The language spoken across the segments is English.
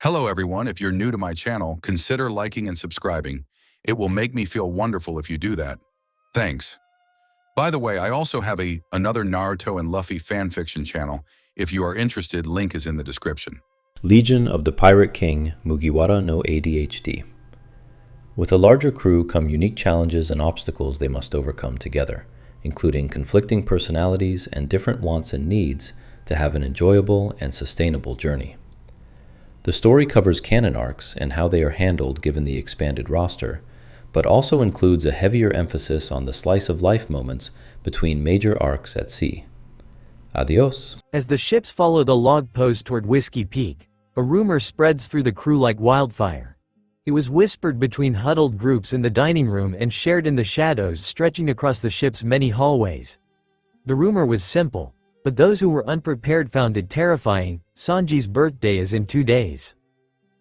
Hello everyone, if you're new to my channel, consider liking and subscribing. It will make me feel wonderful if you do that. Thanks. By the way, I also have another Naruto and Luffy fanfiction channel. If you are interested, link is in the description. Legion of the Pirate King Mugiwara no ADHD. With a larger crew come unique challenges and obstacles they must overcome together, including conflicting personalities and different wants and needs to have an enjoyable and sustainable journey. The story covers canon arcs and how they are handled given the expanded roster, but also includes a heavier emphasis on the slice-of-life moments between major arcs at sea. Adios. As the ships follow the log post toward Whiskey Peak, a rumor spreads through the crew like wildfire. It was whispered between huddled groups in the dining room and shared in the shadows stretching across the ship's many hallways. The rumor was simple, but those who were unprepared found it terrifying. Sanji's birthday is in 2 days.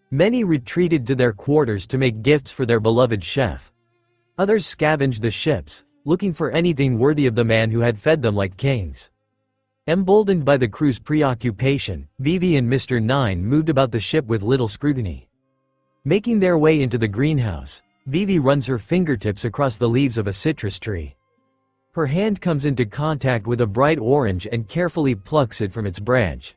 Many retreated to their quarters to make gifts for their beloved chef. Others scavenged the ships, looking for anything worthy of the man who had fed them like kings. Emboldened by the crew's preoccupation, Vivi and Mr. Nine moved about the ship with little scrutiny. Making their way into the greenhouse, Vivi runs her fingertips across the leaves of a citrus tree. Her hand comes into contact with a bright orange and carefully plucks it from its branch.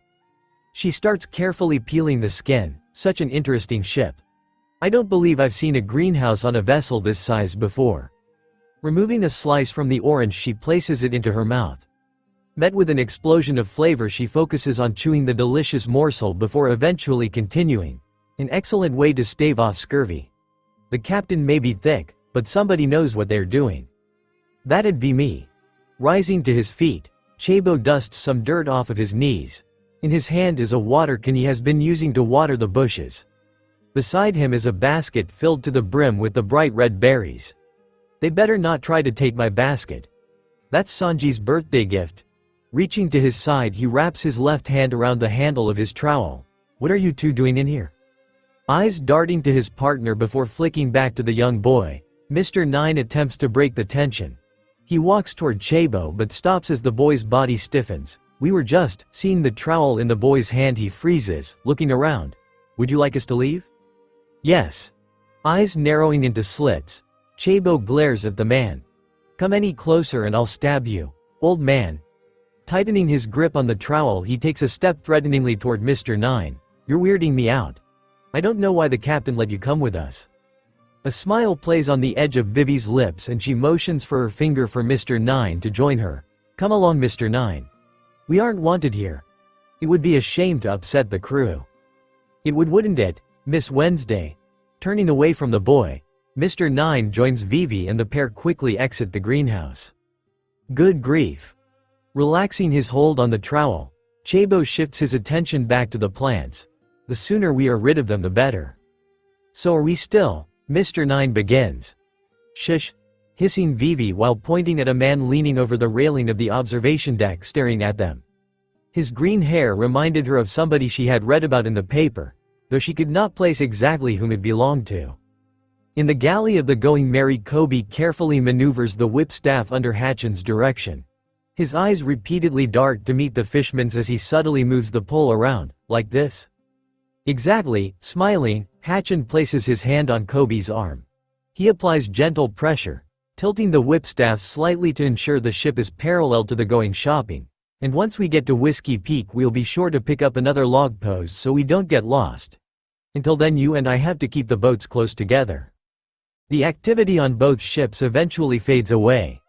She starts carefully peeling the skin. Such an interesting ship. I don't believe I've seen a greenhouse on a vessel this size before. Removing a slice from the orange, she places it into her mouth. Met with an explosion of flavor, she focuses on chewing the delicious morsel before eventually continuing. An excellent way to stave off scurvy. The captain may be thick, but somebody knows what they're doing. That'd be me. Rising to his feet, Chabo dusts some dirt off of his knees. In his hand is a water can he has been using to water the bushes. Beside him is a basket filled to the brim with the bright red berries. They better not try to take my basket. That's Sanji's birthday gift. Reaching to his side, he wraps his left hand around the handle of his trowel. What are you two doing in here? Eyes darting to his partner before flicking back to the young boy, Mr. Nine attempts to break the tension. He walks toward Chabo but stops as the boy's body stiffens. We were just seeing the trowel in the boy's hand. He freezes, looking around. Would you like us to leave? Yes. Eyes narrowing into slits, Chabo glares at the man. Come any closer and I'll stab you, old man. Tightening his grip on the trowel, he takes a step threateningly toward Mr. Nine. You're weirding me out. I don't know why the captain let you come with us. A smile plays on the edge of Vivi's lips and she motions for her finger for Mr. Nine to join her. Come along, Mr. Nine. We aren't wanted here. It would be a shame to upset the crew. It would, wouldn't it, Miss Wednesday? Turning away from the boy, Mr. Nine joins Vivi and the pair quickly exit the greenhouse. Good grief. Relaxing his hold on the trowel, Chabo shifts his attention back to the plants. The sooner we are rid of them, the better. So are we still? Mr. Nine begins. Shush, hissing Vivi while pointing at a man leaning over the railing of the observation deck staring at them. His green hair reminded her of somebody she had read about in the paper, though she could not place exactly whom it belonged to. In the galley of the Going Merry, Kobe carefully maneuvers the whipstaff under Hachin's direction. His eyes repeatedly dart to meet the fishman's as he subtly moves the pole around, like this. Exactly, smiling, Hachin places his hand on Kobe's arm. He applies gentle pressure, tilting the whipstaff slightly to ensure the ship is parallel to the going shopping. And once we get to Whiskey Peak, we'll be sure to pick up another log post so we don't get lost. Until then, you and I have to keep the boats close together. The activity on both ships eventually fades away.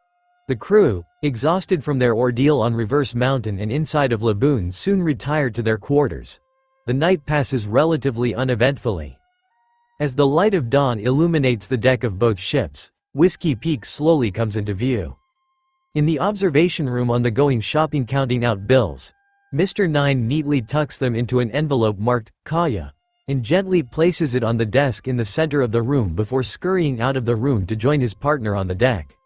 The crew, exhausted from their ordeal on Reverse Mountain and inside of Laboon, soon retired to their quarters. The night passes relatively uneventfully. As the light of dawn illuminates the deck of both ships, Whiskey Peak slowly comes into view. In the observation room on the Going Shopping, counting out bills, Mr. Nine neatly tucks them into an envelope marked Kaya and gently places it on the desk in the center of the room before scurrying out of the room to join his partner on the deck.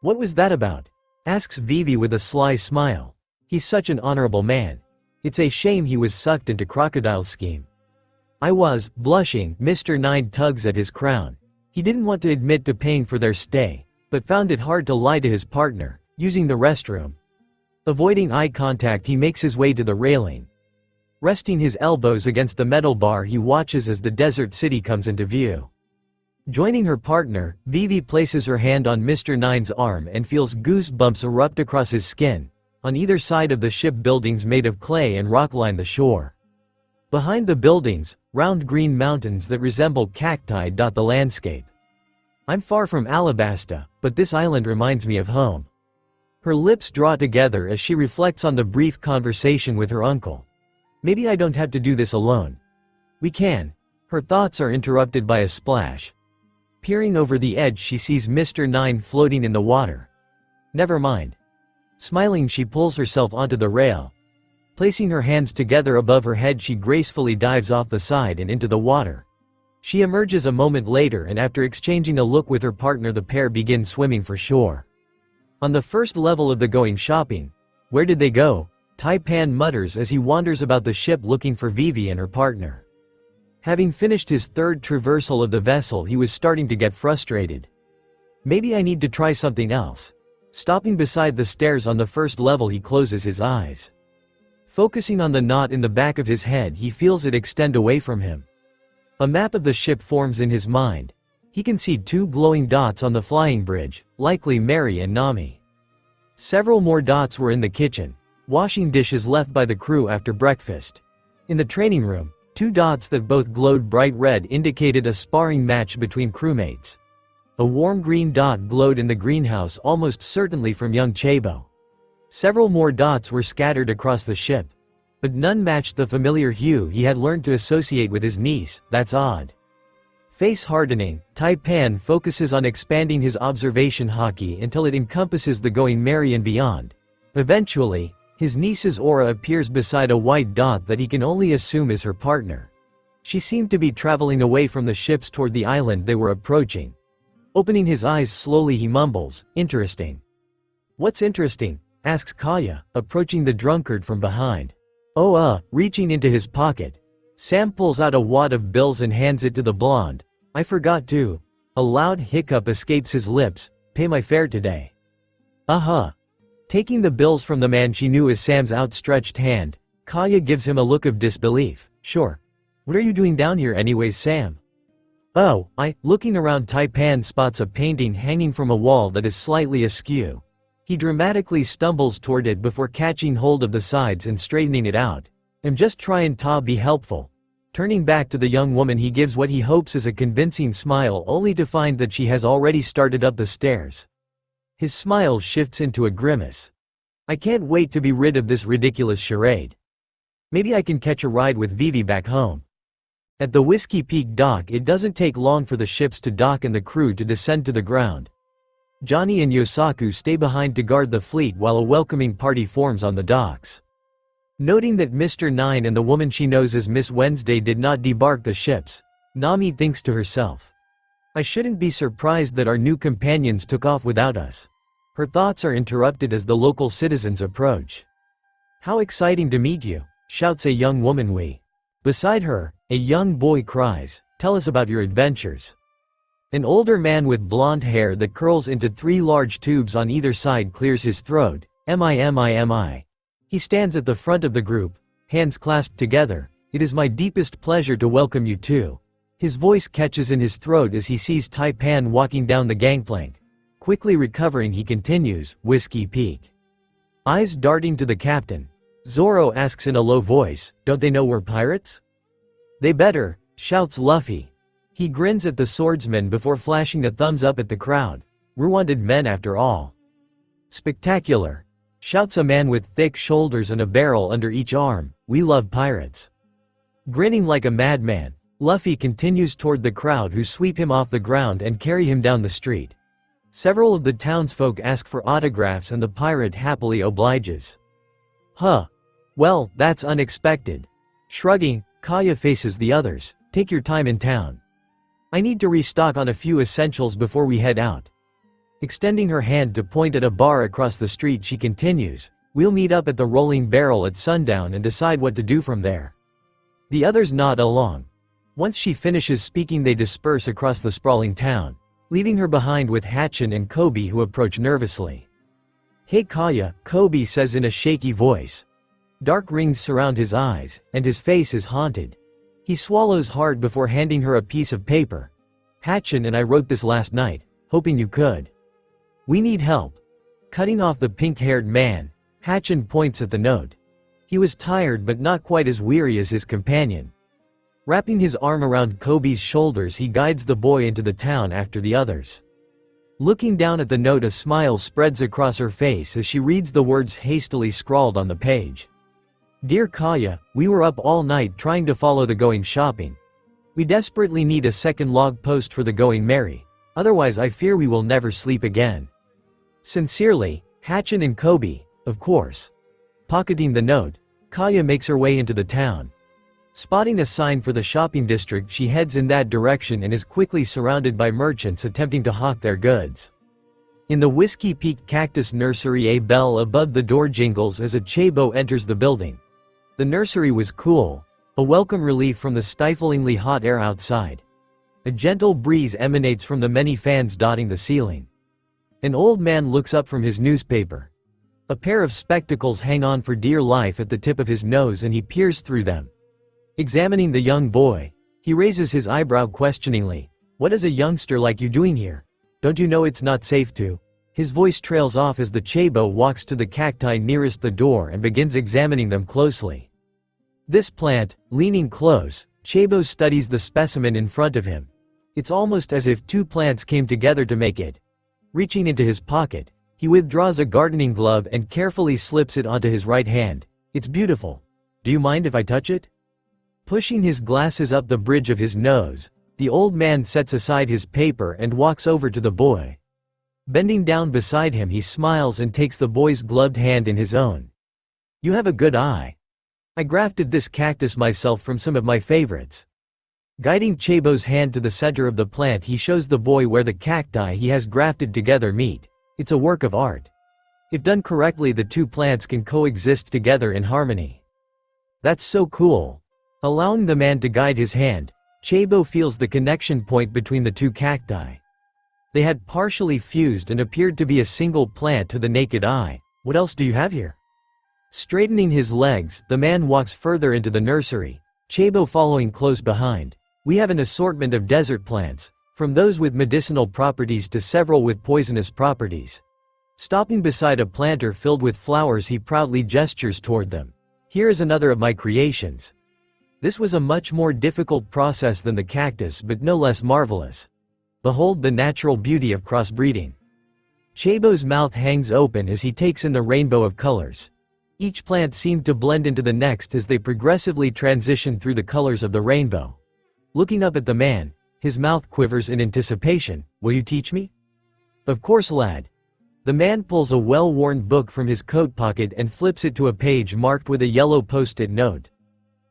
What was that about? Asks Vivi with a sly smile. He's such an honorable man. It's a shame he was sucked into Crocodile's scheme. I was, blushing. Mr. Nine tugs at his crown. He didn't want to admit to paying for their stay, but found it hard to lie to his partner, using the restroom. Avoiding eye contact, he makes his way to the railing. Resting his elbows against the metal bar, he watches as the desert city comes into view. Joining her partner, Vivi places her hand on Mr. Nine's arm and feels goosebumps erupt across his skin. On either side of the ship, buildings made of clay and rock line the shore. Behind the buildings, round green mountains that resemble cacti dot the landscape. I'm far from Alabasta, but this island reminds me of home. Her lips draw together as she reflects on the brief conversation with her uncle. Maybe I don't have to do this alone. We can. Her thoughts are interrupted by a splash. Peering over the edge, she sees Mr. Nine floating in the water. Never mind. Smiling, she pulls herself onto the rail. Placing her hands together above her head, she gracefully dives off the side and into the water. She emerges a moment later, and after exchanging a look with her partner, the pair begin swimming for shore. On the first level of the going shopping. Where did they go? Taipan mutters as he wanders about the ship looking for Vivi and her partner. Having finished his third traversal of the vessel, he was starting to get frustrated. Maybe I need to try something else. Stopping beside the stairs on the first level, he closes his eyes. Focusing on the knot in the back of his head, he feels it extend away from him. A map of the ship forms in his mind. He can see two glowing dots on the flying bridge, likely Mary and Nami. Several more dots were in the kitchen. Washing dishes left by the crew after breakfast. In the training room, two dots that both glowed bright red indicated a sparring match between crewmates. A warm green dot glowed in the greenhouse, almost certainly from young Chabo. Several more dots were scattered across the ship. But none matched the familiar hue he had learned to associate with his niece. That's odd. Face hardening, Taipan focuses on expanding his observation haki until it encompasses the going Mary and beyond. Eventually, his niece's aura appears beside a white dot that he can only assume is her partner. She seemed to be traveling away from the ships toward the island they were approaching. Opening his eyes slowly, he mumbles, "Interesting." "What's interesting?" asks Kaya, approaching the drunkard from behind. Reaching into his pocket. Sam pulls out a wad of bills and hands it to the blonde. "I forgot to." A loud hiccup escapes his lips. "Pay my fare today." Taking the bills from the man she knew as Sam's outstretched hand, Kaya gives him a look of disbelief. "Sure. What are you doing down here anyways, Sam?" Looking around, Taipan spots a painting hanging from a wall that is slightly askew. He dramatically stumbles toward it before catching hold of the sides and straightening it out. "I'm just trying to be helpful." Turning back to the young woman, he gives what he hopes is a convincing smile, only to find that she has already started up the stairs. His smile shifts into a grimace. "I can't wait to be rid of this ridiculous charade. Maybe I can catch a ride with Vivi back home." At the Whiskey Peak dock, it doesn't take long for the ships to dock and the crew to descend to the ground. Johnny and Yosaku stay behind to guard the fleet while a welcoming party forms on the docks. Noting that Mr. Nine and the woman she knows as Miss Wednesday did not debark the ships, Nami thinks to herself, "I shouldn't be surprised that our new companions took off without us." Her thoughts are interrupted as the local citizens approach. "How exciting to meet you," shouts a young woman. Beside her, a young boy cries, "Tell us about your adventures." An older man with blonde hair that curls into 3 large tubes on either side clears his throat. "Mi. He stands at the front of the group, hands clasped together. "It is my deepest pleasure to welcome you too." His voice catches in his throat as he sees Taipan walking down the gangplank. Quickly recovering, he continues, "Whiskey Peak." Eyes darting to the captain. Zoro asks in a low voice, "Don't they know we're pirates?" "They better," shouts Luffy. He grins at the swordsman before flashing a thumbs up at the crowd. "We're wanted men after all." "Spectacular," shouts a man with thick shoulders and a barrel under each arm. "We love pirates." Grinning like a madman, Luffy continues toward the crowd, who sweep him off the ground and carry him down the street. Several of the townsfolk ask for autographs and the pirate happily obliges. Well, that's unexpected." Shrugging, Kaya faces the others. "Take your time in town. I need to restock on a few essentials before we head out." Extending her hand to point at a bar across the street, she continues, "We'll meet up at the Rolling Barrel at sundown and decide what to do from there." The others nod along. Once she finishes speaking, they disperse across the sprawling town, leaving her behind with Hatchin and Kobe, who approach nervously. "Hey Kaya," Kobe says in a shaky voice. Dark rings surround his eyes, and his face is haunted. He swallows hard before handing her a piece of paper. Hatchin and I wrote this last night, hoping you could. We need help. Cutting off the pink-haired man, Hatchin points at the note. He was tired but not quite as weary as his companion. Wrapping his arm around Kobe's shoulders, he guides the boy into the town after the others. Looking down at the note, a smile spreads across her face as she reads the words hastily scrawled on the page. Dear Kaya, we were up all night trying to follow the going shopping. We desperately need a second log post for the going merry, otherwise I fear we will never sleep again. Sincerely, Hatchin and Kobe, of course. Pocketing the note, Kaya makes her way into the town. Spotting a sign for the shopping district, she heads in that direction and is quickly surrounded by merchants attempting to hawk their goods. In the Whiskey Peak Cactus Nursery, a bell above the door jingles as a Chabo enters the building. The nursery was cool, a welcome relief from the stiflingly hot air outside. A gentle breeze emanates from the many fans dotting the ceiling. An old man looks up from his newspaper. A pair of spectacles hang on for dear life at the tip of his nose and he peers through them. Examining the young boy, he raises his eyebrow questioningly. What is a youngster like you doing here? Don't you know it's not safe to? His voice trails off as the Chabo walks to the cacti nearest the door and begins examining them closely. This plant, leaning close, Chabo studies the specimen in front of him. It's almost as if two plants came together to make it. Reaching into his pocket, he withdraws a gardening glove and carefully slips it onto his right hand. It's beautiful. Do you mind if I touch it? Pushing his glasses up the bridge of his nose, the old man sets aside his paper and walks over to the boy. Bending down beside him, he smiles and takes the boy's gloved hand in his own. You have a good eye. I grafted this cactus myself from some of my favorites. Guiding Chabo's hand to the center of the plant, he shows the boy where the cacti he has grafted together meet. It's a work of art. If done correctly, the two plants can coexist together in harmony. That's so cool. Allowing the man to guide his hand, Chabo feels the connection point between the two cacti. They had partially fused and appeared to be a single plant to the naked eye. What else do you have here? Straightening his legs, the man walks further into the nursery, Chabo following close behind. We have an assortment of desert plants, from those with medicinal properties to several with poisonous properties. Stopping beside a planter filled with flowers, he proudly gestures toward them. Here is another of my creations. This was a much more difficult process than the cactus, but no less marvelous. Behold the natural beauty of crossbreeding. Chabo's mouth hangs open as he takes in the rainbow of colors. Each plant seemed to blend into the next as they progressively transitioned through the colors of the rainbow. Looking up at the man, his mouth quivers in anticipation. Will you teach me? Of course, lad. The man pulls a well-worn book from his coat pocket and flips it to a page marked with a yellow post-it note.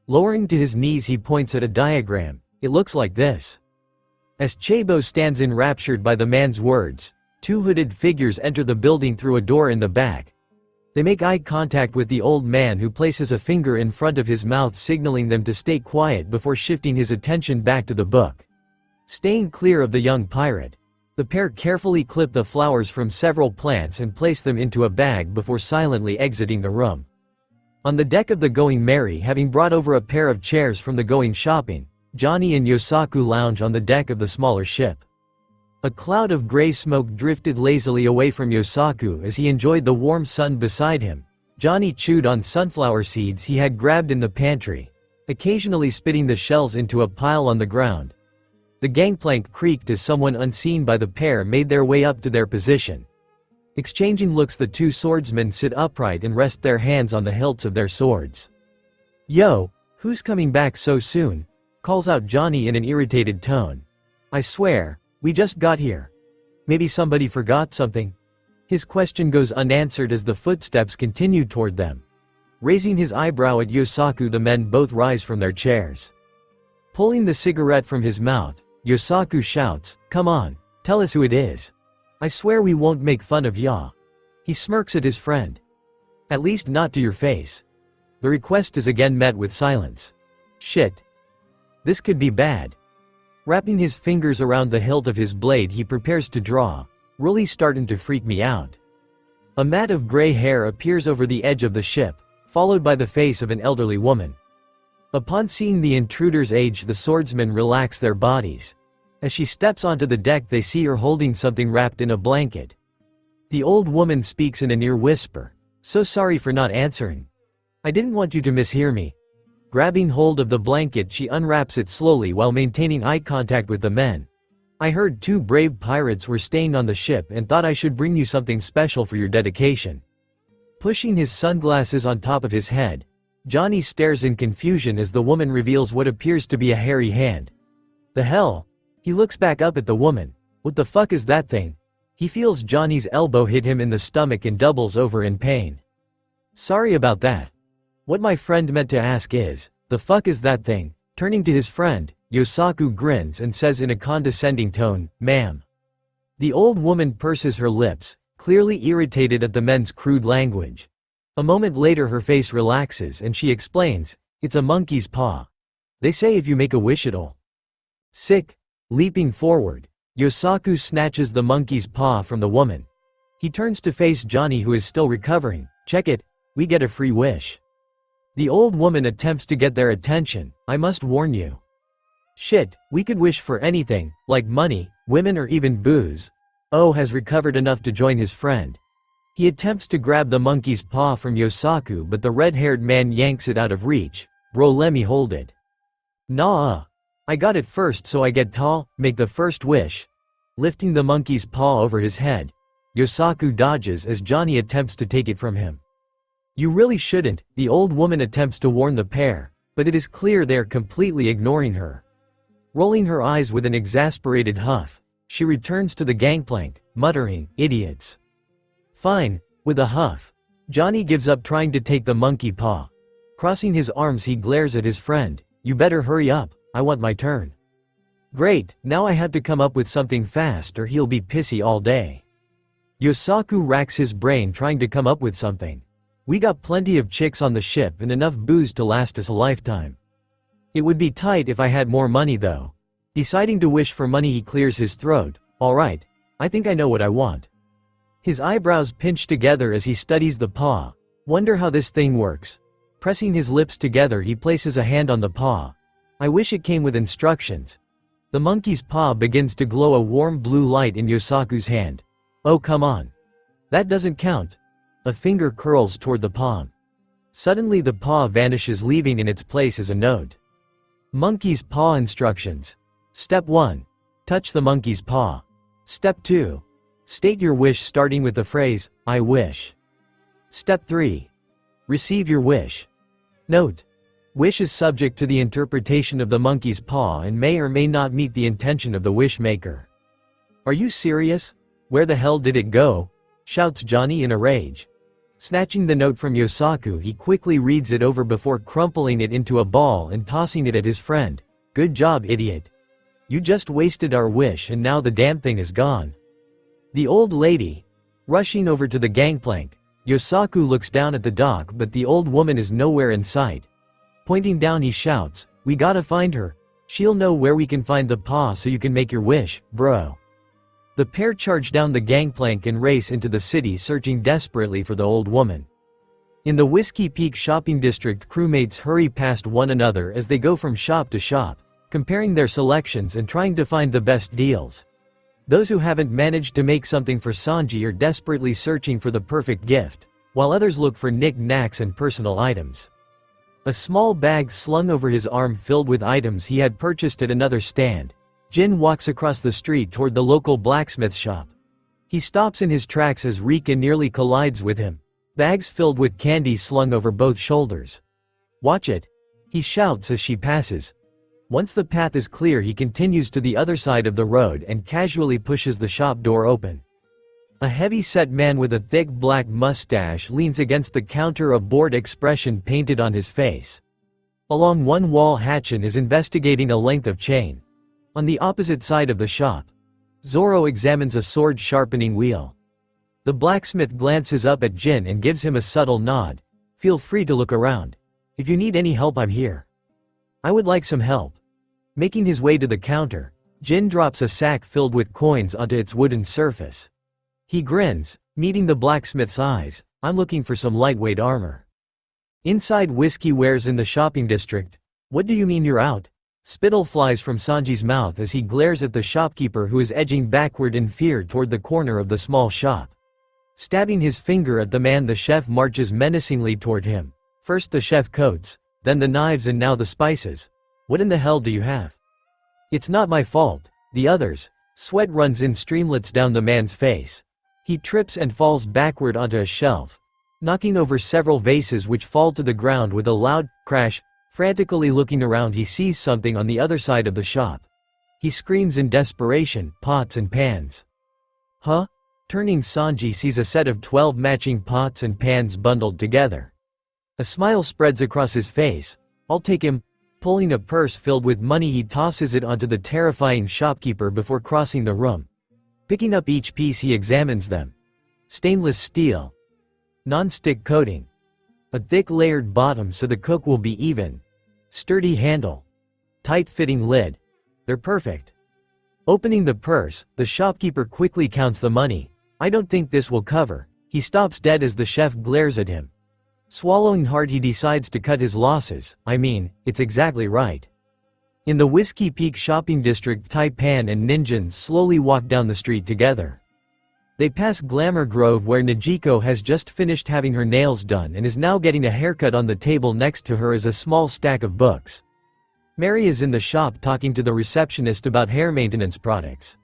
Lowering to his knees, he points at a diagram. It looks like this. As Chabo stands enraptured by the man's words, two hooded figures enter the building through a door in the back. They make eye contact with the old man, who places a finger in front of his mouth, signaling them to stay quiet before shifting his attention back to the book. Staying clear of the young pirate, the pair carefully clip the flowers from several plants and place them into a bag before silently exiting the room. On the deck of the Going Merry, having brought over a pair of chairs from the Going Shopping, Johnny and Yosaku lounge on the deck of the smaller ship. A cloud of gray smoke drifted lazily away from Yosaku as he enjoyed the warm sun beside him. Johnny chewed on sunflower seeds he had grabbed in the pantry, occasionally spitting the shells into a pile on the ground. The gangplank creaked as someone unseen by the pair made their way up to their position. Exchanging looks, the two swordsmen sit upright and rest their hands on the hilts of their swords. Yo, who's coming back so soon? Calls out Johnny in an irritated tone. I swear, we just got here. Maybe somebody forgot something? His question goes unanswered as the footsteps continue toward them. Raising his eyebrow at Yosaku, the men both rise from their chairs. Pulling the cigarette from his mouth, Yosaku shouts, Come on, tell us who it is. I swear we won't make fun of ya. He smirks at his friend. At least not to your face. The request is again met with silence. Shit. This could be bad. Wrapping his fingers around the hilt of his blade, he prepares to draw. Really starting to freak me out. A mat of gray hair appears over the edge of the ship, followed by the face of an elderly woman. Upon seeing the intruder's age, the swordsmen relax their bodies. As she steps onto the deck, they see her holding something wrapped in a blanket. The old woman speaks in a near whisper. "So sorry for not answering. I didn't want you to mishear me." Grabbing hold of the blanket, she unwraps it slowly while maintaining eye contact with the men. "I heard 2 brave pirates were staying on the ship and thought I should bring you something special for your dedication." Pushing his sunglasses on top of his head, Johnny stares in confusion as the woman reveals what appears to be a hairy hand. The hell? He looks back up at the woman. What the fuck is that thing? He feels Johnny's elbow hit him in the stomach and doubles over in pain. "Sorry about that. What my friend meant to ask is, the fuck is that thing?" Turning to his friend, Yosaku grins and says in a condescending tone, "Ma'am." The old woman purses her lips, clearly irritated at the men's crude language. A moment later her face relaxes and she explains, "It's a monkey's paw. They say if you make a wish it'll." Sick. Leaping forward, Yosaku snatches the monkey's paw from the woman. He turns to face Johnny, who is still recovering. "Check it, we get a free wish." The old woman attempts to get their attention. "I must warn you. Shit, we could wish for anything, like money, women or even booze." O has recovered enough to join his friend. He attempts to grab the monkey's paw from Yosaku, but the red-haired man yanks it out of reach. "Bro, let me hold it." "Nah. I got it first so I get tall, make the first wish." Lifting the monkey's paw over his head, Yosaku dodges as Johnny attempts to take it from him. "You really shouldn't," the old woman attempts to warn the pair, but it is clear they are completely ignoring her. Rolling her eyes with an exasperated huff, she returns to the gangplank, muttering, "Idiots." "Fine." With a huff, Johnny gives up trying to take the monkey paw. Crossing his arms, he glares at his friend. "You better hurry up, I want my turn." "Great, now I have to come up with something fast or he'll be pissy all day." Yosaku racks his brain trying to come up with something. "We got plenty of chicks on the ship and enough booze to last us a lifetime. It would be tight if I had more money though." Deciding to wish for money, he clears his throat. "Alright, I think I know what I want." His eyebrows pinch together as he studies the paw. "Wonder how this thing works." Pressing his lips together, he places a hand on the paw. "I wish it came with instructions." The monkey's paw begins to glow a warm blue light in Yosaku's hand. "Oh come on. That doesn't count." A finger curls toward the palm. Suddenly the paw vanishes, leaving in its place as a note. Monkey's paw instructions. Step 1. Touch the monkey's paw. Step 2. State your wish starting with the phrase, "I wish." Step 3. Receive your wish. Note: wish is subject to the interpretation of the monkey's paw and may or may not meet the intention of the wish maker. "Are you serious? Where the hell did it go?" shouts Johnny in a rage. Snatching the note from Yosaku, he quickly reads it over before crumpling it into a ball and tossing it at his friend. "Good job, idiot. You just wasted our wish and now the damn thing is gone." The old lady. Rushing over to the gangplank, Yosaku looks down at the dock, but the old woman is nowhere in sight. Pointing down, he shouts, "We gotta find her. She'll know where we can find the paw so you can make your wish, bro." The pair charge down the gangplank and race into the city, searching desperately for the old woman. In the Whiskey Peak shopping district, crewmates hurry past one another as they go from shop to shop, comparing their selections and trying to find the best deals. Those who haven't managed to make something for Sanji are desperately searching for the perfect gift, while others look for knick-knacks and personal items. A small bag slung over his arm filled with items he had purchased at another stand, Jin walks across the street toward the local blacksmith shop. He stops in his tracks as Rika nearly collides with him, bags filled with candy slung over both shoulders. "Watch it!" he shouts as she passes. Once the path is clear, he continues to the other side of the road and casually pushes the shop door open. A heavy-set man with a thick black mustache leans against the counter, a bored expression painted on his face. Along one wall, Hatchin is investigating a length of chain. On the opposite side of the shop, Zoro examines a sword sharpening wheel. The blacksmith glances up at Jin and gives him a subtle nod. "Feel free to look around. If you need any help, I'm here." "I would like some help." Making his way to the counter, Jin drops a sack filled with coins onto its wooden surface. He grins, meeting the blacksmith's eyes. "I'm looking for some lightweight armor." Inside Whiskey Ware's in the shopping district. What do you mean you're out? Spittle flies from Sanji's mouth as he glares at the shopkeeper who is edging backward in fear toward the corner of the small shop. Stabbing his finger at the man, the chef marches menacingly toward him. First the chef coats, then the knives, and now the spices. What in the hell do you have? It's not my fault. The others. Sweat runs in streamlets down the man's face. He trips and falls backward onto a shelf, knocking over several vases which fall to the ground with a loud crash. Frantically looking around, he sees something on the other side of the shop. He screams in desperation, pots and pans. Huh? Turning, Sanji sees a set of 12 matching pots and pans bundled together. A smile spreads across his face. I'll take him. Pulling a purse filled with money, he tosses it onto the terrifying shopkeeper before crossing the room. Picking up each piece, he examines them. Stainless steel. Non-stick coating. A thick layered bottom so the cook will be even. Sturdy handle. Tight-fitting lid. They're perfect. Opening the purse, the shopkeeper quickly counts the money. I don't think this will cover. He stops dead as the chef glares at him. Swallowing hard, he decides to cut his losses. I mean, it's exactly right. In the Whiskey Peak shopping district, Taipan and Ninjin slowly walk down the street together. They pass Glamour Grove, where Najiko has just finished having her nails done and is now getting a haircut. On the table next to her is a small stack of books. Mary is in the shop talking to the receptionist about hair maintenance products.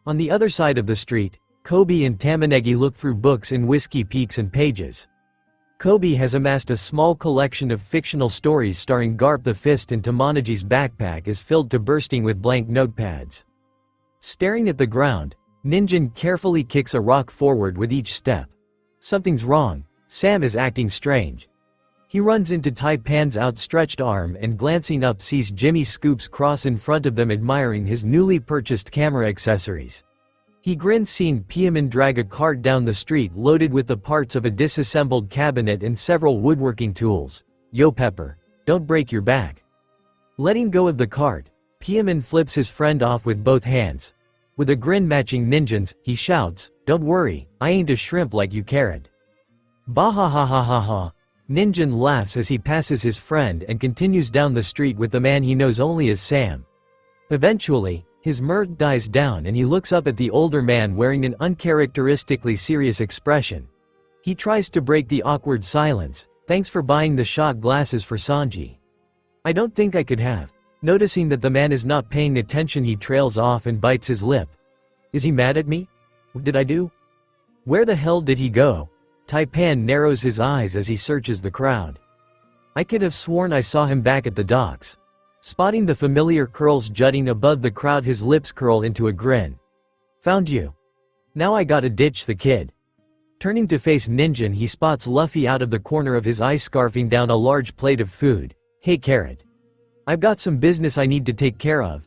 On the other side of the street, Kobe and Tamanegi look through books in Whiskey Peaks and Pages. Kobe has amassed a small collection of fictional stories starring Garp the Fist, and Tamanegi's backpack is filled to bursting with blank notepads. Staring at the ground, Ninjin carefully kicks a rock forward with each step. Something's wrong. Sam is acting strange. He runs into Taipan's outstretched arm and, glancing up, sees Jimmy Scoops cross in front of them, admiring his newly purchased camera accessories. He grins, seeing Piaman drag a cart down the street loaded with the parts of a disassembled cabinet and several woodworking tools. Yo Pepper, don't break your back. Letting go of the cart, Piaman flips his friend off with both hands. With a grin matching Ninjin's, he shouts, "Don't worry, I ain't a shrimp like you, Carrot." Bah-ha-ha-ha-ha-ha. Ninjin laughs as he passes his friend and continues down the street with the man he knows only as Sam. Eventually, his mirth dies down and he looks up at the older man wearing an uncharacteristically serious expression. He tries to break the awkward silence. Thanks for buying the shot glasses for Sanji. I don't think I could have. Noticing that the man is not paying attention, he trails off and bites his lip. Is he mad at me? What did I do? Where the hell did he go? Taipan narrows his eyes as he searches the crowd. I could have sworn I saw him back at the docks. Spotting the familiar curls jutting above the crowd, his lips curl into a grin. Found you. Now I gotta ditch the kid. Turning to face Ninjin, he spots Luffy out of the corner of his eye scarfing down a large plate of food. Hey Carrot. I've got some business I need to take care of.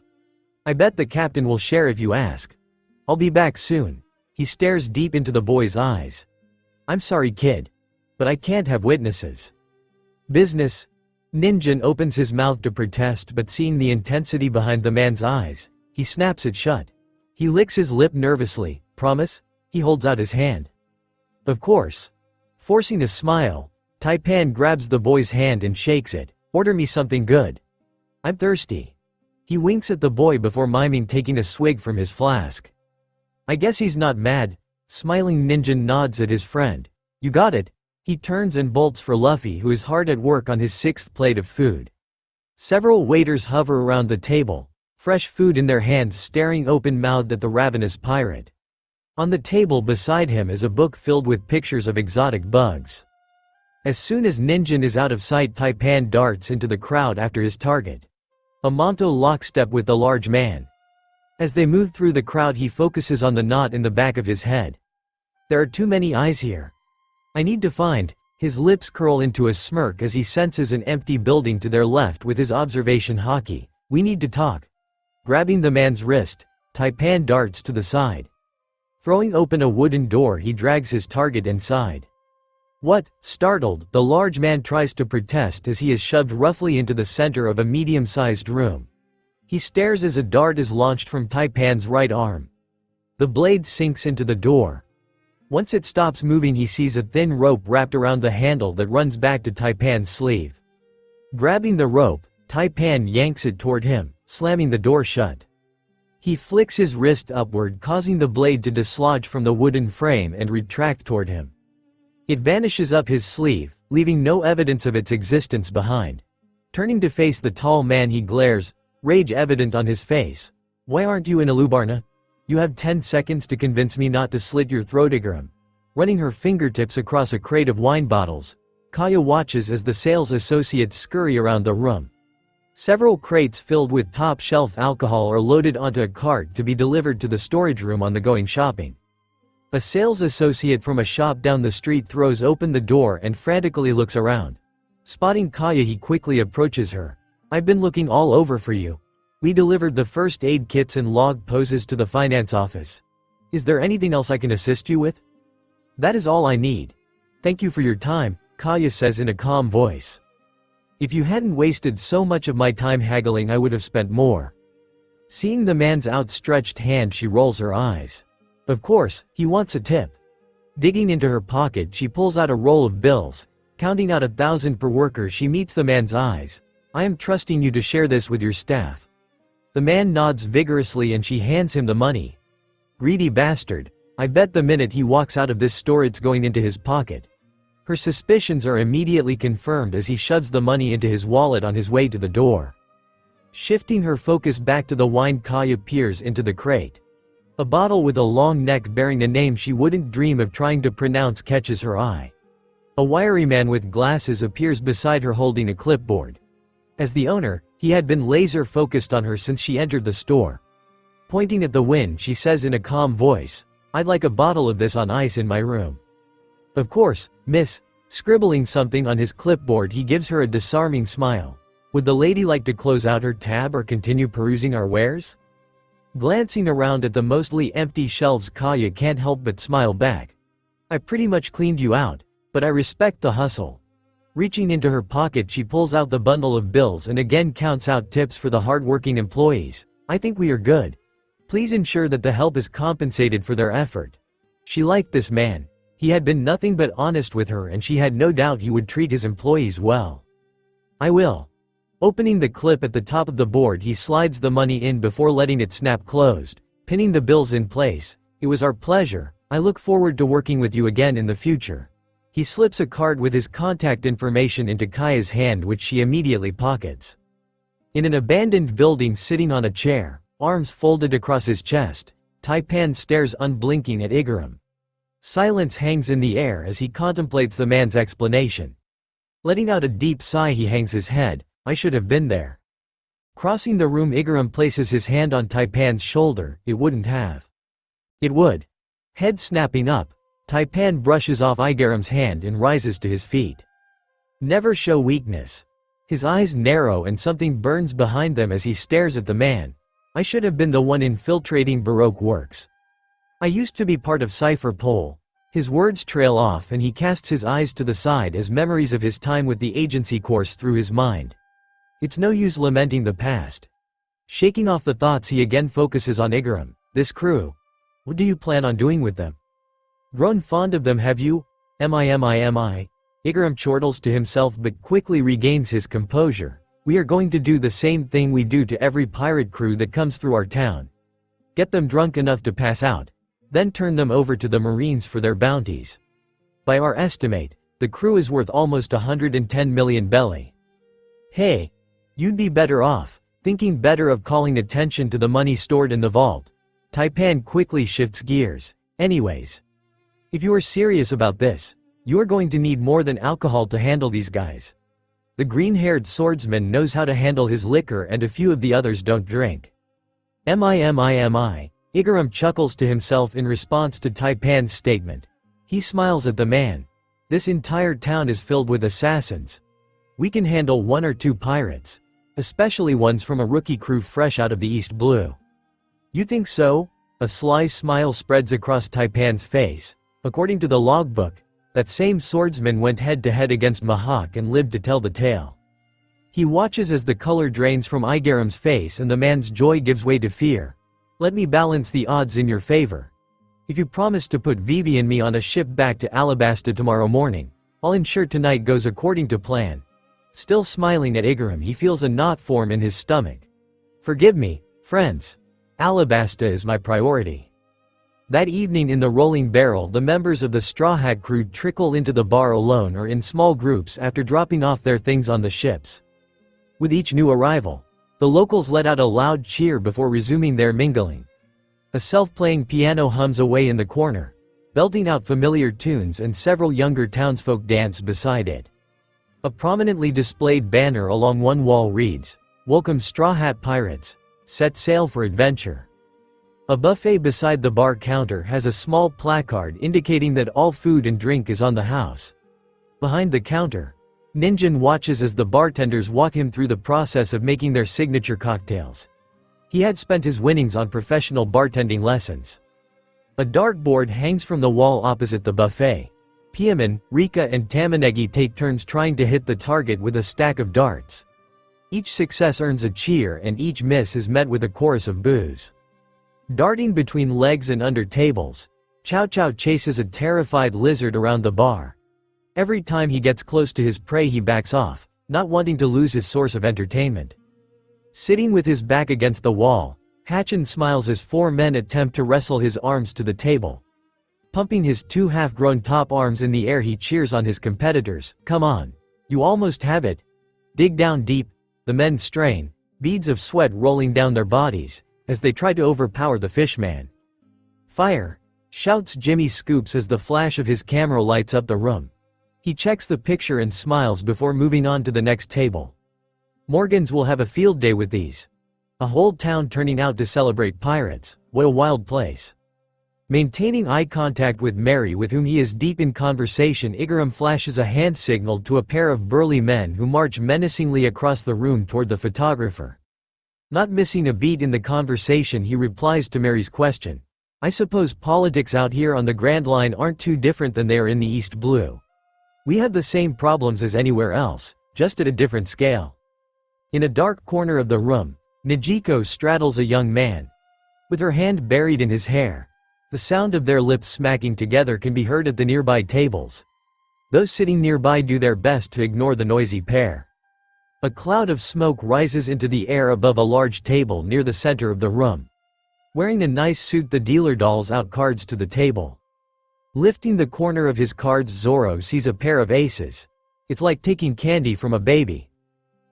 I bet the captain will share if you ask. I'll be back soon. He stares deep into the boy's eyes. I'm sorry kid. But I can't have witnesses. Business? Ninjin opens his mouth to protest, but seeing the intensity behind the man's eyes, he snaps it shut. He licks his lip nervously. Promise? He holds out his hand. Of course. Forcing a smile, Taipan grabs the boy's hand and shakes it. Order me something good. I'm thirsty. He winks at the boy before miming taking a swig from his flask. I guess he's not mad. Smiling, Ninjin nods at his friend. You got it. He turns and bolts for Luffy, who is hard at work on his 6th plate of food. Several waiters hover around the table, fresh food in their hands, staring open-mouthed at the ravenous pirate. On the table beside him is a book filled with pictures of exotic bugs. As soon as Ninjin is out of sight, Taipan darts into the crowd after his target. A Monto lockstep with the large man. As they move through the crowd, he focuses on the knot in the back of his head. There are too many eyes here. I need to find. His lips curl into a smirk as he senses an empty building to their left with his observation hockey. We need to talk. Grabbing the man's wrist, Taipan darts to the side. Throwing open a wooden door, he drags his target inside. What? Startled, the large man tries to protest as he is shoved roughly into the center of a medium-sized room. He stares as a dart is launched from Taipan's right arm. The blade sinks into the door. Once it stops moving, he sees a thin rope wrapped around the handle that runs back to Taipan's sleeve. Grabbing the rope, Taipan yanks it toward him, slamming the door shut. He flicks his wrist upward, causing the blade to dislodge from the wooden frame and retract toward him. It vanishes up his sleeve, leaving no evidence of its existence behind. Turning to face the tall man, he glares, rage evident on his face. "Why aren't you in Alubarna? You have 10 seconds to convince me not to slit your throat." Igaram. Running her fingertips across a crate of wine bottles, Kaya watches as the sales associates scurry around the room. Several crates filled with top-shelf alcohol are loaded onto a cart to be delivered to the storage room on the going shopping. A sales associate from a shop down the street throws open the door and frantically looks around. Spotting Kaya, he quickly approaches her. "I've been looking all over for you. We delivered the first aid kits and log poses to the finance office. Is there anything else I can assist you with?" "That is all I need. Thank you for your time," Kaya says in a calm voice. "If you hadn't wasted so much of my time haggling, I would have spent more." Seeing the man's outstretched hand, she rolls her eyes. Of course, he wants a tip. Digging into her pocket, she pulls out a roll of bills. Counting out 1,000 per worker, she meets the man's eyes. "I am trusting you to share this with your staff." The man nods vigorously and she hands him the money. Greedy bastard. I bet the minute he walks out of this store it's going into his pocket. Her suspicions are immediately confirmed as he shoves the money into his wallet on his way to the door. Shifting her focus back to the wine, Kaya peers into the crate. A bottle with a long neck bearing a name she wouldn't dream of trying to pronounce catches her eye. A wiry man with glasses appears beside her holding a clipboard. As the owner, he had been laser focused on her since she entered the store. Pointing at the wine, she says in a calm voice, "I'd like a bottle of this on ice in my room." "Of course, miss." Scribbling something on his clipboard, he gives her a disarming smile. "Would the lady like to close out her tab or continue perusing our wares?" Glancing around at the mostly empty shelves, Kaya can't help but smile back. "I pretty much cleaned you out, but I respect the hustle." Reaching into her pocket, she pulls out the bundle of bills and again counts out tips for the hard-working employees. "I think we are good. Please ensure that the help is compensated for their effort." She liked this man. He had been nothing but honest with her and she had no doubt he would treat his employees well. "I will." Opening the clip at the top of the board, he slides the money in before letting it snap closed, pinning the bills in place. "It was our pleasure. I look forward to working with you again in the future." He slips a card with his contact information into Kaya's hand, which she immediately pockets. In an abandoned building, sitting on a chair, arms folded across his chest, Taipan stares unblinking at Igaram. Silence hangs in the air as he contemplates the man's explanation. Letting out a deep sigh, he hangs his head. "I should have been there." Crossing the room, Igaram places his hand on Taipan's shoulder. "It wouldn't have." "It would." Head snapping up, Taipan brushes off Igaram's hand and rises to his feet. "Never show weakness." His eyes narrow and something burns behind them as he stares at the man. "I should have been the one infiltrating Baroque works. I used to be part of Cypher Pole." His words trail off and he casts his eyes to the side as memories of his time with the agency course through his mind. It's no use lamenting the past. Shaking off the thoughts, he again focuses on Igaram. "This crew. What do you plan on doing with them? Grown fond of them, have you?" Am I? Igaram chortles to himself but quickly regains his composure. "We are going to do the same thing we do to every pirate crew that comes through our town. Get them drunk enough to pass out, then turn them over to the Marines for their bounties. By our estimate, the crew is worth almost 110 million belly. Hey, you'd be better off thinking better of calling attention to the money stored in the vault." Taipan quickly shifts gears. "Anyways, if you are serious about this, you are going to need more than alcohol to handle these guys. The green-haired swordsman knows how to handle his liquor and a few of the others don't drink." Am I? Igaram chuckles to himself in response to Taipan's statement. He smiles at the man. "This entire town is filled with assassins. We can handle 1 or 2 pirates, especially ones from a rookie crew fresh out of the East Blue." "You think so?" A sly smile spreads across Taipan's face. According to the logbook, that same swordsman went head-to-head against Mahawk and lived to tell the tale. He watches as the color drains from Igaram's face and the man's joy gives way to fear. "Let me balance the odds in your favor. If you promise to put Vivi and me on a ship back to Alabasta tomorrow morning, I'll ensure tonight goes according to plan." Still smiling at Igaram, he feels a knot form in his stomach. "Forgive me, friends. Alabasta is my priority." That evening in the Rolling Barrel, the members of the Straw Hat crew trickle into the bar alone or in small groups after dropping off their things on the ships. With each new arrival, the locals let out a loud cheer before resuming their mingling. A self-playing piano hums away in the corner, belting out familiar tunes, and several younger townsfolk dance beside it. A prominently displayed banner along one wall reads, "Welcome Straw Hat Pirates. Set sail for adventure." A buffet beside the bar counter has a small placard indicating that all food and drink is on the house. Behind the counter, Ninjin watches as the bartenders walk him through the process of making their signature cocktails. He had spent his winnings on professional bartending lessons. A dartboard hangs from the wall opposite the buffet. Piaman, Rika and Tamanegi take turns trying to hit the target with a stack of darts. Each success earns a cheer and each miss is met with a chorus of boos. Darting between legs and under tables, Chow Chow chases a terrified lizard around the bar. Every time he gets close to his prey he backs off, not wanting to lose his source of entertainment. Sitting with his back against the wall, Hatchin smiles as 4 men attempt to wrestle his arms to the table. Pumping his 2 half-grown top arms in the air, he cheers on his competitors. "Come on. You almost have it. Dig down deep." The men strain, beads of sweat rolling down their bodies, as they try to overpower the fishman. "Fire!" shouts Jimmy Scoops as the flash of his camera lights up the room. He checks the picture and smiles before moving on to the next table. Morgans will have a field day with these. A whole town turning out to celebrate pirates. What a wild place. Maintaining eye contact with Mary, with whom he is deep in conversation, Igaram flashes a hand signal to a pair of burly men who march menacingly across the room toward the photographer. Not missing a beat in the conversation, he replies to Mary's question. "I suppose politics out here on the Grand Line aren't too different than they are in the East Blue. We have the same problems as anywhere else, just at a different scale." In a dark corner of the room, Nijiko straddles a young man. With her hand buried in his hair, the sound of their lips smacking together can be heard at the nearby tables. Those sitting nearby do their best to ignore the noisy pair. A cloud of smoke rises into the air above a large table near the center of the room. Wearing a nice suit, the dealer dolls out cards to the table. Lifting the corner of his cards, Zoro sees a pair of aces. It's like taking candy from a baby.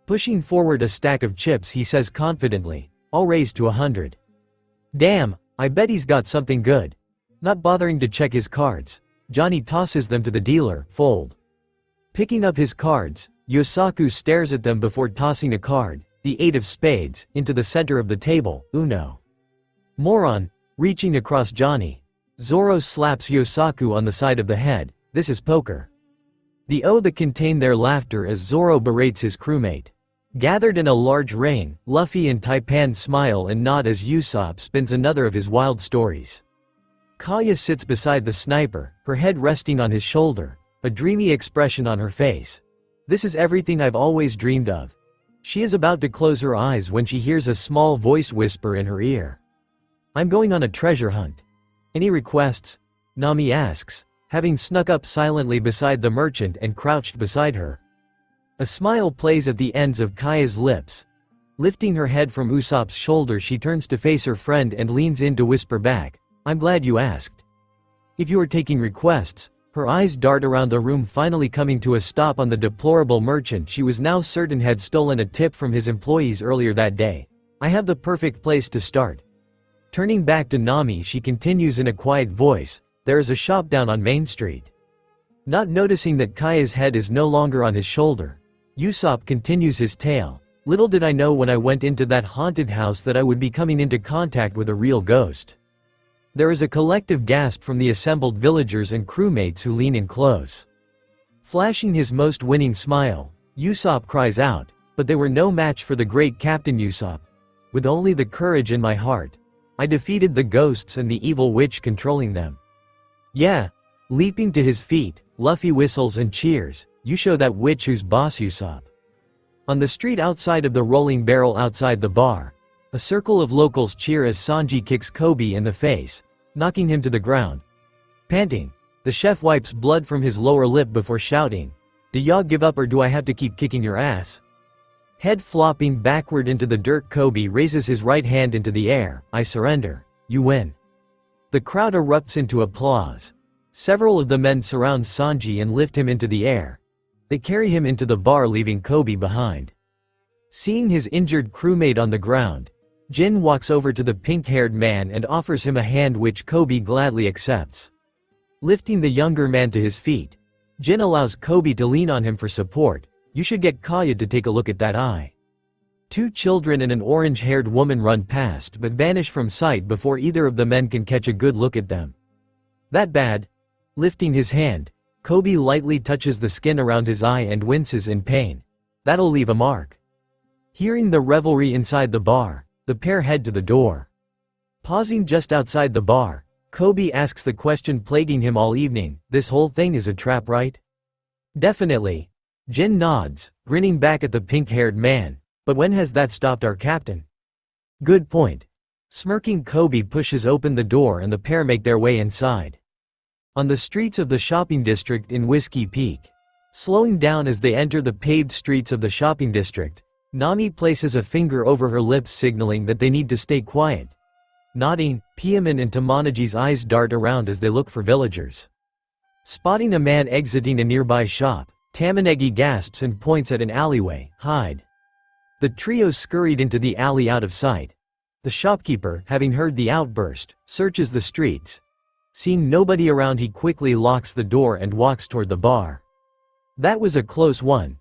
Pushing forward a stack of chips, he says confidently, "I'll raise to 100. "Damn, I bet he's got something good." Not bothering to check his cards, Johnny tosses them to the dealer. "Fold." Picking up his cards, Yosaku stares at them before tossing a card, the 8 of spades, into the center of the table. "Uno." "Moron." Reaching across Johnny, Zoro slaps Yosaku on the side of the head. "This is poker." The O that contain their laughter as Zoro berates his crewmate. Gathered in a large ring, Luffy and Taipan smile and nod as Usopp spins another of his wild stories. Kaya sits beside the sniper, her head resting on his shoulder, a dreamy expression on her face. "This is everything I've always dreamed of." She is about to close her eyes when she hears a small voice whisper in her ear. "I'm going on a treasure hunt. Any requests?" Nami asks, having snuck up silently beside the merchant and crouched beside her. A smile plays at the ends of Kaya's lips. Lifting her head from Usopp's shoulder, she turns to face her friend and leans in to whisper back, "I'm glad you asked. If you are taking requests." Her eyes dart around the room, finally coming to a stop on the deplorable merchant she was now certain had stolen a tip from his employees earlier that day. "I have the perfect place to start." Turning back to Nami, she continues in a quiet voice, "There is a shop down on Main Street." Not noticing that Kaya's head is no longer on his shoulder, Usopp continues his tale. "Little did I know when I went into that haunted house that I would be coming into contact with a real ghost." There is a collective gasp from the assembled villagers and crewmates who lean in close. Flashing his most winning smile, Usopp cries out, "But they were no match for the great Captain Usopp. With only the courage in my heart, I defeated the ghosts and the evil witch controlling them." "Yeah." Leaping to his feet, Luffy whistles and cheers, "You show that witch who's boss, Usopp." On the street outside of the Rolling Barrel outside the bar, a circle of locals cheer as Sanji kicks Kobe in the face, knocking him to the ground. Panting, the chef wipes blood from his lower lip before shouting, "Do y'all give up or do I have to keep kicking your ass?" Head flopping backward into the dirt, Kobe raises his right hand into the air. "I surrender. You win." The crowd erupts into applause. Several of the men surround Sanji and lift him into the air. They carry him into the bar, leaving Kobe behind. Seeing his injured crewmate on the ground, Jin walks over to the pink-haired man and offers him a hand, which Kobe gladly accepts. Lifting the younger man to his feet, Jin allows Kobe to lean on him for support. "You should get Kaya to take a look at that eye." Two children and an orange-haired woman run past but vanish from sight before either of the men can catch a good look at them. "That bad?" Lifting his hand, Kobe lightly touches the skin around his eye and winces in pain. "That'll leave a mark." Hearing the revelry inside the bar, the pair head to the door. Pausing just outside the bar, Kobe asks the question plaguing him all evening, "This whole thing is a trap, right?" "Definitely." Jin nods, grinning back at the pink-haired man. "But when has that stopped our captain?" "Good point." Smirking, Kobe pushes open the door and the pair make their way inside. On the streets of the shopping district in Whiskey Peak. Slowing down as they enter the paved streets of the shopping district, Nami places a finger over her lips, signaling that they need to stay quiet. Nodding, Piaman and Tamanaji's eyes dart around as they look for villagers. Spotting a man exiting a nearby shop, Tamanegi gasps and points at an alleyway. "Hide." The trio scurried into the alley out of sight. The shopkeeper, having heard the outburst, searches the streets. Seeing nobody around, he quickly locks the door and walks toward the bar. That was a close one.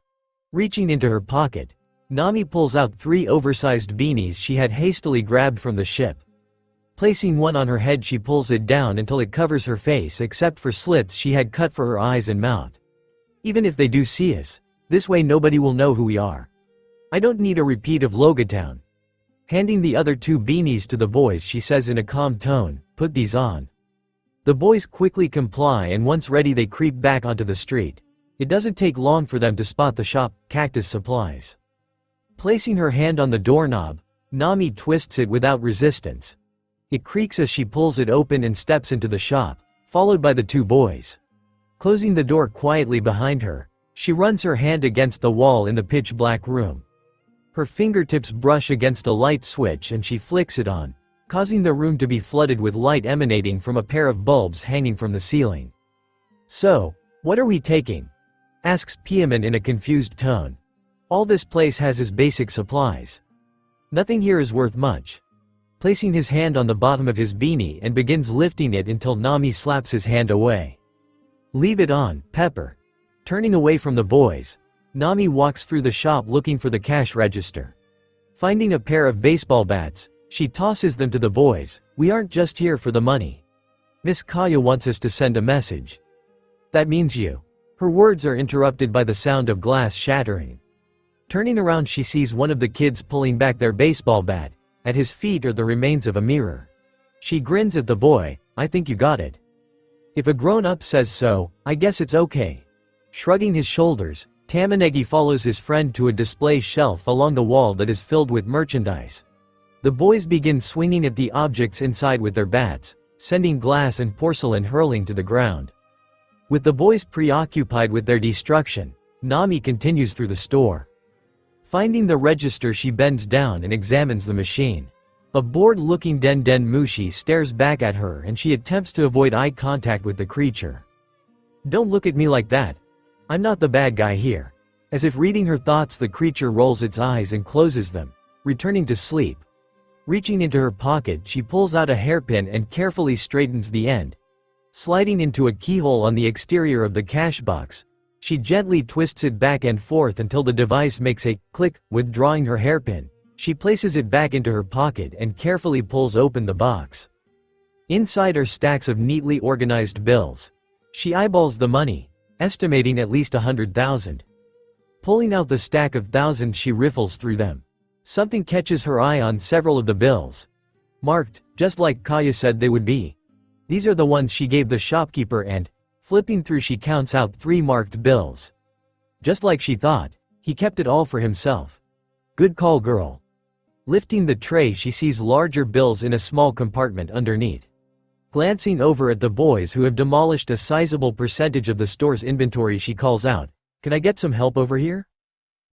Reaching into her pocket, Nami pulls out 3 oversized beanies she had hastily grabbed from the ship. Placing one on her head, she pulls it down until it covers her face except for slits she had cut for her eyes and mouth. "Even if they do see us, this way nobody will know who we are. I don't need a repeat of Logatown." Handing the other 2 beanies to the boys, she says in a calm tone, "Put these on." The boys quickly comply, and once ready they creep back onto the street. It doesn't take long for them to spot the shop, Cactus Supplies. Placing her hand on the doorknob, Nami twists it without resistance. It creaks as she pulls it open and steps into the shop, followed by the 2 boys. Closing the door quietly behind her, she runs her hand against the wall in the pitch-black room. Her fingertips brush against a light switch and she flicks it on, causing the room to be flooded with light emanating from a pair of bulbs hanging from the ceiling. "So, what are we taking?" asks Piaman in a confused tone. "All this place has is basic supplies. Nothing here is worth much." Placing his hand on the bottom of his beanie and begins lifting it until Nami slaps his hand away. "Leave it on, Pepper." Turning away from the boys, Nami walks through the shop looking for the cash register. Finding a pair of baseball bats, she tosses them to the boys. "We aren't just here for the money. Miss Kaya wants us to send a message." "That means you." Her words are interrupted by the sound of glass shattering. Turning around, she sees one of the kids pulling back their baseball bat. At his feet are the remains of a mirror. She grins at the boy. "I think you got it. If a grown-up says so, I guess it's okay." Shrugging his shoulders, Tamanegi follows his friend to a display shelf along the wall that is filled with merchandise. The boys begin swinging at the objects inside with their bats, sending glass and porcelain hurling to the ground. With the boys preoccupied with their destruction, Nami continues through the store. Finding the register, she bends down and examines the machine. A bored-looking Den Mushi stares back at her and she attempts to avoid eye contact with the creature. "Don't look at me like that. I'm not the bad guy here." As if reading her thoughts, the creature rolls its eyes and closes them, returning to sleep. Reaching into her pocket, she pulls out a hairpin and carefully straightens the end. Sliding into a keyhole on the exterior of the cash box, she gently twists it back and forth until the device makes a click. Withdrawing her hairpin, she places it back into her pocket and carefully pulls open the box. Inside are stacks of neatly organized bills. She eyeballs the money, estimating at least 100,000. Pulling out the stack of thousands, she riffles through them. Something catches her eye on several of the bills. Marked, just like Kaya said they would be. These are the ones she gave the shopkeeper, and, flipping through, she counts out 3 marked bills. Just like she thought, he kept it all for himself. "Good call, girl." Lifting the tray, she sees larger bills in a small compartment underneath. Glancing over at the boys who have demolished a sizable percentage of the store's inventory, she calls out, "Can I get some help over here?"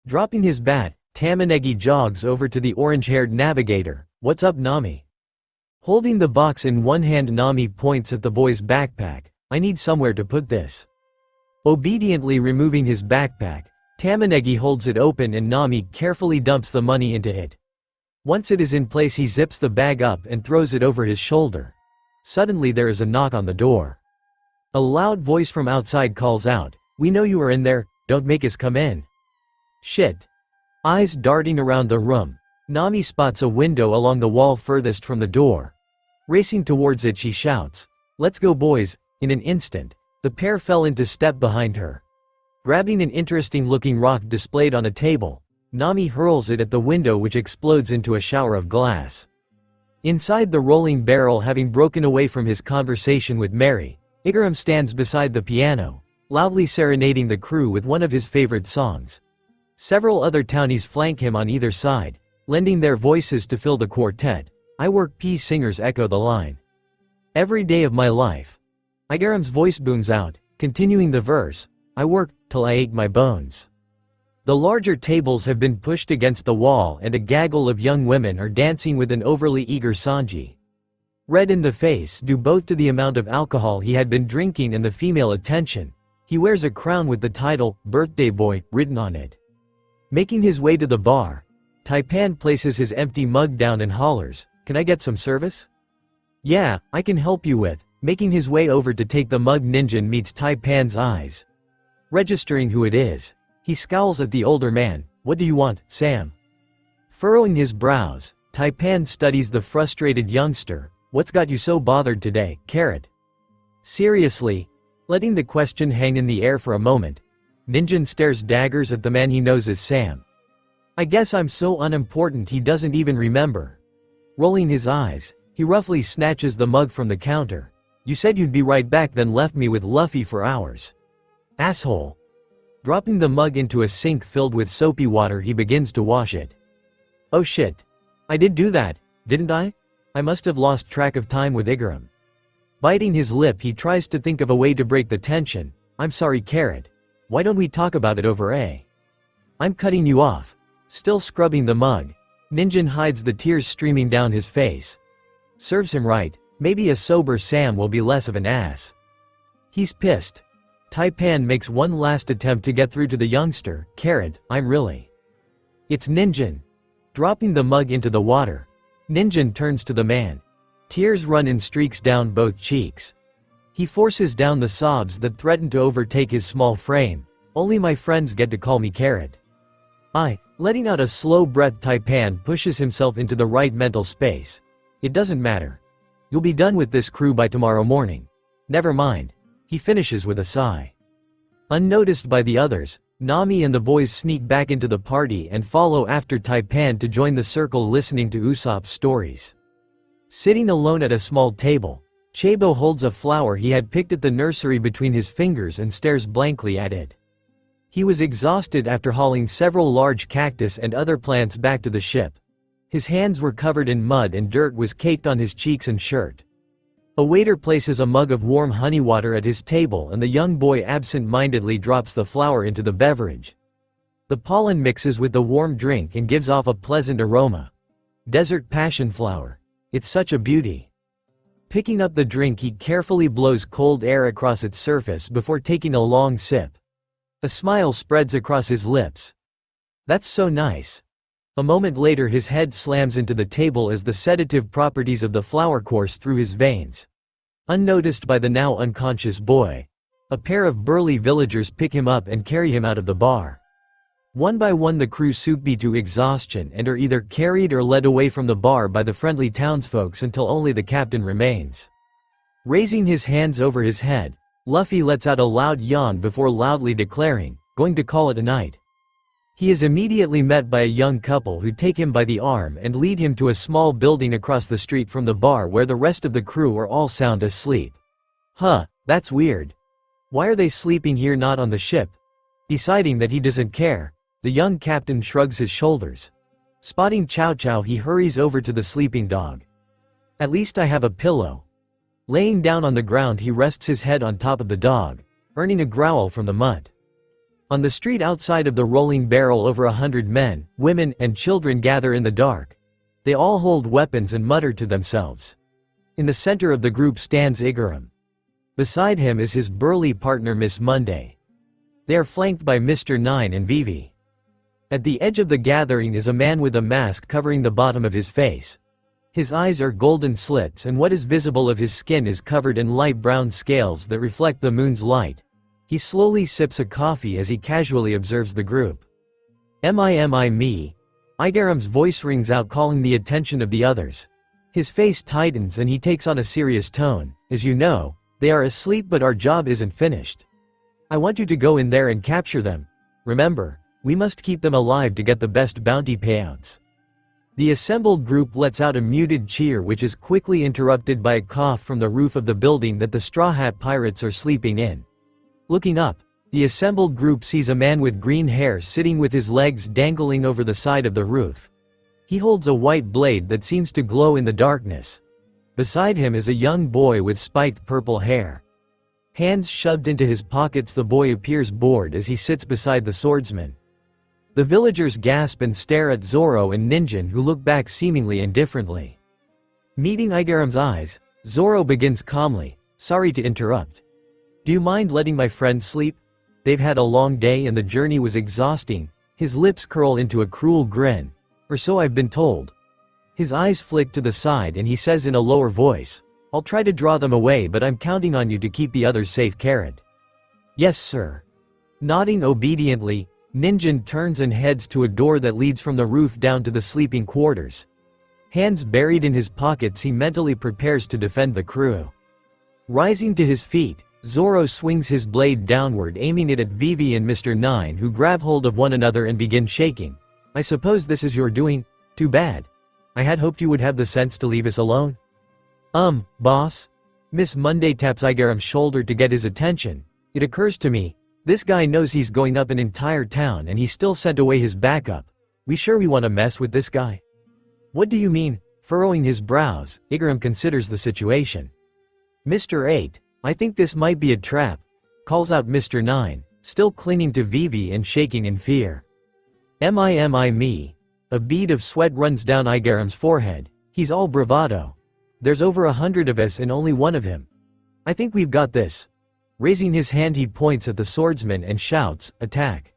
Dropping his bat, Tamanegi jogs over to the orange-haired navigator. "What's up, Nami?" Holding the box in one hand, Nami points at the boy's backpack. "I need somewhere to put this." Obediently removing his backpack, Tamanegi holds it open and Nami carefully dumps the money into it. Once it is in place, he zips the bag up and throws it over his shoulder. Suddenly there is a knock on the door. A loud voice from outside calls out, "We know you are in there, don't make us come in." Shit. Eyes darting around the room, Nami spots a window along the wall furthest from the door. Racing towards it, she shouts, "Let's go, boys." In an instant, the pair fell into step behind her. Grabbing an interesting-looking rock displayed on a table, Nami hurls it at the window, which explodes into a shower of glass. Inside the rolling barrel, having broken away from his conversation with Mary, Igaram stands beside the piano, loudly serenading the crew with one of his favorite songs. Several other townies flank him on either side, lending their voices to fill the quartet. I work P singers echo the line. "Every day of my life." Igaram's voice booms out, continuing the verse, "I work till I ache my bones." The larger tables have been pushed against the wall and a gaggle of young women are dancing with an overly eager Sanji. Red in the face due both to the amount of alcohol he had been drinking and the female attention, he wears a crown with the title, "Birthday Boy," written on it. Making his way to the bar, Taipan places his empty mug down and hollers, "Can I get some service?" "Yeah, I can help you with." Making his way over to take the mug, Ninjin meets Taipan's eyes. Registering who it is, he scowls at the older man. "What do you want, Sam?" Furrowing his brows, Taipan studies the frustrated youngster. "What's got you so bothered today, Carrot?" Seriously? Letting the question hang in the air for a moment, Ninjin stares daggers at the man he knows as Sam. "I guess I'm so unimportant he doesn't even remember." Rolling his eyes, he roughly snatches the mug from the counter. "You said you'd be right back, then left me with Luffy for hours. Asshole." Dropping the mug into a sink filled with soapy water, he begins to wash it. "Oh shit. I did do that, didn't I? I must have lost track of time with Igaram." Biting his lip, he tries to think of a way to break the tension. "I'm sorry, Carrot. Why don't we talk about it over a?" "I'm cutting you off." Still scrubbing the mug, Ninjin hides the tears streaming down his face. Serves him right. Maybe a sober Sam will be less of an ass. He's pissed. Taipan makes one last attempt to get through to the youngster. "Carrot, I'm really..." It's Ninjin. Dropping the mug into the water, Ninjin turns to the man. Tears run in streaks down both cheeks. He forces down the sobs that threaten to overtake his small frame. "Only my friends get to call me Carrot." Letting out a slow breath, Taipan pushes himself into the right mental space. "It doesn't matter. You'll be done with this crew by tomorrow morning. Never mind." He finishes with a sigh. Unnoticed by the others, Nami and the boys sneak back into the party and follow after Taipan to join the circle listening to Usopp's stories. Sitting alone at a small table, Chabo holds a flower he had picked at the nursery between his fingers and stares blankly at it. He was exhausted after hauling several large cactus and other plants back to the ship. His hands were covered in mud and dirt was caked on his cheeks and shirt. A waiter places a mug of warm honey water at his table and the young boy absent-mindedly drops the flower into the beverage. The pollen mixes with the warm drink and gives off a pleasant aroma. Desert passion flower. It's such a beauty. Picking up the drink, he carefully blows cold air across its surface before taking a long sip. A smile spreads across his lips. "That's so nice." A moment later, his head slams into the table as the sedative properties of the flower course through his veins. Unnoticed by the now unconscious boy, a pair of burly villagers pick him up and carry him out of the bar. One by one, the crew soupy to exhaustion and are either carried or led away from the bar by the friendly townsfolks until only the captain remains. Raising his hands over his head, Luffy lets out a loud yawn before loudly declaring, "Going to call it a night." He is immediately met by a young couple who take him by the arm and lead him to a small building across the street from the bar where the rest of the crew are all sound asleep. That's weird. Why are they sleeping here, not on the ship? Deciding that he doesn't care, the young captain shrugs his shoulders. Spotting Chow Chow, he hurries over to the sleeping dog. "At least I have a pillow." Laying down on the ground, he rests his head on top of the dog, earning a growl from the mutt. On the street outside of the rolling barrel, over 100 men, women, and children gather in the dark. They all hold weapons and mutter to themselves. In the center of the group stands Igaram. Beside him is his burly partner Miss Monday. They are flanked by Mr. Nine and Vivi. At the edge of the gathering is a man with a mask covering the bottom of his face. His eyes are golden slits, and what is visible of his skin is covered in light brown scales that reflect the moon's light. He slowly sips a coffee as he casually observes the group. Me. Igaram's voice rings out, calling the attention of the others. His face tightens and he takes on a serious tone. As you know, they are asleep, but our job isn't finished. I want you to go in there and capture them. Remember, we must keep them alive to get the best bounty payouts. The assembled group lets out a muted cheer, which is quickly interrupted by a cough from the roof of the building that the Straw Hat Pirates are sleeping in. Looking up, the assembled group sees a man with green hair sitting with his legs dangling over the side of the roof. He holds a white blade that seems to glow in the darkness. Beside him is a young boy with spiked purple hair. Hands shoved into his pockets, the boy appears bored as he sits beside the swordsman. The villagers gasp and stare at Zoro and Ninjin, who look back seemingly indifferently. Meeting Igaram's eyes, Zoro begins calmly, "Sorry to interrupt. Do you mind letting my friends sleep? They've had a long day and the journey was exhausting." His lips curl into a cruel grin. "Or so I've been told." His eyes flick to the side and he says in a lower voice, "I'll try to draw them away, but I'm counting on you to keep the others safe, Carrot." "Yes, sir." Nodding obediently, Ninjin turns and heads to a door that leads from the roof down to the sleeping quarters. Hands buried in his pockets, he mentally prepares to defend the crew. Rising to his feet, Zoro swings his blade downward, aiming it at Vivi and Mr. Nine, who grab hold of one another and begin shaking. "I suppose this is your doing? Too bad. I had hoped you would have the sense to leave us alone." Boss?" Miss Monday taps Igaram's shoulder to get his attention. "It occurs to me, this guy knows he's going up an entire town and he still sent away his backup. We sure we want to mess with this guy?" "What do you mean?" Furrowing his brows, Igaram considers the situation. "Mr. 8, I think this might be a trap," calls out Mr. 9, still clinging to Vivi and shaking in fear. Me. A bead of sweat runs down Igaram's forehead. He's all bravado. "There's over 100 of us and only one of him. I think we've got this." Raising his hand, he points at the swordsman and shouts, "Attack."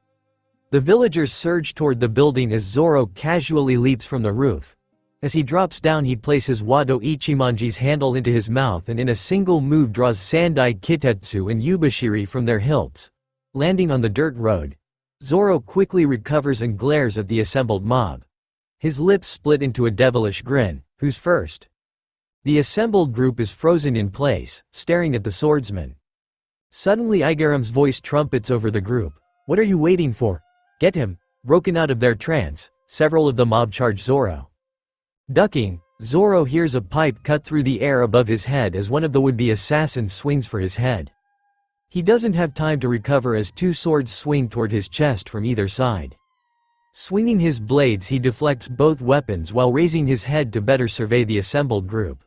The villagers surge toward the building as Zoro casually leaps from the roof. As he drops down, he places Wado Ichimonji's handle into his mouth and in a single move draws Sandai Kitetsu and Yubashiri from their hilts. Landing on the dirt road, Zoro quickly recovers and glares at the assembled mob. His lips split into a devilish grin. "Who's first?" The assembled group is frozen in place, staring at the swordsman. Suddenly Igaram's voice trumpets over the group. "What are you waiting for? Get him!" Broken out of their trance, several of the mob charge Zoro. Ducking, Zoro hears a pipe cut through the air above his head as one of the would-be assassins swings for his head. He doesn't have time to recover as two swords swing toward his chest from either side. Swinging his blades, he deflects both weapons while raising his head to better survey the assembled group.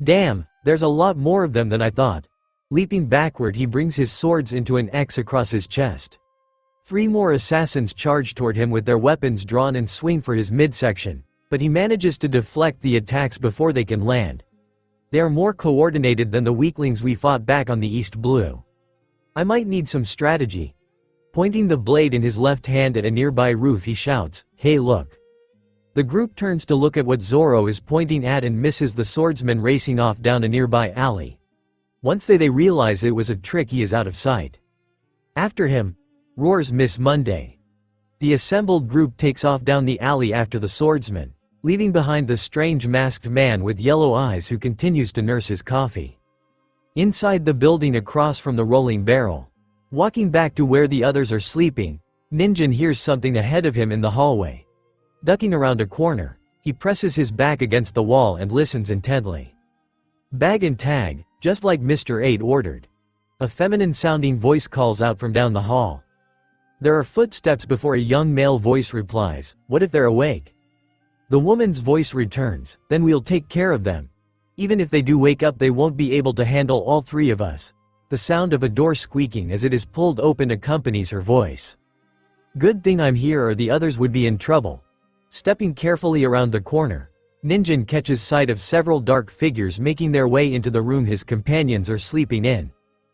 "Damn, there's a lot more of them than I thought." Leaping backward, he brings his swords into an X across his chest. 3 more assassins charge toward him with their weapons drawn and swing for his midsection, but he manages to deflect the attacks before they can land. They are more coordinated than the weaklings we fought back on the East Blue. "I might need some strategy." Pointing the blade in his left hand at a nearby roof, he shouts, "Hey, look." The group turns to look at what Zoro is pointing at and misses the swordsman racing off down a nearby alley. Once they realize it was a trick, he is out of sight. "After him!" roars Miss Monday. The assembled group takes off down the alley after the swordsman, leaving behind the strange masked man with yellow eyes who continues to nurse his coffee. Inside the building across from the rolling barrel, walking back to where the others are sleeping, Ninjin hears something ahead of him in the hallway. Ducking around a corner, he presses his back against the wall and listens intently. "Bag and tag, just like Mr. 8 ordered." A feminine-sounding voice calls out from down the hall. There are footsteps before a young male voice replies, "What if they're awake?" The woman's voice returns, "Then we'll take care of them." Even if they do wake up, they won't be able to handle all three of us. The sound of a door squeaking as it is pulled open accompanies her voice. Good thing I'm here or the others would be in trouble. Stepping carefully around the corner, Ninjin catches sight of several dark figures making their way into the room his companions are sleeping in.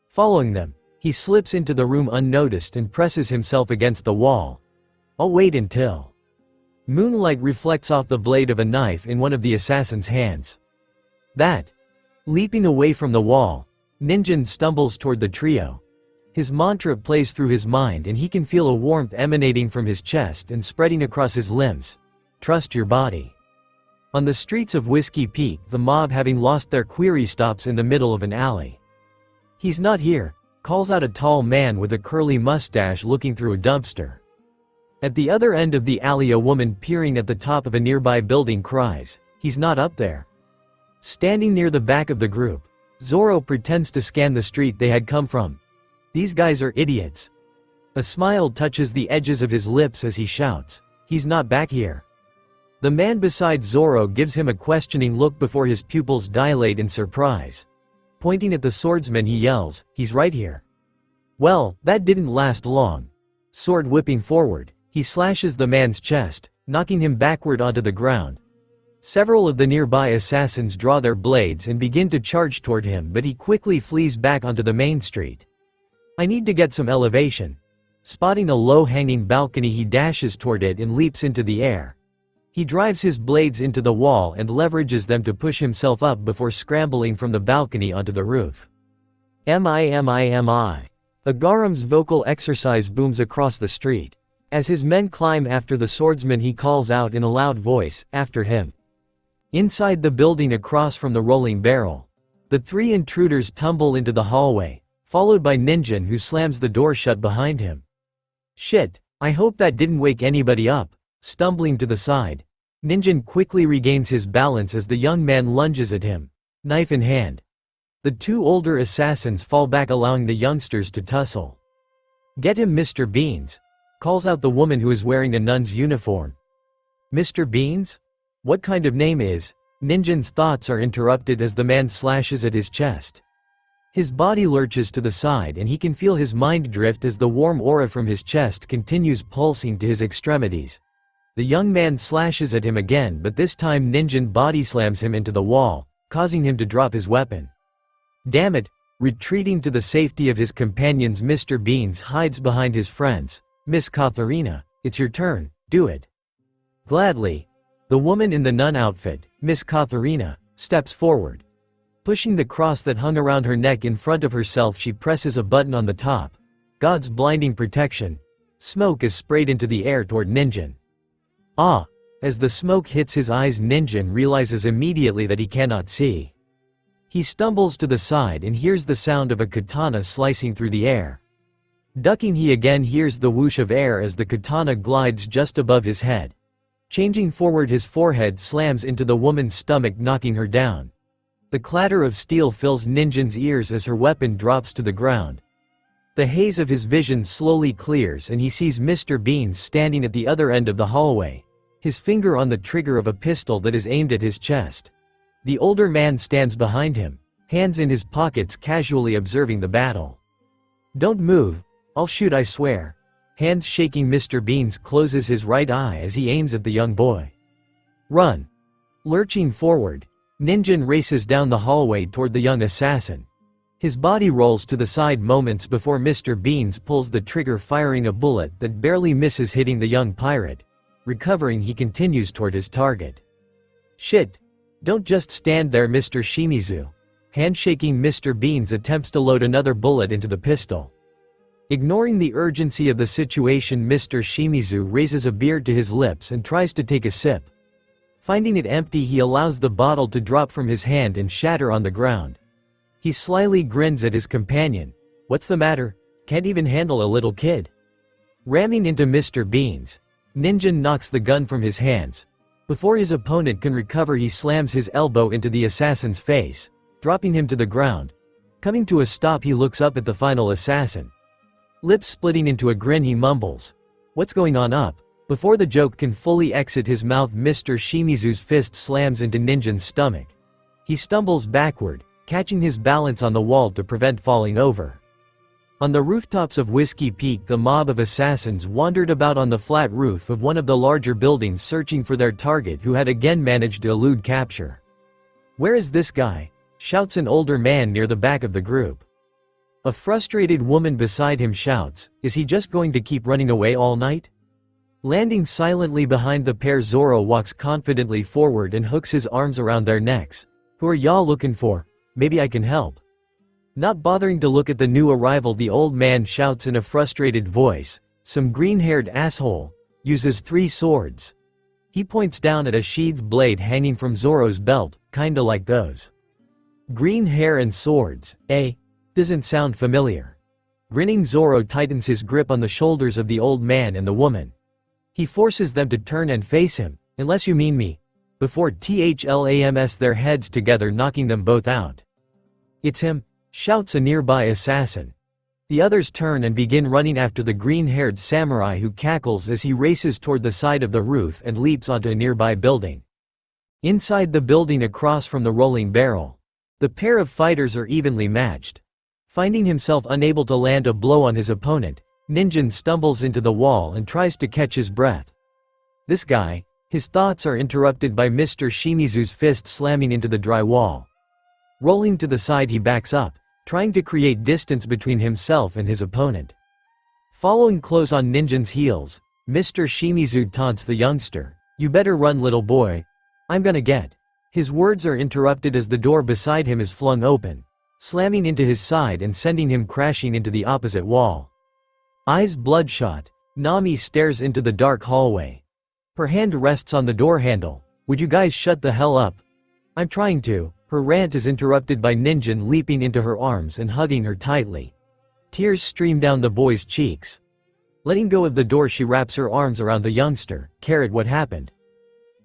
Following them, he slips into the room unnoticed and presses himself against the wall. I'll wait until. Moonlight reflects off the blade of a knife in one of the assassin's hands. That. Leaping away from the wall, Ninjin stumbles toward the trio. His mantra plays through his mind and he can feel a warmth emanating from his chest and spreading across his limbs. Trust your body. On the streets of Whiskey Peak, the mob, having lost their query, stops in the middle of an alley. He's not here, calls out a tall man with a curly mustache looking through a dumpster. At the other end of the alley, a woman peering at the top of a nearby building cries, "He's not up there." Standing near the back of the group, Zoro pretends to scan the street they had come from. These guys are idiots. A smile touches the edges of his lips as he shouts, "He's not back here." The man beside Zoro gives him a questioning look before his pupils dilate in surprise. Pointing at the swordsman, he yells, "He's right here." Well, that didn't last long. Sword whipping forward, he slashes the man's chest, knocking him backward onto the ground. Several of the nearby assassins draw their blades and begin to charge toward him, but he quickly flees back onto the main street. I need to get some elevation. Spotting a low-hanging balcony, he dashes toward it and leaps into the air. He drives his blades into the wall and leverages them to push himself up before scrambling from the balcony onto the roof. Mi. A Garam's vocal exercise booms across the street. As his men climb after the swordsman, he calls out in a loud voice, "After him." Inside the building across from the rolling barrel, the three intruders tumble into the hallway, followed by Ninjin, who slams the door shut behind him. Shit, I hope that didn't wake anybody up. Stumbling to the side, Ninjin quickly regains his balance as the young man lunges at him, knife in hand. The two older assassins fall back, allowing the youngsters to tussle. "Get him, Mr. Beans," calls out the woman who is wearing a nun's uniform. Mr. Beans? What kind of name is? Ninjin's thoughts are interrupted as the man slashes at his chest. His body lurches to the side and he can feel his mind drift as the warm aura from his chest continues pulsing to his extremities. The young man slashes at him again, but this time Ninjin body slams him into the wall, causing him to drop his weapon. Damn it! Retreating to the safety of his companions, Mr. Beans hides behind his friends. "Miss Katharina, it's your turn, do it." Gladly. The woman in the nun outfit, Miss Katharina, steps forward. Pushing the cross that hung around her neck in front of herself, she presses a button on the top. God's blinding protection. Smoke is sprayed into the air toward Ninjin. Ah! As the smoke hits his eyes, Ninjin realizes immediately that he cannot see. He stumbles to the side and hears the sound of a katana slicing through the air. Ducking, he again hears the whoosh of air as the katana glides just above his head. Changing forward, his forehead slams into the woman's stomach, knocking her down. The clatter of steel fills Ninjin's ears as her weapon drops to the ground. The haze of his vision slowly clears and he sees Mr. Beans standing at the other end of the hallway, his finger on the trigger of a pistol that is aimed at his chest. The older man stands behind him, hands in his pockets, casually observing the battle. "Don't move, I'll shoot, I swear." Hands shaking, Mr. Beans closes his right eye as he aims at the young boy. "Run!" Lurching forward, Ninjin races down the hallway toward the young assassin. His body rolls to the side moments before Mr. Beans pulls the trigger, firing a bullet that barely misses hitting the young pirate. Recovering, he continues toward his target. "Shit! Don't just stand there, Mr. Shimizu." Handshaking, Mr. Beans attempts to load another bullet into the pistol. Ignoring the urgency of the situation, Mr. Shimizu raises a beer to his lips and tries to take a sip. Finding it empty, he allows the bottle to drop from his hand and shatter on the ground. He slyly grins at his companion. "What's the matter? Can't even handle a little kid?" Ramming into Mr. Beans, Ninjin knocks the gun from his hands. Before his opponent can recover, he slams his elbow into the assassin's face, dropping him to the ground. Coming to a stop, he looks up at the final assassin. Lips splitting into a grin, he mumbles, "What's going on up?" Before the joke can fully exit his mouth, Mr. Shimizu's fist slams into Ninjin's stomach. He stumbles backward, catching his balance on the wall to prevent falling over. On the rooftops of Whiskey Peak, the mob of assassins wandered about on the flat roof of one of the larger buildings searching for their target, who had again managed to elude capture. "Where is this guy?" shouts an older man near the back of the group. A frustrated woman beside him shouts, "Is he just going to keep running away all night?" Landing silently behind the pair, Zoro walks confidently forward and hooks his arms around their necks. "Who are y'all looking for? Maybe I can help." Not bothering to look at the new arrival, the old man shouts in a frustrated voice, "Some green-haired asshole uses 3 swords." He points down at a sheathed blade hanging from Zoro's belt, kinda like those. Green hair and swords, eh? Doesn't sound familiar. Grinning, Zoro tightens his grip on the shoulders of the old man and the woman. He forces them to turn and face him, "Unless you mean me," before thlams their heads together, knocking them both out. "It's him," shouts a nearby assassin. The others turn and begin running after the green-haired samurai, who cackles as he races toward the side of the roof and leaps onto a nearby building. Inside the building across from the rolling barrel, the pair of fighters are evenly matched. Finding himself unable to land a blow on his opponent, Ninjin stumbles into the wall and tries to catch his breath. This guy, his thoughts are interrupted by Mr. Shimizu's fist slamming into the dry wall. Rolling to the side, he backs up, trying to create distance between himself and his opponent. Following close on Ninjin's heels, Mr. Shimizu taunts the youngster, "You better run, little boy. I'm gonna get." His words are interrupted as the door beside him is flung open, slamming into his side and sending him crashing into the opposite wall. Eyes bloodshot, Nami stares into the dark hallway. Her hand rests on the door handle. "Would you guys shut the hell up?" "I'm trying to." Her rant is interrupted by Ninjin leaping into her arms and hugging her tightly. Tears stream down the boy's cheeks. Letting go of the door, she wraps her arms around the youngster. What happened?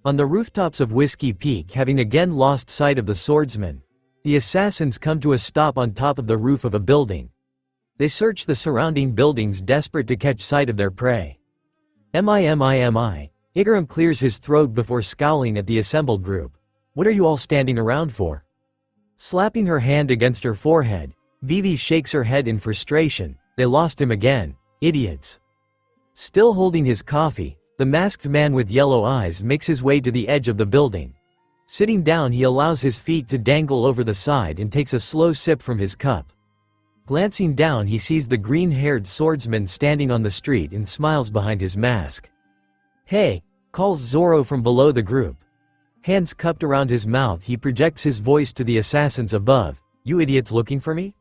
On the rooftops of Whiskey Peak, having again lost sight of the swordsman, the assassins come to a stop on top of the roof of a building. They search the surrounding buildings, desperate to catch sight of their prey. Mi. Igaram clears his throat before scowling at the assembled group. "What are you all standing around for?" Slapping her hand against her forehead, Vivi shakes her head in frustration. "They lost him again. Idiots." Still holding his coffee, the masked man with yellow eyes makes his way to the edge of the building. Sitting down, he allows his feet to dangle over the side and takes a slow sip from his cup. Glancing down, he sees the green-haired swordsman standing on the street and smiles behind his mask. "Hey," calls Zoro from below the group. Hands cupped around his mouth, he projects his voice to the assassins above. "You idiots looking for me?"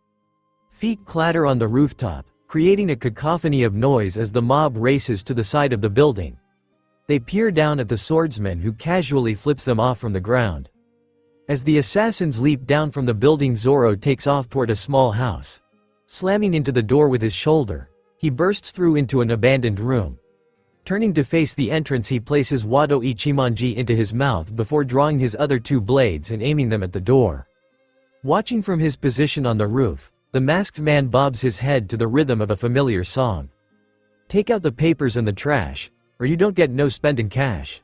Feet clatter on the rooftop, creating a cacophony of noise as the mob races to the side of the building. They peer down at the swordsman, who casually flips them off from the ground. As the assassins leap down from the building, Zoro takes off toward a small house. Slamming into the door with his shoulder, he bursts through into an abandoned room. Turning to face the entrance, he places Wado Ichimonji into his mouth before drawing his other 2 blades and aiming them at the door. Watching from his position on the roof, the masked man bobs his head to the rhythm of a familiar song. "Take out the papers and the trash, or you don't get no spending cash."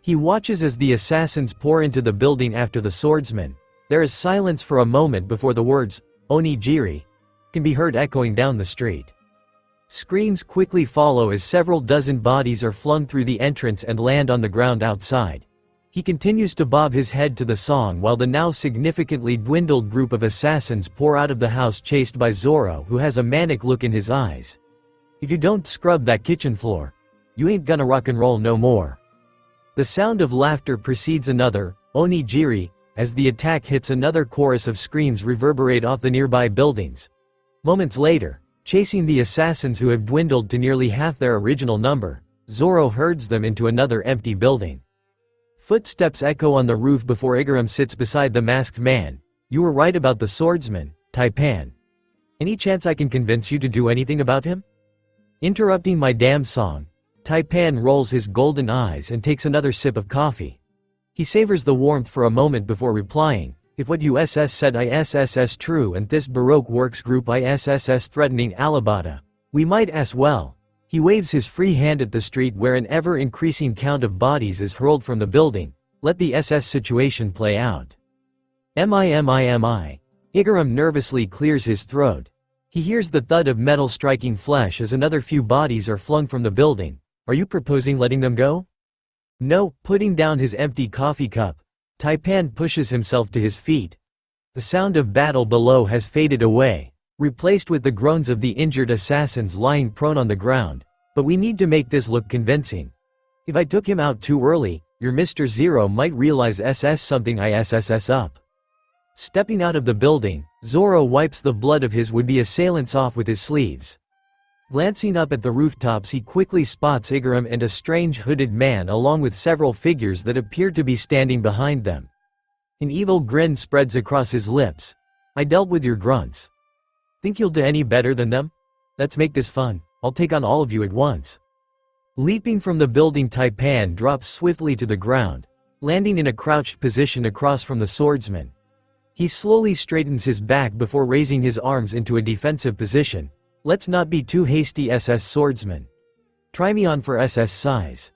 He watches as the assassins pour into the building after the swordsman. There is silence for a moment before the words, "Onigiri," can be heard echoing down the street. Screams quickly follow as several dozen bodies are flung through the entrance and land on the ground outside. He continues to bob his head to the song while the now significantly dwindled group of assassins pour out of the house, chased by Zoro, who has a manic look in his eyes. "If you don't scrub that kitchen floor, you ain't gonna rock and roll no more." The sound of laughter precedes another, "Onigiri," as the attack hits. Another chorus of screams reverberate off the nearby buildings. Moments later, chasing the assassins, who have dwindled to nearly half their original number, Zoro herds them into another empty building. Footsteps echo on the roof before Igaram sits beside the masked man. "You were right about the swordsman, Taipan. Any chance I can convince you to do anything about him?" Interrupting my damn song, Taipan rolls his golden eyes and takes another sip of coffee. He savors the warmth for a moment before replying, "If what you said is true and this Baroque works group is threatening Alabata, we might as well." He waves his free hand at the street, where an ever-increasing count of bodies is hurled from the building. "Let the SS situation play out." Mi. Igaram nervously clears his throat. He hears the thud of metal striking flesh as another few bodies are flung from the building. Are you proposing letting them go? No, putting down his empty coffee cup. Taipan pushes himself to his feet. The sound of battle below has faded away, replaced with the groans of the injured assassins lying prone on the ground. But we need to make this look convincing. If I took him out too early, your Mr. Zero might realize something ISSS up. Stepping out of the building, Zoro wipes the blood of his would-be assailants off with his sleeves. Glancing up at the rooftops, he quickly spots Igaram and a strange hooded man along with several figures that appear to be standing behind them. An evil grin spreads across his lips. I dealt with your grunts. Think you'll do any better than them? Let's make this fun. I'll take on all of you at once. Leaping from the building, Taipan drops swiftly to the ground, landing in a crouched position across from the swordsman. He slowly straightens his back before raising his arms into a defensive position. Let's not be too hasty, swordsman. Try me on for size.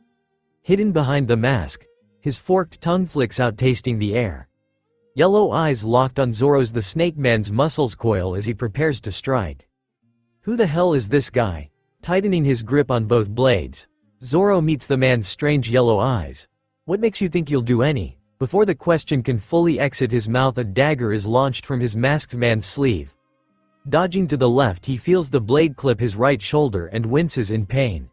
Hidden behind the mask, his forked tongue flicks out, tasting the air. Yellow eyes locked on Zoro's. The snake man's muscles coil as he prepares to strike. Who the hell is this guy? Tightening his grip on both blades, Zoro meets the man's strange yellow eyes. What makes you think you'll do any? Before the question can fully exit his mouth, a dagger is launched from his masked man's sleeve. Dodging to the left, he feels the blade clip his right shoulder and winces in pain.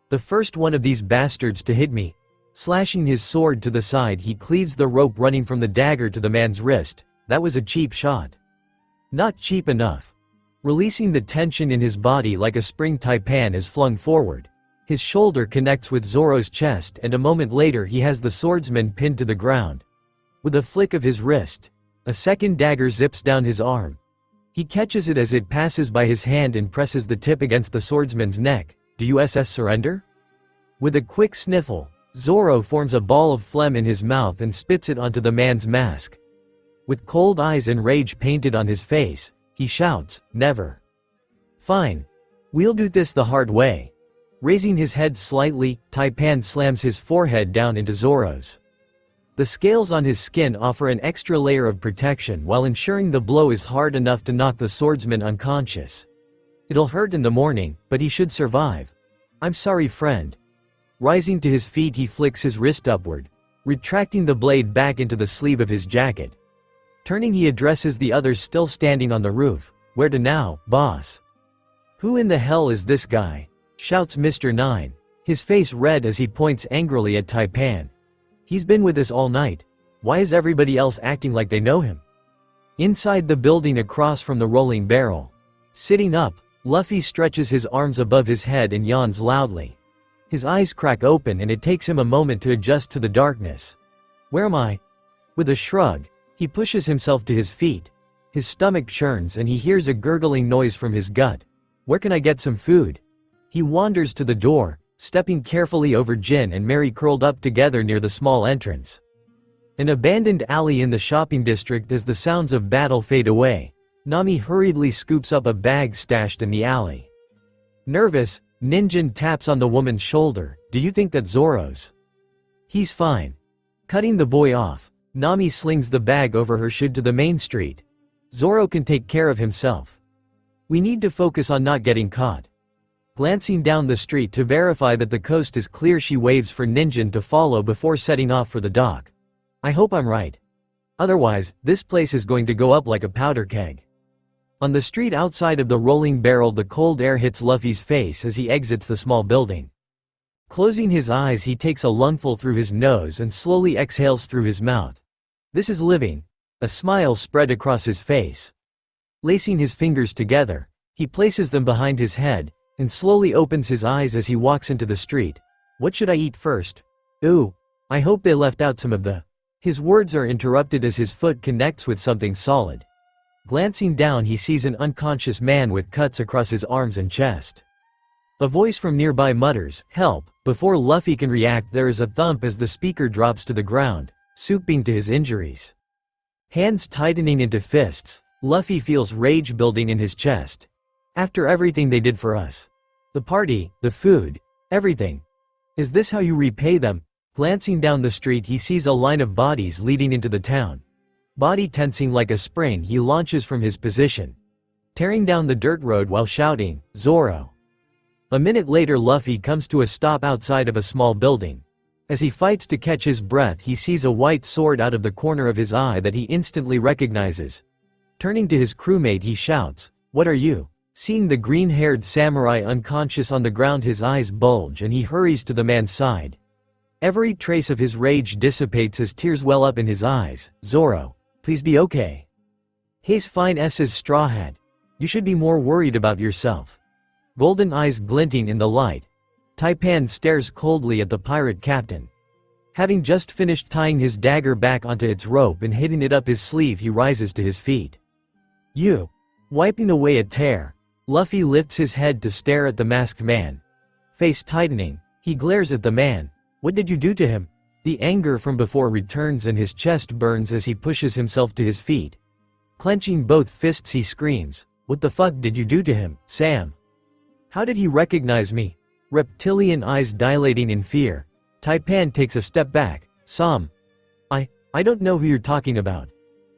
The first one of these bastards to hit me. Slashing his sword to the side, he cleaves the rope running from the dagger to the man's wrist. That was a cheap shot. Not cheap enough. Releasing the tension in his body like a spring, Taipan is flung forward. His shoulder connects with Zoro's chest, and a moment later he has the swordsman pinned to the ground. With a flick of his wrist, a second dagger zips down his arm. He catches it as it passes by his hand and presses the tip against the swordsman's neck. Do you surrender? With a quick sniffle, Zoro forms a ball of phlegm in his mouth and spits it onto the man's mask. With cold eyes and rage painted on his face, he shouts, "Never." Fine. We'll do this the hard way. Raising his head slightly, Taipan slams his forehead down into Zoro's. The scales on his skin offer an extra layer of protection while ensuring the blow is hard enough to knock the swordsman unconscious. It'll hurt in the morning, but he should survive. I'm sorry, friend. Rising to his feet, he flicks his wrist upward, retracting the blade back into the sleeve of his jacket. Turning, he addresses the others still standing on the roof. Where to now, boss? Who in the hell is this guy? Shouts Mr. 9, his face red as he points angrily at Taipan. He's been with us all night. Why is everybody else acting like they know him? Inside the building across from the rolling barrel, sitting up, Luffy stretches his arms above his head and yawns loudly. His eyes crack open and it takes him a moment to adjust to the darkness. Where am I? With a shrug, he pushes himself to his feet. His stomach churns and he hears a gurgling noise from his gut. Where can I get some food? He wanders to the door, stepping carefully over Jin and Mary curled up together near the small entrance. An abandoned alley in the shopping district. As the sounds of battle fade away, Nami hurriedly scoops up a bag stashed in the alley. Nervous, Ninjin taps on the woman's shoulder. Do you think that's Zoro's? He's fine. Cutting the boy off, Nami slings the bag over her shoulder to the main street. Zoro can take care of himself. We need to focus on not getting caught. Glancing down the street to verify that the coast is clear, she waves for Ninjin to follow before setting off for the dock. I hope I'm right. Otherwise, this place is going to go up like a powder keg. On the street outside of the rolling barrel, the cold air hits Luffy's face as he exits the small building. Closing his eyes, he takes a lungful through his nose and slowly exhales through his mouth. This is living. A smile spread across his face. Lacing his fingers together, he places them behind his head and slowly opens his eyes as he walks into the street. What should I eat first? Ooh, I hope they left out some of the... His words are interrupted as his foot connects with something solid. Glancing down, he sees an unconscious man with cuts across his arms and chest. A voice from nearby mutters, "Help!" Before Luffy can react, there is a thump as the speaker drops to the ground, succumbing to his injuries. Hands tightening into fists, Luffy feels rage building in his chest. After everything they did for us. The party, the food, everything. Is this how you repay them? Glancing down the street, he sees a line of bodies leading into the town. Body tensing like a spring, he launches from his position, tearing down the dirt road while shouting, "Zoro!" A minute later, Luffy comes to a stop outside of a small building. As he fights to catch his breath, he sees a white sword out of the corner of his eye that he instantly recognizes. Turning to his crewmate, he shouts, "What are you?" Seeing the green-haired samurai unconscious on the ground, his eyes bulge and he hurries to the man's side. Every trace of his rage dissipates as tears well up in his eyes. "Zoro, please be okay." "He's fine," says Straw Hat. "You should be more worried about yourself." Golden eyes glinting in the light, Taipan stares coldly at the pirate captain. Having just finished tying his dagger back onto its rope and hitting it up his sleeve, he rises to his feet. "You!" Wiping away a tear, Luffy lifts his head to stare at the masked man. Face tightening, he glares at the man. "What did you do to him?" The anger from before returns and his chest burns as he pushes himself to his feet. Clenching both fists, he screams, "What the fuck did you do to him, Sam? How did he recognize me?" Reptilian eyes dilating in fear, Taipan takes a step back. "Sam. I don't know who you're talking about."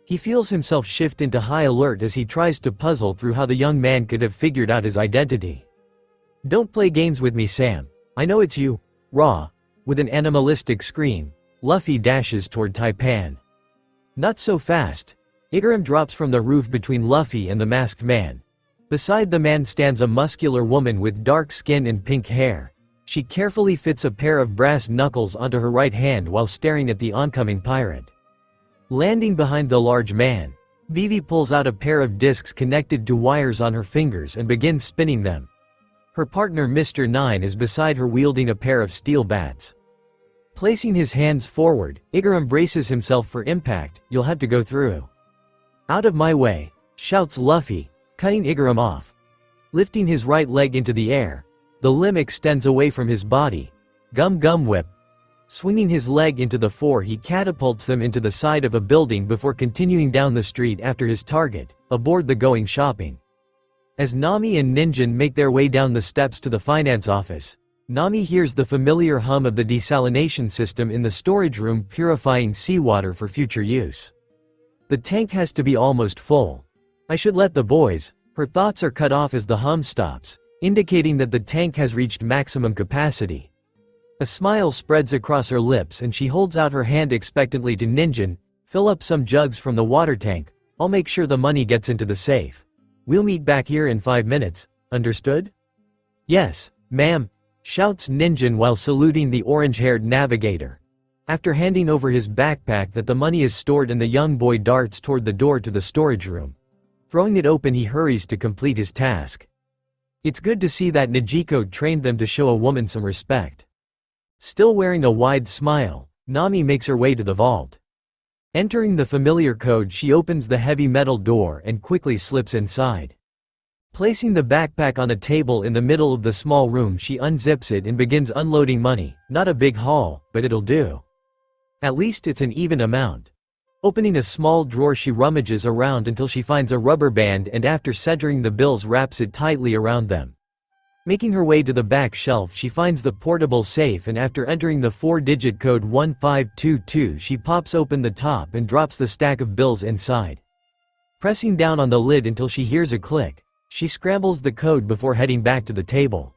He feels himself shift into high alert as he tries to puzzle through how the young man could have figured out his identity. "Don't play games with me, Sam. I know it's you." Raw. With an animalistic scream, Luffy dashes toward Taipan. Not so fast. Igaram drops from the roof between Luffy and the masked man. Beside the man stands a muscular woman with dark skin and pink hair. She carefully fits a pair of brass knuckles onto her right hand while staring at the oncoming pirate. Landing behind the large man, Vivi pulls out a pair of discs connected to wires on her fingers and begins spinning them. Her partner Mr. Nine is beside her wielding a pair of steel bats. Placing his hands forward, Igaram braces himself for impact. "You'll have to go through." "Out of my way," shouts Luffy, cutting Igaram off. Lifting his right leg into the air, the limb extends away from his body. Gum Gum Whip. Swinging his leg into the fore, he catapults them into the side of a building before continuing down the street after his target, aboard the Going Shopping. As Nami and Ninjin make their way down the steps to the finance office, Nami hears the familiar hum of the desalination system in the storage room purifying seawater for future use. The tank has to be almost full. "I should let the boys." Her thoughts are cut off as the hum stops, indicating that the tank has reached maximum capacity. A smile spreads across her lips and she holds out her hand expectantly to Ninjin. "Fill up some jugs from the water tank. I'll make sure the money gets into the safe. We'll meet back here in 5 minutes, understood?" "Yes, ma'am," shouts Ninjin while saluting the orange-haired navigator. After handing over his backpack that the money is stored in, the young boy darts toward the door to the storage room. Throwing it open, he hurries to complete his task. It's good to see that Nijiko trained them to show a woman some respect. Still wearing a wide smile, Nami makes her way to the vault. Entering the familiar code, she opens the heavy metal door and quickly slips inside. Placing the backpack on a table in the middle of the small room, she unzips it and begins unloading money. Not a big haul, but it'll do. At least it's an even amount. Opening a small drawer, she rummages around until she finds a rubber band and after centering the bills, wraps it tightly around them. Making her way to the back shelf, she finds the portable safe and after entering the 4-digit code 1522, she pops open the top and drops the stack of bills inside. Pressing down on the lid until she hears a click, she scrambles the code before heading back to the table.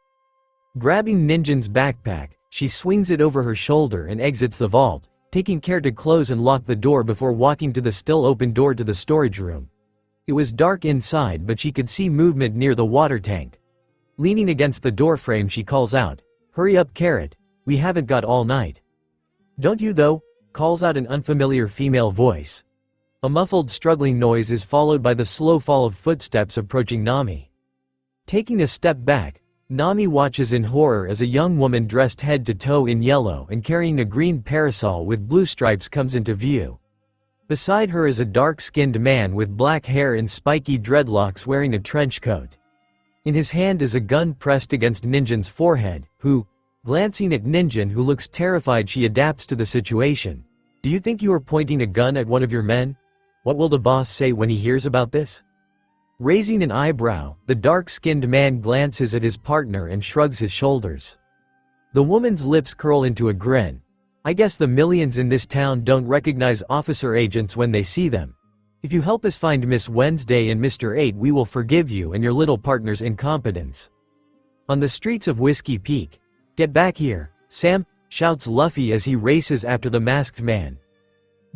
Grabbing Ninjin's backpack, she swings it over her shoulder and exits the vault, taking care to close and lock the door before walking to the still open door to the storage room. It was dark inside, but she could see movement near the water tank. Leaning against the doorframe, she calls out, "Hurry up, Carrot. We haven't got all night." "Don't you though?" calls out an unfamiliar female voice. A muffled struggling noise is followed by the slow fall of footsteps approaching Nami. Taking a step back, Nami watches in horror as a young woman dressed head to toe in yellow and carrying a green parasol with blue stripes comes into view. Beside her is a dark-skinned man with black hair and spiky dreadlocks wearing a trench coat. In his hand is a gun pressed against Ninjin's forehead, who, glancing at Ninjin who looks terrified, she adapts to the situation. "Do you think you are pointing a gun at one of your men? What will the boss say when he hears about this?" Raising an eyebrow, the dark-skinned man glances at his partner and shrugs his shoulders. The woman's lips curl into a grin. "I guess the millions in this town don't recognize officer agents when they see them. If you help us find Miss Wednesday and Mr. 8, we will forgive you and your little partner's incompetence. On the streets of Whiskey Peak. Get back here, Sam, shouts Luffy as he races after the masked man.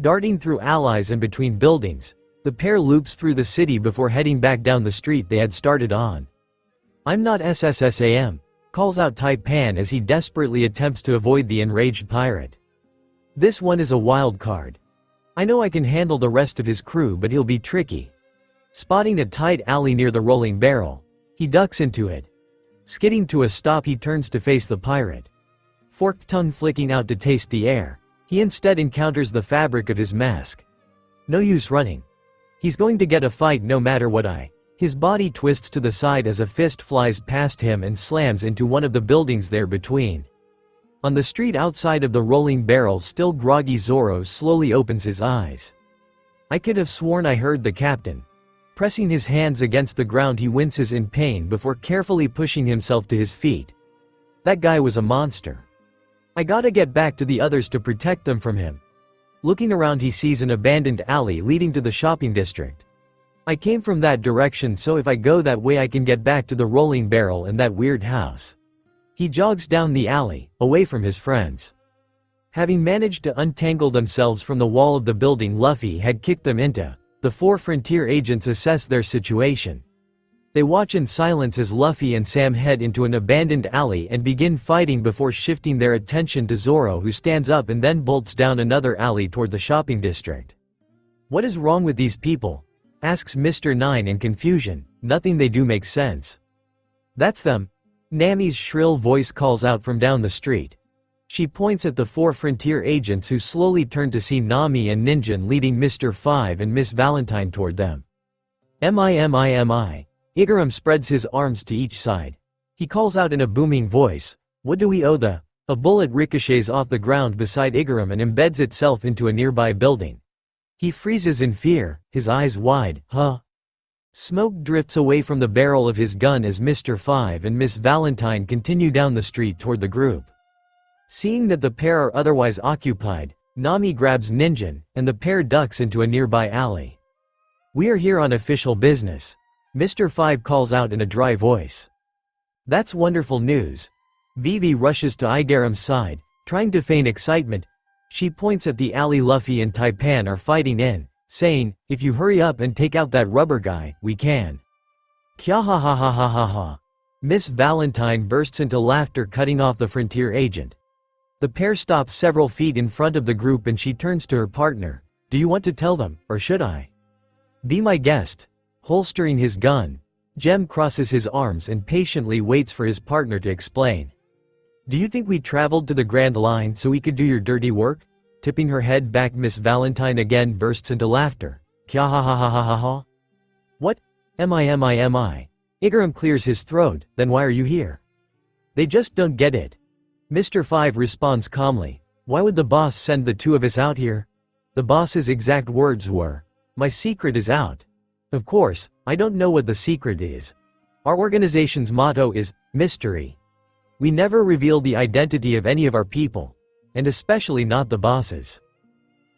Darting through alleys and between buildings, the pair loops through the city before heading back down the street they had started on. I'm not SSSAM, calls out Taipan as he desperately attempts to avoid the enraged pirate. This one is a wild card. I know I can handle the rest of his crew, but he'll be tricky. Spotting a tight alley near the rolling barrel, he ducks into it. Skidding to a stop, he turns to face the pirate. Forked tongue flicking out to taste the air, he instead encounters the fabric of his mask. No use running. He's going to get a fight no matter what. His body twists to the side as a fist flies past him and slams into one of the buildings there between. On the street outside of the rolling barrel, still groggy, Zoro slowly opens his eyes. I could have sworn I heard the captain. Pressing his hands against the ground, he winces in pain before carefully pushing himself to his feet. That guy was a monster. I gotta get back to the others to protect them from him. Looking around, he sees an abandoned alley leading to the shopping district. I came from that direction, so if I go that way I can get back to the rolling barrel and that weird house. He jogs down the alley, away from his friends. Having managed to untangle themselves from the wall of the building Luffy had kicked them into, the 4 frontier agents assess their situation. They watch in silence as Luffy and Sam head into an abandoned alley and begin fighting before shifting their attention to Zoro, who stands up and then bolts down another alley toward the shopping district. What is wrong with these people? Asks Mr. 9 in confusion. Nothing they do makes sense. That's them. Nami's shrill voice calls out from down the street. She points at the 4 frontier agents, who slowly turn to see Nami and Ninjin leading Mr. 5 and Miss Valentine toward them. Mi. Igaram spreads his arms to each side. He calls out in a booming voice, "What do we owe the?" A bullet ricochets off the ground beside Igaram and embeds itself into a nearby building. He freezes in fear, his eyes wide. Smoke drifts away from the barrel of his gun as Mr. 5 and Miss Valentine continue down the street toward the group. Seeing that the pair are otherwise occupied, Nami grabs Ninjin, and the pair ducks into a nearby alley. We are here on official business, Mr. 5 calls out in a dry voice. That's wonderful news. Vivi rushes to Igaram's side, trying to feign excitement. She points at the alley Luffy and Taipan are fighting in, saying, "If you hurry up and take out that rubber guy, we can." Kya ha ha ha ha ha ha. Miss Valentine bursts into laughter, cutting off the frontier agent. The pair stops several feet in front of the group and she turns to her partner. "Do you want to tell them, or should I?" "Be my guest." Holstering his gun, Jem crosses his arms and patiently waits for his partner to explain. "Do you think we traveled to the Grand Line so we could do your dirty work?" Tipping her head back, Miss Valentine again bursts into laughter. Kya ha ha ha ha ha ha. "What? Mi. Igaram clears his throat. "Then why are you here?" "They just don't get it." Mr. 5 responds calmly. "Why would the boss send the 2 of us out here?" The boss's exact words were, "My secret is out." Of course, I don't know what the secret is. Our organization's motto is, mystery. We never reveal the identity of any of our people, and especially not the bosses.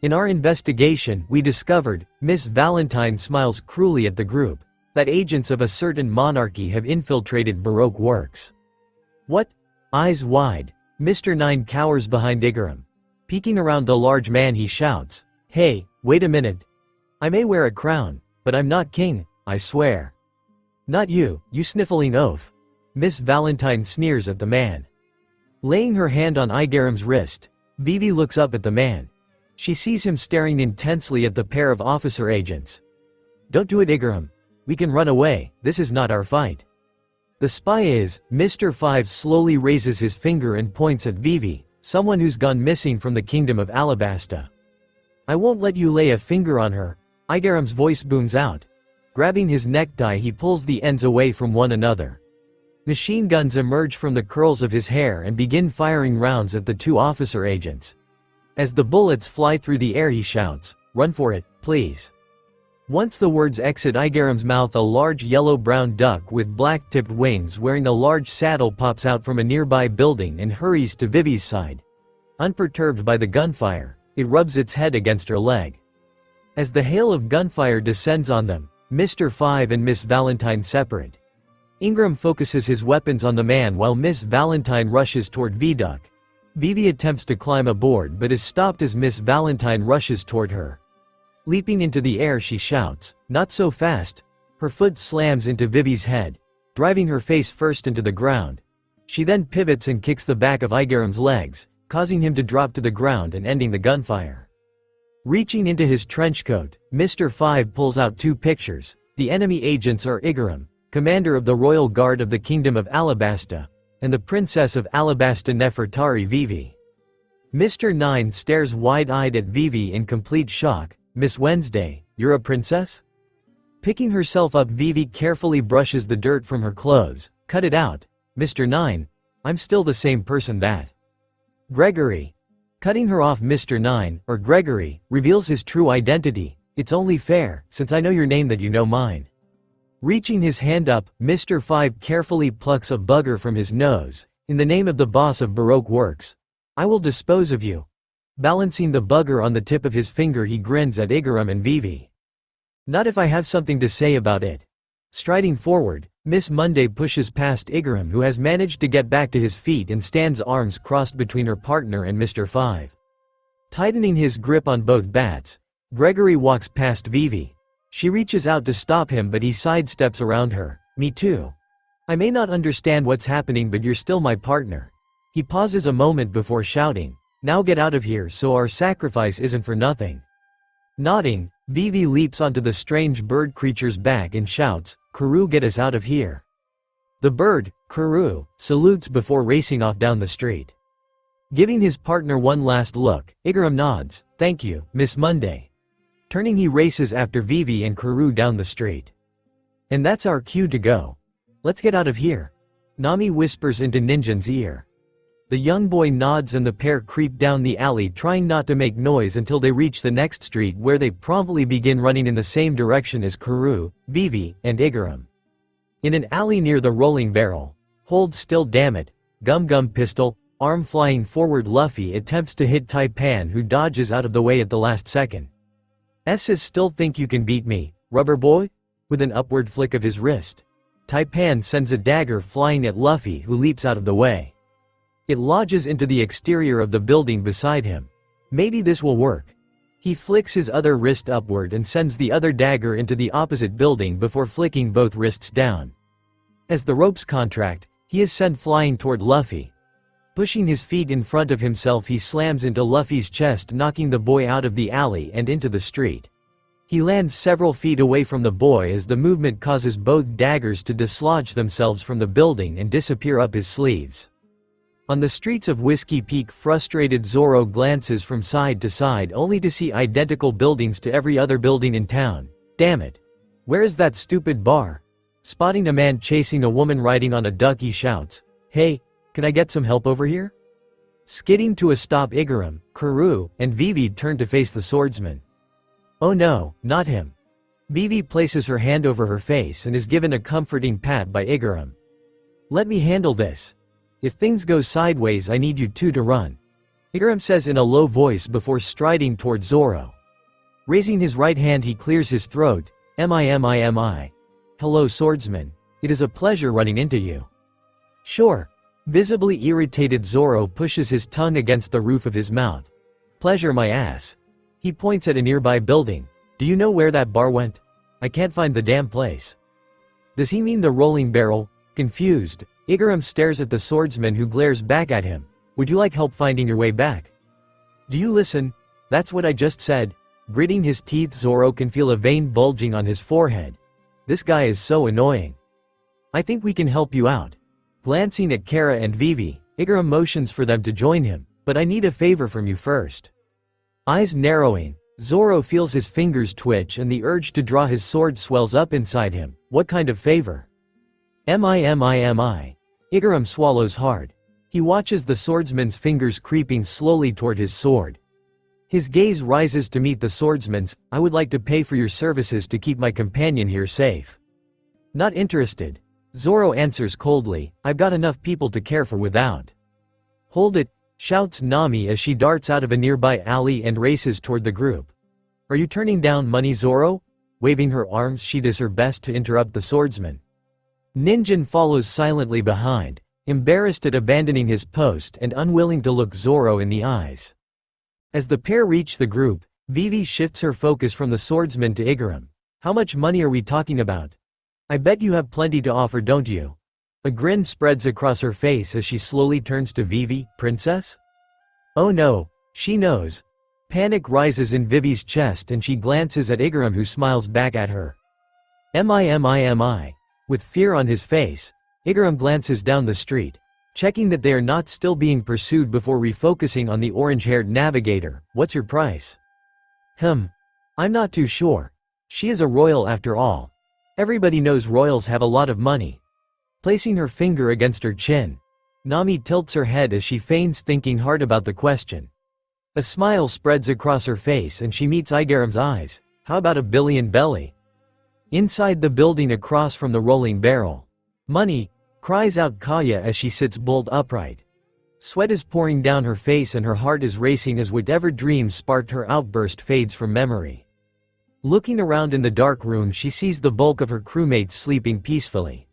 In our investigation, we discovered, Miss Valentine smiles cruelly at the group, that agents of a certain monarchy have infiltrated Baroque works. What? Eyes wide, Mr. 9 cowers behind Igaram. Peeking around the large man, he shouts, "Hey, wait a minute. I may wear a crown, but I'm not king, I swear." "Not you, you sniffling oaf." Miss Valentine sneers at the man. Laying her hand on Igaram's wrist, Vivi looks up at the man. She sees him staring intensely at the pair of officer agents. "Don't do it, Igaram. We can run away, this is not our fight." "The spy is." Mr. 5 slowly raises his finger and points at Vivi, someone who's gone missing from the kingdom of Alabasta. "I won't let you lay a finger on her." Igaram's voice booms out. Grabbing his necktie, he pulls the ends away from one another. Machine guns emerge from the curls of his hair and begin firing rounds at the 2 officer agents. As the bullets fly through the air, he shouts, "Run for it, please." Once the words exit Igaram's mouth, a large yellow-brown duck with black-tipped wings wearing a large saddle pops out from a nearby building and hurries to Vivi's side. Unperturbed by the gunfire, it rubs its head against her leg. As the hail of gunfire descends on them, Mr. Five and Miss Valentine separate. Ingram focuses his weapons on the man while Miss Valentine rushes toward Viduc. Vivi attempts to climb aboard but is stopped as Miss Valentine rushes toward her. Leaping into the air she shouts, "Not so fast!" Her foot slams into Vivi's head, driving her face first into the ground. She then pivots and kicks the back of Igaram's legs, causing him to drop to the ground and ending the gunfire. Reaching into his trench coat, Mr. Five pulls out 2 pictures. The enemy agents are Igaram, commander of the Royal Guard of the Kingdom of Alabasta, and the Princess of Alabasta Nefertari Vivi. Mr. Nine stares wide-eyed at Vivi in complete shock. "Miss Wednesday, you're a princess?" Picking herself up, Vivi carefully brushes the dirt from her clothes. "Cut it out, Mr. Nine. I'm still the same person that." Gregory. Cutting her off, Mr. Nine, or Gregory, reveals his true identity. "It's only fair, since I know your name, that you know mine." Reaching his hand up, Mr. Five carefully plucks a bugger from his nose. "In the name of the boss of Baroque Works, I will dispose of you." Balancing the bugger on the tip of his finger, he grins at Igaram and Vivi. "Not if I have something to say about it." Striding forward, Miss Monday pushes past Igaram, who has managed to get back to his feet and stands arms crossed between her partner and Mr. Five. Tightening his grip on both bats, Gregory walks past Vivi. She reaches out to stop him but he sidesteps around her. "Me too. I may not understand what's happening but you're still my partner." He pauses a moment before shouting, "Now get out of here so our sacrifice isn't for nothing." Nodding, Vivi leaps onto the strange bird creature's back and shouts, "Kuru, get us out of here." The bird, Kuru, salutes before racing off down the street. Giving his partner one last look, Igaram nods, "Thank you, Miss Monday." Turning, he races after Vivi and Kuru down the street. "And that's our cue to go. Let's get out of here," Nami whispers into Ninjin's ear. The young boy nods and the pair creep down the alley, trying not to make noise until they reach the next street, where they promptly begin running in the same direction as Kuru, Vivi, and Igaram. In an alley near the rolling barrel, "Hold still, damn it, Gum Gum pistol," arm flying forward, Luffy attempts to hit Taipan, who dodges out of the way at the last second. "S's still think you can beat me, rubber boy?" With an upward flick of his wrist, Taipan sends a dagger flying at Luffy, who leaps out of the way. It lodges into the exterior of the building beside him. Maybe this will work. He flicks his other wrist upward and sends the other dagger into the opposite building before flicking both wrists down. As the ropes contract, he is sent flying toward Luffy. Pushing his feet in front of himself, he slams into Luffy's chest, knocking the boy out of the alley and into the street. He lands several feet away from the boy as the movement causes both daggers to dislodge themselves from the building and disappear up his sleeves. On the streets of Whiskey Peak, frustrated Zoro glances from side to side only to see identical buildings to every other building in town. Damn it. Where is that stupid bar? Spotting a man chasing a woman riding on a duck, he shouts, "Hey, can I get some help over here?" Skidding to a stop, Igaram, Kuru, and Vivi turn to face the swordsman. Oh no, not him. Vivi places her hand over her face and is given a comforting pat by Igaram. "Let me handle this. If things go sideways, I need you two to run," Igaram says in a low voice before striding toward Zoro. Raising his right hand, he clears his throat. "Mi. Hello, swordsman. It is a pleasure running into you." "Sure." Visibly irritated, Zoro pushes his tongue against the roof of his mouth. "Pleasure my ass." He points at a nearby building. "Do you know where that bar went? I can't find the damn place." Does he mean the rolling barrel? Confused, Igaram stares at the swordsman, who glares back at him. "Would you like help finding your way back?" "Do you listen? That's what I just said." Gritting his teeth, Zoro can feel a vein bulging on his forehead. This guy is so annoying. "I think we can help you out." Glancing at Kara and Vivi, Igaram motions for them to join him. "But I need a favor from you first." Eyes narrowing, Zoro feels his fingers twitch and the urge to draw his sword swells up inside him. "What kind of favor?" Mi. Igaram swallows hard. He watches the swordsman's fingers creeping slowly toward his sword. His gaze rises to meet the swordsman's. "I would like to pay for your services to keep my companion here safe." "Not interested." Zoro answers coldly, "I've got enough people to care for without." "Hold it," shouts Nami as she darts out of a nearby alley and races toward the group. Are you turning down money, Zoro? Waving her arms, she does her best to interrupt the swordsman. Ninjin follows silently behind, embarrassed at abandoning his post and unwilling to look Zoro in the eyes. As the pair reach the group, Vivi shifts her focus from the swordsman to Igaram. How much money are we talking about? I bet you have plenty to offer, don't you? A grin spreads across her face as she slowly turns to Vivi. Princess? Oh no, she knows. Panic rises in Vivi's chest and she glances at Igaram, who smiles back at her. Am I? With fear on his face, Igaram glances down the street, checking that they are not still being pursued before refocusing on the orange-haired navigator. What's your price? I'm not too sure. She is a royal after all. Everybody knows royals have a lot of money. Placing her finger against her chin, Nami tilts her head as she feigns thinking hard about the question. A smile spreads across her face and she meets Igaram's eyes. How about $1 billion belly? Inside the building across from the rolling barrel. Money, cries out Kaya as she sits bolt upright. Sweat is pouring down her face and her heart is racing as whatever dream sparked her outburst fades from memory. Looking around in the dark room, she sees the bulk of her crewmates sleeping peacefully.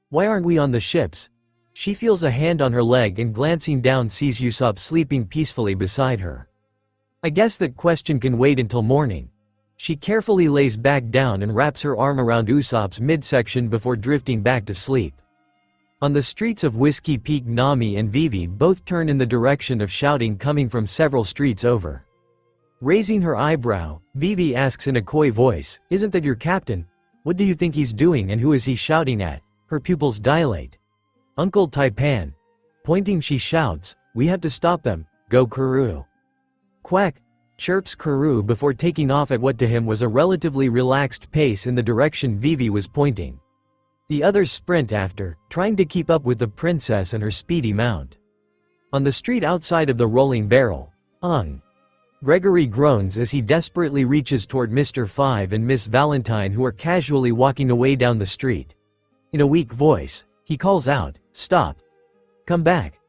Why aren't we on the ships? She feels a hand on her leg and glancing down sees Usopp sleeping peacefully beside her. I guess that question can wait until morning. She carefully lays back down and wraps her arm around Usopp's midsection before drifting back to sleep. On the streets of Whiskey Peak, Nami and Vivi both turn in the direction of shouting coming from several streets over. Raising her eyebrow, Vivi asks in a coy voice, "Isn't that your captain? What do you think he's doing and who is he shouting at?" Her pupils dilate. "Uncle Taipan." Pointing, she shouts, "We have to stop them, go Kuru." "Quack," chirps Kuru before taking off at what to him was a relatively relaxed pace in the direction Vivi was pointing. The others sprint after, trying to keep up with the princess and her speedy mount. On the street outside of the rolling barrel, Gregory groans as he desperately reaches toward Mr. Five and Miss Valentine, who are casually walking away down the street. In a weak voice, he calls out, "Stop! Come back!"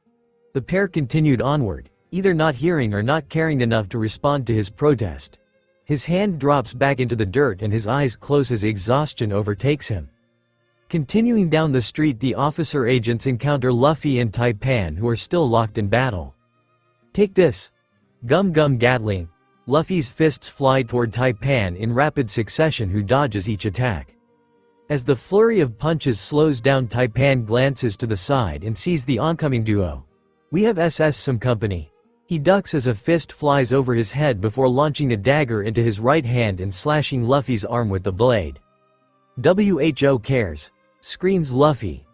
The pair continued onward, either not hearing or not caring enough to respond to his protest. His hand drops back into the dirt and his eyes close as exhaustion overtakes him. Continuing down the street, the officer agents encounter Luffy and Taipan, who are still locked in battle. "Take this!" Gum Gatling. Luffy's fists fly toward Taipan in rapid succession, who dodges each attack. As the flurry of punches slows down, Taipan glances to the side and sees the oncoming duo. "We have some company." He ducks as a fist flies over his head before launching a dagger into his right hand and slashing Luffy's arm with the blade. "Who cares?" screams Luffy.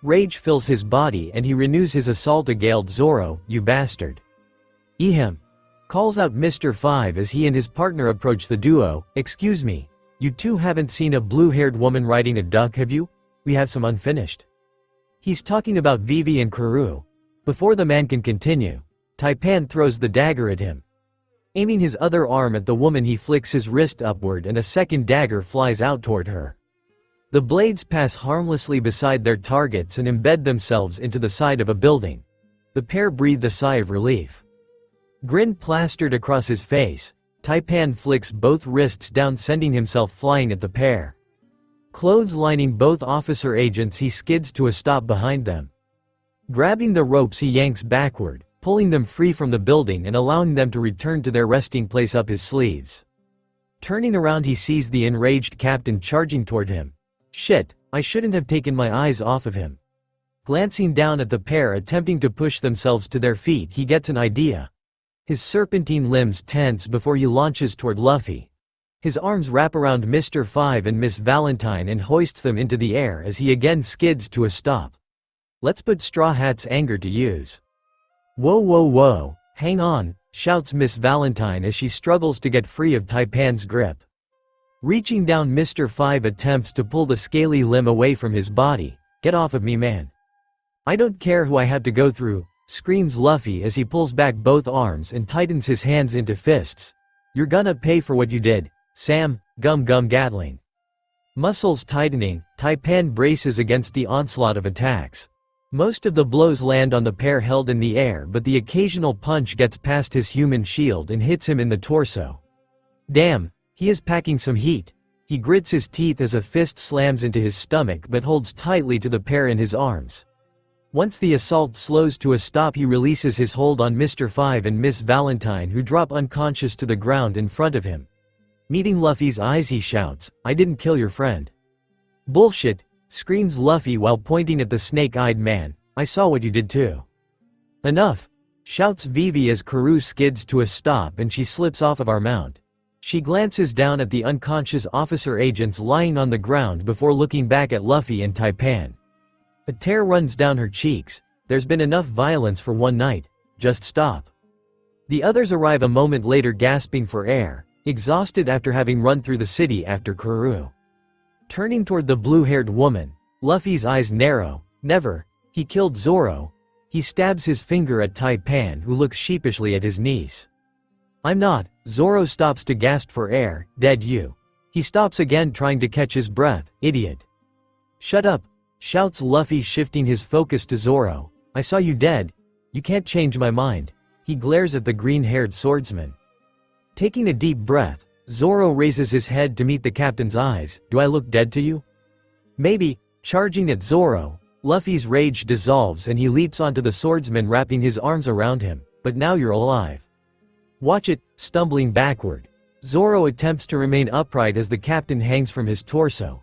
Rage fills his body and he renews his assault against Zoro. "You bastard!" "Ehem!" calls out Mr. Five as he and his partner approach the duo. "Excuse me, you two haven't seen a blue-haired woman riding a duck, have you? We have some unfinished." He's talking about Vivi and Kuru. Before the man can continue, Taipan throws the dagger at him. Aiming his other arm at the woman, he flicks his wrist upward and a second dagger flies out toward her. The blades pass harmlessly beside their targets and embed themselves into the side of a building. The pair breathe a sigh of relief. Grin plastered across his face, Taipan flicks both wrists down, sending himself flying at the pair. Clothes lining both officer agents, he skids to a stop behind them. Grabbing the ropes, he yanks backward, pulling them free from the building and allowing them to return to their resting place up his sleeves. Turning around, he sees the enraged captain charging toward him. Shit, I shouldn't have taken my eyes off of him. Glancing down at the pair attempting to push themselves to their feet, he gets an idea. His serpentine limbs tense before he launches toward Luffy. His arms wrap around Mr. Five and Miss Valentine and hoists them into the air as he again skids to a stop. Let's put Straw Hat's anger to use. Whoa, hang on, shouts Miss Valentine as she struggles to get free of Taipan's grip. Reaching down, Mr. Five attempts to pull the scaly limb away from his body. Get off of me, man. I don't care who I have to go through, screams Luffy as he pulls back both arms and tightens his hands into fists. You're gonna pay for what you did, Sam. Gum Gatling. Muscles tightening, Taipan braces against the onslaught of attacks. Most of the blows land on the pair held in the air, but the occasional punch gets past his human shield and hits him in the torso. Damn, He is packing some heat. He grits his teeth as a fist slams into his stomach but holds tightly to the pair in his arms. Once the assault slows to a stop, he releases his hold on Mr. Five and Miss Valentine, who drop unconscious to the ground in front of him. Meeting Luffy's eyes, he shouts, "I didn't kill your friend." "Bullshit," screams Luffy while pointing at the snake-eyed man. "I saw what you did too." "Enough," shouts Vivi as Karoo skids to a stop and she slips off of our mount. She glances down at the unconscious officer agents lying on the ground before looking back at Luffy and Taipan. A tear runs down her cheeks. There's been enough violence for one night. Just stop. The others arrive a moment later, gasping for air, exhausted after having run through the city after Karoo. Turning toward the blue-haired woman, Luffy's eyes narrow. "Never. He killed Zoro." He stabs his finger at Taipan, who looks sheepishly at his niece. "I'm not." Zoro stops to gasp for air. "Dead you." He stops again, trying to catch his breath. "Idiot." "Shut up," shouts Luffy, shifting his focus to Zoro. "I saw you dead. You can't change my mind." He glares at the green-haired swordsman. Taking a deep breath, Zoro raises his head to meet the captain's eyes. "Do I look dead to you?" "Maybe." Charging at Zoro, Luffy's rage dissolves and he leaps onto the swordsman, wrapping his arms around him. "But now you're alive. Watch it." Stumbling backward, Zoro attempts to remain upright as the captain hangs from his torso.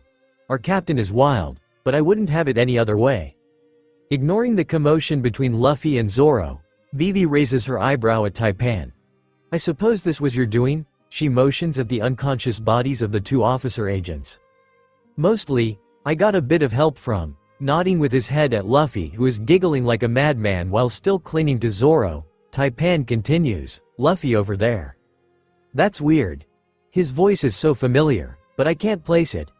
"Our captain is wild, but I wouldn't have it any other way." Ignoring the commotion between Luffy and Zoro, Vivi raises her eyebrow at Taipan. "I suppose this was your doing?" She motions at the unconscious bodies of the two officer agents. "Mostly, I got a bit of help from," nodding with his head at Luffy, who is giggling like a madman while still clinging to Zoro. Taipan continues, "Luffy over there. That's weird. His voice is so familiar, but I can't place it."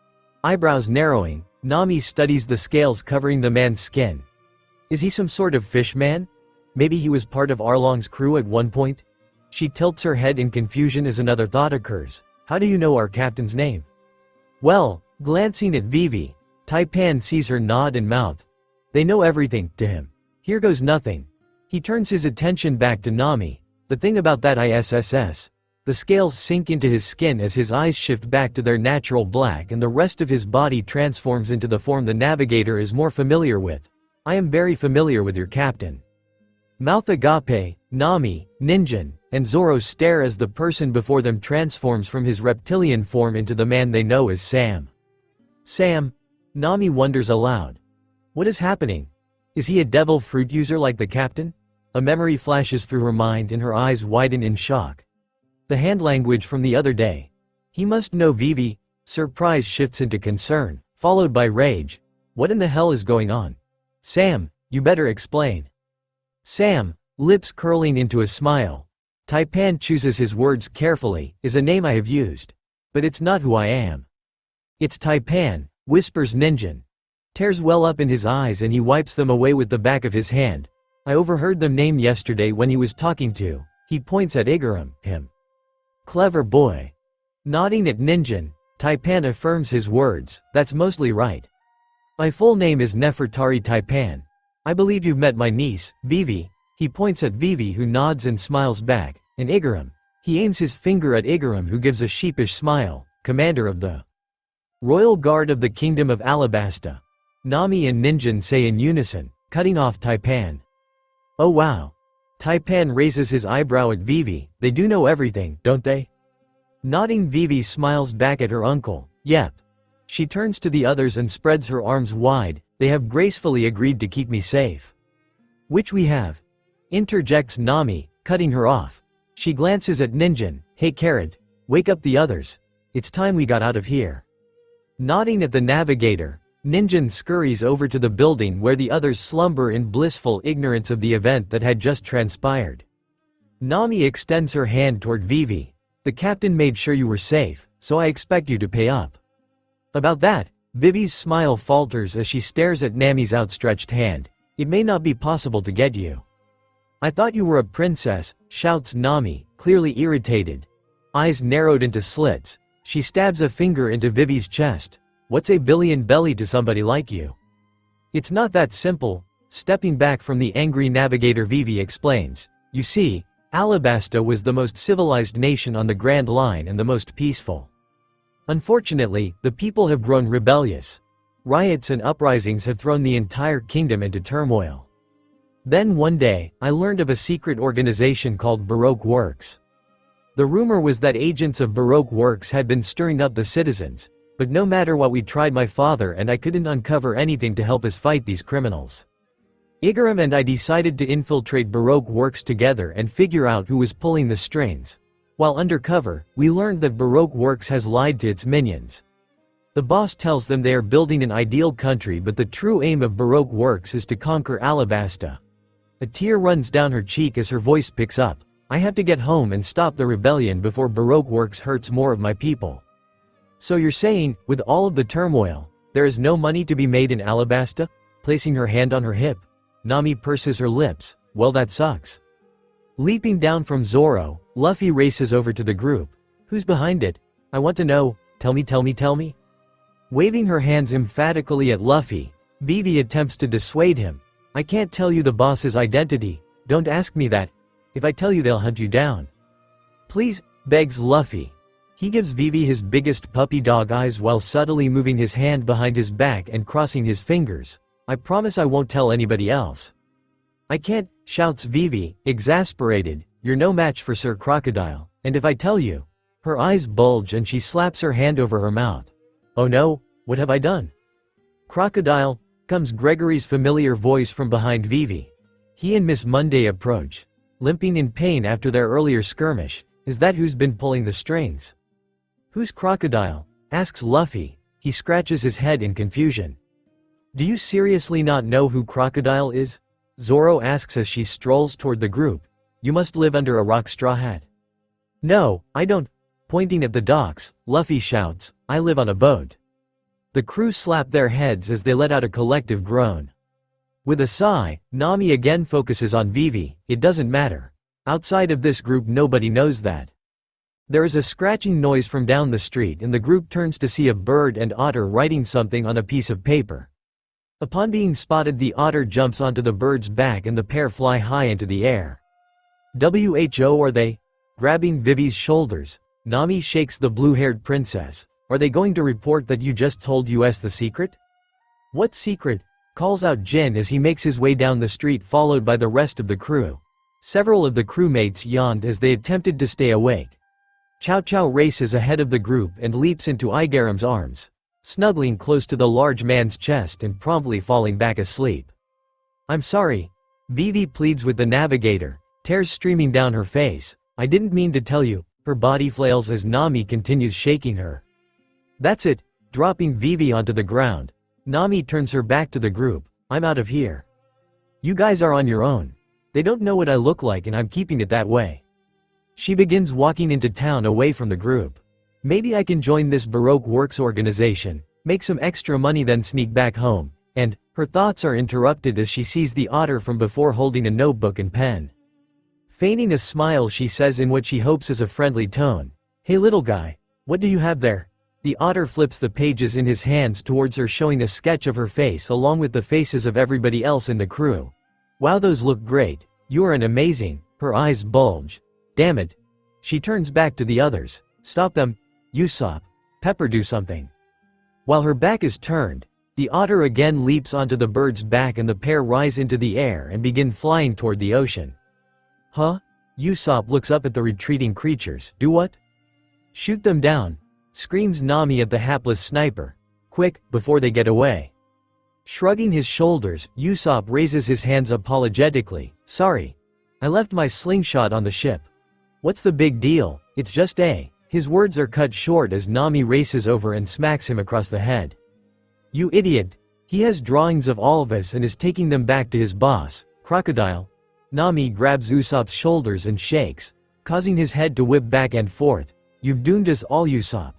Eyebrows narrowing, Nami studies the scales covering the man's skin. "Is he some sort of fish man? Maybe he was part of Arlong's crew at one point?" She tilts her head in confusion as another thought occurs. "How do you know our captain's name?" "Well," glancing at Vivi, Taipan sees her nod and mouth. "They know everything, to him. Here goes nothing." He turns his attention back to Nami. "The thing about that ISSS." The scales sink into his skin as his eyes shift back to their natural black and the rest of his body transforms into the form the navigator is more familiar with. "I am very familiar with your captain." Mouth agape, Nami, Ninjin, and Zoro stare as the person before them transforms from his reptilian form into the man they know as Sam. "Sam?" Nami wonders aloud. "What is happening? Is he a devil fruit user like the captain?" A memory flashes through her mind and her eyes widen in shock. The hand language from the other day. He must know Vivi. Surprise shifts into concern, followed by rage. What in the hell is going on? "Sam, you better explain." Sam, lips curling into a smile. Taipan chooses his words carefully, "is a name I have used. But it's not who I am." "It's Taipan," whispers Ninjin. Tears well up in his eyes and he wipes them away with the back of his hand. "I overheard them name yesterday when he was talking to." He points at Igaram, him. "Clever boy." Nodding at Ninjin, Taipan affirms his words. "That's mostly right. My full name is Nefertari Taipan. I believe you've met my niece, Vivi." He points at Vivi, who nods and smiles back. "And Igaram." He aims his finger at Igaram, who gives a sheepish smile. "Commander of the Royal Guard of the Kingdom of Alabasta." Nami and Ninjin say in unison, cutting off Taipan. "Oh wow." Taipan raises his eyebrow at Vivi. "They do know everything, don't they?" Nodding, Vivi smiles back at her uncle. "Yep." She turns to the others and spreads her arms wide. "They have gracefully agreed to keep me safe." "Which we have," interjects Nami, cutting her off. She glances at Ninjin. "Hey Carrot, wake up the others. It's time we got out of here." Nodding at the navigator, Ninjin scurries over to the building where the others slumber in blissful ignorance of the event that had just transpired. Nami extends her hand toward Vivi. "The captain made sure you were safe, so I expect you to pay up." About that, Vivi's smile falters as she stares at Nami's outstretched hand. "It may not be possible to get you." "I thought you were a princess," shouts Nami, clearly irritated. Eyes narrowed into slits, she stabs a finger into Vivi's chest. "What's a billion belly to somebody like you?" "It's not that simple." Stepping back from the angry navigator, Vivi explains. "You see, Alabasta was the most civilized nation on the Grand Line and the most peaceful. Unfortunately, the people have grown rebellious. Riots and uprisings have thrown the entire kingdom into turmoil. Then one day, I learned of a secret organization called Baroque Works. The rumor was that agents of Baroque Works had been stirring up the citizens, but no matter what we tried, my father and I couldn't uncover anything to help us fight these criminals. Igaram and I decided to infiltrate Baroque Works together and figure out who was pulling the strings. While undercover, we learned that Baroque Works has lied to its minions. The boss tells them they are building an ideal country, but the true aim of Baroque Works is to conquer Alabasta. A tear runs down her cheek as her voice picks up. I have to get home and stop the rebellion before Baroque Works hurts more of my people. So you're saying, with all of the turmoil, there is no money to be made in Alabasta? Placing her hand on her hip, Nami purses her lips. Well, that sucks. Leaping down from Zoro, Luffy races over to the group. Who's behind it? I want to know. Tell me, tell me, tell me. Waving her hands emphatically at Luffy, Vivi attempts to dissuade him. I can't tell you the boss's identity. Don't ask me that. If I tell you, they'll hunt you down. Please, begs Luffy. He gives Vivi his biggest puppy dog eyes while subtly moving his hand behind his back and crossing his fingers. I promise I won't tell anybody else. I can't, shouts Vivi, exasperated. You're no match for Sir Crocodile, and if I tell you. Her eyes bulge and she slaps her hand over her mouth. Oh no, what have I done? Crocodile, comes Gregory's familiar voice from behind Vivi. He and Miss Monday approach, limping in pain after their earlier skirmish. Is that who's been pulling the strings? Who's Crocodile? Asks Luffy. He scratches his head in confusion. Do you seriously not know who Crocodile is? Zoro asks as she strolls toward the group. You must live under a rock straw hat. No, I don't. Pointing at the docks, Luffy shouts, I live on a boat. The crew slap their heads as they let out a collective groan. With a sigh, Nami again focuses on Vivi. It doesn't matter. Outside of this group, nobody knows that. There is a scratching noise from down the street and the group turns to see a bird and otter writing something on a piece of paper. Upon being spotted, the otter jumps onto the bird's back and the pair fly high into the air. Who are they? Grabbing Vivi's shoulders, Nami shakes the blue-haired princess. Are they going to report that you just told us the secret? What secret? Calls out Jin as he makes his way down the street followed by the rest of the crew. Several of the crewmates yawned as they attempted to stay awake. Chow Chow races ahead of the group and leaps into Igaram's arms, snuggling close to the large man's chest and promptly falling back asleep. I'm sorry. Vivi pleads with the navigator, tears streaming down her face. I didn't mean to tell you. Her body flails as Nami continues shaking her. That's it. Dropping Vivi onto the ground, Nami turns her back to the group. I'm out of here. You guys are on your own. They don't know what I look like and I'm keeping it that way. She begins walking into town away from the group. Maybe I can join this Baroque Works organization, make some extra money, then sneak back home. And, her thoughts are interrupted as she sees the otter from before holding a notebook and pen. Feigning a smile, she says in what she hopes is a friendly tone, Hey little guy, what do you have there? The otter flips the pages in his hands towards her, showing a sketch of her face along with the faces of everybody else in the crew. Wow, those look great. You are an amazing. Her eyes bulge. Damn it. She turns back to the others. Stop them. Usopp. Pepper, do something. While her back is turned, the otter again leaps onto the bird's back and the pair rise into the air and begin flying toward the ocean. Huh? Usopp looks up at the retreating creatures. Do what? Shoot them down, screams Nami at the hapless sniper. Quick, before they get away. Shrugging his shoulders, Usopp raises his hands apologetically. Sorry. I left my slingshot on the ship. What's the big deal? It's just a. His words are cut short as Nami races over and smacks him across the head. You idiot. He has drawings of all of us and is taking them back to his boss, Crocodile. Nami grabs Usopp's shoulders and shakes, causing his head to whip back and forth. You've doomed us all, Usopp.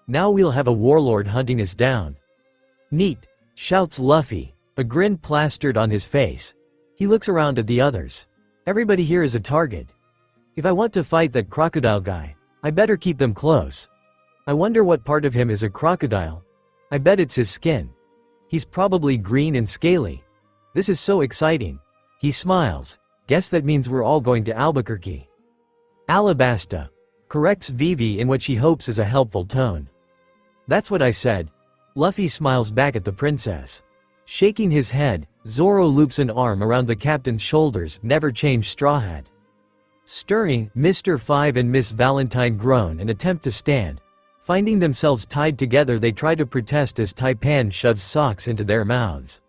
Now we'll have a warlord hunting us down. Neat, shouts Luffy, a grin plastered on his face. He looks around at the others. Everybody here is a target. If I want to fight that crocodile guy, I better keep them close. I wonder what part of him is a crocodile. I bet it's his skin. He's probably green and scaly. This is so exciting. He smiles. Guess that means we're all going to Albuquerque. Alabasta, corrects Vivi in what she hopes is a helpful tone. That's what I said. Luffy smiles back at the princess. Shaking his head, Zoro loops an arm around the captain's shoulders. Never change Straw Hat. Stirring, Mr. Five and Miss Valentine groan and attempt to stand. Finding themselves tied together, they try to protest as Taipan shoves socks into their mouths.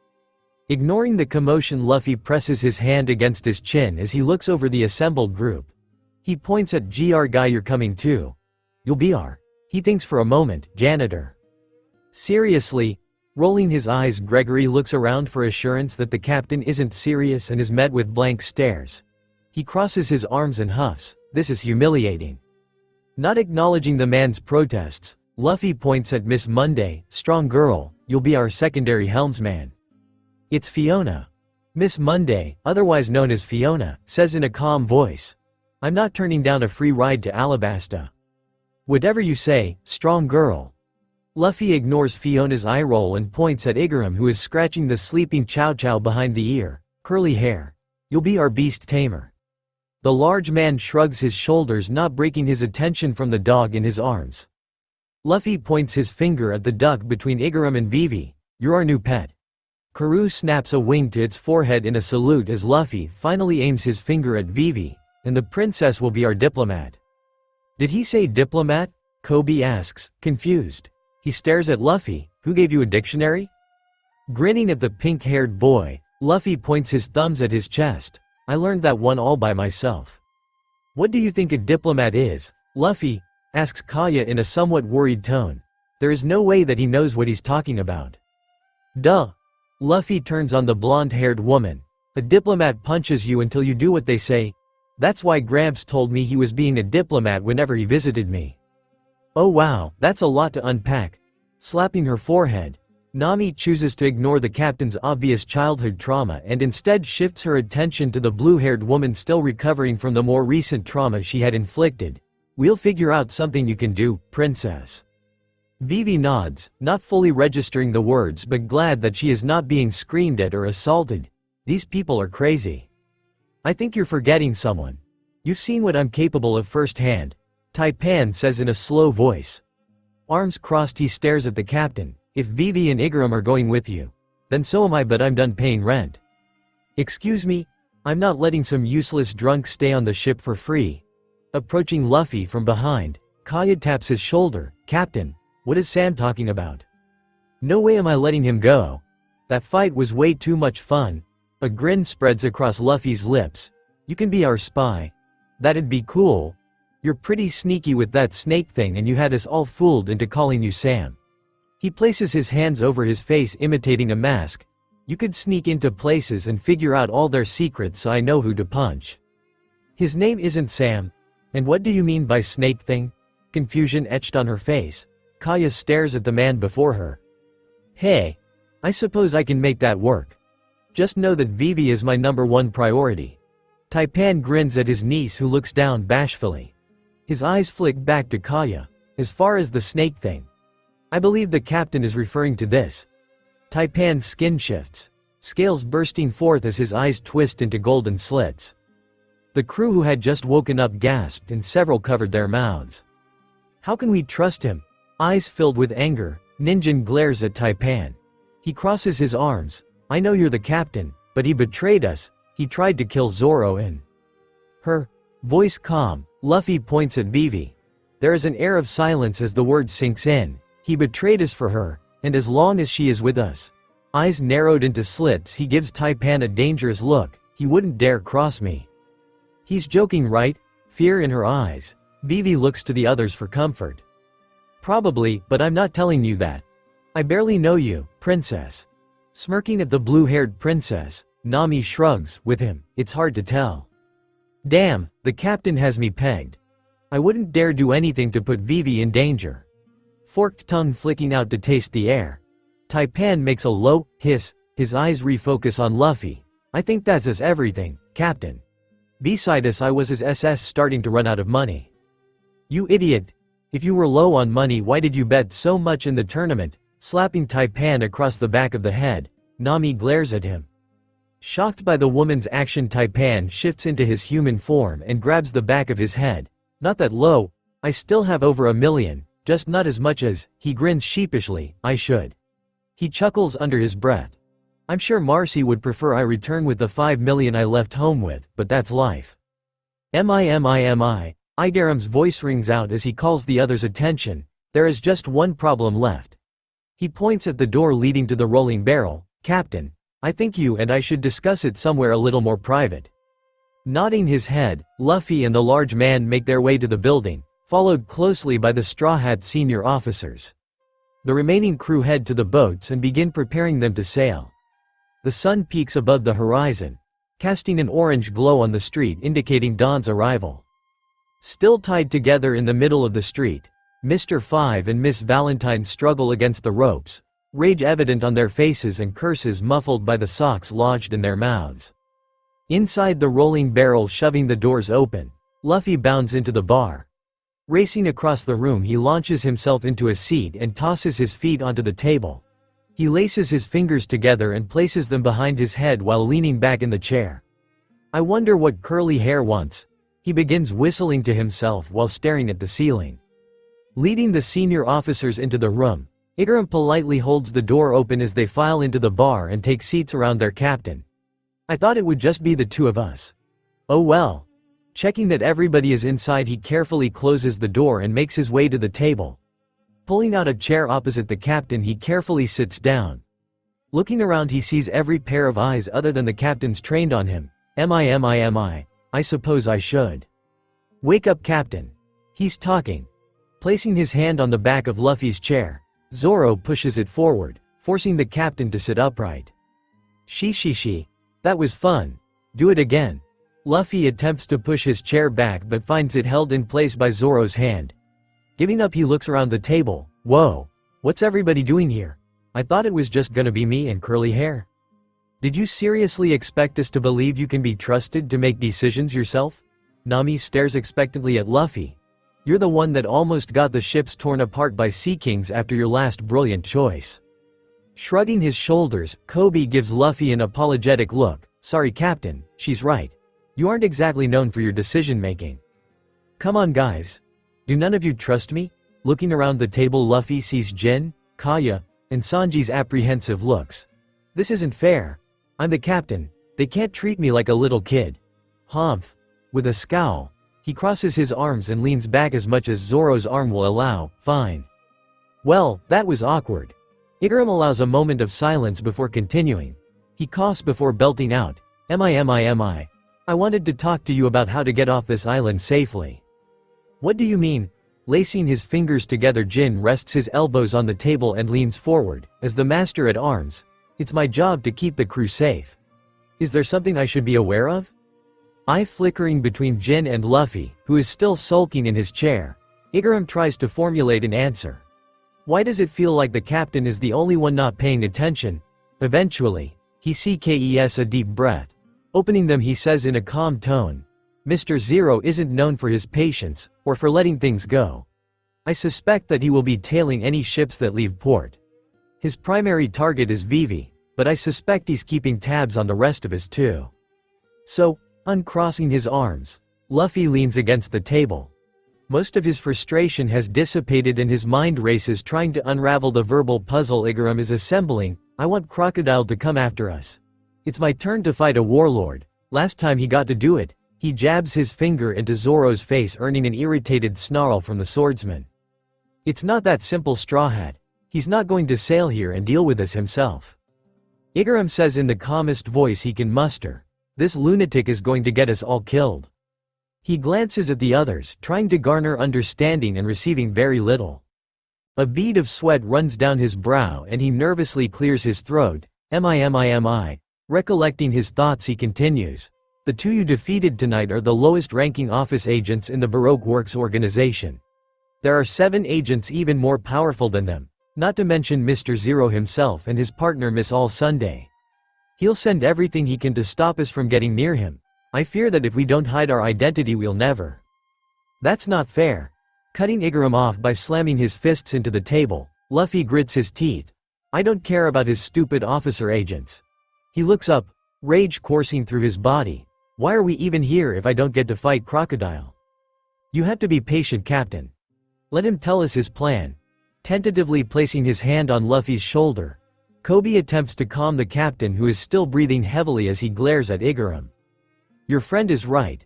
Ignoring the commotion, Luffy presses his hand against his chin as he looks over the assembled group. He points at "Gr guy, you're coming too. You'll be our." He thinks for a moment, "Janitor." Seriously? Rolling his eyes, Gregory looks around for assurance that the captain isn't serious and is met with blank stares. He crosses his arms and huffs. This is humiliating. Not acknowledging the man's protests, Luffy points at Miss Monday. "Strong girl, you'll be our secondary helmsman." It's Fiona. Miss Monday, otherwise known as Fiona, says in a calm voice. "I'm not turning down a free ride to Alabasta." "Whatever you say, strong girl." Luffy ignores Fiona's eye roll and points at Igaram, who is scratching the sleeping Chow Chow behind the ear. "Curly hair. You'll be our beast tamer." The large man shrugs his shoulders, not breaking his attention from the dog in his arms. Luffy points his finger at the duck between Igaram and Vivi. "You're our new pet." Karoo snaps a wing to its forehead in a salute as Luffy finally aims his finger at Vivi, "And the princess will be our diplomat." "Did he say diplomat?" Kobe asks, confused. He stares at Luffy. "Who gave you a dictionary?" Grinning at the pink-haired boy, Luffy points his thumbs at his chest. "I learned that one all by myself." "What do you think a diplomat is, Luffy?" asks Kaya in a somewhat worried tone. There is no way that he knows what he's talking about. "Duh." Luffy turns on the blonde-haired woman. "A diplomat punches you until you do what they say. That's why Gramps told me he was being a diplomat whenever he visited me." "Oh wow, that's a lot to unpack." Slapping her forehead, Nami chooses to ignore the captain's obvious childhood trauma and instead shifts her attention to the blue-haired woman still recovering from the more recent trauma she had inflicted. "We'll figure out something you can do, princess." Vivi nods, not fully registering the words but glad that she is not being screamed at or assaulted. These people are crazy. "I think you're forgetting someone. You've seen what I'm capable of firsthand," Taipan says in a slow voice. Arms crossed, he stares at the captain. "If Vivi and Igaram are going with you, then so am I, but I'm done paying rent." "Excuse me? I'm not letting some useless drunk stay on the ship for free." Approaching Luffy from behind, Kaya taps his shoulder. "Captain, what is Sam talking about?" "No way am I letting him go. That fight was way too much fun." A grin spreads across Luffy's lips. "You can be our spy. That'd be cool. You're pretty sneaky with that snake thing and you had us all fooled into calling you Sam." He places his hands over his face imitating a mask. "You could sneak into places and figure out all their secrets so I know who to punch." "His name isn't Sam. And what do you mean by snake thing?" Confusion etched on her face. Kaya stares at the man before her. "Hey. I suppose I can make that work. Just know that Vivi is my #1 priority." Taipan grins at his niece, who looks down bashfully. His eyes flick back to Kaya. "As far as the snake thing, I believe the captain is referring to this." Taipan's skin shifts, scales bursting forth as his eyes twist into golden slits. The crew who had just woken up gasped and several covered their mouths. "How can we trust him?" Eyes filled with anger, Ninjin glares at Taipan. He crosses his arms. "I know you're the captain, but he betrayed us. He tried to kill Zoro and..." Her voice calm, Luffy points at Vivi. There is an air of silence as the word sinks in. "He betrayed us for her, and as long as she is with us." Eyes narrowed into slits, he gives Taipan a dangerous look. "He wouldn't dare cross me." He's joking, right? Fear in her eyes. Vivi looks to the others for comfort. "Probably, but I'm not telling you that. I barely know you, princess." Smirking at the blue-haired princess, Nami shrugs. "With him, it's hard to tell." "Damn, the captain has me pegged. I wouldn't dare do anything to put Vivi in danger." Forked tongue flicking out to taste the air. Taipan makes a low hiss, his eyes refocus on Luffy. "I think that's us everything, Captain. Beside us I was his SS starting to run out of money." "You idiot. If you were low on money, why did you bet so much in the tournament?" Slapping Taipan across the back of the head, Nami glares at him. Shocked by the woman's action, Taipan shifts into his human form and grabs the back of his head. Not that low, I still have over 1 million, just not as much as, he grins sheepishly, I should. He chuckles under his breath. I'm sure Marcy would prefer I return with the 5 million I left home with, but that's life. Mi. Igaram's voice rings out as he calls the others' attention. There is just one problem left. He points at the door leading to the rolling barrel. Captain, I think you and I should discuss it somewhere a little more private. Nodding his head, Luffy and the large man make their way to the building, followed closely by the Straw Hat senior officers. The remaining crew head to the boats and begin preparing them to sail. The sun peaks above the horizon, casting an orange glow on the street indicating dawn's arrival. Still tied together in the middle of the street, Mr. Five and Miss Valentine struggle against the ropes, rage evident on their faces and curses muffled by the socks lodged in their mouths. Inside the rolling barrel, shoving the doors open, Luffy bounds into the bar. Racing across the room, he launches himself into a seat and tosses his feet onto the table. He laces his fingers together and places them behind his head while leaning back in the chair. I wonder what curly hair wants. He begins whistling to himself while staring at the ceiling. Leading the senior officers into the room, Igaram politely holds the door open as they file into the bar and take seats around their captain. I thought it would just be the two of us. Oh well. Checking that everybody is inside, he carefully closes the door and makes his way to the table. Pulling out a chair opposite the captain, he carefully sits down. Looking around, he sees every pair of eyes other than the captain's trained on him. Mi. I suppose I should. Wake up, Captain. He's talking. Placing his hand on the back of Luffy's chair, Zoro pushes it forward, forcing the captain to sit upright. She. That was fun. Do it again. Luffy attempts to push his chair back but finds it held in place by Zoro's hand. Giving up, he looks around the table. Whoa. What's everybody doing here? I thought it was just gonna be me and curly hair. Did you seriously expect us to believe you can be trusted to make decisions yourself? Nami stares expectantly at Luffy. You're the one that almost got the ships torn apart by Sea Kings after your last brilliant choice. Shrugging his shoulders, Kobe gives Luffy an apologetic look. Sorry, Captain, she's right. You aren't exactly known for your decision-making. Come on, guys. Do none of you trust me? Looking around the table, Luffy sees Jin, Kaya, and Sanji's apprehensive looks. This isn't fair. I'm the captain. They can't treat me like a little kid. Humph. With a scowl, he crosses his arms and leans back as much as Zoro's arm will allow. Fine. Well, that was awkward. Igaram allows a moment of silence before continuing. He coughs before belting out. Mi. I wanted to talk to you about how to get off this island safely. What do you mean? Lacing his fingers together, Jin rests his elbows on the table and leans forward. As the master at arms, it's my job to keep the crew safe. Is there something I should be aware of? Eye flickering between Jin and Luffy, who is still sulking in his chair, Igaram tries to formulate an answer. Why does it feel like the captain is the only one not paying attention? Eventually, he ckes a deep breath. Opening them, he says in a calm tone, Mr. Zero isn't known for his patience, or for letting things go. I suspect that he will be tailing any ships that leave port. His primary target is Vivi, but I suspect he's keeping tabs on the rest of us too. So, uncrossing his arms, Luffy leans against the table. Most of his frustration has dissipated and his mind races trying to unravel the verbal puzzle Igaram is assembling. I want Crocodile to come after us. It's my turn to fight a warlord. Last time he got to do it. He jabs his finger into Zoro's face, earning an irritated snarl from the swordsman. It's not that simple, Straw Hat. He's not going to sail here and deal with us himself. Igaram says in the calmest voice he can muster. This lunatic is going to get us all killed. He glances at the others, trying to garner understanding and receiving very little. A bead of sweat runs down his brow and he nervously clears his throat. Mi. Recollecting his thoughts, he continues. The two you defeated tonight are the lowest-ranking office agents in the Baroque Works organization. There are 7 agents even more powerful than them, not to mention Mr. Zero himself and his partner Miss All Sunday. He'll send everything he can to stop us from getting near him. I fear that if we don't hide our identity, we'll never. That's not fair. Cutting Igaram off by slamming his fists into the table, Luffy grits his teeth. I don't care about his stupid officer agents. He looks up, rage coursing through his body. Why are we even here if I don't get to fight Crocodile? You have to be patient, Captain. Let him tell us his plan. Tentatively placing his hand on Luffy's shoulder, Kobe attempts to calm the captain, who is still breathing heavily as he glares at Igaram. Your friend is right.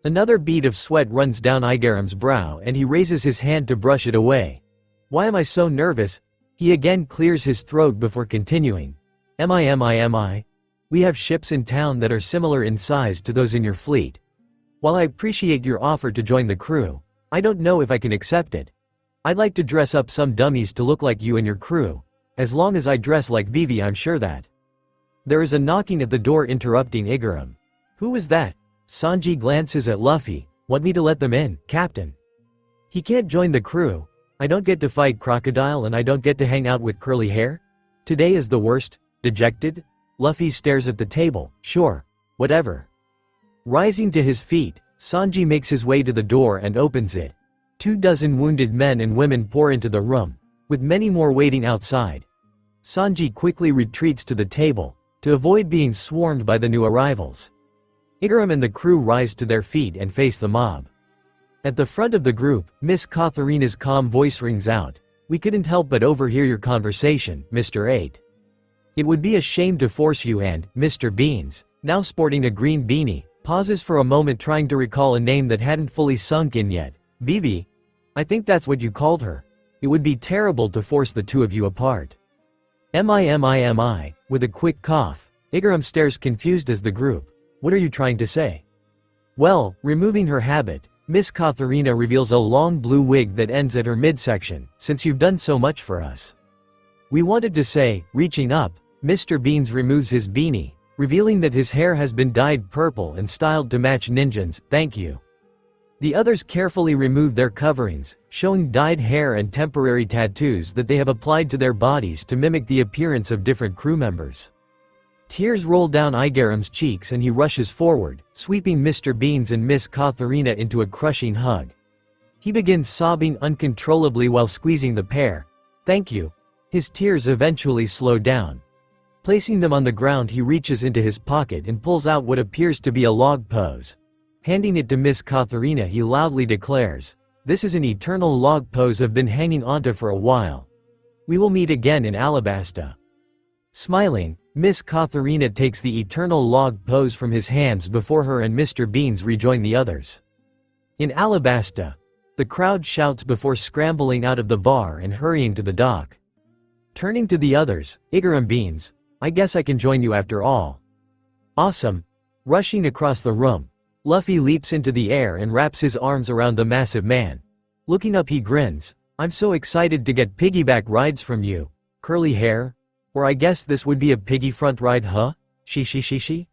Another bead of sweat runs down Igaram's brow and he raises his hand to brush it away. Why am I so nervous? He again clears his throat before continuing. Am I? We have ships in town that are similar in size to those in your fleet. While I appreciate your offer to join the crew, I don't know if I can accept it. I'd like to dress up some dummies to look like you and your crew. As long as I dress like Vivi, I'm sure that. There is a knocking at the door, interrupting Igaram. Who was that? Sanji glances at Luffy. Want me to let them in, Captain? He can't join the crew. I don't get to fight Crocodile and I don't get to hang out with curly hair? Today is the worst. Dejected? Luffy stares at the table. Sure. Whatever. Rising to his feet, Sanji makes his way to the door and opens it. 24 wounded men and women pour into the room, with many more waiting outside. Sanji quickly retreats to the table, to avoid being swarmed by the new arrivals. Igaram and the crew rise to their feet and face the mob. At the front of the group, Miss Katharina's calm voice rings out. We couldn't help but overhear your conversation, Mr. 8. It would be a shame to force you, and Mr. Beans, now sporting a green beanie, pauses for a moment trying to recall a name that hadn't fully sunk in yet. Vivi? I think that's what you called her. It would be terrible to force the two of you apart. Am I? With a quick cough, Igaram stares confused as the group. What are you trying to say? Well, removing her habit, Miss Katharina reveals a long blue wig that ends at her midsection. Since you've done so much for us, we wanted to say, reaching up, Mr. Beans removes his beanie, revealing that his hair has been dyed purple and styled to match Ninja's. Thank you. The others carefully remove their coverings, showing dyed hair and temporary tattoos that they have applied to their bodies to mimic the appearance of different crew members. Tears roll down Igaram's cheeks and he rushes forward, sweeping Mr. Beans and Miss Katharina into a crushing hug. He begins sobbing uncontrollably while squeezing the pair. Thank you. His tears eventually slow down. Placing them on the ground, he reaches into his pocket and pulls out what appears to be a log pose. Handing it to Miss Katharina, he loudly declares, "This is an eternal log pose I've been hanging onto for a while. We will meet again in Alabasta." Smiling, Miss Katharina takes the eternal log pose from his hands before her and Mr. Beans rejoin the others. In Alabasta, the crowd shouts before scrambling out of the bar and hurrying to the dock. Turning to the others, Igaram beams, "I guess I can join you after all." Awesome. Rushing across the room, Luffy leaps into the air and wraps his arms around the massive man. Looking up, he grins. "I'm so excited to get piggyback rides from you, curly hair. Or I guess this would be a piggy front ride, huh? She.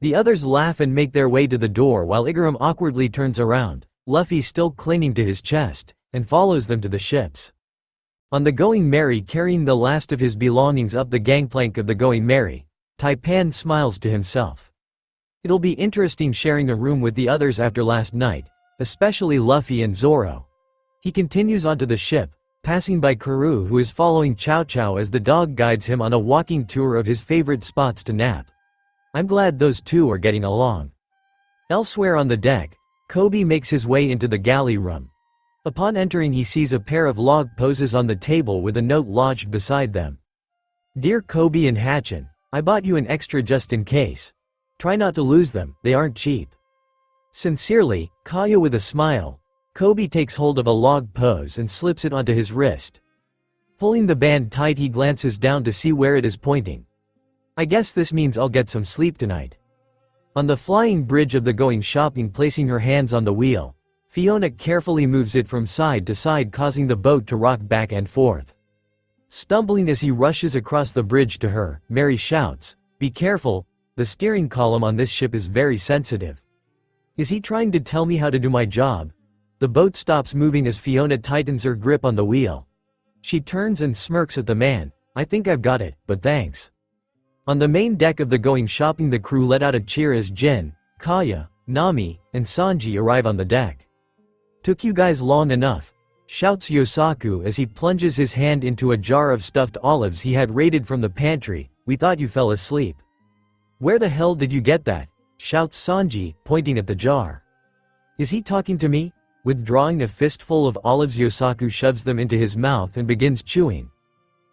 The others laugh and make their way to the door while Igaram awkwardly turns around, Luffy still clinging to his chest, and follows them to the ships. On the Going Merry, carrying the last of his belongings up the gangplank of the Going Merry, Taipan smiles to himself. It'll be interesting sharing a room with the others after last night, especially Luffy and Zoro. He continues onto the ship, passing by Karoo, who is following Chow Chow as the dog guides him on a walking tour of his favorite spots to nap. I'm glad those two are getting along. Elsewhere on the deck, Kobe makes his way into the galley room. Upon entering, he sees a pair of log poses on the table with a note lodged beside them. "Dear Kobe and Hatchin, I bought you an extra just in case. Try not to lose them, they aren't cheap. Sincerely, Kaya." With a smile, Kobe takes hold of a log pose and slips it onto his wrist. Pulling the band tight, he glances down to see where it is pointing. "I guess this means I'll get some sleep tonight." On the flying bridge of the Going Shopping, placing her hands on the wheel, Fiona carefully moves it from side to side, causing the boat to rock back and forth. Stumbling as he rushes across the bridge to her, Mary shouts, "Be careful, the steering column on this ship is very sensitive." Is he trying to tell me how to do my job? The boat stops moving as Fiona tightens her grip on the wheel. She turns and smirks at the man. "I think I've got it, but thanks." On the main deck of the Going Shopping, the crew let out a cheer as Jin, Kaya, Nami, and Sanji arrive on the deck. "Took you guys long enough," shouts Yosaku as he plunges his hand into a jar of stuffed olives he had raided from the pantry. "We thought you fell asleep." "Where the hell did you get that?" shouts Sanji, pointing at the jar. Is he talking to me? Withdrawing a fistful of olives, Yosaku shoves them into his mouth and begins chewing.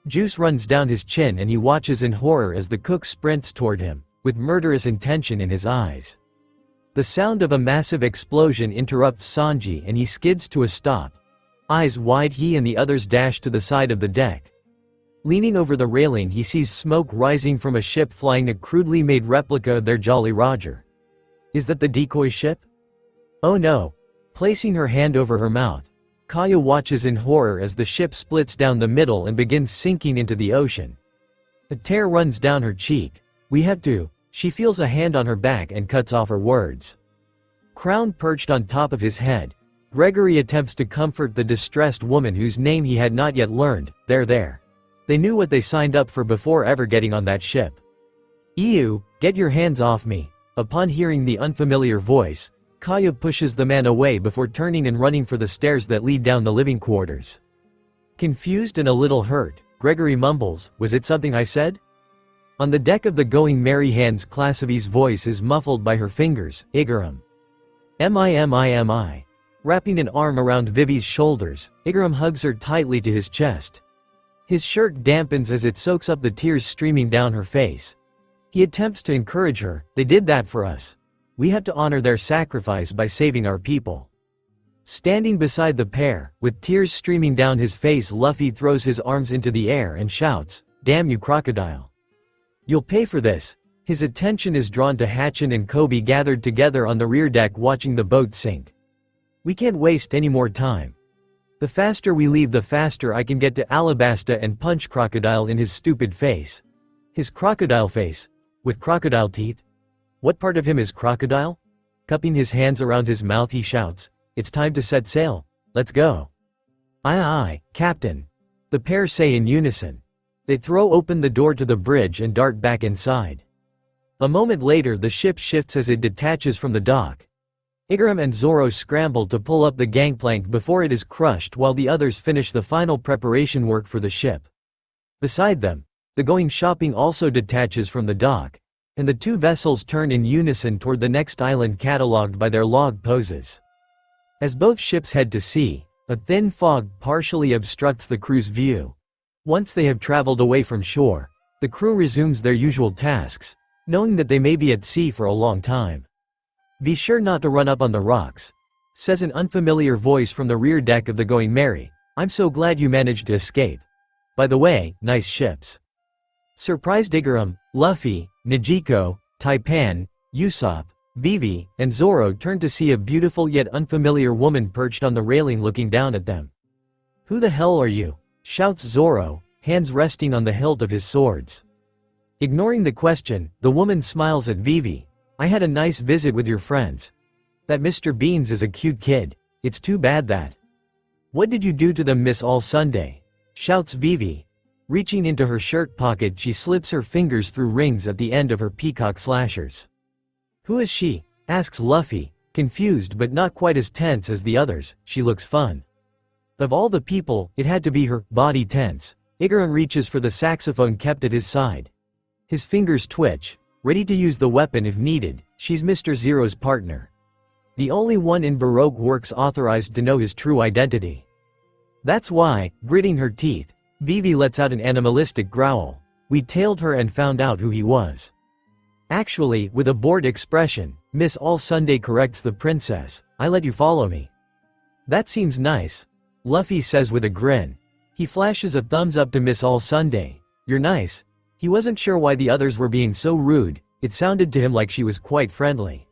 Juice runs down his chin and he watches in horror as the cook sprints toward him, with murderous intention in his eyes. The sound of a massive explosion interrupts Sanji and he skids to a stop. Eyes wide, he and the others dash to the side of the deck. Leaning over the railing, he sees smoke rising from a ship flying a crudely made replica of their Jolly Roger. Is that the decoy ship? Oh no. Placing her hand over her mouth, Kaya watches in horror as the ship splits down the middle and begins sinking into the ocean. A tear runs down her cheek. We have to. She feels a hand on her back and cuts off her words. Crown perched on top of his head, Gregory attempts to comfort the distressed woman whose name he had not yet learned. They're there. They knew what they signed up for before ever getting on that ship. Ew, get your hands off me. Upon hearing the unfamiliar voice, Kaya pushes the man away before turning and running for the stairs that lead down the living quarters. Confused and a little hurt, Gregory mumbles, "Was it something I said?" On the deck of the Going Merry Hands, Classivy's voice is muffled by her fingers. Igaram. Mi. Wrapping an arm around Vivi's shoulders, Igaram hugs her tightly to his chest. His shirt dampens as it soaks up the tears streaming down her face. He attempts to encourage her. They did that for us. We have to honor their sacrifice by saving our people. Standing beside the pair, with tears streaming down his face, Luffy throws his arms into the air and shouts, "Damn you, crocodile. You'll pay for this." His attention is drawn to Hatchin and Kobe gathered together on the rear deck watching the boat sink. "We can't waste any more time. The faster we leave, the faster I can get to Alabasta and punch Crocodile in his stupid face." His crocodile face? With crocodile teeth? What part of him is crocodile? Cupping his hands around his mouth, he shouts, "It's time to set sail. Let's go." Aye, Captain. The pair say in unison. They throw open the door to the bridge and dart back inside. A moment later, the ship shifts as it detaches from the dock. Igaram and Zoro scramble to pull up the gangplank before it is crushed while the others finish the final preparation work for the ship. Beside them, the Going Shopping also detaches from the dock, and the two vessels turn in unison toward the next island catalogued by their log poses. As both ships head to sea, a thin fog partially obstructs the crew's view. Once they have traveled away from shore, the crew resumes their usual tasks, knowing that they may be at sea for a long time. "Be sure not to run up on the rocks," says an unfamiliar voice from the rear deck of the Going Merry. "I'm so glad you managed to escape. By the way, nice ships." Surprised Igaram, Luffy, Nijiko, Taipan, Usopp, Vivi, and Zoro turn to see a beautiful yet unfamiliar woman perched on the railing looking down at them. "Who the hell are you?" shouts Zoro, hands resting on the hilt of his swords. Ignoring the question, the woman smiles at Vivi. "I had a nice visit with your friends. That Mr. Beans is a cute kid. It's too bad that." "What did you do to them, Miss All Sunday?" shouts Vivi. Reaching into her shirt pocket, she slips her fingers through rings at the end of her peacock slashers. "Who is she?" asks Luffy, confused but not quite as tense as the others. "She looks fun." Of all the people, it had to be her. Body tense, Igaram reaches for the saxophone kept at his side. His fingers twitch, ready to use the weapon if needed. She's Mr. Zero's partner. The only one in Baroque works authorized to know his true identity. That's why, gritting her teeth, Vivi lets out an animalistic growl. "We tailed her and found out who he was." Actually, with a bored expression, Miss All Sunday corrects the princess. "I let you follow me." "That seems nice," Luffy says with a grin. He flashes a thumbs up to Miss All Sunday. "You're nice." He wasn't sure why the others were being so rude. It sounded to him like she was quite friendly.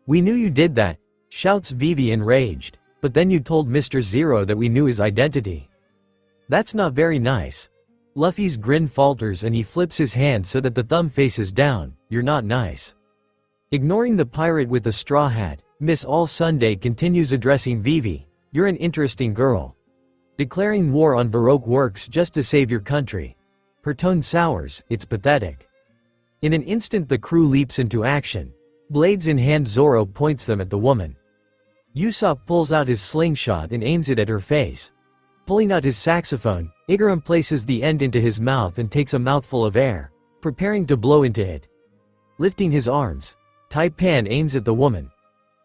"We knew you did that," shouts Vivi enraged. "But then you told Mr. Zero that we knew his identity." "That's not very nice." Luffy's grin falters and he flips his hand so that the thumb faces down. "You're not nice." Ignoring the pirate with the straw hat, Miss All Sunday continues addressing Vivi. "You're an interesting girl. Declaring war on Baroque works just to save your country." Her tone sours. It's pathetic. In an instant the crew leaps into action. Blades in hand, Zoro points them at the woman. Usopp pulls out his slingshot and aims it at her face. Pulling out his saxophone, Igaram places the end into his mouth and takes a mouthful of air, preparing to blow into it. Lifting his arms, Taipan aims at the woman.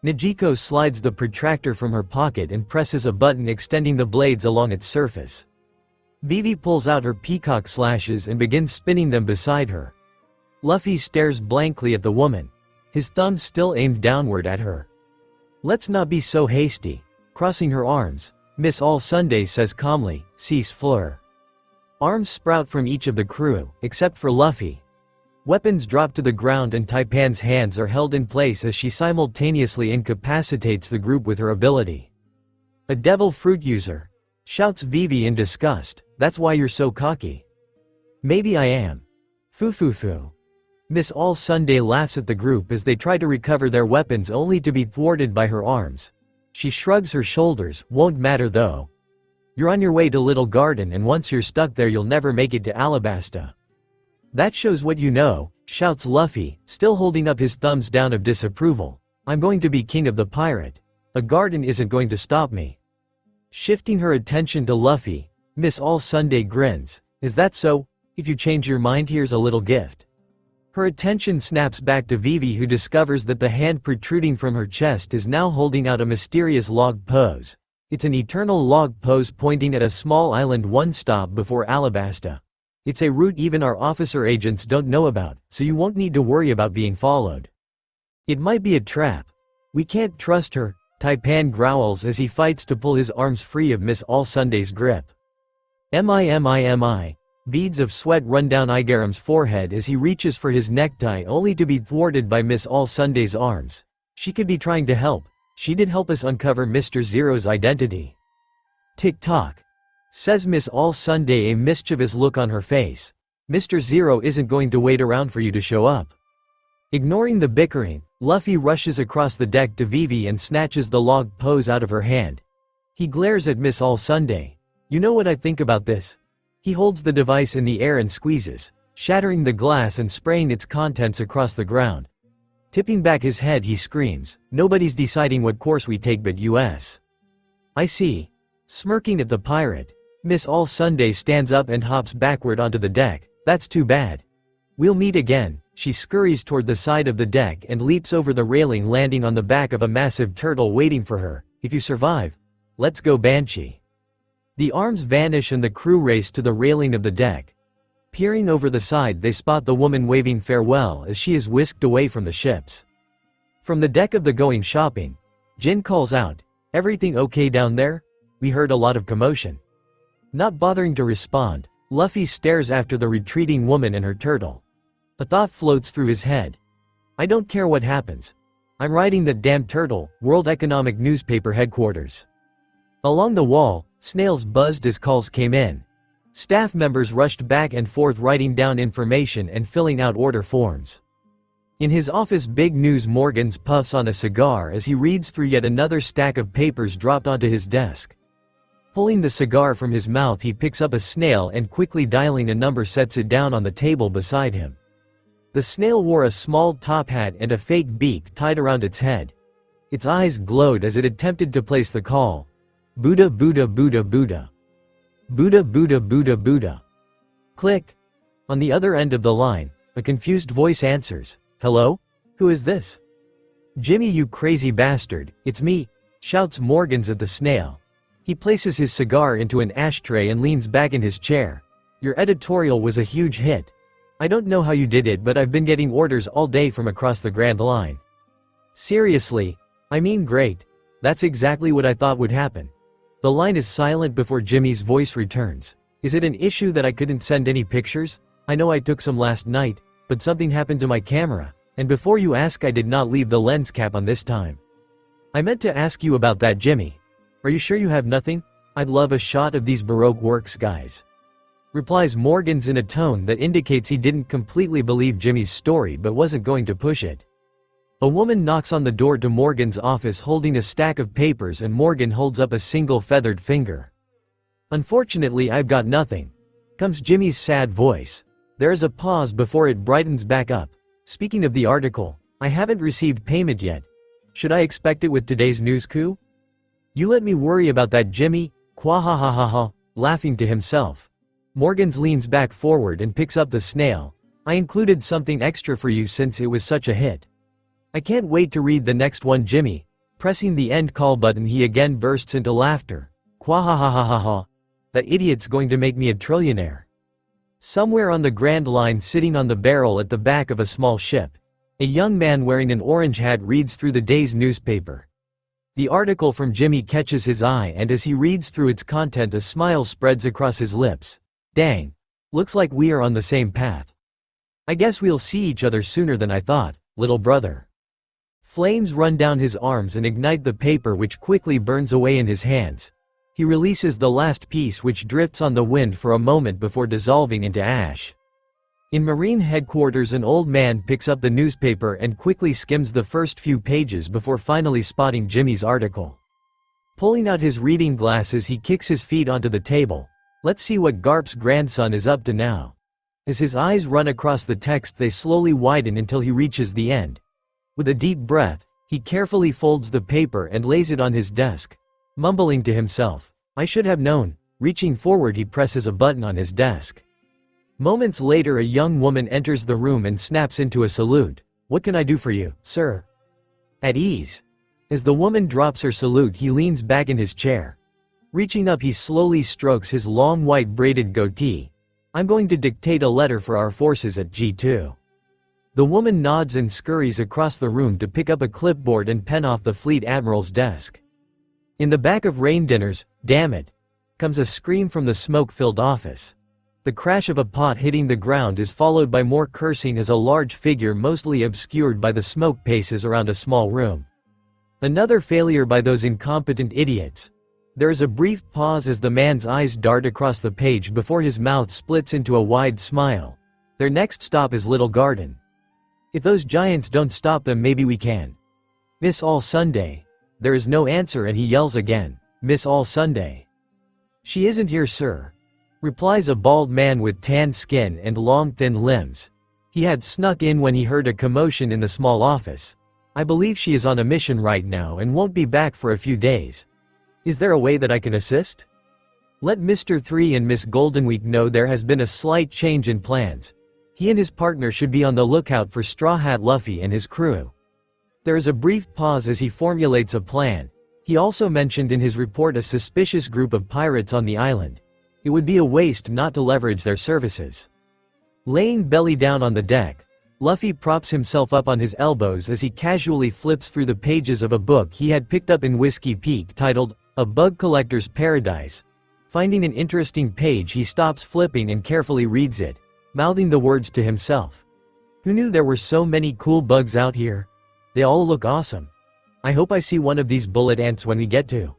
Nijiko slides the protractor from her pocket and presses a button extending the blades along its surface. Vivi pulls out her peacock slashes and begins spinning them beside her. Luffy stares blankly at the woman, his thumb still aimed downward at her. "Let's not be so hasty." Crossing her arms, Miss All Sunday says calmly, "Cease fleur." Arms sprout from each of the crew, except for Luffy. Weapons drop to the ground and Taipan's hands are held in place as she simultaneously incapacitates the group with her ability. "A devil fruit user," shouts Vivi in disgust. "That's why you're so cocky." "Maybe I am. Foo. Miss All Sunday laughs at the group as they try to recover their weapons only to be thwarted by her arms. She shrugs her shoulders, "Won't matter though. You're on your way to Little Garden and once you're stuck there you'll never make it to Alabasta." "That shows what you know," shouts Luffy, still holding up his thumbs down of disapproval. "I'm going to be king of the pirate. A garden isn't going to stop me." Shifting her attention to Luffy, Miss All Sunday grins. "Is that so? If you change your mind, here's a little gift." Her attention snaps back to Vivi, who discovers that the hand protruding from her chest is now holding out a mysterious log pose. It's an eternal log pose pointing at a small island one stop before Alabasta. It's a route even our officer agents don't know about, so you won't need to worry about being followed. "It might be a trap. We can't trust her," Taipan growls as he fights to pull his arms free of Miss All Sunday's grip. "Mi. Beads of sweat run down Igaram's forehead as he reaches for his necktie only to be thwarted by Miss All Sunday's arms. She could be trying to help. She did help us uncover Mr. Zero's identity. "Tick-tock," says Miss All Sunday, a mischievous look on her face. "Mr. Zero isn't going to wait around for you to show up." Ignoring the bickering, Luffy rushes across the deck to Vivi and snatches the log pose out of her hand. He glares at Miss All Sunday. "You know what I think about this?" He holds the device in the air and squeezes, shattering the glass and spraying its contents across the ground. Tipping back his head, he screams, "Nobody's deciding what course we take but us." "I see." Smirking at the pirate, Miss All Sunday stands up and hops backward onto the deck. "That's too bad. We'll meet again." She scurries toward the side of the deck and leaps over the railing, landing on the back of a massive turtle waiting for her. "If you survive, let's go, Banshee." The arms vanish and the crew race to the railing of the deck. Peering over the side, they spot the woman waving farewell as she is whisked away from the ships. From the deck of the Going Shopping, Jin calls out, "Everything okay down there? We heard a lot of commotion." Not bothering to respond, Luffy stares after the retreating woman and her turtle. A thought floats through his head. "I don't care what happens. I'm riding that damn turtle." World Economic Newspaper Headquarters. Along the wall, snails buzzed as calls came in. Staff members rushed back and forth writing down information and filling out order forms. In his office, Big News Morgans puffs on a cigar as he reads through yet another stack of papers dropped onto his desk. Pulling the cigar from his mouth, he picks up a snail and quickly dialing a number sets it down on the table beside him. The snail wore a small top hat and a fake beak tied around its head. Its eyes glowed as it attempted to place the call. "Buddha, Buddha, Buddha, Buddha. Buddha, Buddha, Buddha, Buddha." Click. On the other end of the line, a confused voice answers. "Hello? Who is this?" "Jimmy, you crazy bastard, it's me," shouts Morgans at the snail. He places his cigar into an ashtray and leans back in his chair. "Your editorial was a huge hit. I don't know how you did it, but I've been getting orders all day from across the Grand Line." "Seriously? I mean, great. That's exactly what I thought would happen." The line is silent before Jimmy's voice returns. "Is it an issue that I couldn't send any pictures? I know I took some last night, but something happened to my camera, and before you ask, I did not leave the lens cap on this time." "I meant to ask you about that, Jimmy. Are you sure you have nothing? I'd love a shot of these Baroque works, guys," replies Morgans in a tone that indicates he didn't completely believe Jimmy's story but wasn't going to push it. A woman knocks on the door to Morgan's office holding a stack of papers, and Morgan holds up a single feathered finger. "Unfortunately, I've got nothing," comes Jimmy's sad voice. There is a pause before it brightens back up. "Speaking of the article, I haven't received payment yet. Should I expect it with today's news coup?" "You let me worry about that, Jimmy," quahahahaha, laughing to himself. Morgans leans back forward and picks up the snail. "I included something extra for you since it was such a hit." I can't wait to read the next one, Jimmy. Pressing the end call button, he again bursts into laughter. Quahahahaha. That idiot's going to make me a trillionaire. Somewhere on the Grand Line, sitting on the barrel at the back of a small ship, a young man wearing an orange hat reads through the day's newspaper. The article from Jimmy catches his eye, and as he reads through its content, a smile spreads across his lips. Dang. Looks like we are on the same path. I guess we'll see each other sooner than I thought, little brother. Flames run down his arms and ignite the paper, which quickly burns away in his hands. He releases the last piece, which drifts on the wind for a moment before dissolving into ash. In Marine headquarters, an old man picks up the newspaper and quickly skims the first few pages before finally spotting Jimmy's article. Pulling out his reading glasses, he kicks his feet onto the table. Let's see what Garp's grandson is up to now. As his eyes run across the text, they slowly widen until he reaches the end. With a deep breath, he carefully folds the paper and lays it on his desk. Mumbling to himself, I should have known. Reaching forward, he presses a button on his desk. Moments later, a young woman enters the room and snaps into a salute. What can I do for you, sir? At ease. As the woman drops her salute, he leans back in his chair. Reaching up, he slowly strokes his long white braided goatee. I'm going to dictate a letter for our forces at G2. The woman nods and scurries across the room to pick up a clipboard and pen off the fleet admiral's desk. In the back of Rain Dinners, damn it, comes a scream from the smoke-filled office. The crash of a pot hitting the ground is followed by more cursing as a large figure, mostly obscured by the smoke, paces around a small room. Another failure by those incompetent idiots. There is a brief pause as the man's eyes dart across the page before his mouth splits into a wide smile. Their next stop is Little Garden. If those giants don't stop them, maybe we can. Miss All Sunday. There is no answer, and he yells again, Miss All Sunday. She isn't here, sir, replies a bald man with tan skin and long thin limbs. He had snuck in when he heard a commotion in the small office. I believe she is on a mission right now and won't be back for a few days. Is there a way that I can assist? Let Mr. 3 and Miss Goldenweek know there has been a slight change in plans. He and his partner should be on the lookout for Straw Hat Luffy and his crew. There is a brief pause as he formulates a plan. He also mentioned in his report a suspicious group of pirates on the island. It would be a waste not to leverage their services. Laying belly down on the deck, Luffy props himself up on his elbows as he casually flips through the pages of a book he had picked up in Whiskey Peak titled, A Bug Collector's Paradise. Finding an interesting page, he stops flipping and carefully reads it, mouthing the words to himself. Who knew there were so many cool bugs out here? They all look awesome. I hope I see one of these bullet ants when we get to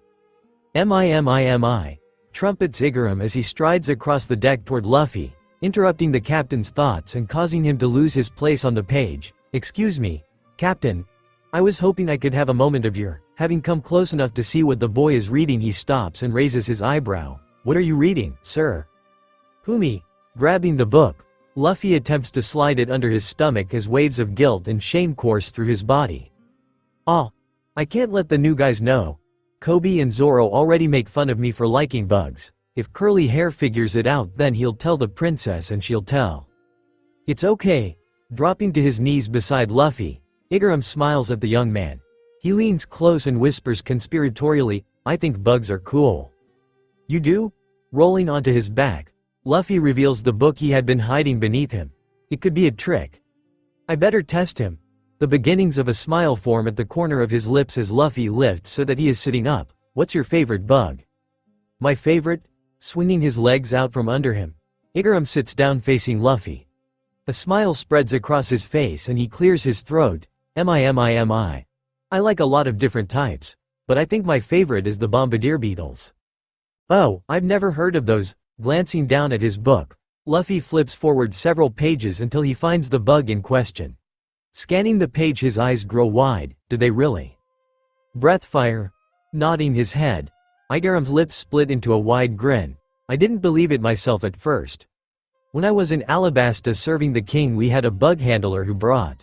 MI, trumpets Igaram as he strides across the deck toward Luffy, interrupting the captain's thoughts and causing him to lose his place on the page. Excuse me, Captain. I was hoping I could have a moment of your. Having come close enough to see what the boy is reading, he stops and raises his eyebrow. What are you reading, sir? Humi. Grabbing the book, Luffy attempts to slide it under his stomach as waves of guilt and shame course through his body. Oh, I can't let the new guys know. Kobe and Zoro already make fun of me for liking bugs. If Curly Hair figures it out, then he'll tell the princess and she'll tell. It's okay. Dropping to his knees beside Luffy, Igaram smiles at the young man. He leans close and whispers conspiratorially, I think bugs are cool. You do? Rolling onto his back, Luffy reveals the book he had been hiding beneath him. It could be a trick. I better test him. The beginnings of a smile form at the corner of his lips as Luffy lifts so that he is sitting up. What's your favorite bug? My favorite? Swinging his legs out from under him, Igaram sits down facing Luffy. A smile spreads across his face and he clears his throat. I like a lot of different types, but I think my favorite is the bombardier beetles. Oh, I've never heard of those. Glancing down at his book, Luffy flips forward several pages until he finds the bug in question. Scanning the page, his eyes grow wide. Do they really? Breathfire. Nodding his head, Igaram's lips split into a wide grin. I didn't believe it myself at first. When I was in Alabasta serving the king, we had a bug handler who brought.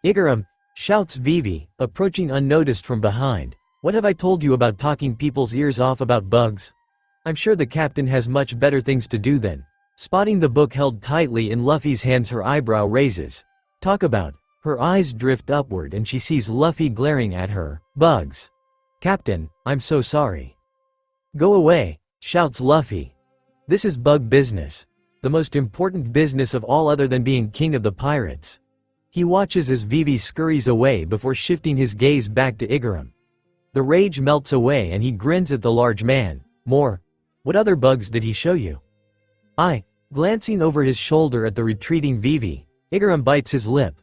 Igaram, shouts Vivi, approaching unnoticed from behind. What have I told you about talking people's ears off about bugs? I'm sure the captain has much better things to do than. Spotting the book held tightly in Luffy's hands, her eyebrow raises. Talk about. Her eyes drift upward and she sees Luffy glaring at her. Bugs. Captain, I'm so sorry. Go away, shouts Luffy. This is bug business. The most important business of all other than being king of the pirates. He watches as Vivi scurries away before shifting his gaze back to Igaram. The rage melts away and he grins at the large man. More. What other bugs did he show you? Glancing over his shoulder at the retreating Vivi, Igaram bites his lip.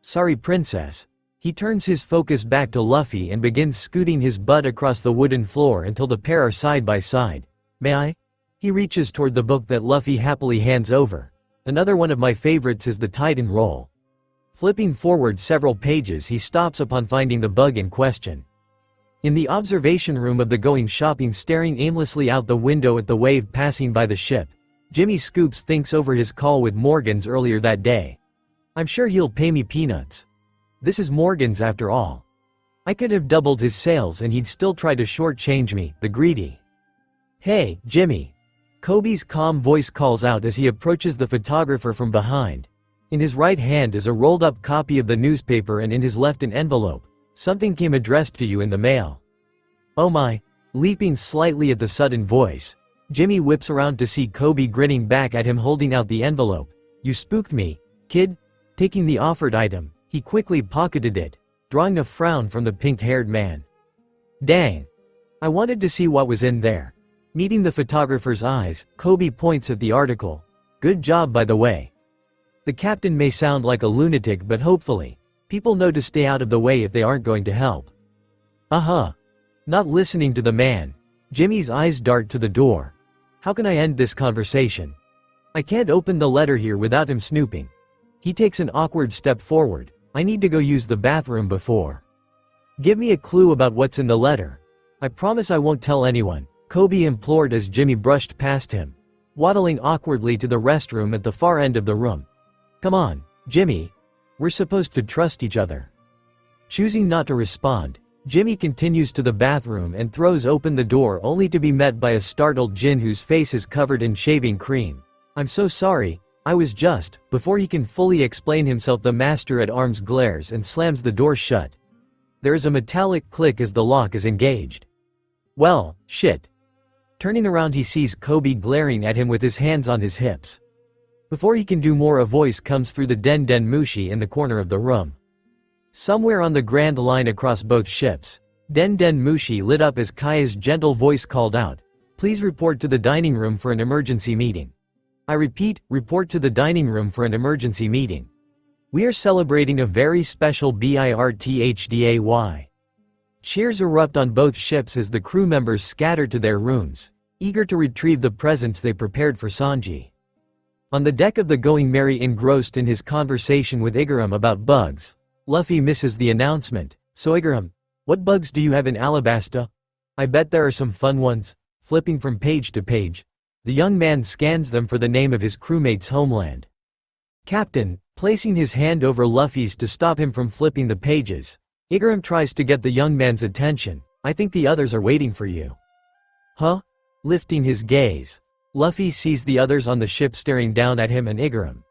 Sorry, princess. He turns his focus back to Luffy and begins scooting his butt across the wooden floor until the pair are side by side. May I? He reaches toward the book that Luffy happily hands over. Another one of my favorites is the Titan roll. Flipping forward several pages, he stops upon finding the bug in question. In the observation room of the Going Shopping, staring aimlessly out the window at the wave passing by the ship, Jimmy Scoops thinks over his call with Morgans earlier that day. I'm sure he'll pay me peanuts. This is Morgans after all. I could have doubled his sales and he'd still try to shortchange me, the greedy. Hey, Jimmy. Kobe's calm voice calls out as he approaches the photographer from behind. In his right hand is a rolled-up copy of the newspaper and in his left an envelope. Something came addressed to you in the mail. Oh my. Leaping slightly at the sudden voice, Jimmy whips around to see Kobe grinning back at him holding out the envelope. You spooked me, kid. Taking the offered item, he quickly pocketed it, drawing a frown from the pink-haired man. Dang. I wanted to see what was in there. Meeting the photographer's eyes, Kobe points at the article. Good job, by the way. The captain may sound like a lunatic, but hopefully, people know to stay out of the way if they aren't going to help. Not listening to the man, Jimmy's eyes dart to the door. How can I end this conversation? I can't open the letter here without him snooping. He takes an awkward step forward. I need to go use the bathroom before. Give me a clue about what's in the letter. I promise I won't tell anyone, Kobe implored as Jimmy brushed past him, waddling awkwardly to the restroom at the far end of the room. Come on, Jimmy. We're supposed to trust each other. Choosing not to respond, Jimmy continues to the bathroom and throws open the door only to be met by a startled Jin whose face is covered in shaving cream. I'm so sorry, I was just. Before he can fully explain himself, the master at arms glares and slams the door shut. There is a metallic click as the lock is engaged. Well, shit. Turning around, he sees Kobe glaring at him with his hands on his hips. Before he can do more, a voice comes through the Den Den Mushi in the corner of the room. Somewhere on the Grand Line across both ships, Den Den Mushi lit up as Kaya's gentle voice called out, Please report to the dining room for an emergency meeting. I repeat, report to the dining room for an emergency meeting. We are celebrating a very special birthday. Cheers erupt on both ships as the crew members scatter to their rooms, eager to retrieve the presents they prepared for Sanji. On the deck of the Going Merry, engrossed in his conversation with Igaram about bugs, Luffy misses the announcement. So Igaram, what bugs do you have in Alabasta? I bet there are some fun ones. Flipping from page to page, the young man scans them for the name of his crewmate's homeland. Captain, placing his hand over Luffy's to stop him from flipping the pages, Igaram tries to get the young man's attention. I think the others are waiting for you. Huh? Lifting his gaze, Luffy sees the others on the ship staring down at him and Igaram.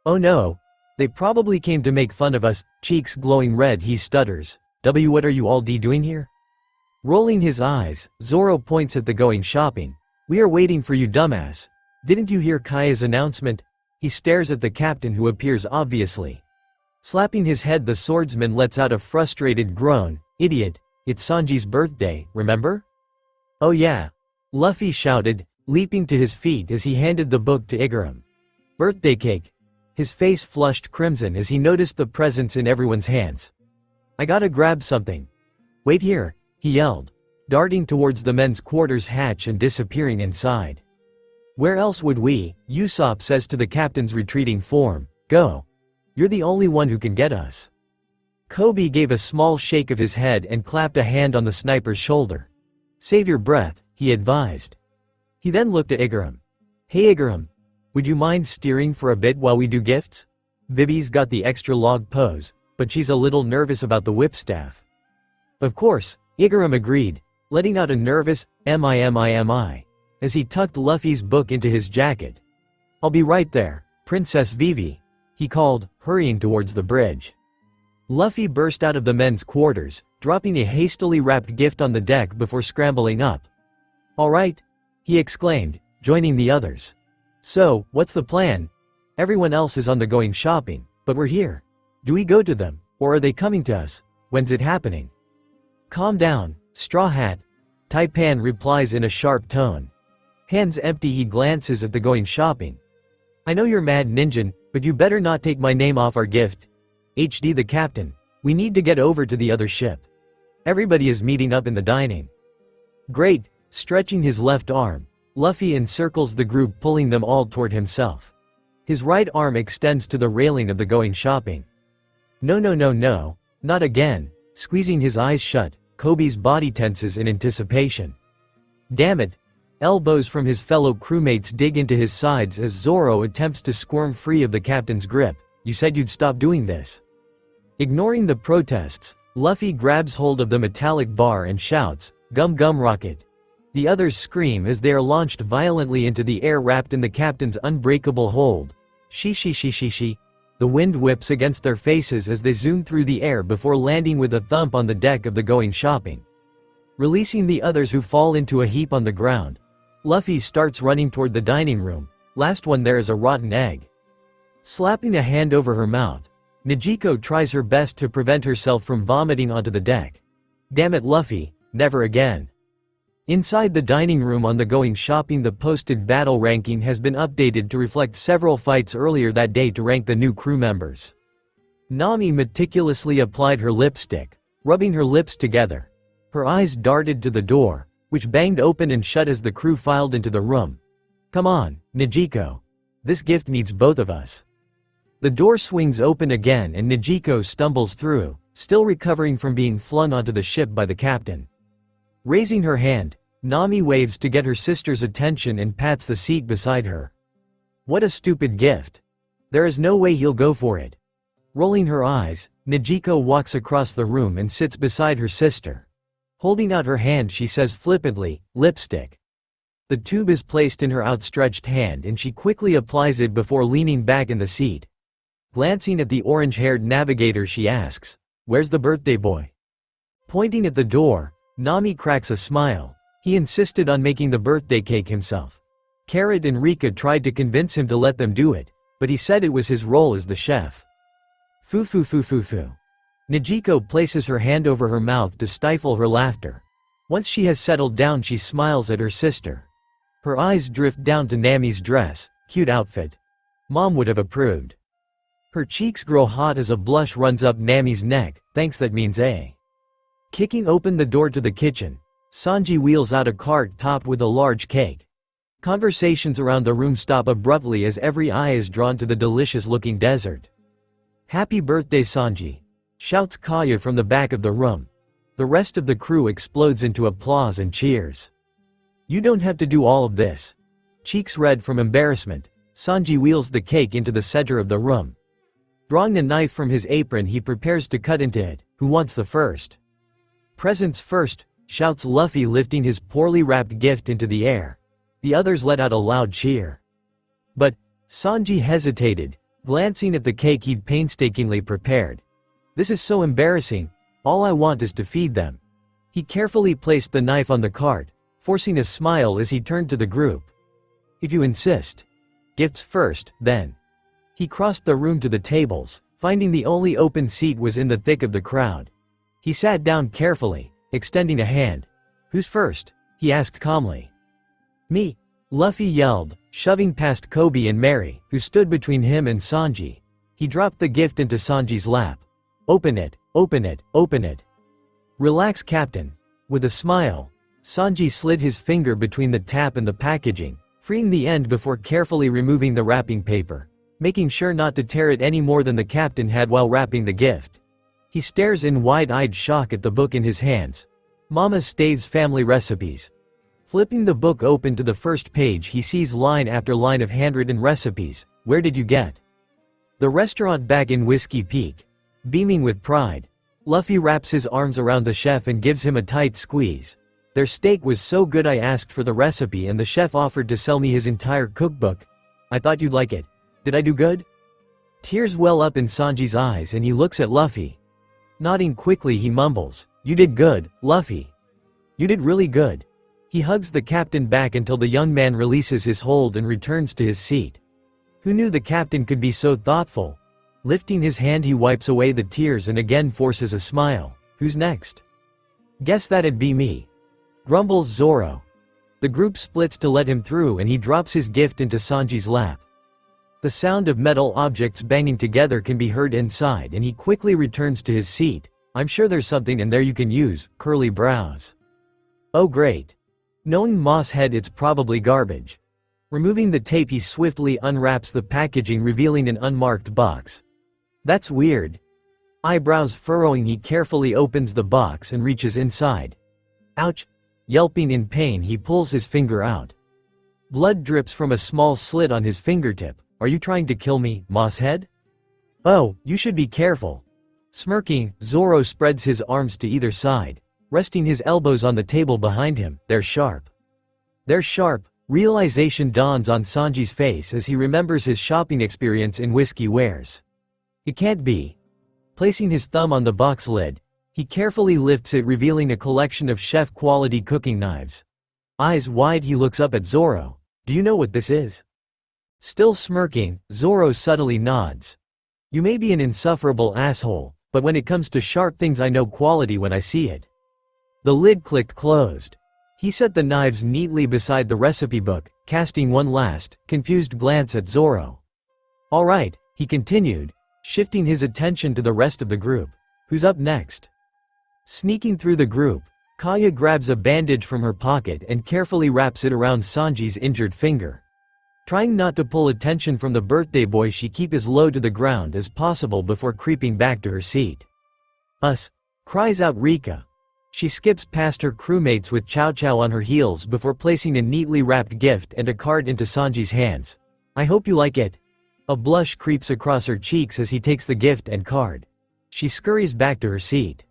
Oh no. They probably came to make fun of us. Cheeks glowing red, he stutters. What are you all doing here? Rolling his eyes, Zoro points at the Going Shopping. We are waiting for you, dumbass. Didn't you hear Kaya's announcement? He stares at the captain, who appears obviously. Slapping his head, the swordsman lets out a frustrated groan. Idiot, it's Sanji's birthday, remember? Oh yeah. Luffy shouted, leaping to his feet as he handed the book to Igaram. Birthday cake. His face flushed crimson as he noticed the presents in everyone's hands. I gotta grab something. Wait here, he yelled, darting towards the men's quarters hatch and disappearing inside. Where else would we? Usopp says to the captain's retreating form. Go. You're the only one who can get us. Kobe gave a small shake of his head and clapped a hand on the sniper's shoulder. Save your breath, he advised. He then looked at Igaram. Hey Igaram, would you mind steering for a bit while we do gifts? Vivi's got the extra log pose, but she's a little nervous about the whipstaff. Of course, Igaram agreed, letting out a nervous "mi" as he tucked Luffy's book into his jacket. I'll be right there, Princess Vivi, he called, hurrying towards the bridge. Luffy burst out of the men's quarters, dropping a hastily wrapped gift on the deck before scrambling up. "All right," he exclaimed, joining the others. "So, what's the plan? Everyone else is on the going shopping, but we're here. Do we go to them, or are they coming to us? When's it happening?" "Calm down, Straw Hat," Taipan replies in a sharp tone. Hands empty, he glances at the going shopping. "I know you're mad, Ninjin, but you better not take my name off our gift. HD the captain, we need to get over to the other ship. Everybody is meeting up in the dining." "Great," stretching his left arm, Luffy encircles the group, pulling them all toward himself. His right arm extends to the railing of the going shopping. "No, no, no, no, not again." Squeezing his eyes shut, Kobe's body tenses in anticipation. "Damn it." Elbows from his fellow crewmates dig into his sides as Zoro attempts to squirm free of the captain's grip. "You said you'd stop doing this." Ignoring the protests, Luffy grabs hold of the metallic bar and shouts, "Gum Gum Rocket." The others scream as they are launched violently into the air, wrapped in the captain's unbreakable hold. She. The wind whips against their faces as they zoom through the air before landing with a thump on the deck of the going shopping, releasing the others, who fall into a heap on the ground. Luffy starts running toward the dining room. Last one there is a rotten egg. Slapping a hand over her mouth, Nijiko tries her best to prevent herself from vomiting onto the deck. "Damn it, Luffy, never again." Inside the dining room on the going shopping, the posted battle ranking has been updated to reflect several fights earlier that day to rank the new crew members. Nami meticulously applied her lipstick, rubbing her lips together. Her eyes darted to the door, which banged open and shut as the crew filed into the room. "Come on, Nijiko. This gift needs both of us." The door swings open again and Nijiko stumbles through, still recovering from being flung onto the ship by the captain. Raising her hand, Nami waves to get her sister's attention and pats the seat beside her. "What a stupid gift. There is no way he'll go for it." Rolling her eyes, Nijiko walks across the room and sits beside her sister. Holding out her hand, she says flippantly, "Lipstick." The tube is placed in her outstretched hand and she quickly applies it before leaning back in the seat. Glancing at the orange-haired navigator, she asks, "Where's the birthday boy?" Pointing at the door, Nami cracks a smile. He insisted on making the birthday cake himself. Carrot and Rika tried to convince him to let them do it, but he said it was his role as the chef. Foo. Nijiko places her hand over her mouth to stifle her laughter. Once she has settled down, she smiles at her sister. Her eyes drift down to Nami's dress. Cute outfit. Mom would have approved. Her cheeks grow hot as a blush runs up Nami's neck. Thanks, that means A. Kicking open the door to the kitchen, Sanji wheels out a cart topped with a large cake. Conversations around the room stop abruptly as every eye is drawn to the delicious-looking dessert. "Happy birthday, Sanji!" shouts Kaya from the back of the room. The rest of the crew explodes into applause and cheers. "You don't have to do all of this." Cheeks red from embarrassment, Sanji wheels the cake into the center of the room. Drawing a knife from his apron, he prepares to cut into it. "Who wants the first?" "Presents first," shouts Luffy, lifting his poorly wrapped gift into the air. The others let out a loud cheer. But Sanji hesitated, glancing at the cake he'd painstakingly prepared. "This is so embarrassing. All I want is to feed them." He carefully placed the knife on the cart, forcing a smile as he turned to the group. "If you insist. Gifts first, then." He crossed the room to the tables, finding the only open seat was in the thick of the crowd. He sat down carefully, extending a hand. "Who's first?" he asked calmly. "Me," Luffy yelled, shoving past Kobe and Mary, who stood between him and Sanji. He dropped the gift into Sanji's lap. Open it, open it, open it." "Relax, Captain." With a smile, Sanji slid his finger between the tap and the packaging, freeing the end before carefully removing the wrapping paper, making sure not to tear it any more than the captain had while wrapping the gift. He stares in wide-eyed shock at the book in his hands. Mama Stave's Family Recipes. Flipping the book open to the first page, he sees line after line of handwritten recipes. "Where did you get?" "The restaurant back in Whiskey Peak." Beaming with pride, Luffy wraps his arms around the chef and gives him a tight squeeze. "Their steak was so good I asked for the recipe and the chef offered to sell me his entire cookbook. I thought you'd like it. Did I do good?" Tears well up in Sanji's eyes and he looks at Luffy. Nodding quickly he mumbles, "You did good, Luffy. You did really good." He hugs the captain back until the young man releases his hold and returns to his seat. Who knew the captain could be so thoughtful? Lifting his hand he wipes away the tears and again forces a smile. Who's next? Guess that'd be me, grumbles Zoro. The group splits to let him through and he drops his gift into Sanji's lap. The sound of metal objects banging together can be heard inside and he quickly returns to his seat. "I'm sure there's something in there you can use," curly brows. "Oh great. Knowing Moss Head it's probably garbage." Removing the tape he swiftly unwraps the packaging revealing an unmarked box. "That's weird." Eyebrows furrowing he carefully opens the box and reaches inside. "Ouch!" Yelping in pain he pulls his finger out. Blood drips from a small slit on his fingertip. "Are you trying to kill me, Moss Head?" "Oh, you should be careful." Smirking, Zoro spreads his arms to either side, resting his elbows on the table behind him. They're sharp. They're sharp. Realization dawns on Sanji's face as he remembers his shopping experience in Whiskey Wares. It can't be. Placing his thumb on the box lid, he carefully lifts it revealing a collection of chef-quality cooking knives. Eyes wide he looks up at Zoro. "Do you know what this is?" Still smirking, Zoro subtly nods. "You may be an insufferable asshole, but when it comes to sharp things I know quality when I see it." The lid clicked closed. He set the knives neatly beside the recipe book, casting one last, confused glance at Zoro. "All right," he continued, shifting his attention to the rest of the group. "Who's up next?" Sneaking through the group, Kaya grabs a bandage from her pocket and carefully wraps it around Sanji's injured finger. Trying not to pull attention from the birthday boy she keeps as low to the ground as possible before creeping back to her seat. "Us!" cries out Rika. She skips past her crewmates with Chow Chow on her heels before placing a neatly wrapped gift and a card into Sanji's hands. "I hope you like it." A blush creeps across her cheeks as he takes the gift and card. She scurries back to her seat.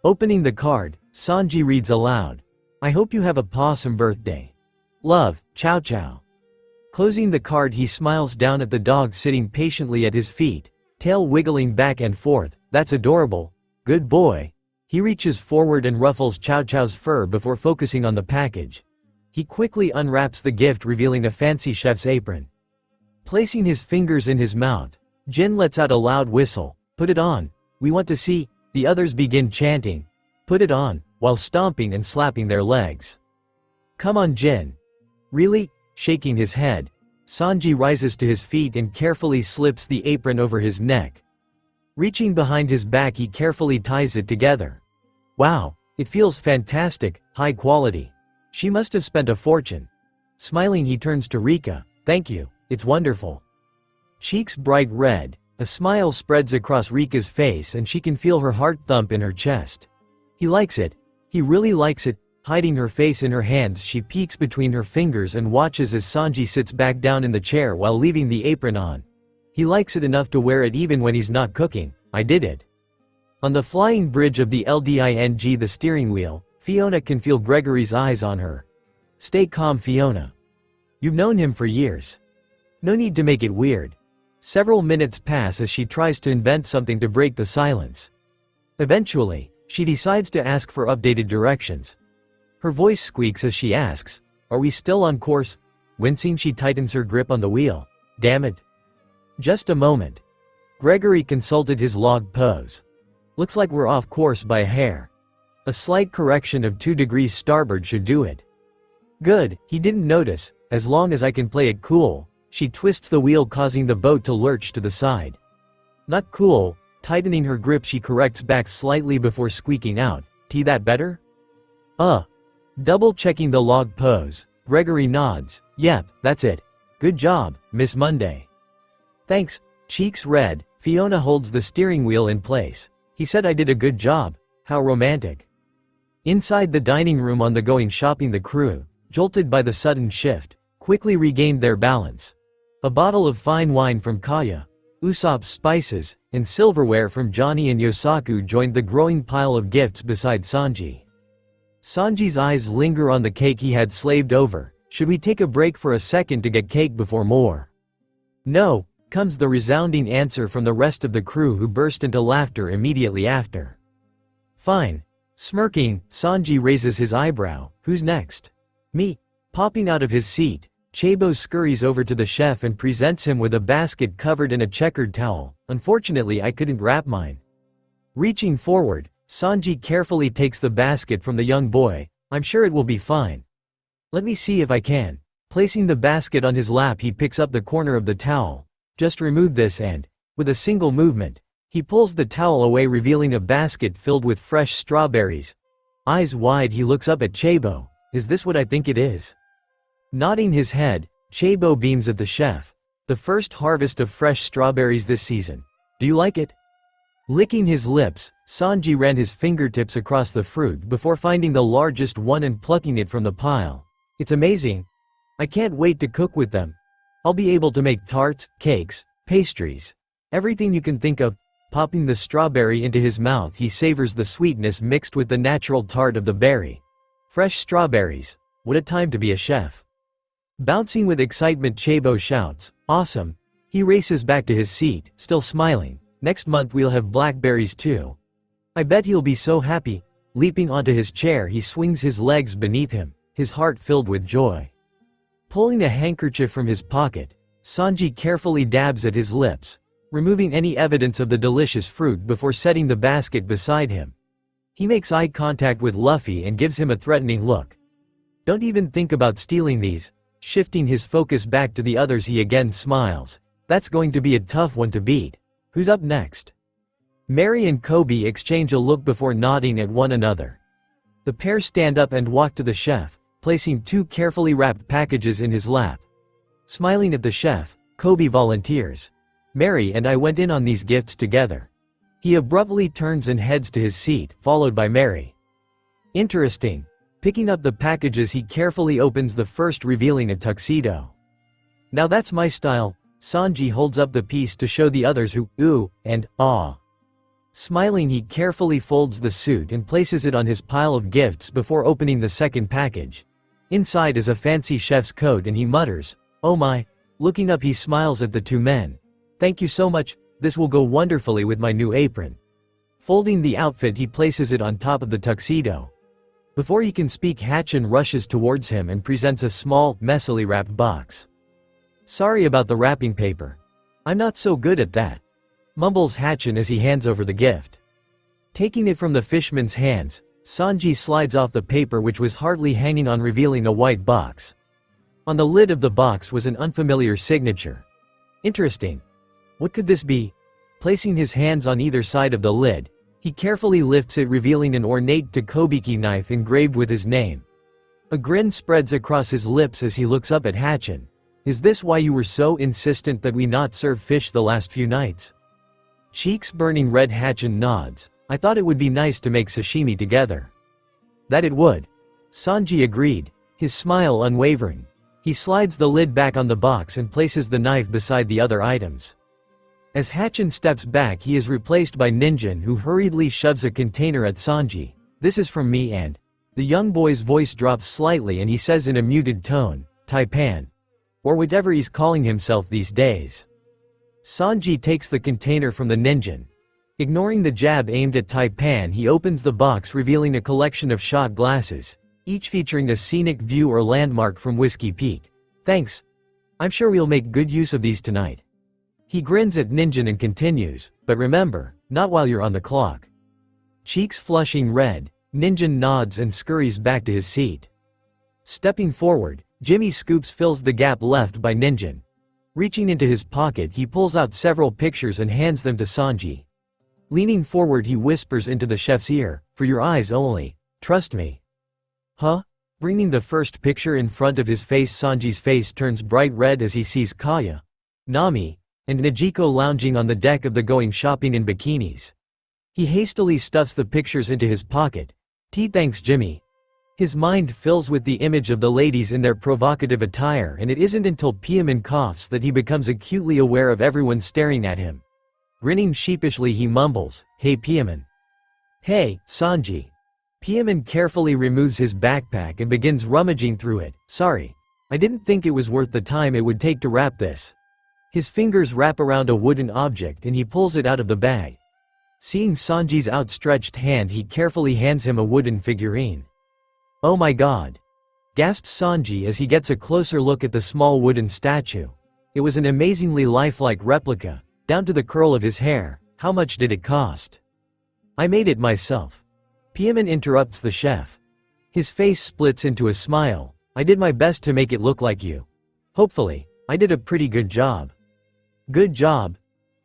Opening the card, Sanji reads aloud, "I hope you have a pawsome birthday. Love, Chow Chow." Closing the card he smiles down at the dog sitting patiently at his feet, tail wiggling back and forth. "That's adorable. Good boy." He reaches forward and ruffles Chow Chow's fur before focusing on the package. He quickly unwraps the gift revealing a fancy chef's apron. Placing his fingers in his mouth, Jin lets out a loud whistle. "Put it on. We want to see." The others begin chanting, "Put it on," while stomping and slapping their legs. "Come on Jin." "Really?" Shaking his head, Sanji rises to his feet and carefully slips the apron over his neck. Reaching behind his back he carefully ties it together. "Wow, it feels fantastic, high quality. She must have spent a fortune." Smiling he turns to Rika. "Thank you, it's wonderful." Cheeks bright red, a smile spreads across Rika's face and she can feel her heart thump in her chest. He likes it. He really likes it. Hiding her face in her hands she peeks between her fingers and watches as Sanji sits back down in the chair while leaving the apron on. He likes it enough to wear it even when he's not cooking. "I did it." On the flying bridge of the LDING the steering wheel, Fiona can feel Gregory's eyes on her. "Stay calm Fiona. You've known him for years. No need to make it weird." Several minutes pass as she tries to invent something to break the silence. Eventually, she decides to ask for updated directions. Her voice squeaks as she asks, "Are we still on course?" Wincing she tightens her grip on the wheel. "Damn it." Just a moment. Gregory consulted his log pose. "Looks like we're off course by a hair. A slight correction of 2 degrees starboard should do it." "Good, he didn't notice, as long as I can play it cool." She twists the wheel causing the boat to lurch to the side. "Not cool." Tightening her grip she corrects back slightly before squeaking out, "T that better?" Double checking the log pose, Gregory nods. "Yep, that's it. Good job, Miss Monday." "Thanks." Cheeks red, Fiona holds the steering wheel in place. "He said I did a good job. How romantic." Inside the dining room on the going shopping the crew, jolted by the sudden shift, quickly regained their balance. A bottle of fine wine from Kaya, Usopp's spices, and silverware from Johnny and Yosaku joined the growing pile of gifts beside Sanji. Sanji's eyes linger on the cake he had slaved over. "Should we take a break for a second to get cake before more?" "No," Comes the resounding answer from the rest of the crew, who burst into laughter immediately after. Fine. Smirking, Sanji raises his eyebrow. Who's next? Me. Popping out of his seat, Chabo scurries over to the chef and presents him with a basket covered in a checkered towel. Unfortunately, I couldn't wrap mine. Reaching forward, Sanji carefully takes the basket from the young boy. I'm sure it will be fine. Let me see if I can. Placing the basket on his lap, he picks up the corner of the towel. Just remove this and, with a single movement, he pulls the towel away, revealing a basket filled with fresh strawberries. Eyes wide, he looks up at Chabo. Is this what I think it is? Nodding his head, Chabo beams at the chef. The first harvest of fresh strawberries this season. Do you like it? Licking his lips, Sanji ran his fingertips across the fruit before finding the largest one and plucking it from the pile. It's amazing. I can't wait to cook with them. I'll be able to make tarts, cakes, pastries. Everything you can think of. Popping the strawberry into his mouth, he savors the sweetness mixed with the natural tart of the berry. Fresh strawberries. What a time to be a chef. Bouncing with excitement, Chabo shouts, "Awesome." He races back to his seat, still smiling. Next month we'll have blackberries too. I bet he'll be so happy. Leaping onto his chair, he swings his legs beneath him, his heart filled with joy. Pulling a handkerchief from his pocket, Sanji carefully dabs at his lips, removing any evidence of the delicious fruit before setting the basket beside him. He makes eye contact with Luffy and gives him a threatening look. Don't even think about stealing these. Shifting his focus back to the others, he again smiles. That's going to be a tough one to beat. Who's up next? Mary and Kobe exchange a look before nodding at one another. The pair stand up and walk to the chef, placing 2 carefully wrapped packages in his lap. Smiling at the chef, Kobe volunteers. Mary and I went in on these gifts together. He abruptly turns and heads to his seat, followed by Mary. Interesting. Picking up the packages, he carefully opens the first, revealing a tuxedo. Now that's my style. Sanji holds up the piece to show the others who ooh and ah. Smiling, he carefully folds the suit and places it on his pile of gifts before opening the second package. Inside is a fancy chef's coat and he mutters, "Oh my." Looking up, he smiles at the 2 men. "Thank you so much, this will go wonderfully with my new apron." Folding the outfit, he places it on top of the tuxedo. Before he can speak, Hatchin rushes towards him and presents a small, messily wrapped box. "Sorry about the wrapping paper. I'm not so good at that," mumbles Hatchin as he hands over the gift. Taking it from the fishman's hands, Sanji slides off the paper which was hardly hanging on, revealing a white box. On the lid of the box was an unfamiliar signature. Interesting. What could this be? Placing his hands on either side of the lid, he carefully lifts it, revealing an ornate Takobiki knife engraved with his name. A grin spreads across his lips as he looks up at Hatchin. "Is this why you were so insistent that we not serve fish the last few nights?" Cheeks burning red, Hatchin nods. "I thought it would be nice to make sashimi together." "That it would." Sanji agreed, his smile unwavering. He slides the lid back on the box and places the knife beside the other items. As Hatchin steps back, he is replaced by Ninjin, who hurriedly shoves a container at Sanji. "This is from me," and the young boy's voice drops slightly and he says in a muted tone, "Taipan." Or whatever he's calling himself these days. Sanji takes the container from the Ninjin. Ignoring the jab aimed at Taipan, he opens the box, revealing a collection of shot glasses, each featuring a scenic view or landmark from Whiskey Peak. "Thanks. I'm sure we'll make good use of these tonight." He grins at Ninjin and continues, "But remember, not while you're on the clock." Cheeks flushing red, Ninjin nods and scurries back to his seat. Stepping forward, Jimmy Scoops fills the gap left by Ninjin. Reaching into his pocket, he pulls out several pictures and hands them to Sanji. Leaning forward, he whispers into the chef's ear, "For your eyes only, trust me." "Huh?" Bringing the first picture in front of his face, Sanji's face turns bright red as he sees Kaya, Nami, and Najiko lounging on the deck of the Going Shopping in bikinis. He hastily stuffs the pictures into his pocket. Thanks, Jimmy." His mind fills with the image of the ladies in their provocative attire, and it isn't until Piaman coughs that he becomes acutely aware of everyone staring at him. Grinning sheepishly, he mumbles, "Hey Piaman." "Hey, Sanji." Piaman carefully removes his backpack and begins rummaging through it. "Sorry. I didn't think it was worth the time it would take to wrap this." His fingers wrap around a wooden object and he pulls it out of the bag. Seeing Sanji's outstretched hand, he carefully hands him a wooden figurine. "Oh my god!" gasps Sanji as he gets a closer look at the small wooden statue. It was an amazingly lifelike replica, down to the curl of his hair. How much did it cost? "I made it myself." Pieman interrupts the chef. His face splits into a smile. "I did my best to make it look like you. Hopefully, I did a pretty good job." "Good job.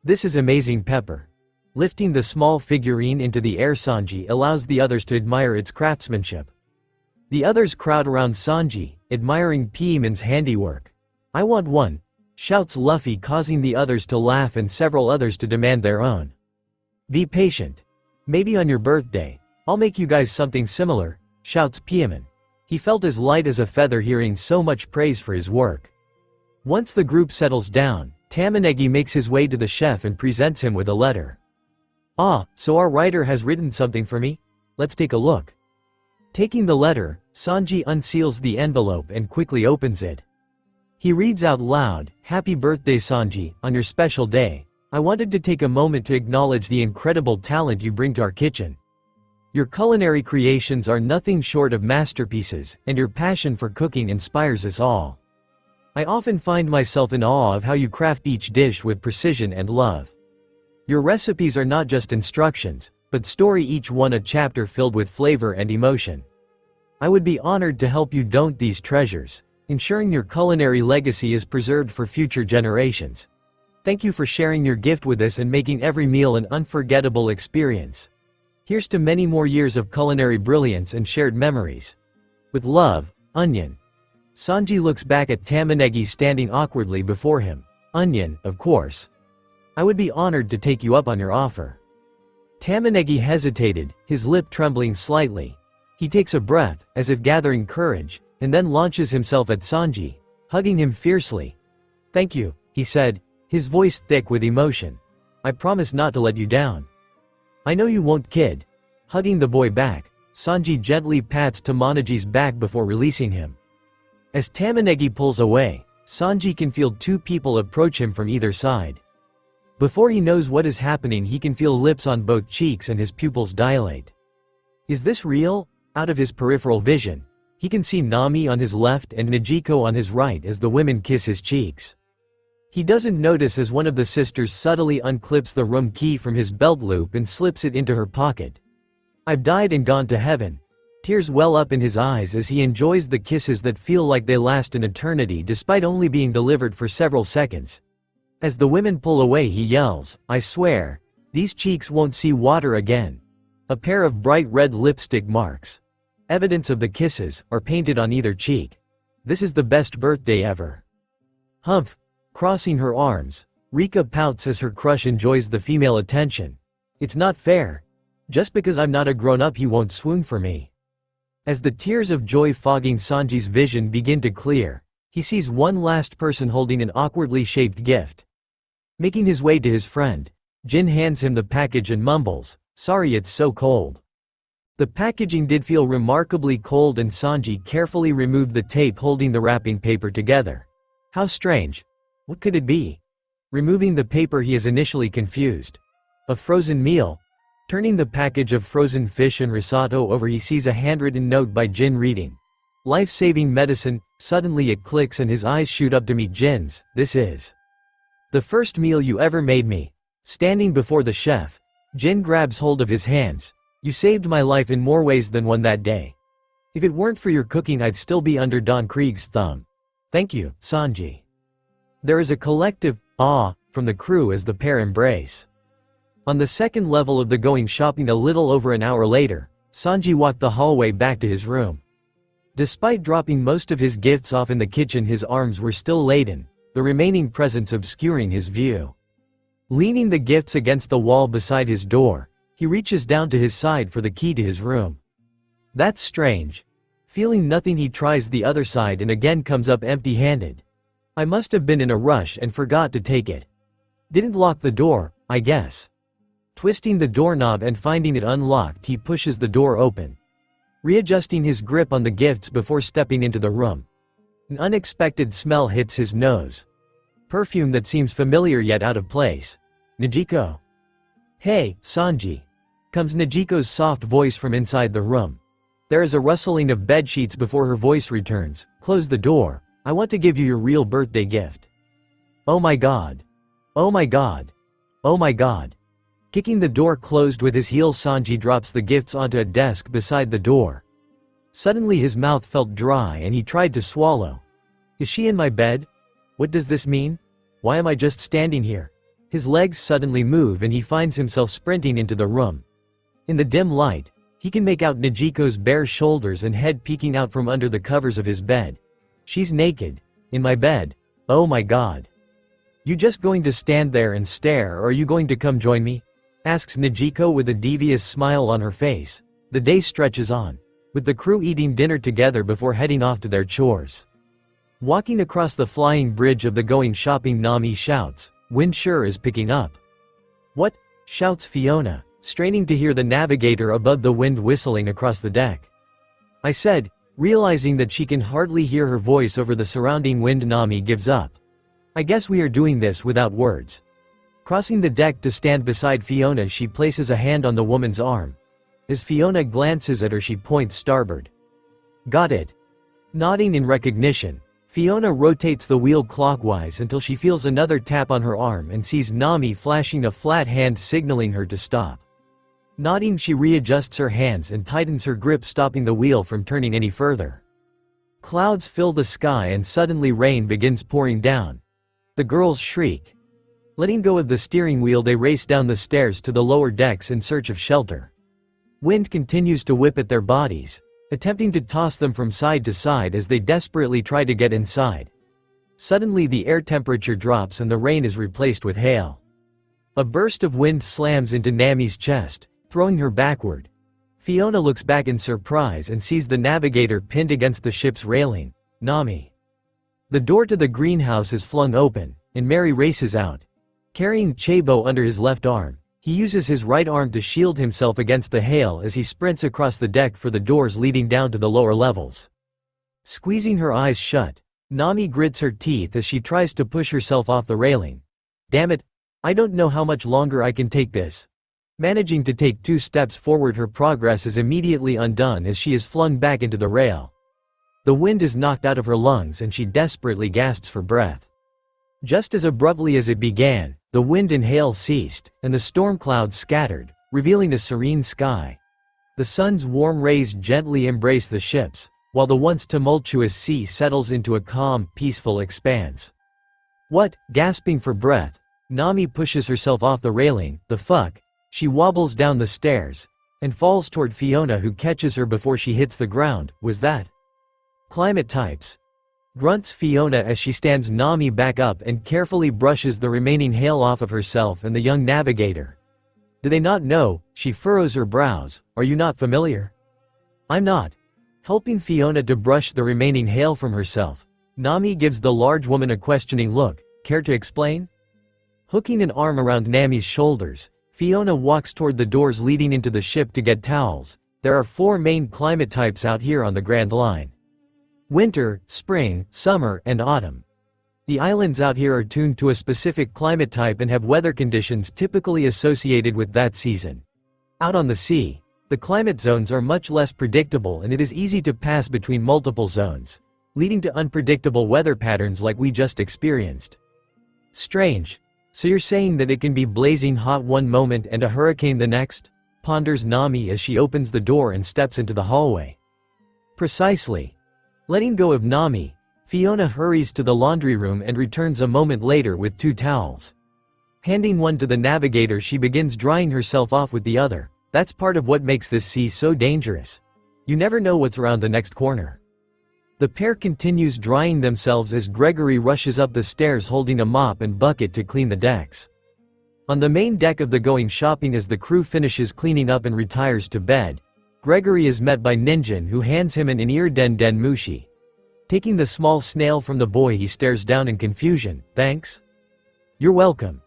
This is amazing, Pepper." Lifting the small figurine into the air, Sanji allows the others to admire its craftsmanship. The others crowd around Sanji, admiring Pieman's handiwork. "I want one," shouts Luffy, causing the others to laugh and several others to demand their own. "Be patient. Maybe on your birthday, I'll make you guys something similar," shouts Pieman. He felt as light as a feather hearing so much praise for his work. Once the group settles down, Tamanegi makes his way to the chef and presents him with a letter. "Ah, so our writer has written something for me? Let's take a look." Taking the letter, Sanji unseals the envelope and quickly opens it. He reads out loud, "Happy birthday, Sanji, on your special day. I wanted to take a moment to acknowledge the incredible talent you bring to our kitchen. Your culinary creations are nothing short of masterpieces, and your passion for cooking inspires us all. I often find myself in awe of how you craft each dish with precision and love. Your recipes are not just instructions, but story, each one a chapter filled with flavor and emotion. I would be honored to help you don't these treasures, ensuring your culinary legacy is preserved for future generations. Thank you for sharing your gift with us and making every meal an unforgettable experience. Here's to many more years of culinary brilliance and shared memories. With love, Onion." Sanji looks back at Tamanegi standing awkwardly before him. "Onion, of course. I would be honored to take you up on your offer." Tamanegi hesitated, his lip trembling slightly. He takes a breath, as if gathering courage, and then launches himself at Sanji, hugging him fiercely. "Thank you," he said, his voice thick with emotion. "I promise not to let you down." "I know you won't, kid." Hugging the boy back, Sanji gently pats Tamanegi's back before releasing him. As Tamanegi pulls away, Sanji can feel two people approach him from either side. Before he knows what is happening, he can feel lips on both cheeks and his pupils dilate. Is this real? Out of his peripheral vision, he can see Nami on his left and Nijiko on his right as the women kiss his cheeks. He doesn't notice as one of the sisters subtly unclips the room key from his belt loop and slips it into her pocket. "I've died and gone to heaven." Tears well up in his eyes as he enjoys the kisses that feel like they last an eternity despite only being delivered for several seconds. As the women pull away, he yells, "I swear, these cheeks won't see water again." A pair of bright red lipstick marks, evidence of the kisses, are painted on either cheek. This is the best birthday ever. Humph. Crossing her arms, Rika pouts as her crush enjoys the female attention. "It's not fair. Just because I'm not a grown-up he won't swoon for me." As the tears of joy fogging Sanji's vision begin to clear, he sees one last person holding an awkwardly shaped gift. Making his way to his friend, Jin hands him the package and mumbles, "Sorry it's so cold." The packaging did feel remarkably cold and Sanji carefully removed the tape holding the wrapping paper together. How strange. What could it be? Removing the paper, he is initially confused. A frozen meal? Turning the package of frozen fish and risotto over, he sees a handwritten note by Jin reading, "Life-saving medicine." Suddenly it clicks and his eyes shoot up to meet Jin's. "This is the first meal you ever made me." Standing before the chef, Jin grabs hold of his hands. "You saved my life in more ways than one that day. If it weren't for your cooking, I'd still be under Don Krieg's thumb. Thank you, Sanji." There is a collective "ah" from the crew as the pair embrace. On the second level of the going shopping, a little over an hour later, Sanji walked the hallway back to his room. Despite dropping most of his gifts off in the kitchen, his arms were still laden, the remaining presents obscuring his view. Leaning the gifts against the wall beside his door, he reaches down to his side for the key to his room. That's strange. Feeling nothing, he tries the other side and again comes up empty-handed. I must have been in a rush and forgot to take it. Didn't lock the door, I guess. Twisting the doorknob and finding it unlocked, he pushes the door open. Readjusting his grip on the gifts before stepping into the room, an unexpected smell hits his nose. perfume that seems familiar yet out of place. Najiko. Hey, Sanji. Comes Najiko's soft voice from inside the room. There is a rustling of bedsheets before her voice returns. Close the door. I want to give you your real birthday gift. Oh my god. Oh my god. Oh my god. Kicking the door closed with his heels, Sanji drops the gifts onto a desk beside the door. Suddenly his mouth felt dry and he tried to swallow. Is she in my bed? What does this mean? Why am I just standing here? His legs suddenly move and he finds himself sprinting into the room. In the dim light, he can make out Najiko's bare shoulders and head peeking out from under the covers of his bed. She's naked. In my bed. Oh my god. You just going to stand there and stare, or are you going to come join me? Asks Najiko with a devious smile on her face. The day stretches on, with the crew eating dinner together before heading off to their chores. Walking across the flying bridge of the going shopping, Nami shouts, "Wind sure is picking up." What? Shouts Fiona, straining to hear the navigator above the wind whistling across the deck. I said, realizing that she can hardly hear her voice over the surrounding wind. Nami gives up. I guess we are doing this without words. Crossing the deck to stand beside Fiona, she places a hand on the woman's arm. As Fiona glances at her, she points starboard. Got it. Nodding in recognition, Fiona rotates the wheel clockwise until she feels another tap on her arm and sees Nami flashing a flat hand signaling her to stop. Nodding, she readjusts her hands and tightens her grip, stopping the wheel from turning any further. Clouds fill the sky and suddenly rain begins pouring down. The girls shriek. Letting go of the steering wheel, they race down the stairs to the lower decks in search of shelter. Wind continues to whip at their bodies, attempting to toss them from side to side as they desperately try to get inside. Suddenly the air temperature drops and the rain is replaced with hail. A burst of wind slams into Nami's chest, throwing her backward. Fiona looks back in surprise and sees the navigator pinned against the ship's railing. Nami. The door to the greenhouse is flung open, and Mary races out. Carrying Chabo under his left arm, he uses his right arm to shield himself against the hail as he sprints across the deck for the doors leading down to the lower levels. Squeezing her eyes shut, Nami grits her teeth as she tries to push herself off the railing. Damn it, I don't know how much longer I can take this. Managing to take 2 steps forward, her progress is immediately undone as she is flung back into the rail. The wind is knocked out of her lungs and she desperately gasps for breath. Just as abruptly as it began, the wind and hail ceased, and the storm clouds scattered, revealing a serene sky. The sun's warm rays gently embrace the ships, while the once tumultuous sea settles into a calm, peaceful expanse. What? Gasping for breath, Nami pushes herself off the railing. The fuck? She wobbles down the stairs, and falls toward Fiona, who catches her before she hits the ground. Was that? Climate types. Grunts Fiona as she stands Nami back up and carefully brushes the remaining hail off of herself and the young navigator. Do they not know? She furrows her brows. Are you not familiar? I'm not. Helping Fiona to brush the remaining hail from herself, Nami gives the large woman a questioning look. Care to explain? Hooking an arm around Nami's shoulders, Fiona walks toward the doors leading into the ship to get towels. There are 4 main climate types out here on the Grand Line. Winter, spring, summer, and autumn. The islands out here are tuned to a specific climate type and have weather conditions typically associated with that season. Out on the sea, the climate zones are much less predictable and it is easy to pass between multiple zones, leading to unpredictable weather patterns like we just experienced. Strange. So you're saying that it can be blazing hot one moment and a hurricane the next? Ponders Nami as she opens the door and steps into the hallway. Precisely. Letting go of Nami, Fiona hurries to the laundry room and returns a moment later with 2 towels. Handing one to the navigator, she begins drying herself off with the other. That's part of what makes this sea so dangerous. You never know what's around the next corner. The pair continues drying themselves as Gregory rushes up the stairs holding a mop and bucket to clean the decks. On the main deck of the Going Shopping, as the crew finishes cleaning up and retires to bed, Gregory is met by Ninjin, who hands him an Inir Den Den Mushi. Taking the small snail from the boy, he stares down in confusion. Thanks? You're welcome.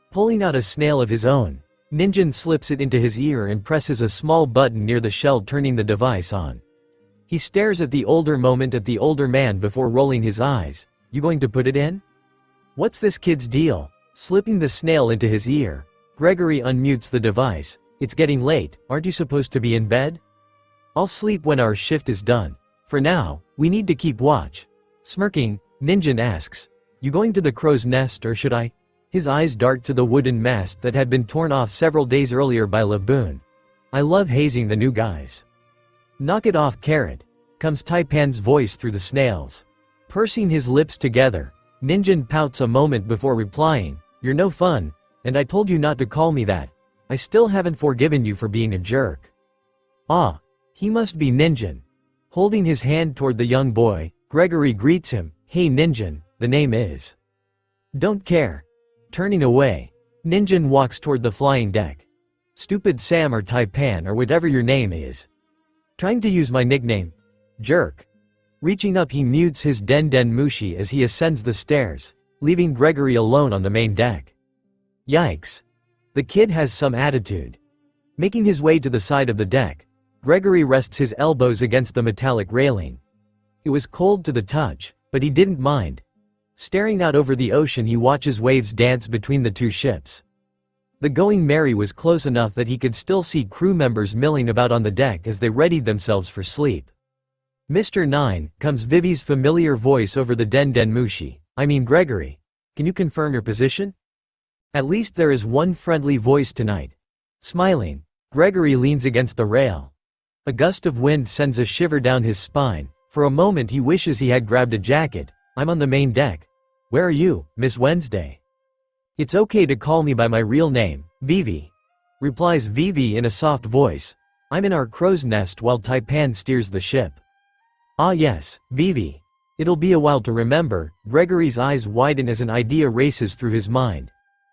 Pulling out a snail of his own, Ninjin slips it into his ear and presses a small button near the shell, turning the device on. He stares at the older man before rolling his eyes. You going to put it in? What's this kid's deal? Slipping the snail into his ear, Gregory unmutes the device. It's getting late, aren't you supposed to be in bed? I'll sleep when our shift is done. For now, we need to keep watch. Smirking, Ninjin asks, you going to the crow's nest or should I? His eyes dart to the wooden mast that had been torn off several days earlier by Laboon. I love hazing the new guys. Knock it off, Carrot, comes Taipan's voice through the snails. Pursing his lips together, Ninjin pouts a moment before replying, you're no fun, and I told you not to call me that. I still haven't forgiven you for being a jerk. Ah, he must be Ninjin. Holding his hand toward the young boy, Gregory greets him, hey Ninjin, the name is. Don't care. Turning away, Ninjin walks toward the flying deck. Stupid Sam or Taipan or whatever your name is. Trying to use my nickname. Jerk. Reaching up he mutes his Den Den Mushi as he ascends the stairs, leaving Gregory alone on the main deck. Yikes. The kid has some attitude. Making his way to the side of the deck, Gregory rests his elbows against the metallic railing. It was cold to the touch, but he didn't mind. Staring out over the ocean he watches waves dance between the two ships. The Going Merry was close enough that he could still see crew members milling about on the deck as they readied themselves for sleep. Mr. 9, comes Vivi's familiar voice over the Den Den Mushi. I mean Gregory. Can you confirm your position? At least there is one friendly voice tonight. Smiling, Gregory leans against the rail. A gust of wind sends a shiver down his spine. For a moment he wishes he had grabbed a jacket. I'm on the main deck. Where are you, Miss Wednesday? It's okay to call me by my real name, Vivi. Replies Vivi in a soft voice. I'm in our crow's nest while Taipan steers the ship. Ah yes, Vivi. It'll be a while to remember. Gregory's eyes widen as an idea races through his mind.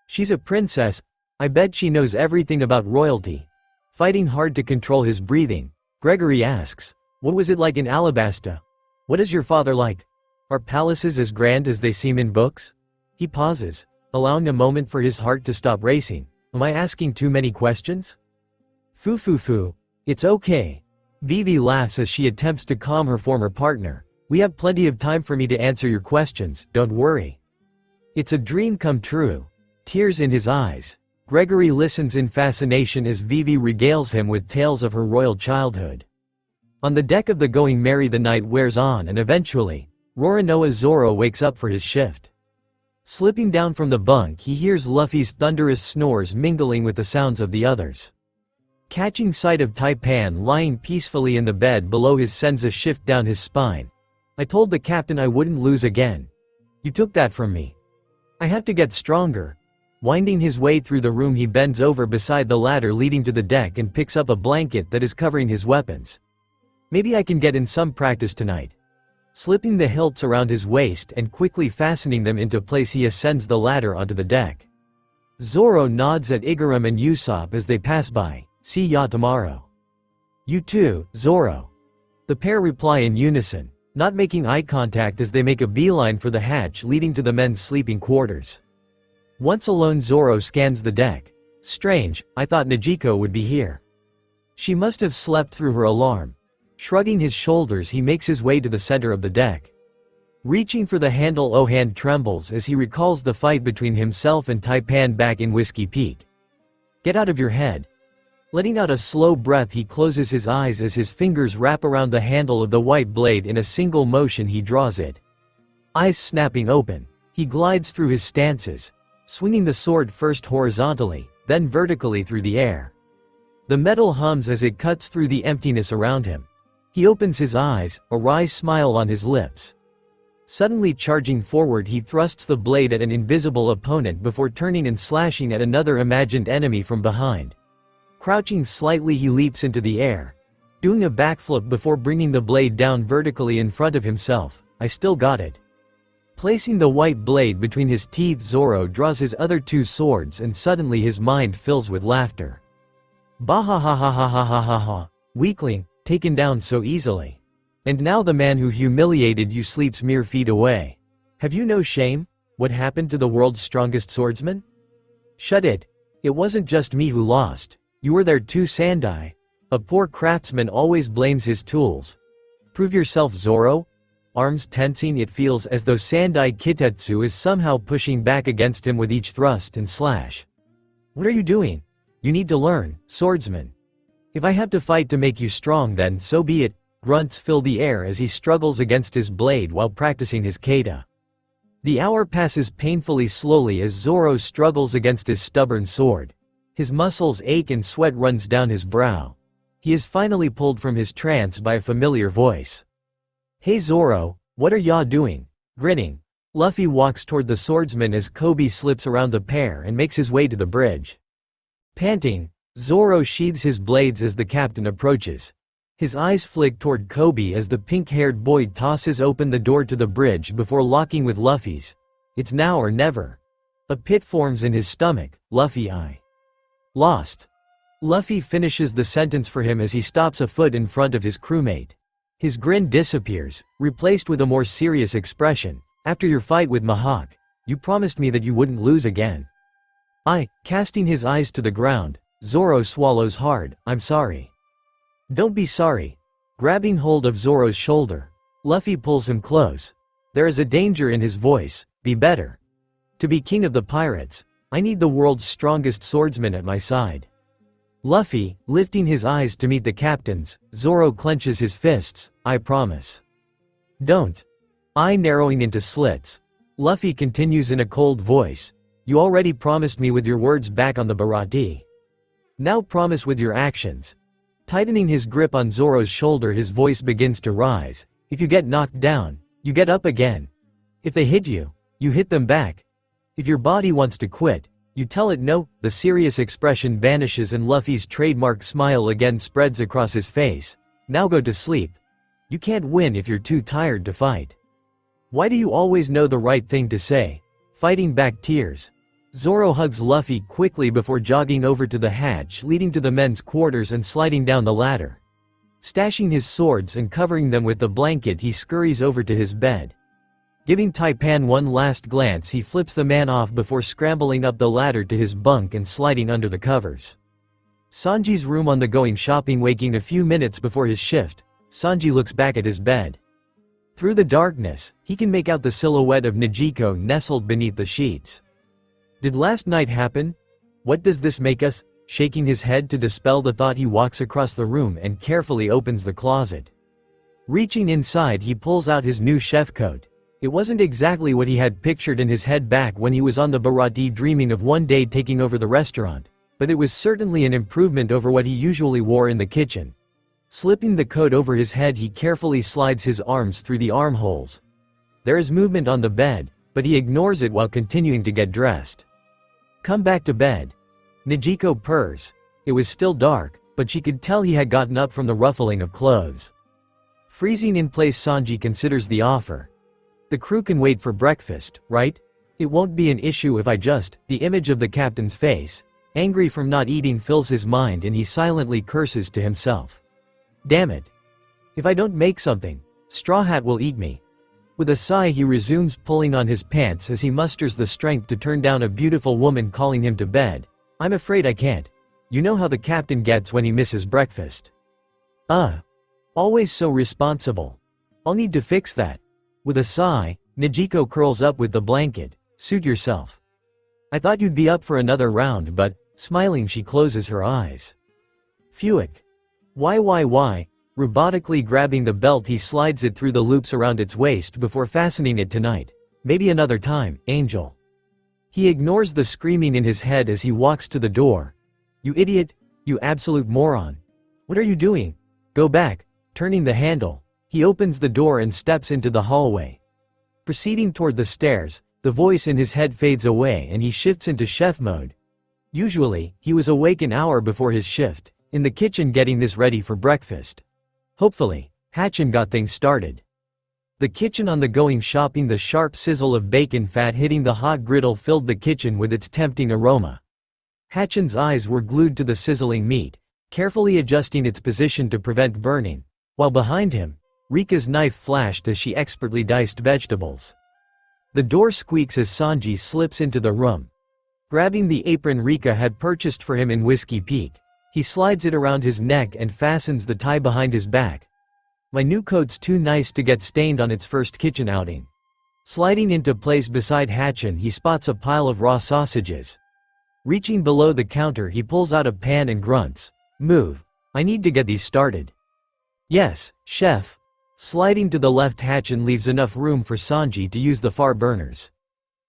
She's a princess. I bet she knows everything about royalty. Fighting hard to control his breathing, Gregory asks, what was it like in Alabasta? What is your father like? Are palaces as grand as they seem in books? He pauses, allowing a moment for his heart to stop racing. Am I asking too many questions? Foo. It's okay. Vivi laughs as she attempts to calm her former partner. We have plenty of time for me to answer your questions, don't worry. It's a dream come true. Tears in his eyes. Gregory listens in fascination as Vivi regales him with tales of her royal childhood. On the deck of the Going Merry the night wears on and eventually, Roronoa Zoro wakes up for his shift. Slipping down from the bunk he hears Luffy's thunderous snores mingling with the sounds of the others. Catching sight of Taipan lying peacefully in the bed below his sends a shift down his spine. I told the captain I wouldn't lose again. You took that from me. I have to get stronger. Winding his way through the room he bends over beside the ladder leading to the deck and picks up a blanket that is covering his weapons. Maybe I can get in some practice tonight. Slipping the hilts around his waist and quickly fastening them into place he ascends the ladder onto the deck. Zoro nods at Igaram and Usopp as they pass by. See ya tomorrow. You too, Zoro. The pair reply in unison, not making eye contact as they make a beeline for the hatch leading to the men's sleeping quarters. Once alone Zoro scans the deck. Strange, I thought Najiko would be here. She must have slept through her alarm. Shrugging his shoulders he makes his way to the center of the deck. Reaching for the handle hand trembles as he recalls the fight between himself and Taipan back in Whiskey Peak. Get out of your head. Letting out a slow breath he closes his eyes as his fingers wrap around the handle of the white blade in a single motion he draws it. Eyes snapping open, he glides through his stances, swinging the sword first horizontally, then vertically through the air. The metal hums as it cuts through the emptiness around him. He opens his eyes, a wry smile on his lips. Suddenly charging forward he thrusts the blade at an invisible opponent before turning and slashing at another imagined enemy from behind. Crouching slightly he leaps into the air, doing a backflip before bringing the blade down vertically in front of himself. I still got it. Placing the white blade between his teeth Zoro draws his other two swords and suddenly his mind fills with laughter. Bahahahahahahaha. Weakling, taken down so easily. And now the man who humiliated you sleeps mere feet away. Have you no shame? What happened to the world's strongest swordsman? Shut it. It wasn't just me who lost. You were there too, Sandai. A poor craftsman always blames his tools. Prove yourself, Zoro? arms tensing. It feels as though Sandai Kitetsu is somehow pushing back against him with each thrust and slash. What are you doing? You need to learn, swordsman. If I have to fight to make you strong, then so be it. Grunts fill the air as he struggles against his blade while practicing his kata. The hour passes painfully slowly as Zoro struggles against his stubborn sword. His muscles ache and sweat runs down his brow. He is finally pulled from his trance by a familiar voice. Hey Zoro, what are ya doing? Grinning, Luffy walks toward the swordsman as Kobe slips around the pair and makes his way to the bridge. Panting, Zoro sheathes his blades as the captain approaches. His eyes flick toward Kobe as the pink-haired boy tosses open the door to the bridge before locking with Luffy's. It's now or never. A pit forms in his stomach. Luffy, I lost. Luffy finishes the sentence for him as he stops a foot in front of his crewmate. His grin disappears, replaced with a more serious expression. After your fight with Mihawk, you promised me that you wouldn't lose again. Casting his eyes to the ground, Zoro swallows hard. I'm sorry. Don't be sorry. Grabbing hold of Zoro's shoulder, Luffy pulls him close. There is a danger in his voice. Be better. To be king of the pirates, I need the world's strongest swordsman at my side. Luffy, lifting his eyes to meet the captain's, Zoro clenches his fists. I promise. Don't. Eye narrowing into slits. Luffy continues in a cold voice. You already promised me with your words back on the Baratie. Now promise with your actions. Tightening his grip on Zoro's shoulder, his voice begins to rise. If you get knocked down, you get up again. If they hit you, you hit them back. If your body wants to quit, you tell it no. The serious expression vanishes and Luffy's trademark smile again spreads across his face. Now go to sleep. You can't win if you're too tired to fight. Why do you always know the right thing to say? Fighting back tears. Zoro hugs Luffy quickly before jogging over to the hatch leading to the men's quarters and sliding down the ladder. Stashing his swords and covering them with the blanket, he scurries over to his bed. Giving Taipan one last glance, he flips the man off before scrambling up the ladder to his bunk and sliding under the covers. Sanji's room on the going shopping. Waking a few minutes before his shift, Sanji looks back at his bed. Through the darkness, he can make out the silhouette of Nijiko nestled beneath the sheets. Did last night happen? What does this make us? Shaking his head to dispel the thought, he walks across the room and carefully opens the closet. Reaching inside, he pulls out his new chef coat. It wasn't exactly what he had pictured in his head back when he was on the Baratie dreaming of one day taking over the restaurant, but it was certainly an improvement over what he usually wore in the kitchen. Slipping the coat over his head, he carefully slides his arms through the armholes. There is movement on the bed, but he ignores it while continuing to get dressed. Come back to bed. Nijiko purrs. It was still dark, but she could tell he had gotten up from the ruffling of clothes. Freezing in place, Sanji considers the offer. The crew can wait for breakfast, right? It won't be an issue if I just. The image of the captain's face, angry from not eating, fills his mind and he silently curses to himself. Damn it. If I don't make something, Straw Hat will eat me. With a sigh, he resumes pulling on his pants as he musters the strength to turn down a beautiful woman calling him to bed. I'm afraid I can't. You know how the captain gets when he misses breakfast. Always so responsible. I'll need to fix that. With a sigh, Nijiko curls up with the blanket. Suit yourself. I thought you'd be up for another round, but, smiling, she closes her eyes. Phewick. Why? Robotically grabbing the belt, he slides it through the loops around its waist before fastening it. Tonight. Maybe another time, Angel. He ignores the screaming in his head as he walks to the door. You idiot, you absolute moron. What are you doing? Go back. Turning the handle, he opens the door and steps into the hallway. Proceeding toward the stairs, the voice in his head fades away and he shifts into chef mode. Usually, he was awake an hour before his shift, in the kitchen getting this ready for breakfast. Hopefully, Hatchin got things started. The kitchen on the going shopping, the sharp sizzle of bacon fat hitting the hot griddle filled the kitchen with its tempting aroma. Hatchin's eyes were glued to the sizzling meat, carefully adjusting its position to prevent burning, while behind him, Rika's knife flashed as she expertly diced vegetables. The door squeaks as Sanji slips into the room. Grabbing the apron Rika had purchased for him in Whiskey Peak, he slides it around his neck and fastens the tie behind his back. My new coat's too nice to get stained on its first kitchen outing. Sliding into place beside Hatchin, he spots a pile of raw sausages. Reaching below the counter, he pulls out a pan and grunts, "Move. I need to get these started." "Yes, chef." Sliding to the left, Hatchin leaves enough room for Sanji to use the far burners.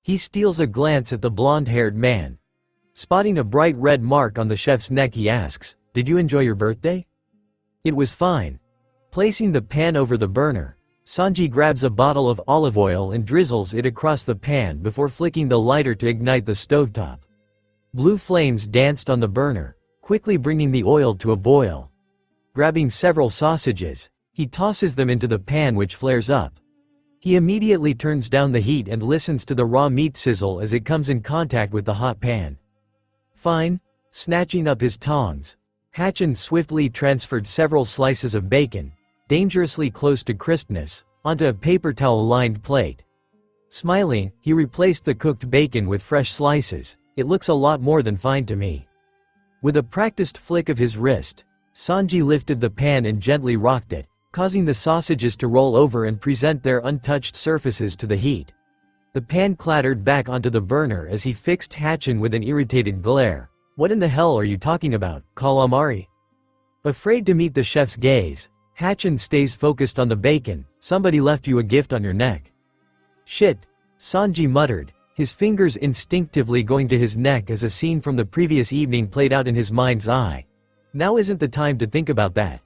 He steals a glance at the blonde-haired man. Spotting a bright red mark on the chef's neck, he asks, "Did you enjoy your birthday?" "It was fine." Placing the pan over the burner, Sanji grabs a bottle of olive oil and drizzles it across the pan before flicking the lighter to ignite the stovetop. Blue flames danced on the burner, quickly bringing the oil to a boil. Grabbing several sausages, he tosses them into the pan, which flares up. He immediately turns down the heat and listens to the raw meat sizzle as it comes in contact with the hot pan. "Fine." Snatching up his tongs, Hatchin swiftly transferred several slices of bacon, dangerously close to crispness, onto a paper towel-lined plate. Smiling, he replaced the cooked bacon with fresh slices. "It looks a lot more than fine to me." With a practiced flick of his wrist, Sanji lifted the pan and gently rocked it, causing the sausages to roll over and present their untouched surfaces to the heat. The pan clattered back onto the burner as he fixed Hatchin with an irritated glare. "What in the hell are you talking about, calamari?" Afraid to meet the chef's gaze, Hatchin stays focused on the bacon. "Somebody left you a gift on your neck." "Shit," Sanji muttered, his fingers instinctively going to his neck as a scene from the previous evening played out in his mind's eye. Now isn't the time to think about that.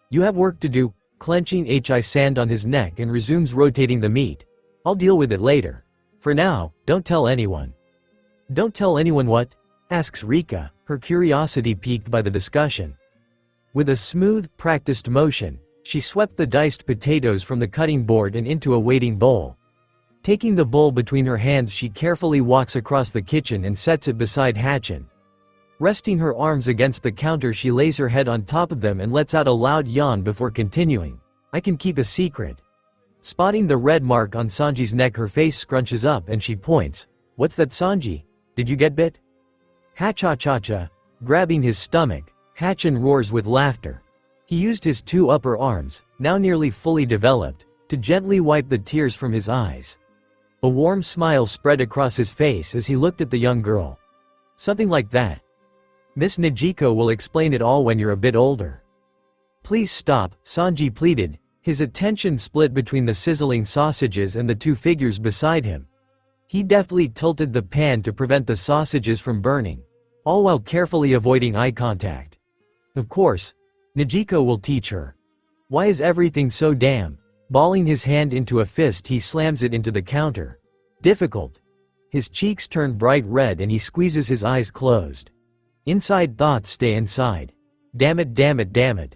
"You have work to do." Clenching his sand on his neck and resumes rotating the meat. "I'll deal with it later. For now, don't tell anyone." "Don't tell anyone what?" asks Rika, her curiosity piqued by the discussion. With a smooth, practiced motion, she swept the diced potatoes from the cutting board and into a waiting bowl. Taking the bowl between her hands, she carefully walks across the kitchen and sets it beside Hatchin. Resting her arms against the counter, she lays her head on top of them and lets out a loud yawn before continuing. "I can keep a secret." Spotting the red mark on Sanji's neck, her face scrunches up and she points. "What's that, Sanji? Did you get bit?" "Ha-cha-cha-cha." Grabbing his stomach, Hatchin roars with laughter. He used his two upper arms, now nearly fully developed, to gently wipe the tears from his eyes. A warm smile spread across his face as he looked at the young girl. "Something like that. Miss Nijiko will explain it all when you're a bit older." "Please stop," Sanji pleaded, his attention split between the sizzling sausages and the two figures beside him. He deftly tilted the pan to prevent the sausages from burning, all while carefully avoiding eye contact. "Of course. Nijiko will teach her." "Why is everything so damn?" Balling his hand into a fist, he slams it into the counter. "Difficult." His cheeks turn bright red and he squeezes his eyes closed. Inside thoughts stay inside. "Damn it, damn it, damn it."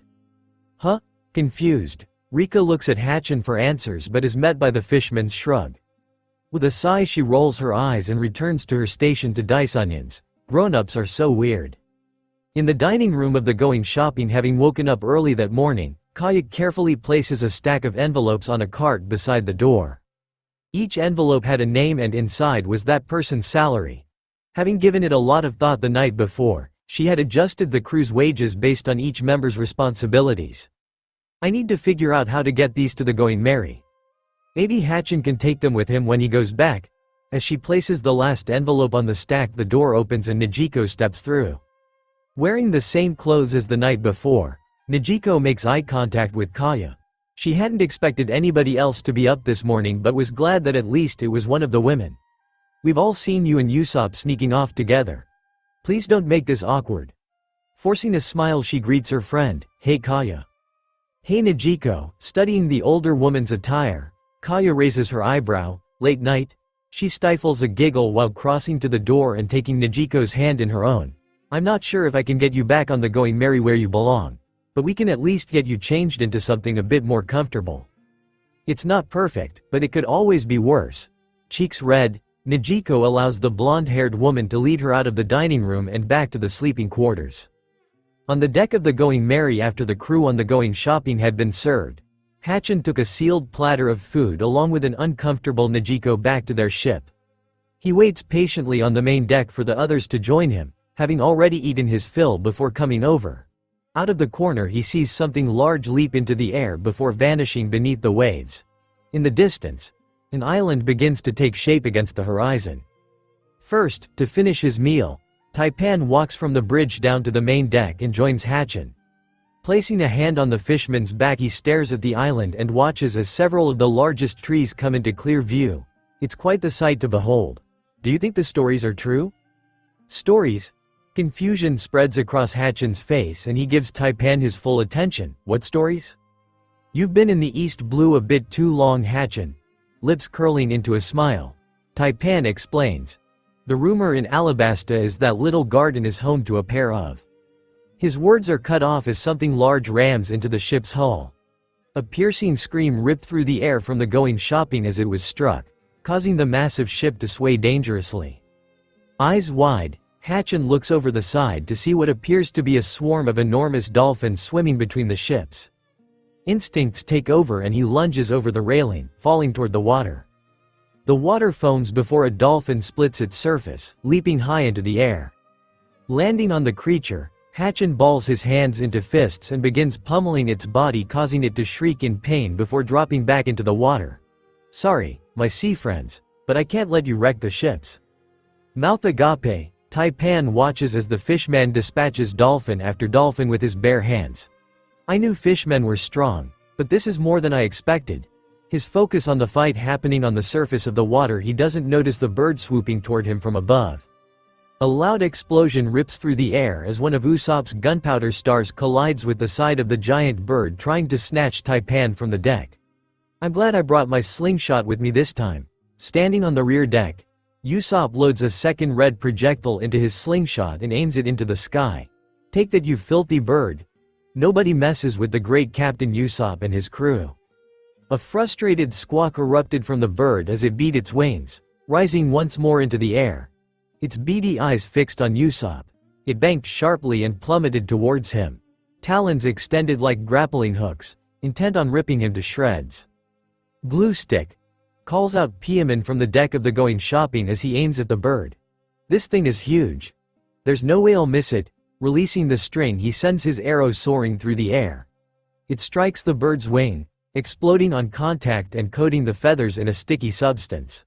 "Huh?" Confused, Rika looks at Hatchin for answers but is met by the fishman's shrug. With a sigh, she rolls her eyes and returns to her station to dice onions. Grown-ups are so weird. In the dining room of the going shopping, having woken up early that morning, Kayak carefully places a stack of envelopes on a cart beside the door. Each envelope had a name and inside was that person's salary. Having given it a lot of thought the night before, she had adjusted the crew's wages based on each member's responsibilities. "I need to figure out how to get these to the Going Merry. Maybe Hatchin can take them with him when he goes back." As she places the last envelope on the stack, the door opens and Nijiko steps through. Wearing the same clothes as the night before, Nijiko makes eye contact with Kaya. She hadn't expected anybody else to be up this morning but was glad that at least it was one of the women. "We've all seen you and Usopp sneaking off together. Please don't make this awkward." Forcing a smile, she greets her friend. "Hey Kaya." "Hey Nijiko." Studying the older woman's attire, Kaya raises her eyebrow. "Late night?" She stifles a giggle while crossing to the door and taking Nijiko's hand in her own. "I'm not sure if I can get you back on the Going Merry where you belong, but we can at least get you changed into something a bit more comfortable. It's not perfect, but it could always be worse." Cheeks red, Nijiko allows the blonde-haired woman to lead her out of the dining room and back to the sleeping quarters. On the deck of the Going Merry, after the crew on the going shopping had been served, Hatchin took a sealed platter of food along with an uncomfortable Nijiko back to their ship. He waits patiently on the main deck for the others to join him, having already eaten his fill before coming over. Out of the corner he sees something large leap into the air before vanishing beneath the waves. In the distance, an island begins to take shape against the horizon. First, to finish his meal, Taipan walks from the bridge down to the main deck and joins Hatchin. Placing a hand on the fishman's back, he stares at the island and watches as several of the largest trees come into clear view. It's quite the sight to behold. Do you think the stories are true? Stories? Confusion spreads across Hatchin's face and he gives Taipan his full attention. What stories? You've been in the East Blue a bit too long, Hatchin. Lips curling into a smile. Taipan explains. The rumor in Alabasta is that little garden is home to a pair of. His words are cut off as something large rams into the ship's hull. A piercing scream ripped through the air from the going shopping as it was struck, causing the massive ship to sway dangerously. Eyes wide, Hatchin looks over the side to see what appears to be a swarm of enormous dolphins swimming between the ships. Instincts take over and he lunges over the railing, falling toward the water. The water foams before a dolphin splits its surface, leaping high into the air. Landing on the creature, Hatchin balls his hands into fists and begins pummeling its body, causing it to shriek in pain before dropping back into the water. Sorry, my sea friends, but I can't let you wreck the ships. Mouth agape, Taipan watches as the fishman dispatches dolphin after dolphin with his bare hands. I knew fishmen were strong, but this is more than I expected. His focus on the fight happening on the surface of the water, he doesn't notice the bird swooping toward him from above. A loud explosion rips through the air as one of Usopp's gunpowder stars collides with the side of the giant bird, trying to snatch Taipan from the deck. I'm glad I brought my slingshot with me this time. Standing on the rear deck, Usopp loads a second red projectile into his slingshot and aims it into the sky. Take that, you filthy bird. Nobody messes with the great Captain Usopp and his crew. A frustrated squawk erupted from the bird as it beat its wings, rising once more into the air. Its beady eyes fixed on Usopp. It banked sharply and plummeted towards him. Talons extended like grappling hooks, intent on ripping him to shreds. Glue stick, calls out Piaman from the deck of the Going Shopping as he aims at the bird. This thing is huge. There's no way I'll miss it. Releasing the string, he sends his arrow soaring through the air. It strikes the bird's wing, exploding on contact and coating the feathers in a sticky substance.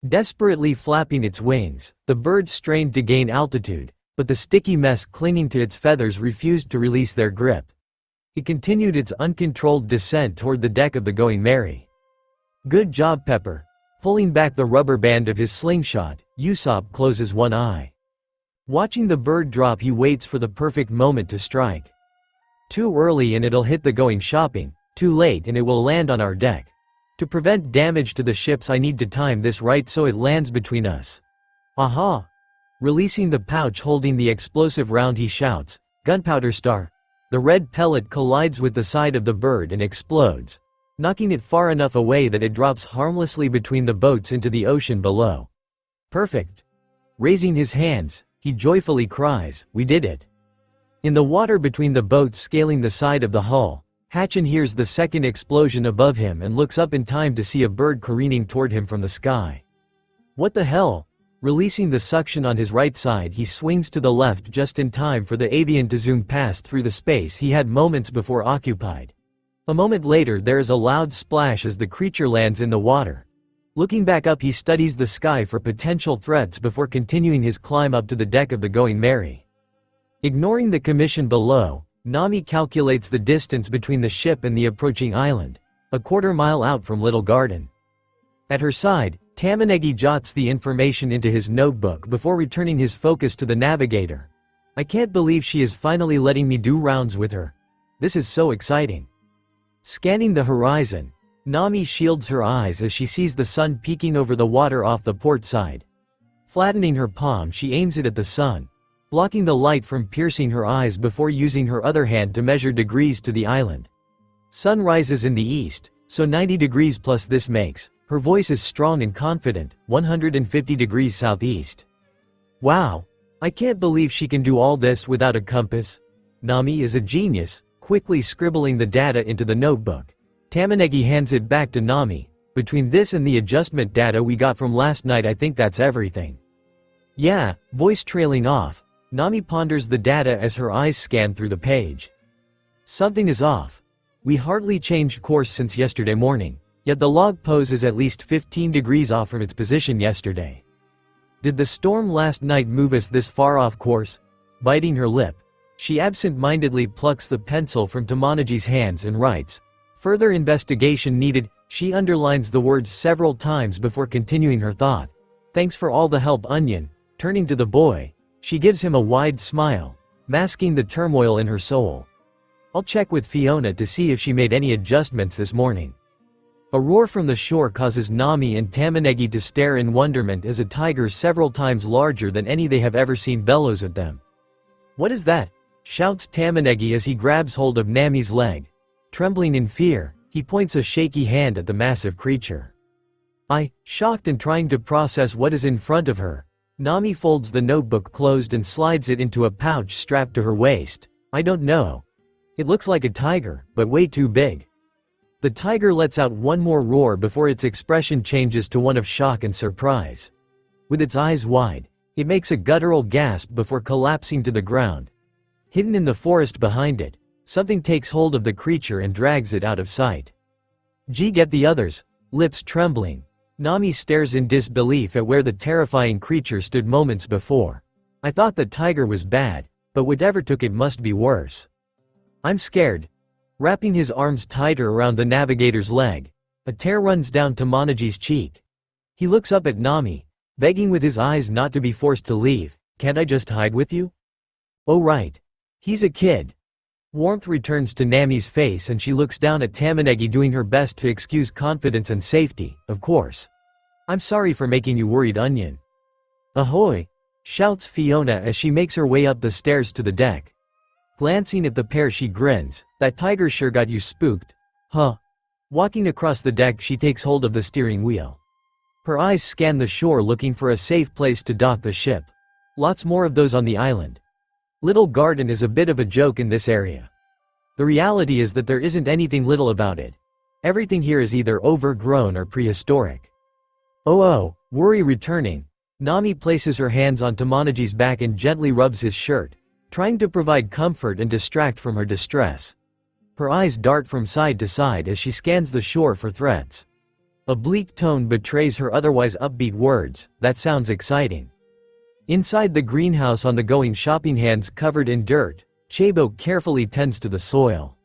Desperately flapping its wings, the bird strained to gain altitude, but the sticky mess clinging to its feathers refused to release their grip. It continued its uncontrolled descent toward the deck of the Going Merry. Good job, Pepper. Pulling back the rubber band of his slingshot, Usopp closes one eye. Watching the bird drop, he waits for the perfect moment to strike. Too early and it'll hit the Going Shopping, too late and it will land on our deck. To prevent damage to the ships, I need to time this right so it lands between us. Aha! Releasing the pouch holding the explosive round, he shouts, Gunpowder Star. The red pellet collides with the side of the bird and explodes, knocking it far enough away that it drops harmlessly between the boats into the ocean below. Perfect. Raising his hands, he joyfully cries, We did it. In the water between the boats scaling the side of the hull, Hatchin hears the second explosion above him and looks up in time to see a bird careening toward him from the sky. What the hell? Releasing the suction on his right side, he swings to the left just in time for the avian to zoom past through the space he had moments before occupied. A moment later, there is a loud splash as the creature lands in the water. Looking back up, he studies the sky for potential threats before continuing his climb up to the deck of the Going Merry. Ignoring the commotion below, Nami calculates the distance between the ship and the approaching island, a quarter-mile out from Little Garden. At her side, Tamanegi jots the information into his notebook before returning his focus to the navigator. I can't believe she is finally letting me do rounds with her. This is so exciting. Scanning the horizon, Nami shields her eyes as she sees the sun peeking over the water off the port side. Flattening her palm, she aims it at the sun, blocking the light from piercing her eyes before using her other hand to measure degrees to the island. Sun rises in the east, so 90 degrees plus this makes, her voice is strong and confident, 150 degrees southeast. Wow, I can't believe she can do all this without a compass. Nami is a genius, quickly scribbling the data into the notebook. Tamanegi hands it back to Nami. Between this and the adjustment data we got from last night, I think that's everything. Yeah, voice trailing off. Nami ponders the data as her eyes scan through the page. Something is off. We hardly changed course since yesterday morning, yet the log pose is at least 15 degrees off from its position yesterday. Did the storm last night move us this far off course? Biting her lip, she absent-mindedly plucks the pencil from Tamanaji's hands and writes, "Further investigation needed." She underlines the words several times before continuing her thought. "Thanks for all the help, Onion." Turning to the boy, she gives him a wide smile, masking the turmoil in her soul. "I'll check with Fiona to see if she made any adjustments this morning." A roar from the shore causes Nami and Tamanegi to stare in wonderment as a tiger several times larger than any they have ever seen bellows at them. "What is that?" shouts Tamanegi as he grabs hold of Nami's leg. Trembling in fear, he points a shaky hand at the massive creature. Shocked and trying to process what is in front of her, Nami folds the notebook closed and slides it into a pouch strapped to her waist. "I don't know. It looks like a tiger, but way too big." The tiger lets out one more roar before its expression changes to one of shock and surprise. With its eyes wide, it makes a guttural gasp before collapsing to the ground. Hidden in the forest behind it, something takes hold of the creature and drags it out of sight. Get the others, lips trembling. Nami stares in disbelief at where the terrifying creature stood moments before. "I thought the tiger was bad, but whatever took it must be worse." "I'm scared." Wrapping his arms tighter around the navigator's leg, a tear runs down Tamanaji's cheek. He looks up at Nami, begging with his eyes not to be forced to leave. "Can't I just hide with you?" "Oh right. He's a kid." Warmth returns to Nami's face and she looks down at Tamanegi, doing her best to excuse confidence and safety. "Of course. I'm sorry for making you worried, Onion." "Ahoy!" shouts Fiona as she makes her way up the stairs to the deck. Glancing at the pair, she grins. "That tiger sure got you spooked, huh?" Walking across the deck, she takes hold of the steering wheel. Her eyes scan the shore looking for a safe place to dock the ship. Lots more of those on the island. Little Garden is a bit of a joke in this area. The reality is that there isn't anything little about it. Everything here is either overgrown or prehistoric. Oh, worry returning. Nami places her hands on Tamanaji's back and gently rubs his shirt, trying to provide comfort and distract from her distress. Her eyes dart from side to side as she scans the shore for threats. A bleak tone betrays her otherwise upbeat words. "That sounds exciting." Inside the greenhouse on the going shopping, hands covered in dirt, Chabo carefully tends to the soil.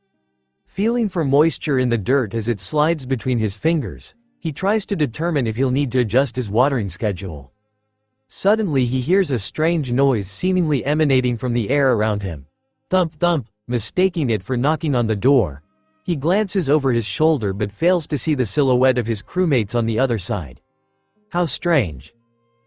Feeling for moisture in the dirt as it slides between his fingers, he tries to determine if he'll need to adjust his watering schedule. Suddenly he hears a strange noise seemingly emanating from the air around him. Thump thump, mistaking it for knocking on the door. He glances over his shoulder but fails to see the silhouette of his crewmates on the other side. How strange.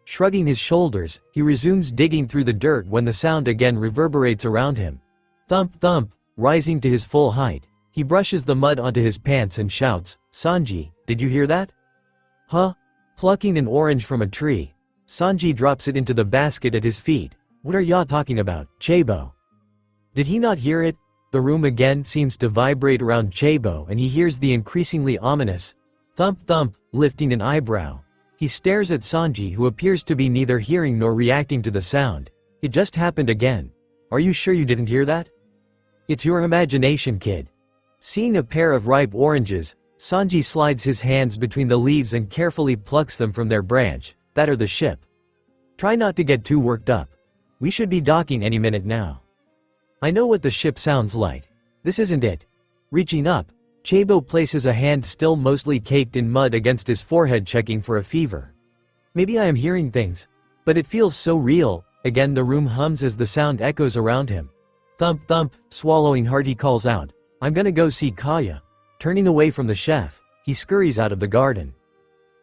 Shrugging his shoulders, he resumes digging through the dirt when the sound again reverberates around him. Thump thump, rising to his full height, he brushes the mud onto his pants and shouts, "Sanji, did you hear that?" "Huh?" Plucking an orange from a tree, Sanji drops it into the basket at his feet. "What are ya talking about, Chabo?" Did he not hear it? The room again seems to vibrate around Chabo and he hears the increasingly ominous thump thump, lifting an eyebrow. He stares at Sanji, who appears to be neither hearing nor reacting to the sound. "It just happened again. Are you sure you didn't hear that?" "It's your imagination, kid." Seeing a pair of ripe oranges, Sanji slides his hands between the leaves and carefully plucks them from their branch. "That are the ship. Try not to get too worked up. We should be docking any minute now." "I know what the ship sounds like. This isn't it." Reaching up, Chabo places a hand still mostly caked in mud against his forehead, checking for a fever. "Maybe I am hearing things, but it feels so real." Again the room hums as the sound echoes around him. Thump thump, swallowing hard he calls out, "I'm gonna go see Kaya." Turning away from the chef, he scurries out of the garden.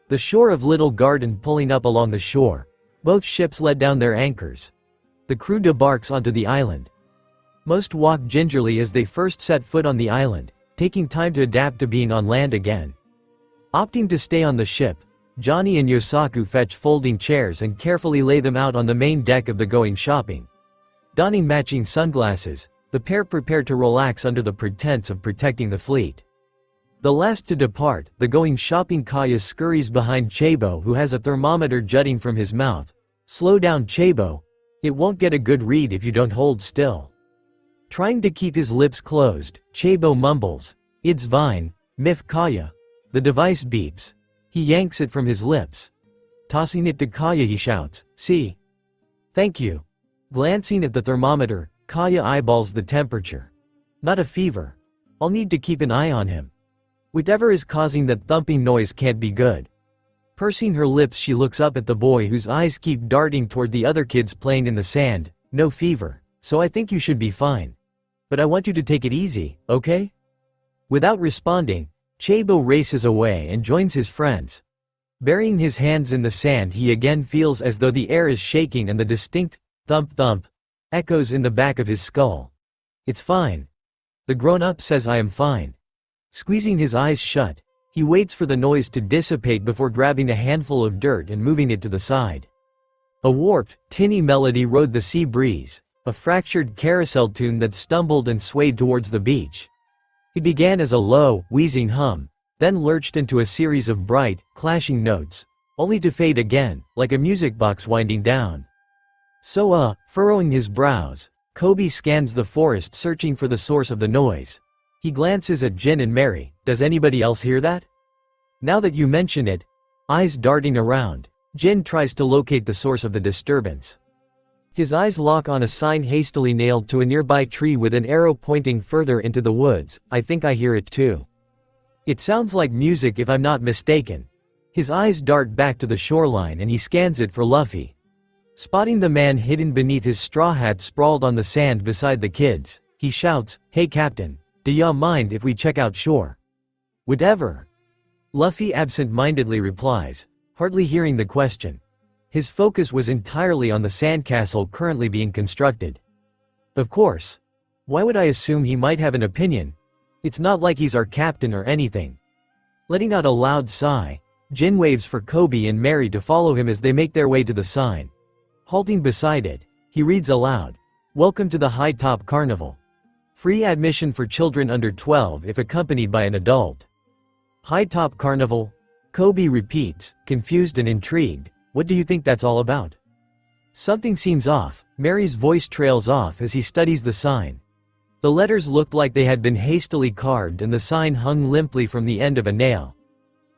The shore of Little Garden pulling up along the shore. Both ships let down their anchors. The crew debarks onto the island. Most walk gingerly as they first set foot on the island, taking time to adapt to being on land again. Opting to stay on the ship, Johnny and Yosaku fetch folding chairs and carefully lay them out on the main deck of the Going Shopping. Donning matching sunglasses, the pair prepare to relax under the pretense of protecting the fleet. The last to depart, the Going Shopping Kaya scurries behind Chabo, who has a thermometer jutting from his mouth. "Slow down, Chabo. It won't get a good read if you don't hold still. Trying to keep his lips closed, Chabo mumbles, "It's Vine, Mif Kaya." The device beeps. He yanks it from his lips. Tossing it to Kaya, he shouts, "See? Thank you." Glancing at the thermometer, Kaya eyeballs the temperature. Not a fever. I'll need to keep an eye on him. Whatever is causing that thumping noise can't be good. Pursing her lips, she looks up at the boy whose eyes keep darting toward the other kids playing in the sand. "No fever, so I think you should be fine. But I want you to take it easy, okay?" Without responding, Chabo races away and joins his friends. Burying his hands in the sand, he again feels as though the air is shaking and the distinct thump thump echoes in the back of his skull. "It's fine." The grown-up says, "I am fine." Squeezing his eyes shut, he waits for the noise to dissipate before grabbing a handful of dirt and moving it to the side. A warped, tinny melody rode the sea breeze, a fractured carousel tune that stumbled and swayed towards the beach. It began as a low, wheezing hum, then lurched into a series of bright, clashing notes, only to fade again, like a music box winding down. Furrowing his brows, Kobe scans the forest searching for the source of the noise. He glances at Jin and Mary. "Does anybody else hear that?" Now that you mention it, eyes darting around, Jin tries to locate the source of the disturbance. His eyes lock on a sign hastily nailed to a nearby tree with an arrow pointing further into the woods. "I think I hear it too. It sounds like music if I'm not mistaken." His eyes dart back to the shoreline and he scans it for Luffy. Spotting the man hidden beneath his straw hat sprawled on the sand beside the kids, he shouts, "Hey Captain, do ya mind if we check out shore?" "Whatever." Luffy absent-mindedly replies, hardly hearing the question. His focus was entirely on the sandcastle currently being constructed. Of course. Why would I assume he might have an opinion? It's not like he's our captain or anything. Letting out a loud sigh, Jin waves for Kobe and Mary to follow him as they make their way to the sign. Halting beside it, he reads aloud, "Welcome to the High Top Carnival. Free admission for children under 12 if accompanied by an adult." High Top Carnival? Kobe repeats, confused and intrigued. "What do you think that's all about?" Something seems off. Mary's voice trails off as he studies the sign. The letters looked like they had been hastily carved and the sign hung limply from the end of a nail.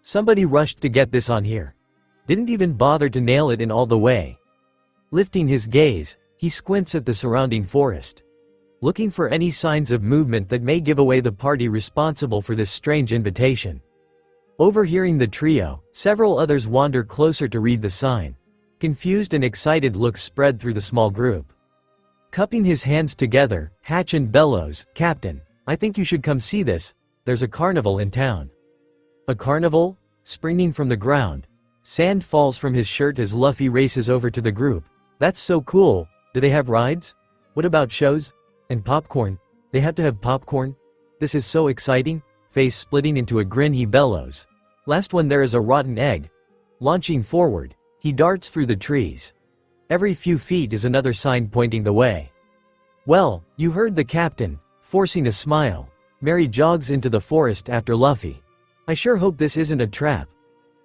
Somebody rushed to get this on here. Didn't even bother to nail it in all the way. Lifting his gaze, he squints at the surrounding forest, looking for any signs of movement that may give away the party responsible for this strange invitation. Overhearing the trio, several others wander closer to read the sign. Confused and excited looks spread through the small group. Cupping his hands together, Hatchin bellows, "Captain, I think you should come see this. There's a carnival in town." "A carnival?" Springing from the ground, sand falls from his shirt as Luffy races over to the group. "That's so cool. Do they have rides? What about shows? And popcorn? They have to have popcorn? This is so exciting." Face splitting into a grin, he bellows, "Last one, there is a rotten egg." Launching forward, he darts through the trees. Every few feet is another sign pointing the way. "Well, you heard the captain." Forcing a smile, Mary jogs into the forest after Luffy. "I sure hope this isn't a trap.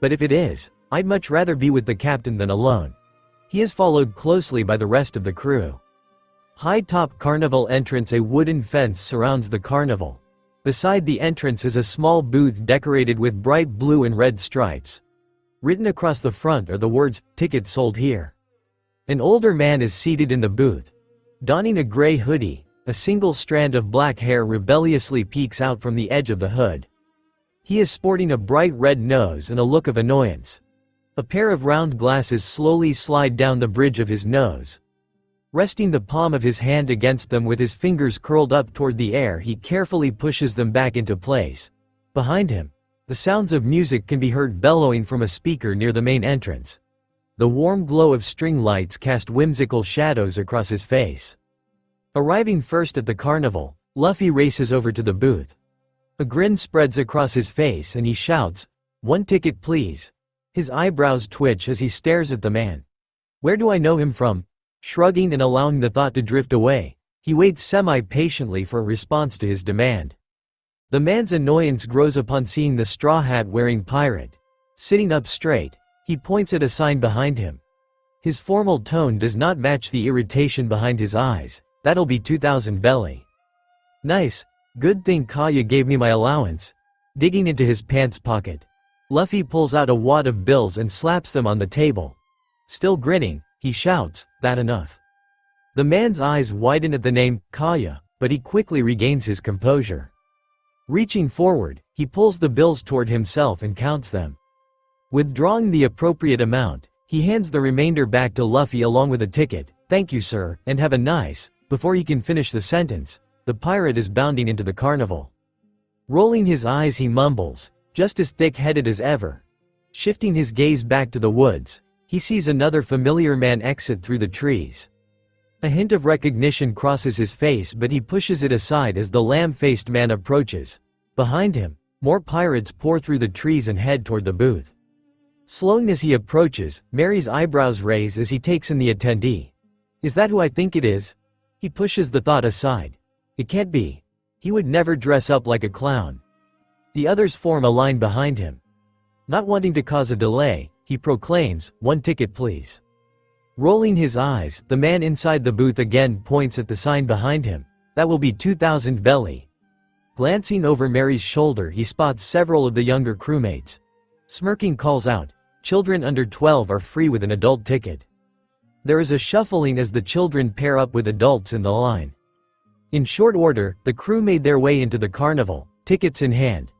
But if it is, I'd much rather be with the captain than alone." He is followed closely by the rest of the crew. High Top Carnival entrance. A wooden fence surrounds the carnival. Beside the entrance is a small booth decorated with bright blue and red stripes. Written across the front are the words, "Tickets sold here." An older man is seated in the booth. Donning a gray hoodie, a single strand of black hair rebelliously peeks out from the edge of the hood. He is sporting a bright red nose and a look of annoyance. A pair of round glasses slowly slide down the bridge of his nose. Resting the palm of his hand against them with his fingers curled up toward the air, he carefully pushes them back into place. Behind him, the sounds of music can be heard bellowing from a speaker near the main entrance. The warm glow of string lights cast whimsical shadows across his face. Arriving first at the carnival, Luffy races over to the booth. A grin spreads across his face and he shouts, "One ticket please." His eyebrows twitch as he stares at the man. "Where do I know him from?" Shrugging and allowing the thought to drift away, he waits semi-patiently for a response to his demand. The man's annoyance grows upon seeing the straw hat wearing pirate. Sitting up straight, he points at a sign behind him. His formal tone does not match the irritation behind his eyes. That'll be 2,000 belly. Nice. Good thing Kaya gave me my allowance. Digging into his pants pocket, Luffy pulls out a wad of bills and slaps them on the table. Still grinning, he shouts, "That enough?" The man's eyes widen at the name, Kaya, but he quickly regains his composure. Reaching forward, he pulls the bills toward himself and counts them. Withdrawing the appropriate amount, he hands the remainder back to Luffy along with a ticket. "Thank you, sir, and have a nice..." Before he can finish the sentence, the pirate is bounding into the carnival. Rolling his eyes, he mumbles, just as thick-headed as ever. Shifting his gaze back to the woods, he sees another familiar man exit through the trees. A hint of recognition crosses his face, but he pushes it aside as the lamb-faced man approaches. Behind him, more pirates pour through the trees and head toward the booth. Slowing as he approaches, Mary's eyebrows raise as he takes in the attendee. Is that who I think it is? He pushes the thought aside. It can't be. He would never dress up like a clown. The others form a line behind him. Not wanting to cause a delay, he proclaims, "1 ticket please." Rolling his eyes, the man inside the booth again points at the sign behind him. "That will be 2,000 belly." Glancing over Mary's shoulder, he spots several of the younger crewmates. Smirking calls out, "Children under 12 are free with an adult ticket." There is a shuffling as the children pair up with adults in the line. In short order, the crew made their way into the carnival, tickets in hand.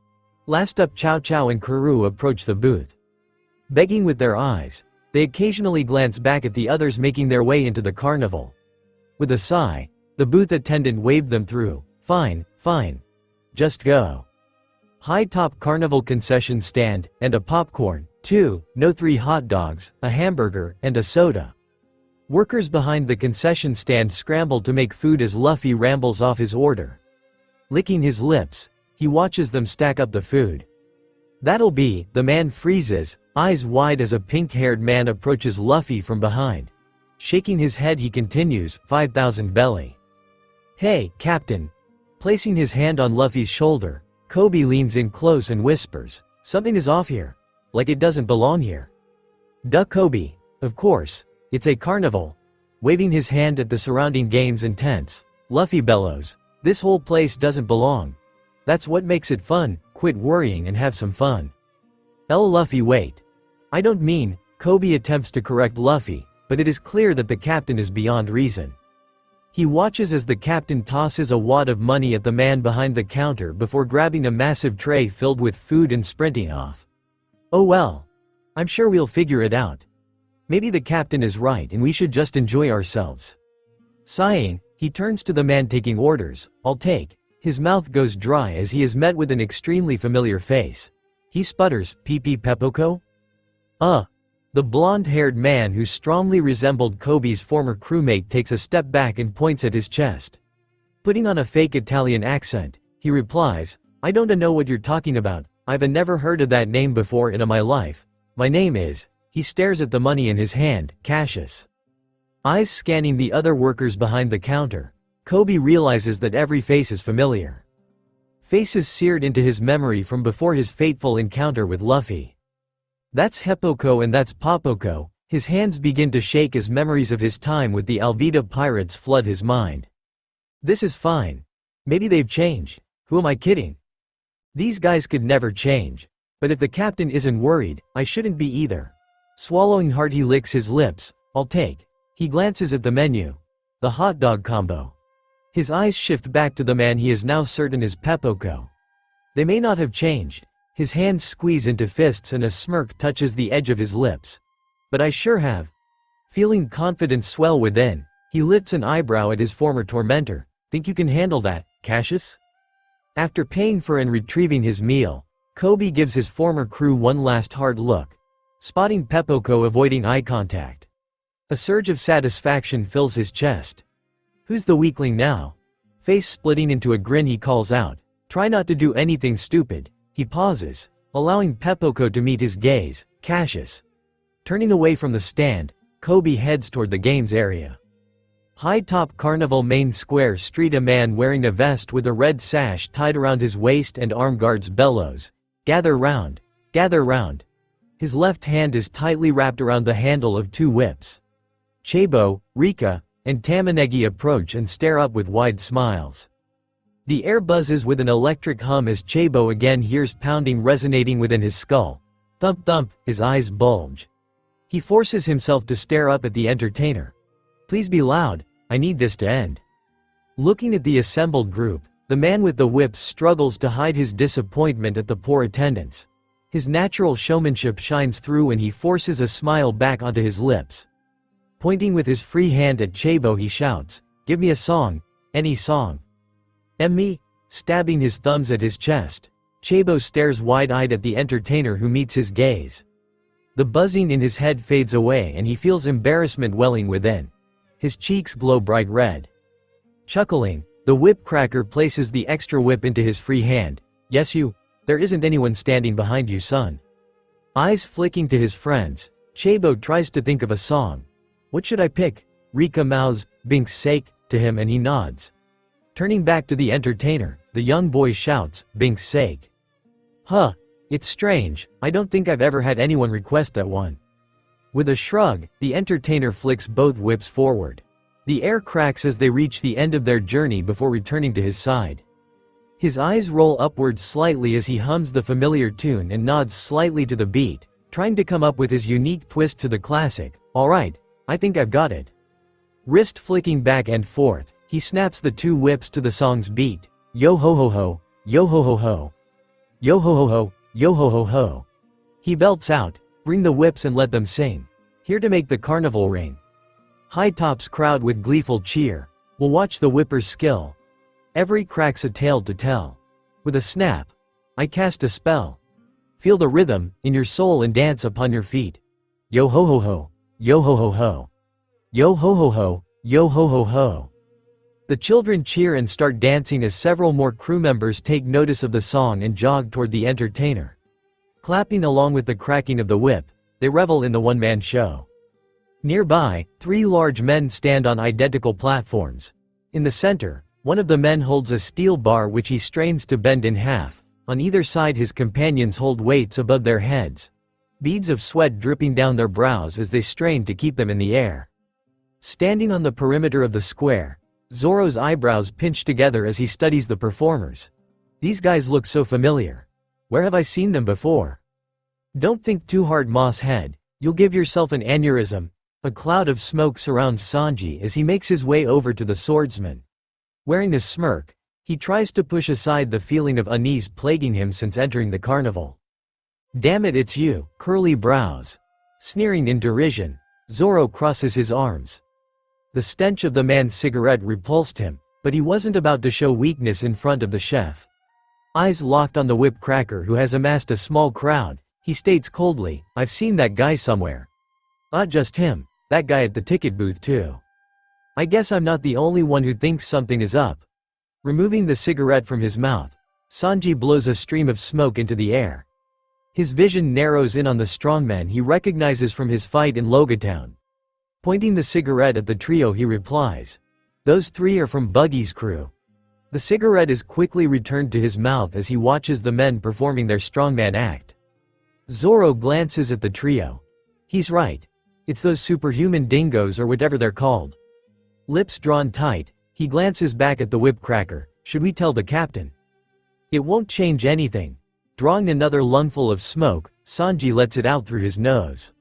Last up, Chow Chow and Kuru approach the booth. Begging with their eyes, they occasionally glance back at the others making their way into the carnival. With a sigh, the booth attendant waved them through. "Fine, fine. Just go." High-top carnival concession stand, and a popcorn, 2, no 3 hot dogs, a hamburger, and a soda. Workers behind the concession stand scramble to make food as Luffy rambles off his order. Licking his lips, he watches them stack up the food. "That'll be..." The man freezes, eyes wide as a pink-haired man approaches Luffy from behind. Shaking his head, he continues, 5,000 belly. "Hey, Captain." Placing his hand on Luffy's shoulder, Kobe leans in close and whispers, "Something is off here. Like it doesn't belong here." "Duh, Kobe. Of course. It's a carnival." Waving his hand at the surrounding games and tents, Luffy bellows, "This whole place doesn't belong. That's what makes it fun. Quit worrying and have some fun." Luffy, wait. "I don't mean..." Kobe attempts to correct Luffy, but it is clear that the captain is beyond reason. He watches as the captain tosses a wad of money at the man behind the counter before grabbing a massive tray filled with food and sprinting off. "Oh well. I'm sure we'll figure it out. Maybe the captain is right and we should just enjoy ourselves." Sighing, he turns to the man taking orders. "I'll take." His mouth goes dry as he is met with an extremely familiar face. He sputters, "PP Pepoko?" The blonde-haired man who strongly resembled Kobe's former crewmate takes a step back and points at his chest. Putting on a fake Italian accent, he replies, "I don't know what you're talking about. I've never heard of that name before in my life. My name is..." He stares at the money in his hand, Cassius. Eyes scanning the other workers behind the counter, Kobe realizes that every face is familiar. Faces seared into his memory from before his fateful encounter with Luffy. That's Hepoko and that's Popoko. His hands begin to shake as memories of his time with the Alvida pirates flood his mind. This is fine. Maybe they've changed. Who am I kidding? These guys could never change. But if the captain isn't worried, I shouldn't be either. Swallowing hard, he licks his lips. "I'll take." He glances at the menu. The hot dog combo. His eyes shift back to the man he is now certain is Pepoko. They may not have changed. His hands squeeze into fists and a smirk touches the edge of his lips. "But I sure have." Feeling confidence swell within, he lifts an eyebrow at his former tormentor. "Think you can handle that, Cassius?" After paying for and retrieving his meal, Kobe gives his former crew one last hard look, spotting Pepoko avoiding eye contact. A surge of satisfaction fills his chest. "Who's the weakling now?" Face splitting into a grin, he calls out, "Try not to do anything stupid." He pauses, allowing Pepoko to meet his gaze. "Cassius." Turning away from the stand, Kobe heads toward the games area. High-top carnival main square street. A man wearing a vest with a red sash tied around his waist and arm guards bellows, "Gather round. Gather round." His left hand is tightly wrapped around the handle of 2 whips. Chabo, Rika, and Tamanegi approach and stare up with wide smiles. The air buzzes with an electric hum as Chabo again hears pounding resonating within his skull. Thump thump, his eyes bulge. He forces himself to stare up at the entertainer. Please be loud, I need this to end. Looking at the assembled group, the man with the whips struggles to hide his disappointment at the poor attendance. His natural showmanship shines through and he forces a smile back onto his lips. Pointing with his free hand at Chabo he shouts, "Give me a song, any song." Me? Stabbing his thumbs at his chest. Chabo stares wide-eyed at the entertainer who meets his gaze. The buzzing in his head fades away and he feels embarrassment welling within. His cheeks glow bright red. Chuckling, the whip cracker places the extra whip into his free hand. "Yes you, there isn't anyone standing behind you son." Eyes flicking to his friends, Chabo tries to think of a song. "What should I pick?" Rika mouths, "Bink's sake," to him and he nods. Turning back to the entertainer, the young boy shouts, "Bink's sake." "Huh, it's strange, I don't think I've ever had anyone request that one." With a shrug, the entertainer flicks both whips forward. The air cracks as they reach the end of their journey before returning to his side. His eyes roll upwards slightly as he hums the familiar tune and nods slightly to the beat, trying to come up with his unique twist to the classic. "Alright, I think I've got it." Wrist flicking back and forth, he snaps the two whips to the song's beat. Yo ho ho ho, yo ho ho ho. Yo ho ho ho, yo ho ho ho. He belts out, "Bring the whips and let them sing. Here to make the carnival ring." High tops crowd with gleeful cheer. We'll watch the whipper's skill. Every cracks a tale to tell. With a snap, I cast a spell. Feel the rhythm in your soul and dance upon your feet. Yo ho ho ho, yo ho ho ho. Yo ho ho ho, yo ho ho ho. The children cheer and start dancing as several more crew members take notice of the song and jog toward the entertainer. Clapping along with the cracking of the whip, they revel in the one-man show. Nearby, three large men stand on identical platforms. In the center, one of the men holds a steel bar which he strains to bend in half. On either side his companions hold weights above their heads. Beads of sweat dripping down their brows as they strain to keep them in the air. Standing on the perimeter of the square, Zoro's eyebrows pinch together as he studies the performers. These guys look so familiar. Where have I seen them before? Don't think too hard, Moss Head. You'll give yourself an aneurysm. A cloud of smoke surrounds Sanji as he makes his way over to the swordsman. Wearing a smirk, he tries to push aside the feeling of unease plaguing him since entering the carnival. "Damn it, it's you, curly brows." Sneering in derision, Zoro crosses his arms. The stench of the man's cigarette repulsed him, but he wasn't about to show weakness in front of the chef. Eyes locked on the whip cracker who has amassed a small crowd, he states coldly, "I've seen that guy somewhere." Not just him, that guy at the ticket booth too. I guess I'm not the only one who thinks something is up. Removing the cigarette from his mouth, Sanji blows a stream of smoke into the air. His vision narrows in on the strongman he recognizes from his fight in Logatown. Pointing the cigarette at the trio he replies, "Those three are from Buggy's crew." The cigarette is quickly returned to his mouth as he watches the men performing their strongman act. Zoro glances at the trio. He's right. It's those superhuman dingoes or whatever they're called. Lips drawn tight, he glances back at the whip cracker. "Should we tell the captain?" "It won't change anything." Drawing another lungful of smoke, Sanji lets it out through his nose.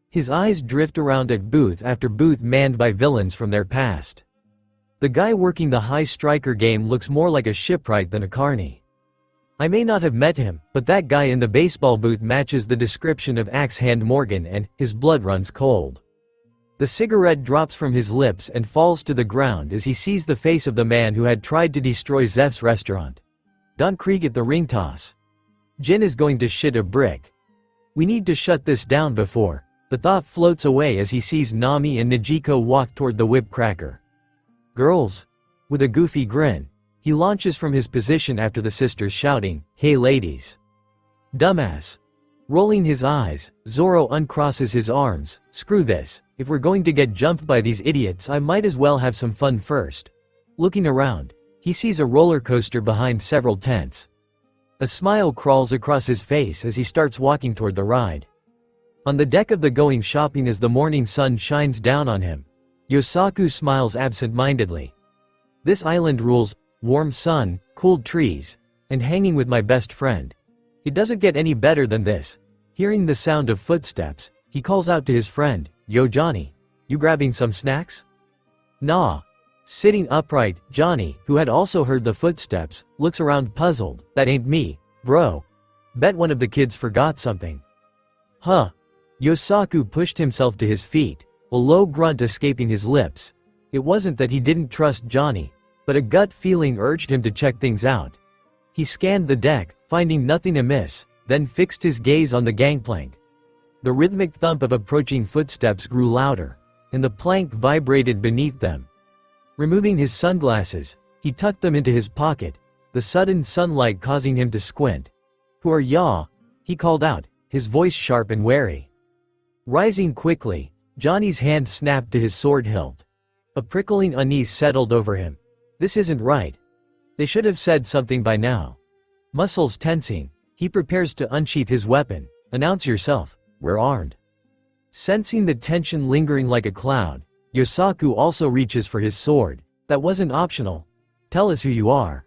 His eyes drift around at booth after booth manned by villains from their past. The guy working the high striker game looks more like a shipwright than a carny. I may not have met him, but that guy in the baseball booth matches the description of Axe Hand Morgan and his blood runs cold. The cigarette drops from his lips and falls to the ground as he sees the face of the man who had tried to destroy Zeph's restaurant. Don Krieg at the ring toss. Jin is going to shit a brick. We need to shut this down before. The thought floats away as he sees Nami and Najiko walk toward the whip cracker. Girls. With a goofy grin, he launches from his position after the sisters shouting, "Hey ladies." Dumbass. Rolling his eyes, Zoro uncrosses his arms. Screw this, if we're going to get jumped by these idiots I might as well have some fun first. Looking around, he sees a roller coaster behind several tents. A smile crawls across his face as he starts walking toward the ride. On the deck of the going shopping as the morning sun shines down on him, Yosaku smiles absent-mindedly. This island rules, warm sun, cool trees, and hanging with my best friend. It doesn't get any better than this. Hearing the sound of footsteps, he calls out to his friend, "Yo Johnny, you grabbing some snacks?" "Nah." Sitting upright, Johnny, who had also heard the footsteps, looks around puzzled. "That ain't me, bro. Bet one of the kids forgot something." "Huh?" Yosaku pushed himself to his feet, a low grunt escaping his lips. It wasn't that he didn't trust Johnny, but a gut feeling urged him to check things out. He scanned the deck, finding nothing amiss, then fixed his gaze on the gangplank. The rhythmic thump of approaching footsteps grew louder, and the plank vibrated beneath them. Removing his sunglasses, he tucked them into his pocket, the sudden sunlight causing him to squint. "Who are ya?" he called out, his voice sharp and wary. Rising quickly, Johnny's hand snapped to his sword hilt. A prickling unease settled over him. This isn't right. They should have said something by now. Muscles tensing, he prepares to unsheath his weapon. "Announce yourself, we're armed." Sensing the tension lingering like a cloud, Yosaku also reaches for his sword. "That wasn't optional. Tell us who you are."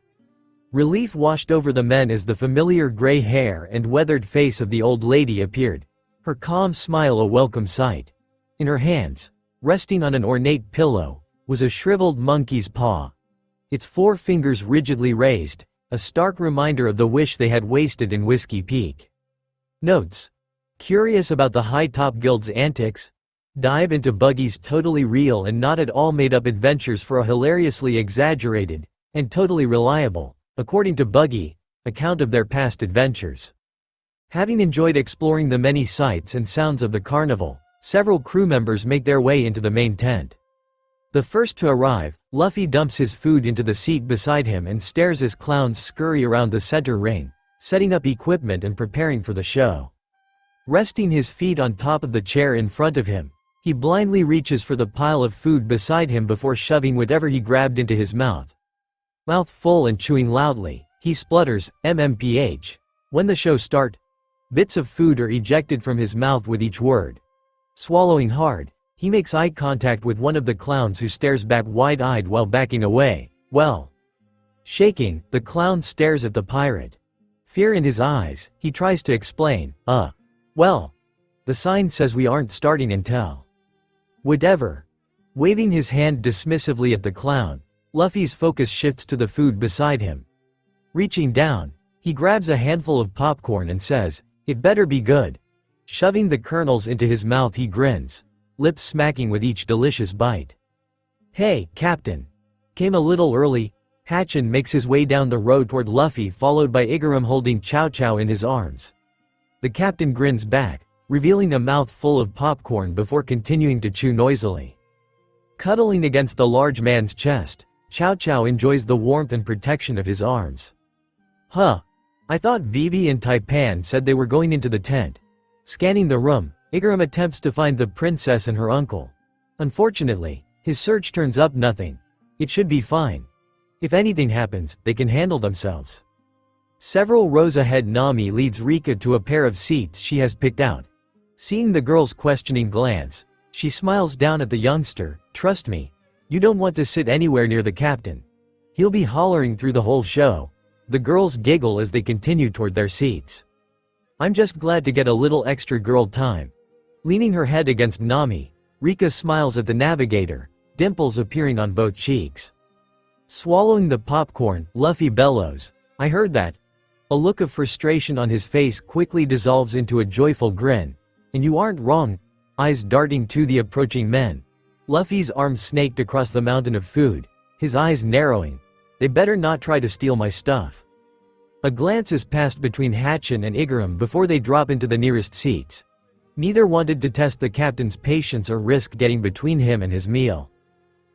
Relief washed over the men as the familiar gray hair and weathered face of the old lady appeared, her calm smile a welcome sight. In her hands, resting on an ornate pillow, was a shriveled monkey's paw. Its 4 fingers rigidly raised, a stark reminder of the wish they had wasted in Whiskey Peak. Notes: curious about the High Top Guild's antics? Dive into Buggy's totally real and not at all made-up adventures for a hilariously exaggerated, and totally reliable, according to Buggy, account of their past adventures. Having enjoyed exploring the many sights and sounds of the carnival, several crew members make their way into the main tent. The first to arrive, Luffy dumps his food into the seat beside him and stares as clowns scurry around the center ring, setting up equipment and preparing for the show. Resting his feet on top of the chair in front of him, he blindly reaches for the pile of food beside him before shoving whatever he grabbed into his mouth. Mouth full and chewing loudly, he splutters, "MMPH. When the show start?" Bits of food are ejected from his mouth with each word. Swallowing hard, he makes eye contact with one of the clowns who stares back wide-eyed while backing away. "Well." Shaking, the clown stares at the pirate. Fear in his eyes, he tries to explain, well. The sign says we aren't starting until. Whatever." Waving his hand dismissively at the clown, Luffy's focus shifts to the food beside him. Reaching down, he grabs a handful of popcorn and says, "It better be good." Shoving the kernels into his mouth he grins, lips smacking with each delicious bite. "Hey, Captain." Came a little early. Hatchin makes his way down the road toward Luffy, followed by Igaram holding Chow Chow in his arms. The captain grins back, revealing a mouth full of popcorn before continuing to chew noisily. Cuddling against the large man's chest, Chow Chow enjoys the warmth and protection of his arms. "Huh. I thought Vivi and Taipan said they were going into the tent." Scanning the room, Igaram attempts to find the princess and her uncle. Unfortunately, his search turns up nothing. It should be fine. If anything happens, they can handle themselves. Several rows ahead, Nami leads Rika to a pair of seats she has picked out. Seeing the girl's questioning glance, she smiles down at the youngster. "Trust me, you don't want to sit anywhere near the captain. He'll be hollering through the whole show." The girls giggle as they continue toward their seats. "I'm just glad to get a little extra girl time." Leaning her head against Nami, Rika smiles at the navigator, dimples appearing on both cheeks. Swallowing the popcorn, Luffy bellows, "I heard that." A look of frustration on his face quickly dissolves into a joyful grin. "And you aren't wrong." Eyes darting to the approaching men. Luffy's arms snaked across the mountain of food, his eyes narrowing. "They better not try to steal my stuff." A glance is passed between Hatchin and Igaram before they drop into the nearest seats. Neither wanted to test the captain's patience or risk getting between him and his meal.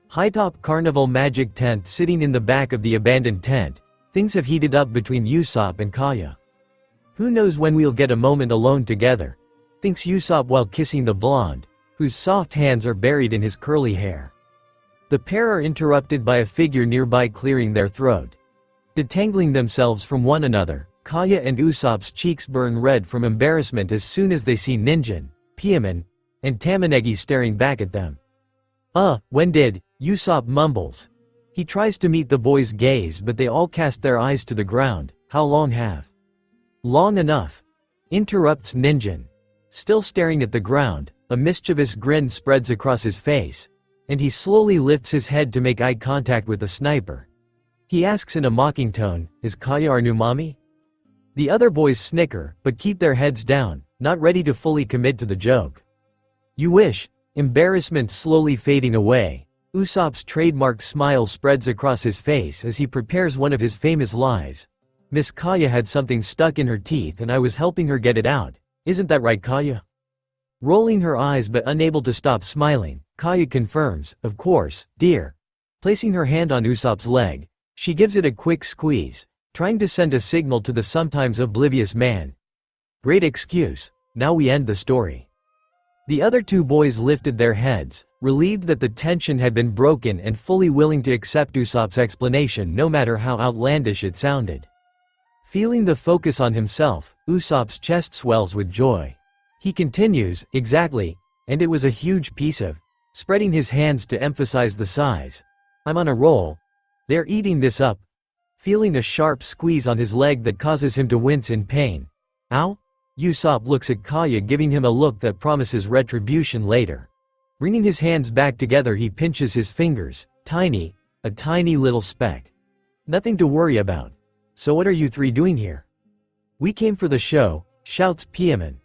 High-top carnival magic tent sitting in the back of the abandoned tent. Things have heated up between Usopp and Kaya. "Who knows when we'll get a moment alone together," thinks Usopp while kissing the blonde, whose soft hands are buried in his curly hair. The pair are interrupted by a figure nearby clearing their throat. Detangling themselves from one another, Kaya and Usopp's cheeks burn red from embarrassment as soon as they see Ninjin, Piemon, and Tamanegi staring back at them. When did, Usopp mumbles. He tries to meet the boys' gaze but they all cast their eyes to the ground. How long have? Long enough. Interrupts Ninjin. Still staring at the ground, a mischievous grin spreads across his face, and he slowly lifts his head to make eye contact with the sniper. He asks in a mocking tone, "Is Kaya our new mommy?" The other boys snicker, but keep their heads down, not ready to fully commit to the joke. You wish. Embarrassment slowly fading away, Usopp's trademark smile spreads across his face as he prepares one of his famous lies. Miss Kaya had something stuck in her teeth and I was helping her get it out. Isn't that right, Kaya? Rolling her eyes but unable to stop smiling, Kaya confirms, "Of course, dear." Placing her hand on Usopp's leg, she gives it a quick squeeze, trying to send a signal to the sometimes oblivious man. Great excuse. Now we end the story. The other two boys lifted their heads, relieved that the tension had been broken and fully willing to accept Usopp's explanation no matter how outlandish it sounded. Feeling the focus on himself, Usopp's chest swells with joy. He continues, "Exactly, and it was a huge piece of," spreading his hands to emphasize the size. "I'm on a roll. They're eating this up." Feeling a sharp squeeze on his leg that causes him to wince in pain. "Ow?" Usopp looks at Kaya, giving him a look that promises retribution later. Bringing his hands back together, he pinches his fingers. Tiny, a tiny little speck. "Nothing to worry about. So what are you three doing here?" "We came for the show," shouts Piemon.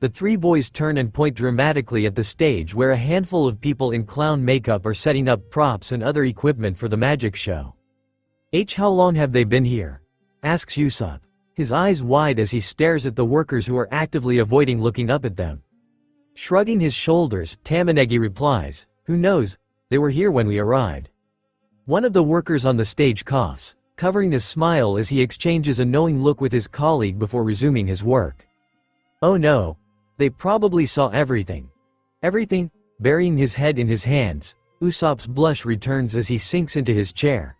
The three boys turn and point dramatically at the stage where a handful of people in clown makeup are setting up props and other equipment for the magic show. How long have they been here?" asks Usopp, his eyes wide as he stares at the workers who are actively avoiding looking up at them. Shrugging his shoulders, Tamanegi replies, "Who knows? They were here when we arrived." One of the workers on the stage coughs, covering a smile as he exchanges a knowing look with his colleague before resuming his work. "Oh no. They probably saw everything." "Everything?" Burying his head in his hands, Usopp's blush returns as he sinks into his chair.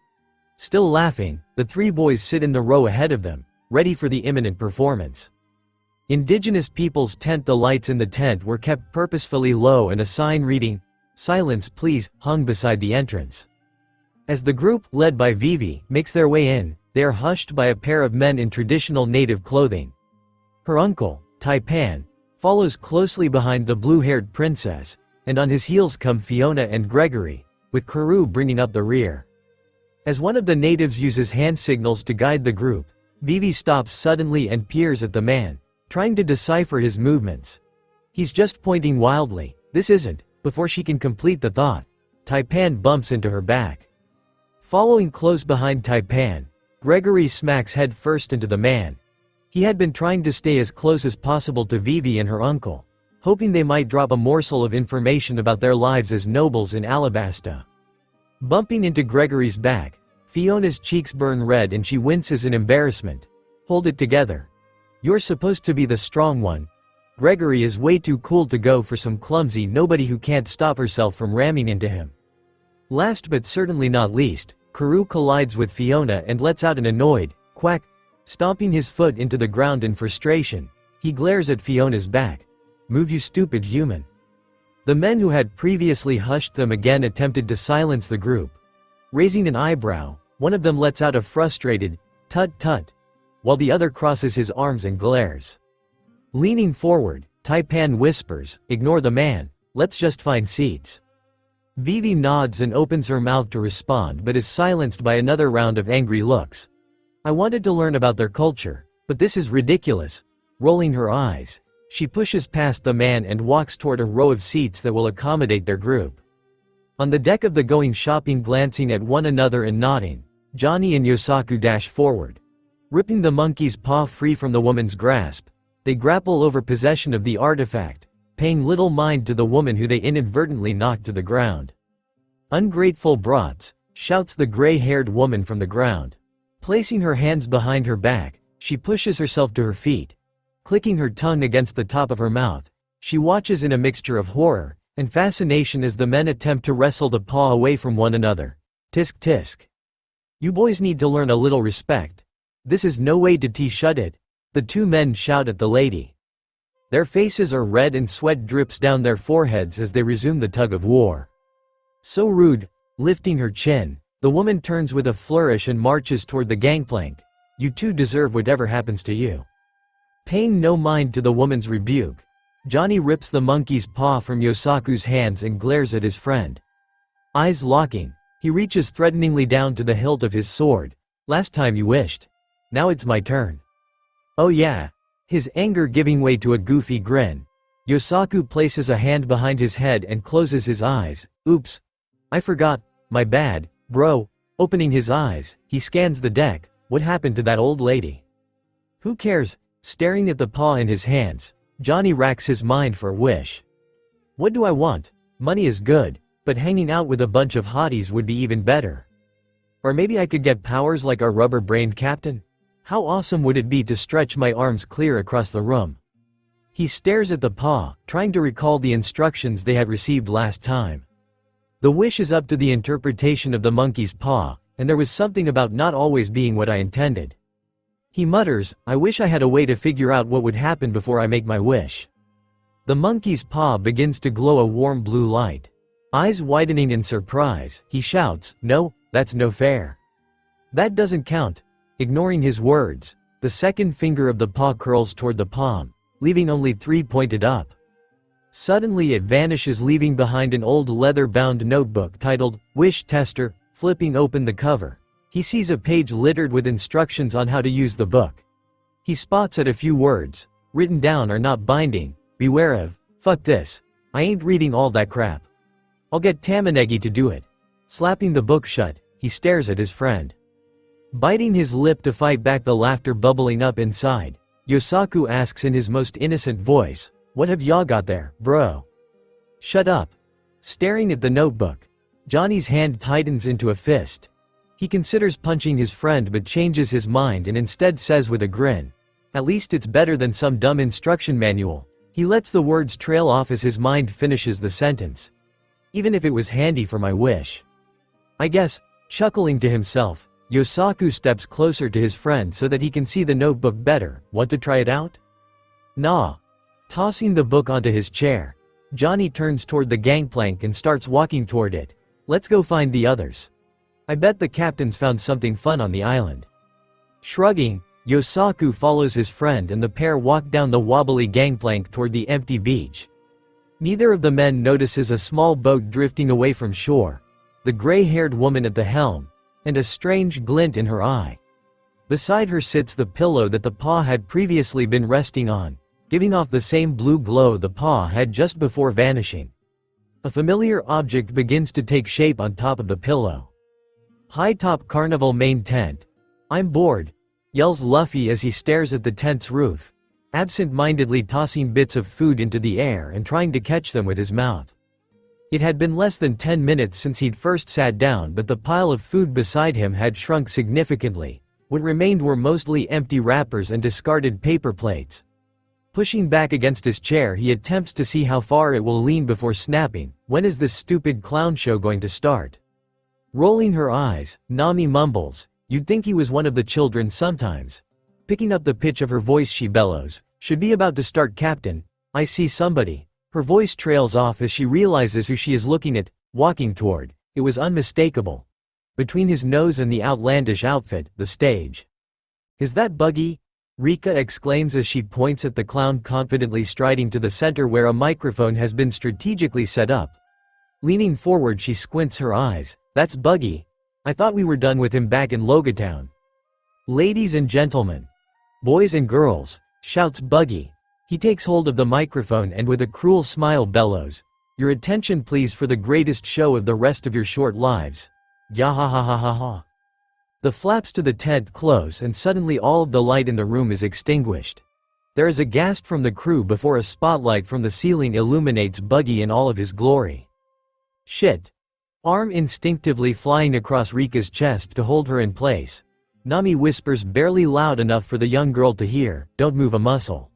Still laughing, the three boys sit in the row ahead of them, ready for the imminent performance. Indigenous people's tent. The lights in the tent were kept purposefully low and a sign reading, "Silence please," hung beside the entrance. As the group, led by Vivi, makes their way in, they are hushed by a pair of men in traditional native clothing. Her uncle, Taipan, follows closely behind the blue-haired princess, and on his heels come Fiona and Gregory, with Karoo bringing up the rear. As one of the natives uses hand signals to guide the group, Vivi stops suddenly and peers at the man, trying to decipher his movements. He's just pointing wildly. "This isn't," before she can complete the thought. Taipan bumps into her back. Following close behind Taipan, Gregory smacks head first into the man. He had been trying to stay as close as possible to Vivi and her uncle, hoping they might drop a morsel of information about their lives as nobles in Alabasta. Bumping into Gregory's back, Fiona's cheeks burn red and she winces in embarrassment. "Hold it together. You're supposed to be the strong one." Gregory is way too cool to go for some clumsy nobody who can't stop herself from ramming into him. Last but certainly not least, Karoo collides with Fiona and lets out an annoyed quack. Stomping his foot into the ground in frustration, he glares at Fiona's back. "Move, you stupid human." The men who had previously hushed them again attempted to silence the group. Raising an eyebrow, one of them lets out a frustrated "tut tut," while the other crosses his arms and glares. Leaning forward, Taipan whispers, "Ignore the man, let's just find seats." Vivi nods and opens her mouth to respond but is silenced by another round of angry looks. "I wanted to learn about their culture, but this is ridiculous." Rolling her eyes, she pushes past the man and walks toward a row of seats that will accommodate their group. On the deck of the going shopping, glancing at one another and nodding, Johnny and Yosaku dash forward. Ripping the monkey's paw free from the woman's grasp, they grapple over possession of the artifact, paying little mind to the woman who they inadvertently knocked to the ground. "Ungrateful brats," shouts the gray-haired woman from the ground. Placing her hands behind her back, she pushes herself to her feet. Clicking her tongue against the top of her mouth, she watches in a mixture of horror and fascination as the men attempt to wrestle the paw away from one another. Tisk tisk. "You boys need to learn a little respect. This is no way to shut it," the two men shout at the lady. Their faces are red and sweat drips down their foreheads as they resume the tug of war. So rude. Lifting her chin, the woman turns with a flourish and marches toward the gangplank. You two deserve whatever happens to you. Paying no mind to the woman's rebuke, Johnny rips the monkey's paw from Yosaku's hands and glares at his friend. Eyes locking, he reaches threateningly down to the hilt of his sword. Last time you wished. Now it's my turn. Oh yeah. His anger giving way to a goofy grin. Yosaku places a hand behind his head and closes his eyes. Oops. I forgot. My bad, bro. Opening his eyes, he scans the deck. What happened to that old lady? Who cares? Staring at the paw in his hands, Johnny racks his mind for a wish. What do I want? Money is good, but hanging out with a bunch of hotties would be even better. Or maybe I could get powers like our rubber-brained captain? How awesome would it be to stretch my arms clear across the room? He stares at the paw, trying to recall the instructions they had received last time. The wish is up to the interpretation of the monkey's paw, and there was something about not always being what I intended. He mutters, I wish I had a way to figure out what would happen before I make my wish. The monkey's paw begins to glow a warm blue light. Eyes widening in surprise, he shouts, no, that's no fair. That doesn't count. Ignoring his words, the second finger of the paw curls toward the palm, leaving only 3 pointed up. Suddenly it vanishes, leaving behind an old leather-bound notebook titled, Wish Tester. Flipping open the cover, he sees a page littered with instructions on how to use the book. He spots at a few words, written down are not binding, beware of, fuck this, I ain't reading all that crap. I'll get Tamanegi to do it. Slapping the book shut, he stares at his friend. Biting his lip to fight back the laughter bubbling up inside, Yosaku asks in his most innocent voice, what have y'all got there, bro? Shut up. Staring at the notebook, Johnny's hand tightens into a fist. He considers punching his friend but changes his mind and instead says with a grin, at least it's better than some dumb instruction manual. He lets the words trail off as his mind finishes the sentence. Even if it was handy for my wish. I guess. Chuckling to himself, Yosaku steps closer to his friend so that he can see the notebook better. Want to try it out? Nah. Tossing the book onto his chair, Johnny turns toward the gangplank and starts walking toward it. Let's go find the others. I bet the captain's found something fun on the island. Shrugging, Yosaku follows his friend and the pair walk down the wobbly gangplank toward the empty beach. Neither of the men notices a small boat drifting away from shore, the gray-haired woman at the helm, and a strange glint in her eye. Beside her sits the pillow that the paw had previously been resting on, giving off the same blue glow the paw had just before vanishing. A familiar object begins to take shape on top of the pillow. High-top carnival main tent. I'm bored, yells Luffy as he stares at the tent's roof, absent-mindedly tossing bits of food into the air and trying to catch them with his mouth. It had been less than 10 minutes since he'd first sat down, but the pile of food beside him had shrunk significantly. What remained were mostly empty wrappers and discarded paper plates. Pushing back against his chair, he attempts to see how far it will lean before snapping, when is this stupid clown show going to start? Rolling her eyes, Nami mumbles, you'd think he was one of the children sometimes. Picking up the pitch of her voice she bellows, should be about to start, Captain. I see somebody. Her voice trails off as she realizes who she is looking at, walking toward. It was unmistakable. Between his nose and the outlandish outfit, the stage. Is that Buggy? Rika exclaims as she points at the clown confidently striding to the center where a microphone has been strategically set up. Leaning forward, she squints her eyes. That's Buggy. I thought we were done with him back in Logatown. Ladies and gentlemen, boys and girls, shouts Buggy. He takes hold of the microphone and with a cruel smile bellows, your attention please for the greatest show of the rest of your short lives. Yahahahaha. The flaps to the tent close and suddenly all of the light in the room is extinguished. There is a gasp from the crew before a spotlight from the ceiling illuminates Buggy in all of his glory. Shit. Arm instinctively flying across Rika's chest to hold her in place. Nami whispers barely loud enough for the young girl to hear, don't move a muscle.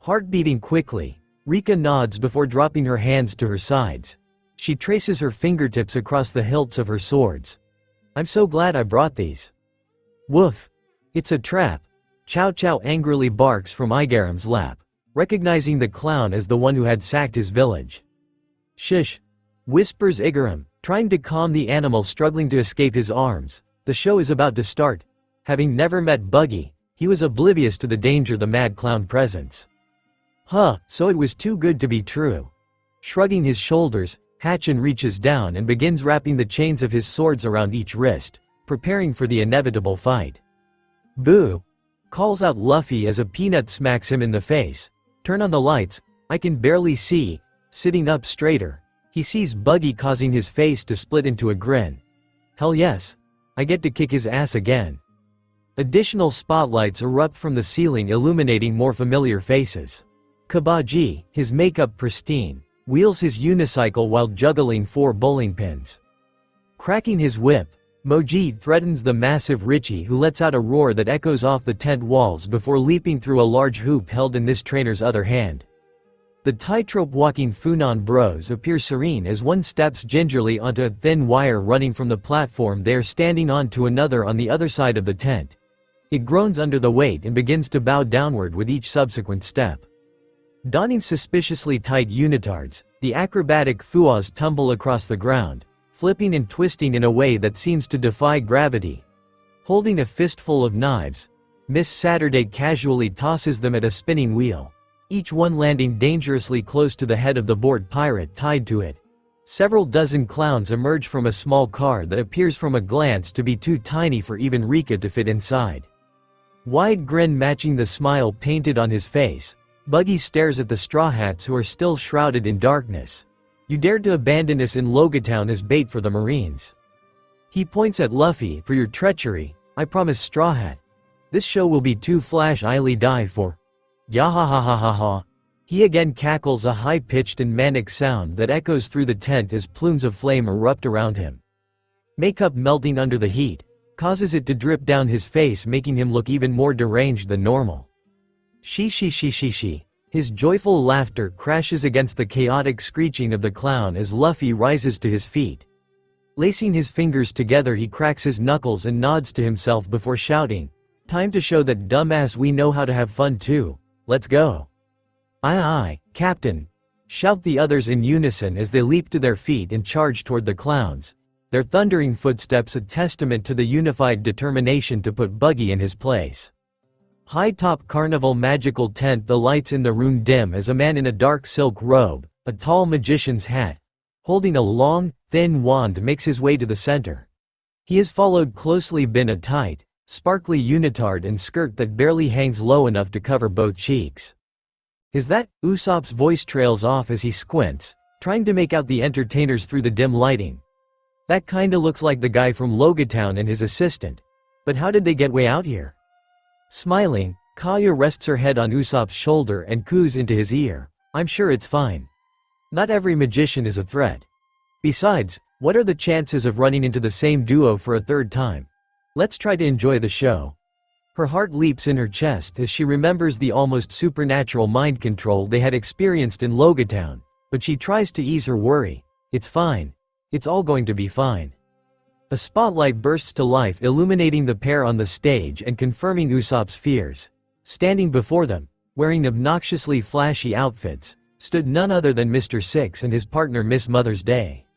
Heart beating quickly, Rika nods before dropping her hands to her sides. She traces her fingertips across the hilts of her swords. I'm so glad I brought these. Woof. It's a trap. Chow Chow angrily barks from Igaram's lap. recognizing the clown as the one who had sacked his village. "Shish," whispers Igaram, trying to calm the animal struggling to escape his arms. The show is about to start. Having never met Buggy, he was oblivious to the danger the mad clown presents. Huh, so it was too good to be true. Shrugging his shoulders, Hatchin reaches down and begins wrapping the chains of his swords around each wrist, preparing for the inevitable fight. "Boo!" calls out Luffy as a peanut smacks him in the face. "Turn on the lights, I can barely see." Sitting up straighter, he sees Buggy causing his face to split into a grin. Hell yes, I get to kick his ass again. Additional spotlights erupt from the ceiling, illuminating more familiar faces. Kabaji, his makeup pristine, wheels his unicycle while juggling 4 bowling pins. Cracking his whip, Moji threatens the massive Richie, who lets out a roar that echoes off the tent walls before leaping through a large hoop held in this trainer's other hand. The tightrope walking Funan bros appear serene as one steps gingerly onto a thin wire running from the platform they are standing on to another on the other side of the tent. It groans under the weight and begins to bow downward with each subsequent step. Donning suspiciously tight unitards, the acrobatic Fuas tumble across the ground, flipping and twisting in a way that seems to defy gravity. Holding a fistful of knives, Miss Saturday casually tosses them at a spinning wheel, each one landing dangerously close to the head of the bored pirate tied to it. Several dozen clowns emerge from a small car that appears from a glance to be too tiny for even Rika to fit inside. Wide grin matching the smile painted on his face, Buggy stares at the Straw Hats who are still shrouded in darkness. "You dared to abandon us in Logatown as bait for the Marines." He points at Luffy. "For your treachery, I promise, Straw Hat. This show will be too flash I'll die for." Yahahahaha. He again cackles, a high-pitched and manic sound that echoes through the tent as plumes of flame erupt around him. Makeup melting under the heat causes it to drip down his face, making him look even more deranged than normal. She. His joyful laughter crashes against the chaotic screeching of the clown as Luffy rises to his feet. Lacing his fingers together, he cracks his knuckles and nods to himself before shouting, "Time to show that dumbass we know how to have fun too. Let's go." Aye, Captain," shout the others in unison as they leap to their feet and charge toward the clowns, their thundering footsteps a testament to the unified determination to put Buggy in his place. High-top carnival magical tent. The lights in the room dim as a man in a dark silk robe, a tall magician's hat, holding a long, thin wand makes his way to the center. He is followed closely by a tight, sparkly unitard and skirt that barely hangs low enough to cover both cheeks. "Is that?" Usopp's voice trails off as he squints, trying to make out the entertainers through the dim lighting. "That kinda looks like the guy from Logatown and his assistant. But how did they get way out here?" Smiling, Kaya rests her head on Usopp's shoulder and coos into his ear, "I'm sure it's fine. Not every magician is a threat. Besides, what are the chances of running into the same duo for a third time? Let's try to enjoy the show." Her heart leaps in her chest as she remembers the almost supernatural mind control they had experienced in Logatown, but she tries to ease her worry. "It's fine. It's all going to be fine." A spotlight bursts to life, illuminating the pair on the stage and confirming Usopp's fears. Standing before them, wearing obnoxiously flashy outfits, stood none other than Mr. Six and his partner Miss Mother's Day.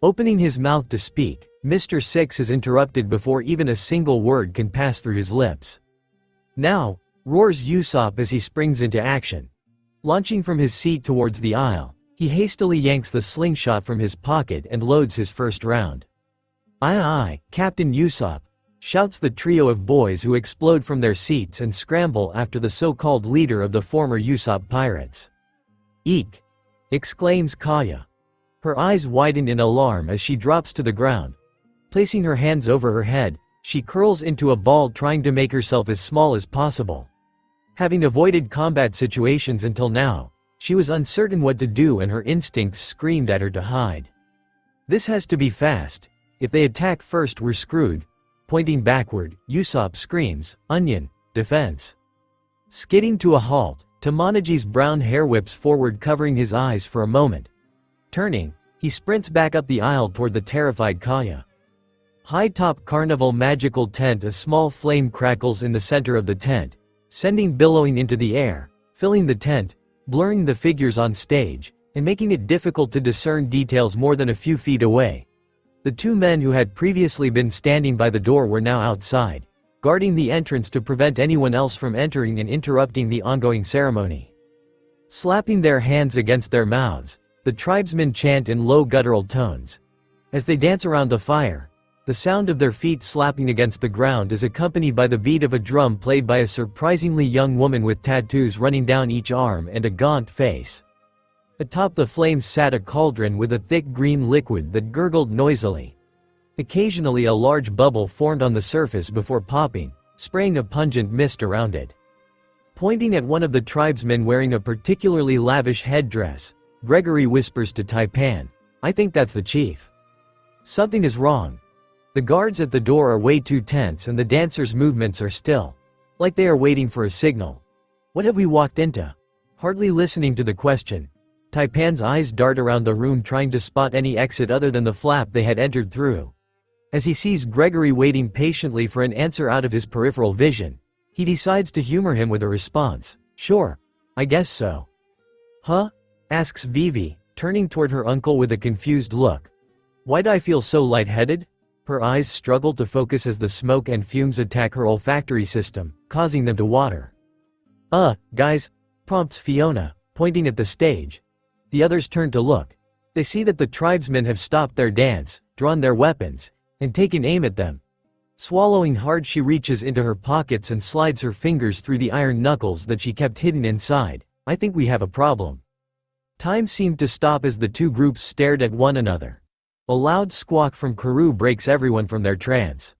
Opening his mouth to speak, Mr. Six is interrupted before even a single word can pass through his lips. "Now!" roars Usopp as he springs into action. Launching from his seat towards the aisle, he hastily yanks the slingshot from his pocket and loads his first round. Aye, Captain Usopp," shouts the trio of boys who explode from their seats and scramble after the so-called leader of the former Usopp pirates. "Eek!" exclaims Kaya. Her eyes widen in alarm as she drops to the ground. Placing her hands over her head, she curls into a ball, trying to make herself as small as possible. Having avoided combat situations until now, she was uncertain what to do and her instincts screamed at her to hide. "This has to be fast. If they attack first, we're screwed." Pointing backward, Usopp screams, "Onion, defense." Skidding to a halt, Tamanaji's brown hair whips forward, covering his eyes for a moment. Turning, he sprints back up the aisle toward the terrified Kaya. High-top carnival magical tent. A small flame crackles in the center of the tent, sending billowing into the air, filling the tent, blurring the figures on stage, and making it difficult to discern details more than a few feet away. The two men who had previously been standing by the door were now outside, guarding the entrance to prevent anyone else from entering and interrupting the ongoing ceremony. Slapping their hands against their mouths, the tribesmen chant in low guttural tones. As they dance around the fire, the sound of their feet slapping against the ground is accompanied by the beat of a drum played by a surprisingly young woman with tattoos running down each arm and a gaunt face. Atop the flames sat a cauldron with a thick green liquid that gurgled noisily. Occasionally a large bubble formed on the surface before popping, spraying a pungent mist around it. Pointing at one of the tribesmen wearing a particularly lavish headdress, Gregory whispers to Taipan, "I think that's the chief." Something is wrong. The guards at the door are way too tense and the dancers' movements are still, like they are waiting for a signal. What have we walked into? Hardly listening to the question, Taipan's eyes dart around the room trying to spot any exit other than the flap they had entered through. As he sees Gregory waiting patiently for an answer out of his peripheral vision, he decides to humor him with a response, "Sure, I guess so." "Huh?" asks Vivi, turning toward her uncle with a confused look. "Why'd I feel so lightheaded?" Her eyes struggle to focus as the smoke and fumes attack her olfactory system, causing them to water. Guys," prompts Fiona, pointing at the stage. The others turn to look. They see that the tribesmen have stopped their dance, drawn their weapons, and taken aim at them. Swallowing hard, she reaches into her pockets and slides her fingers through the iron knuckles that she kept hidden inside. "I think we have a problem." Time seemed to stop as the two groups stared at one another. A loud squawk from Karoo breaks everyone from their trance.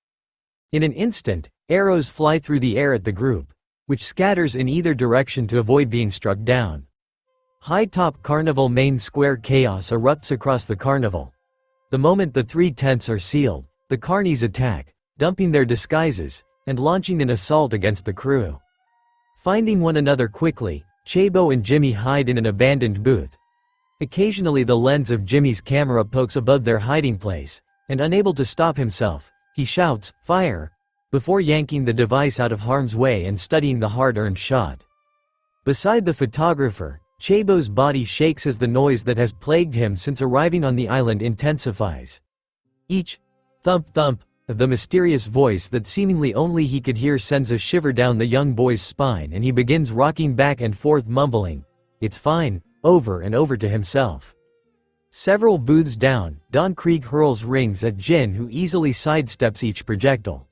In an instant, arrows fly through the air at the group, which scatters in either direction to avoid being struck down. High-top carnival main square chaos erupts across the carnival. The moment the three tents are sealed, the carnies attack, dumping their disguises, and launching an assault against the crew. Finding one another quickly, Chabo and Jimmy hide in an abandoned booth. Occasionally the lens of Jimmy's camera pokes above their hiding place, and unable to stop himself, he shouts, "Fire!" before yanking the device out of harm's way and studying the hard-earned shot. Beside the photographer, Chabo's body shakes as the noise that has plagued him since arriving on the island intensifies. Each thump-thump of the mysterious voice that seemingly only he could hear sends a shiver down the young boy's spine, and he begins rocking back and forth mumbling, "It's fine," over and over to himself. Several booths down, Don Krieg hurls rings at Jin, who easily sidesteps each projectile.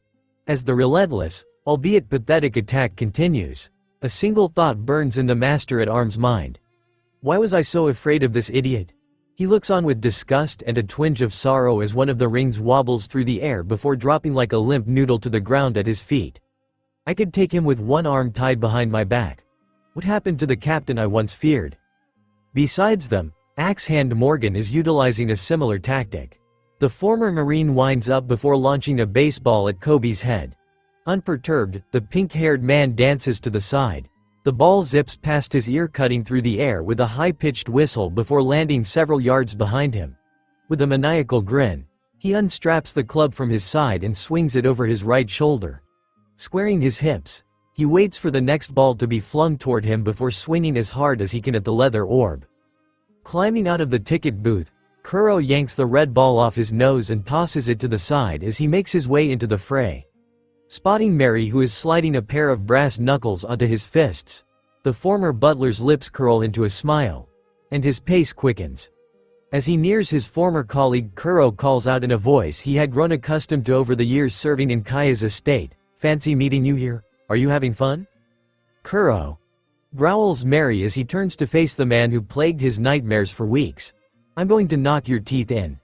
As the relentless, albeit pathetic attack continues, a single thought burns in the Master-at-Arms' mind. Why was I so afraid of this idiot? He looks on with disgust and a twinge of sorrow as one of the rings wobbles through the air before dropping like a limp noodle to the ground at his feet. I could take him with one arm tied behind my back. What happened to the captain I once feared? Besides them, Axe-Hand Morgan is utilizing a similar tactic. The former Marine winds up before launching a baseball at Kobe's head. Unperturbed, the pink-haired man dances to the side. The ball zips past his ear, cutting through the air with a high-pitched whistle before landing several yards behind him. With a maniacal grin, he unstraps the club from his side and swings it over his right shoulder. Squaring his hips, he waits for the next ball to be flung toward him before swinging as hard as he can at the leather orb. Climbing out of the ticket booth, Kuro yanks the red ball off his nose and tosses it to the side as he makes his way into the fray. Spotting Mary, who is sliding a pair of brass knuckles onto his fists, the former butler's lips curl into a smile, and his pace quickens. As he nears his former colleague, Kuro calls out in a voice he had grown accustomed to over the years serving in Kaya's estate, "Fancy meeting you here? Are you having fun?" "Kuro," growls Mary as he turns to face the man who plagued his nightmares for weeks. "I'm going to knock your teeth in."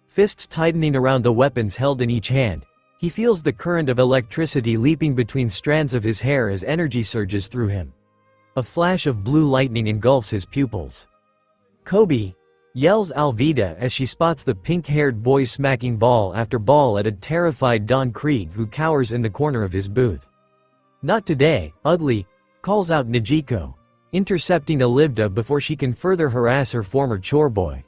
Fists tightening around the weapons held in each hand, he feels the current of electricity leaping between strands of his hair as energy surges through him. A flash of blue lightning engulfs his pupils. "Kobe!" yells Alvida as she spots the pink-haired boy smacking ball after ball at a terrified Don Krieg who cowers in the corner of his booth. "Not today, ugly," calls out Najiko, intercepting Alvida before she can further harass her former chore boy.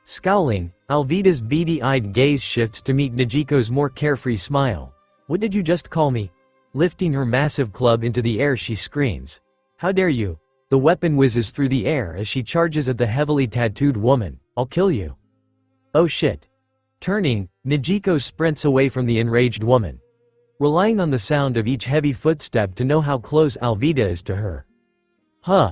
Scowling, Alvida's beady-eyed gaze shifts to meet Najiko's more carefree smile. "What did you just call me?" Lifting her massive club into the air, she screams, "How dare you, The weapon whizzes through the air as she charges at the heavily tattooed woman. "I'll kill you." "Oh shit." Turning, Nijiko sprints away from the enraged woman, relying on the sound of each heavy footstep to know how close Alvida is to her. Huh.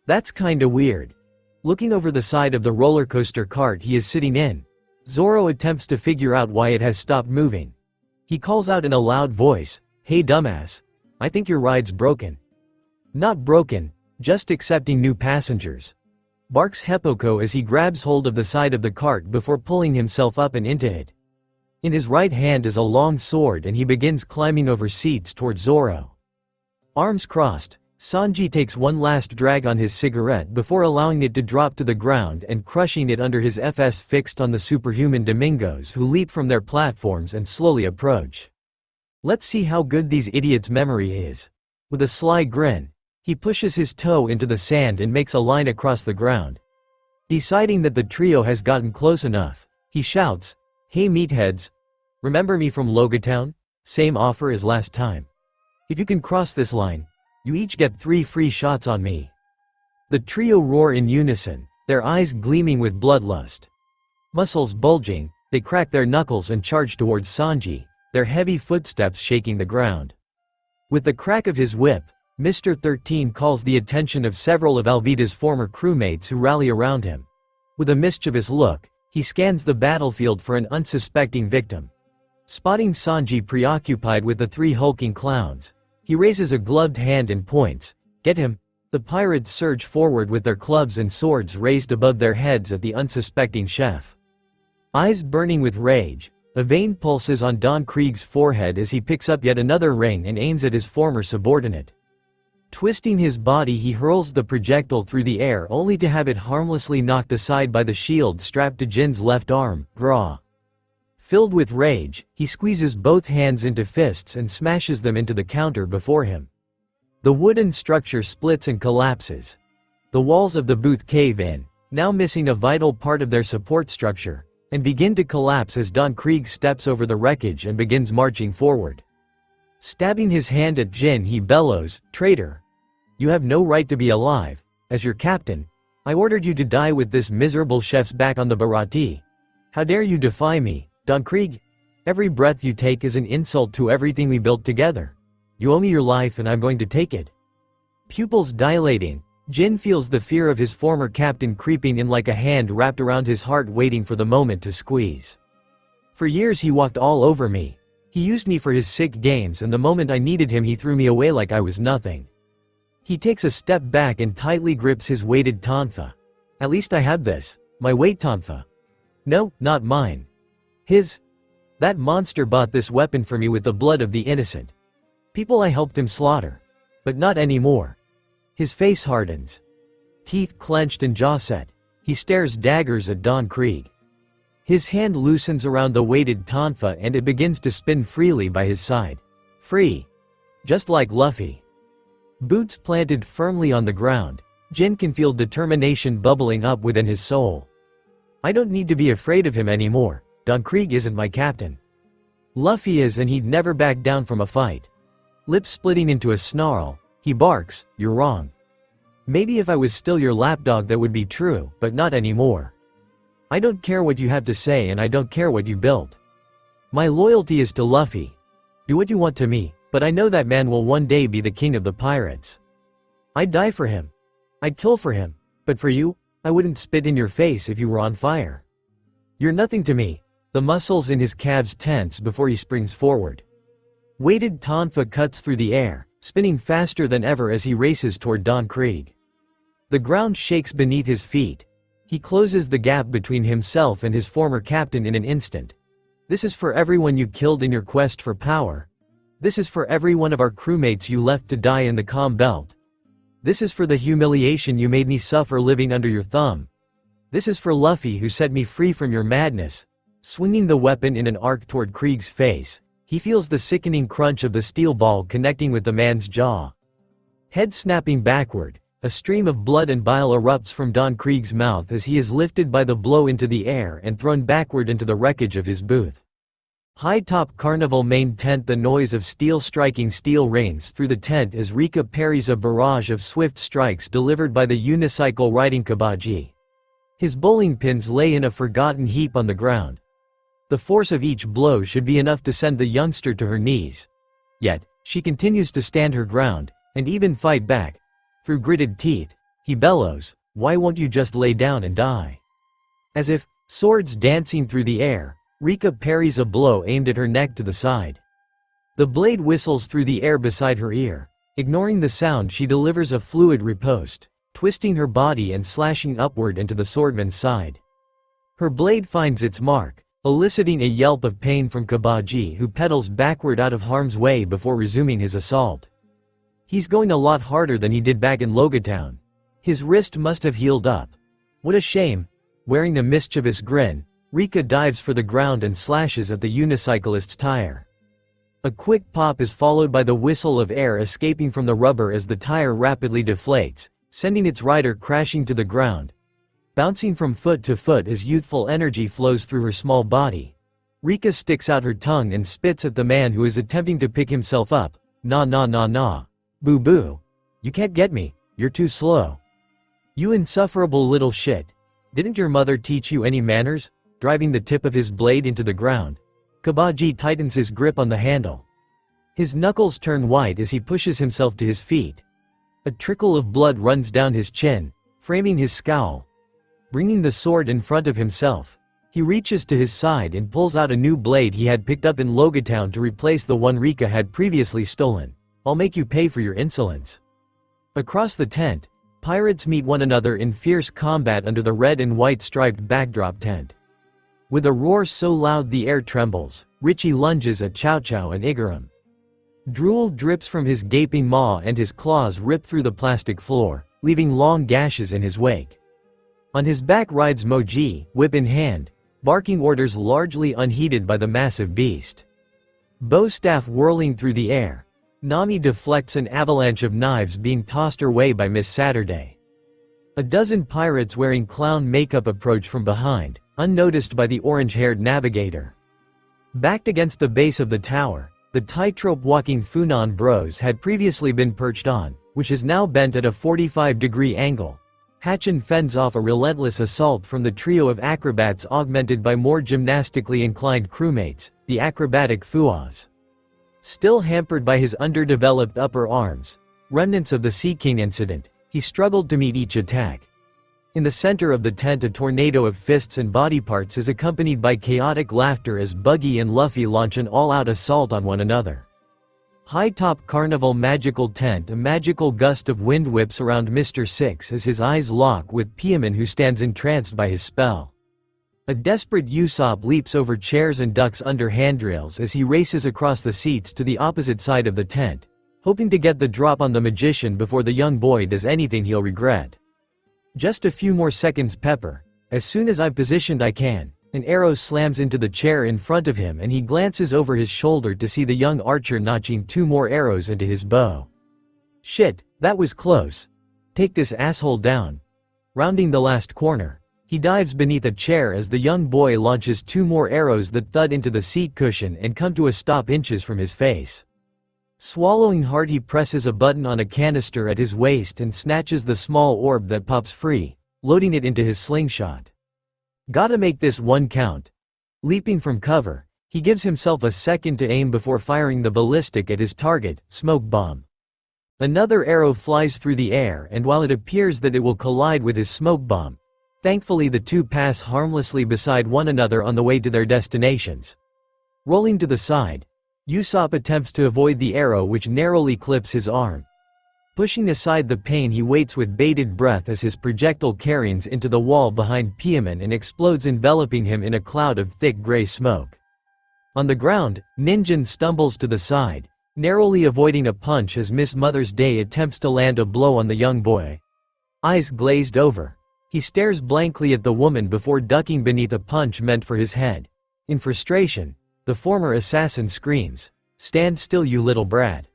That's kinda weird. Looking over the side of the roller coaster cart he is sitting in, Zoro attempts to figure out why it has stopped moving. He calls out in a loud voice, "Hey dumbass. I think your ride's broken." "Not broken, just accepting new passengers," barks Hepoko as he grabs hold of the side of the cart before pulling himself up and into it. In his right hand is a long sword and he begins climbing over seats toward Zoro. Arms crossed, Sanji takes one last drag on his cigarette before allowing it to drop to the ground and crushing it under his FS fixed on the superhuman Domingos who leap from their platforms and slowly approach. Let's see how good these idiots' memory is. With a sly grin, he pushes his toe into the sand and makes a line across the ground. Deciding that the trio has gotten close enough, he shouts, "Hey meatheads. Remember me from Logatown? Same offer as last time. If you can cross this line, you each get 3 free shots on me." The trio roar in unison, their eyes gleaming with bloodlust. Muscles bulging, they crack their knuckles and charge towards Sanji, their heavy footsteps shaking the ground. With the crack of his whip, Mr. 13 calls the attention of several of Alvida's former crewmates who rally around him. With a mischievous look, he scans the battlefield for an unsuspecting victim. Spotting Sanji preoccupied with the 3 hulking clowns, he raises a gloved hand and points, "Get him." The pirates surge forward with their clubs and swords raised above their heads at the unsuspecting chef. Eyes burning with rage, a vein pulses on Don Krieg's forehead as he picks up yet another ring and aims at his former subordinate. Twisting his body, he hurls the projectile through the air only to have it harmlessly knocked aside by the shield strapped to Jin's left arm. Graw. Filled with rage, he squeezes both hands into fists and smashes them into the counter before him. The wooden structure splits and collapses. The walls of the booth cave in, now missing a vital part of their support structure, and begin to collapse as Don Krieg steps over the wreckage and begins marching forward. Stabbing his hand at Jin, he bellows, "Traitor! You have no right to be alive. As your captain, I ordered you to die with this miserable chef's back on the Bharati. How dare you defy me, Don Krieg? Every breath you take is an insult to everything we built together. You owe me your life and I'm going to take it." Pupils dilating, Jin feels the fear of his former captain creeping in like a hand wrapped around his heart waiting for the moment to squeeze. "For years he walked all over me. He used me for his sick games and the moment I needed him he threw me away like I was nothing." He takes a step back and tightly grips his weighted tonfa. "At least I have this, my weight tonfa. No, not mine. His. That monster bought this weapon for me with the blood of the innocent. People I helped him slaughter. But not anymore." His face hardens. Teeth clenched and jaw set, he stares daggers at Don Krieg. His hand loosens around the weighted tonfa and it begins to spin freely by his side. Free. Just like Luffy. Boots planted firmly on the ground, Jin can feel determination bubbling up within his soul. "I don't need to be afraid of him anymore. Don Krieg isn't my captain. Luffy is, and he'd never back down from a fight." Lips splitting into a snarl, he barks, "You're wrong. Maybe if I was still your lapdog that would be true, but not anymore. I don't care what you have to say and I don't care what you built. My loyalty is to Luffy. Do what you want to me, but I know that man will one day be the king of the pirates. I'd die for him. I'd kill for him, but for you, I wouldn't spit in your face if you were on fire. You're nothing to me." The muscles in his calves tense before he springs forward. Weighted tonfa cuts through the air, spinning faster than ever as he races toward Don Krieg. The ground shakes beneath his feet. He closes the gap between himself and his former captain in an instant. "This is for everyone you killed in your quest for power. This is for every one of our crewmates you left to die in the calm belt. This is for the humiliation you made me suffer living under your thumb. This is for Luffy who set me free from your madness." Swinging the weapon in an arc toward Krieg's face, he feels the sickening crunch of the steel ball connecting with the man's jaw. Head snapping backward, a stream of blood and bile erupts from Don Krieg's mouth as he is lifted by the blow into the air and thrown backward into the wreckage of his booth. High-top carnival main tent. The noise of steel striking steel rains through the tent as Rika parries a barrage of swift strikes delivered by the unicycle riding Kabaji. His bowling pins lay in a forgotten heap on the ground. The force of each blow should be enough to send the youngster to her knees. Yet, she continues to stand her ground, and even fight back. Through gritted teeth, he bellows, "Why won't you just lay down and die?" As if, swords dancing through the air, Rika parries a blow aimed at her neck to the side. The blade whistles through the air beside her ear. Ignoring the sound, she delivers a fluid riposte, twisting her body and slashing upward into the swordsman's side. Her blade finds its mark, eliciting a yelp of pain from Kabaji, who pedals backward out of harm's way before resuming his assault. He's going a lot harder than he did back in Logatown. His wrist must have healed up. What a shame. Wearing a mischievous grin, Rika dives for the ground and slashes at the unicyclist's tire. A quick pop is followed by the whistle of air escaping from the rubber as the tire rapidly deflates, sending its rider crashing to the ground. Bouncing from foot to foot as youthful energy flows through her small body. Rika sticks out her tongue and spits at the man who is attempting to pick himself up. "Nah nah nah nah. Boo boo. You can't get me, you're too slow. You insufferable little shit. Didn't your mother teach you any manners?" Driving the tip of his blade into the ground, Kabaji tightens his grip on the handle. His knuckles turn white as he pushes himself to his feet. A trickle of blood runs down his chin, framing his scowl. Bringing the sword in front of himself, he reaches to his side and pulls out a new blade he had picked up in Logatown to replace the one Rika had previously stolen. "I'll make you pay for your insolence." Across the tent, pirates meet one another in fierce combat under the red and white striped backdrop tent. With a roar so loud the air trembles, Richie lunges at Chow Chow and Igaram. Drool drips from his gaping maw and his claws rip through the plastic floor, leaving long gashes in his wake. On his back rides Moji, whip in hand, barking orders largely unheeded by the massive beast. Bow staff whirling through the air, Nami deflects an avalanche of knives being tossed her way by Miss Saturday. A dozen pirates wearing clown makeup approach from behind, unnoticed by the orange-haired navigator. Backed against the base of the tower, the tightrope-walking Funan bros had previously been perched on, which is now bent at a 45-degree angle. Hatchin fends off a relentless assault from the trio of acrobats augmented by more gymnastically inclined crewmates, the acrobatic Fuas. Still hampered by his underdeveloped upper arms, remnants of the Sea King incident, he struggled to meet each attack. In the center of the tent, a tornado of fists and body parts is accompanied by chaotic laughter as Buggy and Luffy launch an all-out assault on one another. High-top carnival magical tent. A magical gust of wind whips around Mr. Six as his eyes lock with Piaman, who stands entranced by his spell. A desperate Usopp leaps over chairs and ducks under handrails as he races across the seats to the opposite side of the tent, hoping to get the drop on the magician before the young boy does anything he'll regret. Just a few more seconds, Pepper. As soon as I've positioned I can. An arrow slams into the chair in front of him and he glances over his shoulder to see the young archer notching 2 more arrows into his bow. Shit, that was close. Take this asshole down. Rounding the last corner, he dives beneath a chair as the young boy launches 2 more arrows that thud into the seat cushion and come to a stop inches from his face. Swallowing hard, he presses a button on a canister at his waist and snatches the small orb that pops free, loading it into his slingshot. Gotta make this one count. Leaping from cover, he gives himself a second to aim before firing the ballistic at his target, Smoke Bomb. Another arrow flies through the air, and while it appears that it will collide with his smoke bomb, thankfully the two pass harmlessly beside one another on the way to their destinations. Rolling to the side, Usopp attempts to avoid the arrow, which narrowly clips his arm. Pushing aside the pain, he waits with bated breath as his projectile carries into the wall behind Piaman and explodes, enveloping him in a cloud of thick gray smoke. On the ground, Ninjin stumbles to the side, narrowly avoiding a punch as Miss Mother's Day attempts to land a blow on the young boy. Eyes glazed over, he stares blankly at the woman before ducking beneath a punch meant for his head. In frustration, the former assassin screams, "Stand still, you little brat."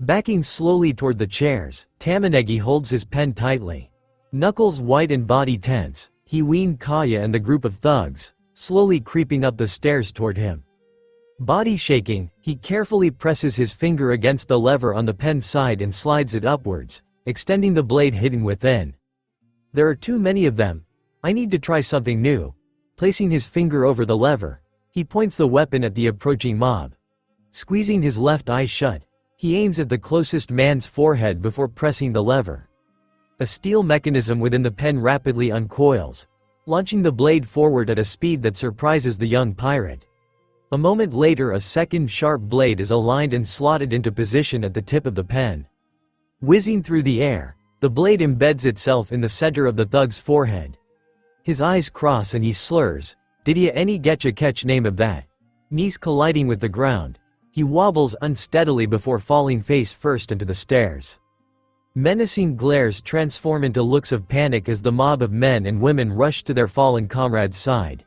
Backing slowly toward the chairs, Tamanegi holds his pen tightly. Knuckles white and body tense, he weaned Kaya and the group of thugs, slowly creeping up the stairs toward him. Body shaking, he carefully presses his finger against the lever on the pen's side and slides it upwards, extending the blade hidden within. There are too many of them. I need to try something new. Placing his finger over the lever, he points the weapon at the approaching mob. Squeezing his left eye shut, he aims at the closest man's forehead before pressing the lever. A steel mechanism within the pen rapidly uncoils, launching the blade forward at a speed that surprises the young pirate. A moment later, a second sharp blade is aligned and slotted into position at the tip of the pen. Whizzing through the air, the blade embeds itself in the center of the thug's forehead. His eyes cross and he slurs, "Did ya any getcha catch name of that?" Knees colliding with the ground, he wobbles unsteadily before falling face first into the stairs. Menacing glares transform into looks of panic as the mob of men and women rush to their fallen comrade's side.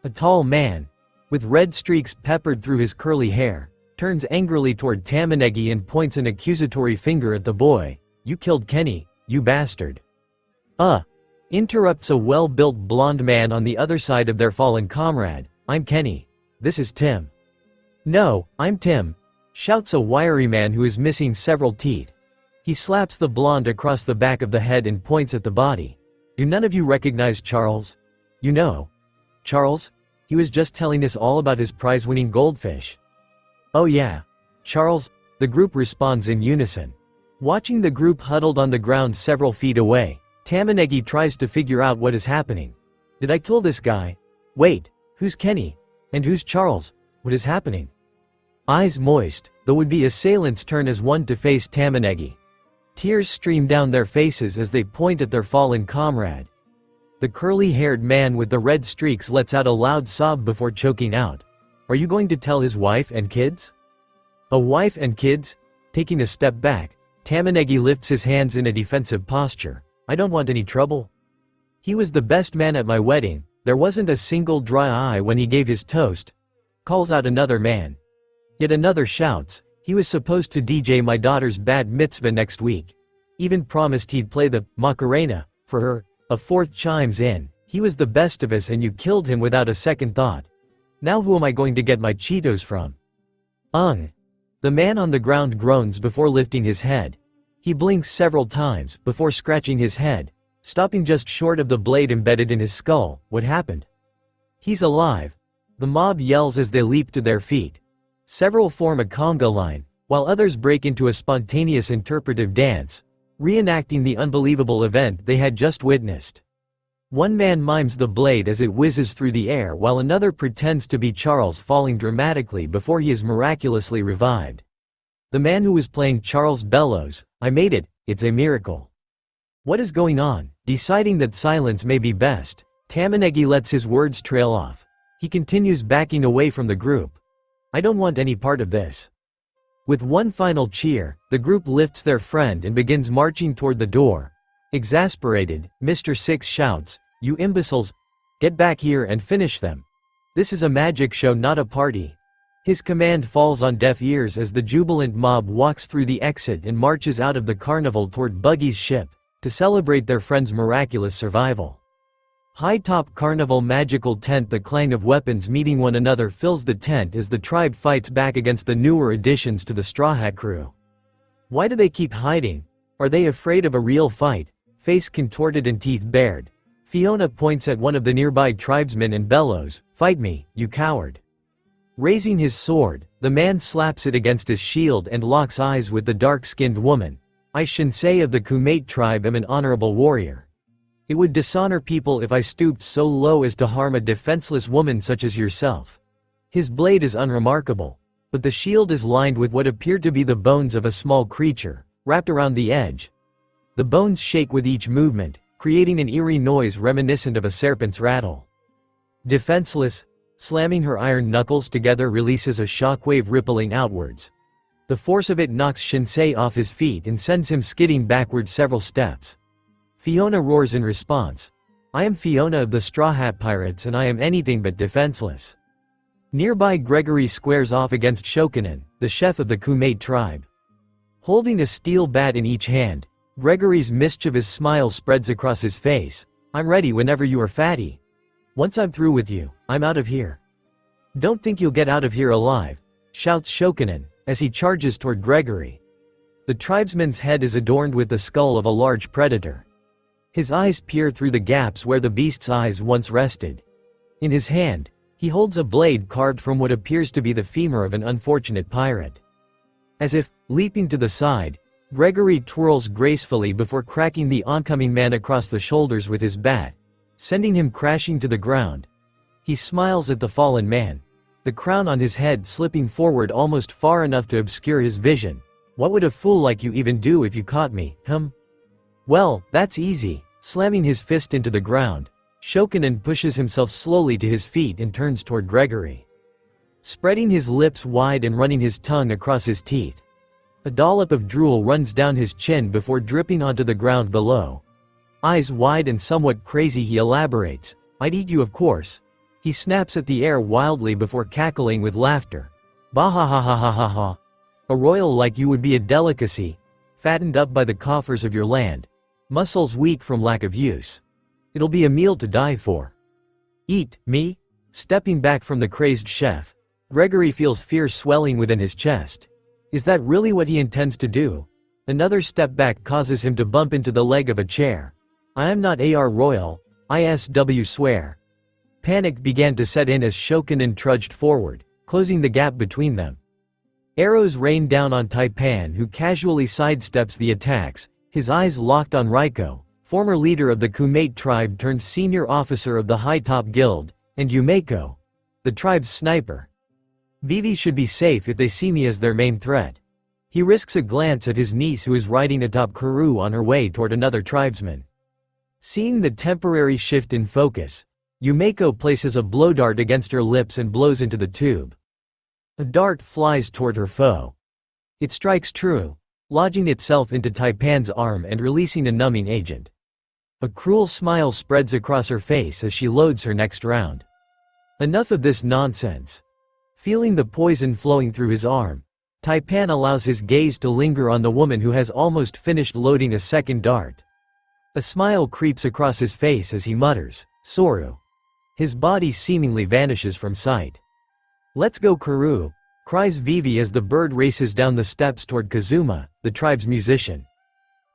A tall man, with red streaks peppered through his curly hair, turns angrily toward Tamanegi and points an accusatory finger at the boy. "You killed Kenny, you bastard." Interrupts a well-built blonde man on the other side of their fallen comrade. "I'm Kenny. This is Tim." "No, I'm Tim," shouts a wiry man who is missing several teeth. He slaps the blonde across the back of the head and points at the body. "Do none of you recognize Charles? You know Charles? He was just telling us all about his prize-winning goldfish." "Oh yeah. Charles," the group responds in unison. Watching the group huddled on the ground several feet away, Tamanegi tries to figure out what is happening. "Did I kill this guy? Wait, who's Kenny? And who's Charles? What is happening?" Eyes moist, the would-be assailants turn as one to face Tamanegi. Tears stream down their faces as they point at their fallen comrade. The curly-haired man with the red streaks lets out a loud sob before choking out. "Are you going to tell his wife and kids?" "A wife and kids?" Taking a step back, Tamanegi lifts his hands in a defensive posture. "I don't want any trouble. He was the best man at my wedding, there wasn't a single dry eye when he gave his toast," calls out another man. Yet another shouts, "He was supposed to DJ my daughter's bat mitzvah next week. Even promised he'd play the Macarena for her." A fourth chimes in, "He was the best of us and you killed him without a second thought. Now who am I going to get my Cheetos from?" The man on the ground groans before lifting his head. He blinks several times before scratching his head, stopping just short of the blade embedded in his skull. "What happened?" "He's alive." The mob yells as they leap to their feet. Several form a conga line, while others break into a spontaneous interpretive dance, reenacting the unbelievable event they had just witnessed. One man mimes the blade as it whizzes through the air while another pretends to be Charles falling dramatically before he is miraculously revived. The man who was playing Charles bellows, "I made it, it's a miracle." What is going on? Deciding that silence may be best, Tamanegi lets his words trail off. He continues backing away from the group. "I don't want any part of this." With one final cheer, the group lifts their friend and begins marching toward the door. Exasperated, Mr. Six shouts, "You imbeciles! Get back here and finish them. This is a magic show, not a party." His command falls on deaf ears as the jubilant mob walks through the exit and marches out of the carnival toward Buggy's ship, to celebrate their friend's miraculous survival. High-top carnival magical tent. The clang of weapons meeting one another fills the tent as the tribe fights back against the newer additions to the Straw Hat crew. Why do they keep hiding? Are they afraid of a real fight? Face contorted and teeth bared, Fiona points at one of the nearby tribesmen and bellows, "Fight me, you coward." Raising his sword, the man slaps it against his shield and locks eyes with the dark-skinned woman. "I, Shinsei of the Kumate tribe, am an honorable warrior. It would dishonor people if I stooped so low as to harm a defenseless woman such as yourself." His blade is unremarkable, but the shield is lined with what appear to be the bones of a small creature, wrapped around the edge. The bones shake with each movement, creating an eerie noise reminiscent of a serpent's rattle. Defenseless, slamming her iron knuckles together releases a shockwave rippling outwards. The force of it knocks Shinsei off his feet and sends him skidding backward several steps. Fiona roars in response, "I am Fiona of the Straw Hat Pirates and I am anything but defenseless." Nearby Gregory squares off against Shokunin, the chef of the Kumate tribe. Holding a steel bat in each hand, Gregory's mischievous smile spreads across his face. "I'm ready whenever you are, fatty. Once I'm through with you, I'm out of here." "Don't think you'll get out of here alive," shouts Shokunin, as he charges toward Gregory. The tribesman's head is adorned with the skull of a large predator. His eyes peer through the gaps where the beast's eyes once rested. In his hand, he holds a blade carved from what appears to be the femur of an unfortunate pirate. As if, leaping to the side, Gregory twirls gracefully before cracking the oncoming man across the shoulders with his bat, sending him crashing to the ground. He smiles at the fallen man, the crown on his head slipping forward almost far enough to obscure his vision. "What would a fool like you even do if you caught me, Well, that's easy." Slamming his fist into the ground, Shokunin pushes himself slowly to his feet and turns toward Gregory. Spreading his lips wide and running his tongue across his teeth. A dollop of drool runs down his chin before dripping onto the ground below. Eyes wide and somewhat crazy, he elaborates, "I'd eat you, of course." He snaps at the air wildly before cackling with laughter. "Bah ha ha ha ha ha ha. A royal like you would be a delicacy, fattened up by the coffers of your land, muscles weak from lack of use. It'll be a meal to die for." "Eat me?" Stepping back from the crazed chef, Gregory feels fear swelling within his chest. Is that really what he intends to do? Another step back causes him to bump into the leg of a chair. "I am not AR Royal, ISW swear." Panic began to set in as Shokunin trudged forward, closing the gap between them. Arrows rain down on Taipan, who casually sidesteps the attacks, his eyes locked on Raiko, former leader of the Kumate tribe turned senior officer of the High Top Guild, and Yumeko, the tribe's sniper. Vivi should be safe if they see me as their main threat. He risks a glance at his niece, who is riding atop Kuru on her way toward another tribesman. Seeing the temporary shift in focus, Yumeko places a blow dart against her lips and blows into the tube. A dart flies toward her foe. It strikes true, lodging itself into Taipan's arm and releasing a numbing agent. A cruel smile spreads across her face as she loads her next round. Enough of this nonsense. Feeling the poison flowing through his arm, Taipan allows his gaze to linger on the woman who has almost finished loading a second dart. A smile creeps across his face as he mutters, "Soru." His body seemingly vanishes from sight. "Let's go, Kuru," cries Vivi as the bird races down the steps toward Kazuma, the tribe's musician.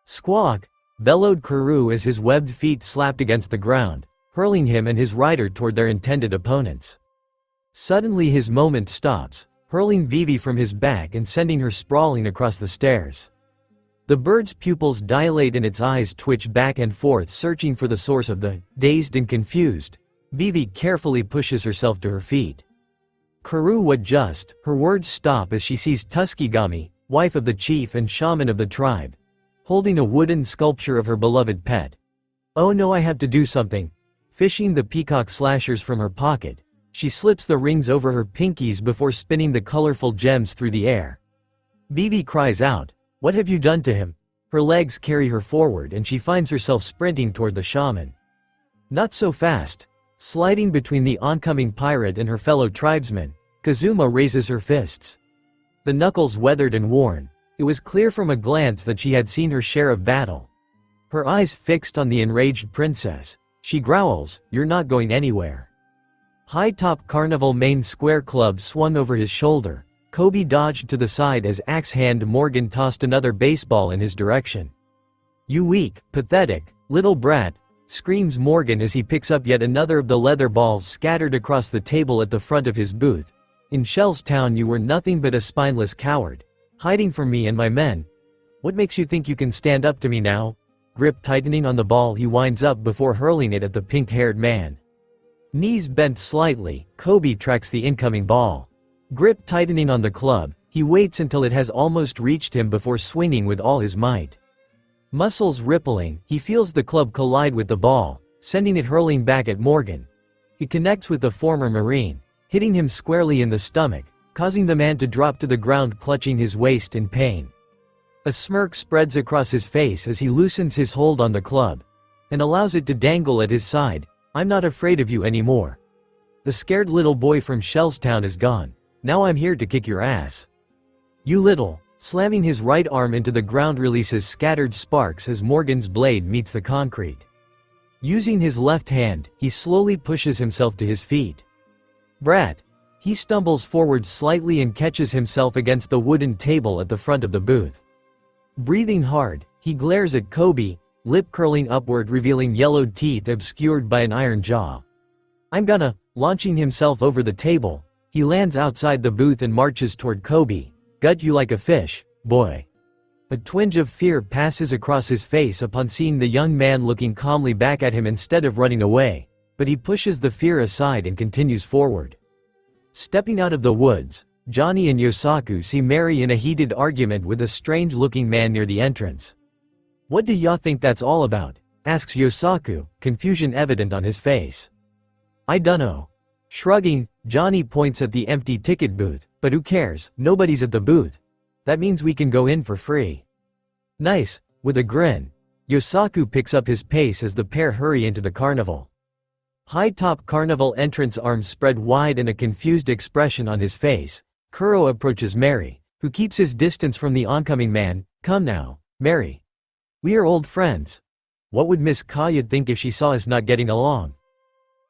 "Squawk," bellowed Kuru as his webbed feet slapped against the ground, hurling him and his rider toward their intended opponents. Suddenly his moment stops, hurling Vivi from his back and sending her sprawling across the stairs. The bird's pupils dilate and its eyes twitch back and forth, searching for the source of the dazed and confused. Vivi carefully pushes herself to her feet. Kuru would just, her words stop as she sees Tuskegami, wife of the chief and shaman of the tribe, holding a wooden sculpture of her beloved pet. "Oh no, I have to do something." Fishing the peacock slashers from her pocket, she slips the rings over her pinkies before spinning the colorful gems through the air. Vivi cries out, "What have you done to him?" Her legs carry her forward and she finds herself sprinting toward the shaman. Not so fast. Sliding between the oncoming pirate and her fellow tribesmen, Kazuma raises her fists. The knuckles weathered and worn, it was clear from a glance that she had seen her share of battle. Her eyes fixed on the enraged princess, she growls, "You're not going anywhere." High-top carnival main square club swung over his shoulder. Kobe dodged to the side as axe-hand Morgan tossed another baseball in his direction. "You weak, pathetic, little brat," screams Morgan as he picks up yet another of the leather balls scattered across the table at the front of his booth. "In Shellstown you were nothing but a spineless coward, hiding from me and my men. What makes you think you can stand up to me now?" Grip tightening on the ball, he winds up before hurling it at the pink-haired man. Knees bent slightly, Kobe tracks the incoming ball. Grip tightening on the club, he waits until it has almost reached him before swinging with all his might. Muscles rippling, he feels the club collide with the ball, sending it hurling back at Morgan. He connects with the former Marine, hitting him squarely in the stomach, causing the man to drop to the ground clutching his waist in pain. A smirk spreads across his face as he loosens his hold on the club, and allows it to dangle at his side. "I'm not afraid of you anymore. The scared little boy from Shellstown is gone. Now I'm here to kick your ass. You little," slamming his right arm into the ground releases scattered sparks as Morgan's blade meets the concrete. Using his left hand, he slowly pushes himself to his feet. "Brat," He stumbles forward slightly and catches himself against the wooden table at the front of the booth. Breathing hard, he glares at Kobe, lip curling upward revealing yellowed teeth obscured by an iron jaw. "I'm gonna," launching himself over the table, he lands outside the booth and marches toward Kobe. "Gut you like a fish, boy." A twinge of fear passes across his face upon seeing the young man looking calmly back at him instead of running away, but he pushes the fear aside and continues forward. Stepping out of the woods, Johnny and Yosaku see Mary in a heated argument with a strange-looking man near the entrance. "What do y'all think that's all about?" asks Yosaku, confusion evident on his face. "I dunno." Shrugging, Johnny points at the empty ticket booth, "But who cares, nobody's at the booth. That means we can go in for free." "Nice," with a grin. Yosaku picks up his pace as the pair hurry into the carnival. High-top carnival entrance, arms spread wide and a confused expression on his face, Kuro approaches Mary, who keeps his distance from the oncoming man. "Come now, Mary. We are old friends. What would Miss Kaya think if she saw us not getting along?"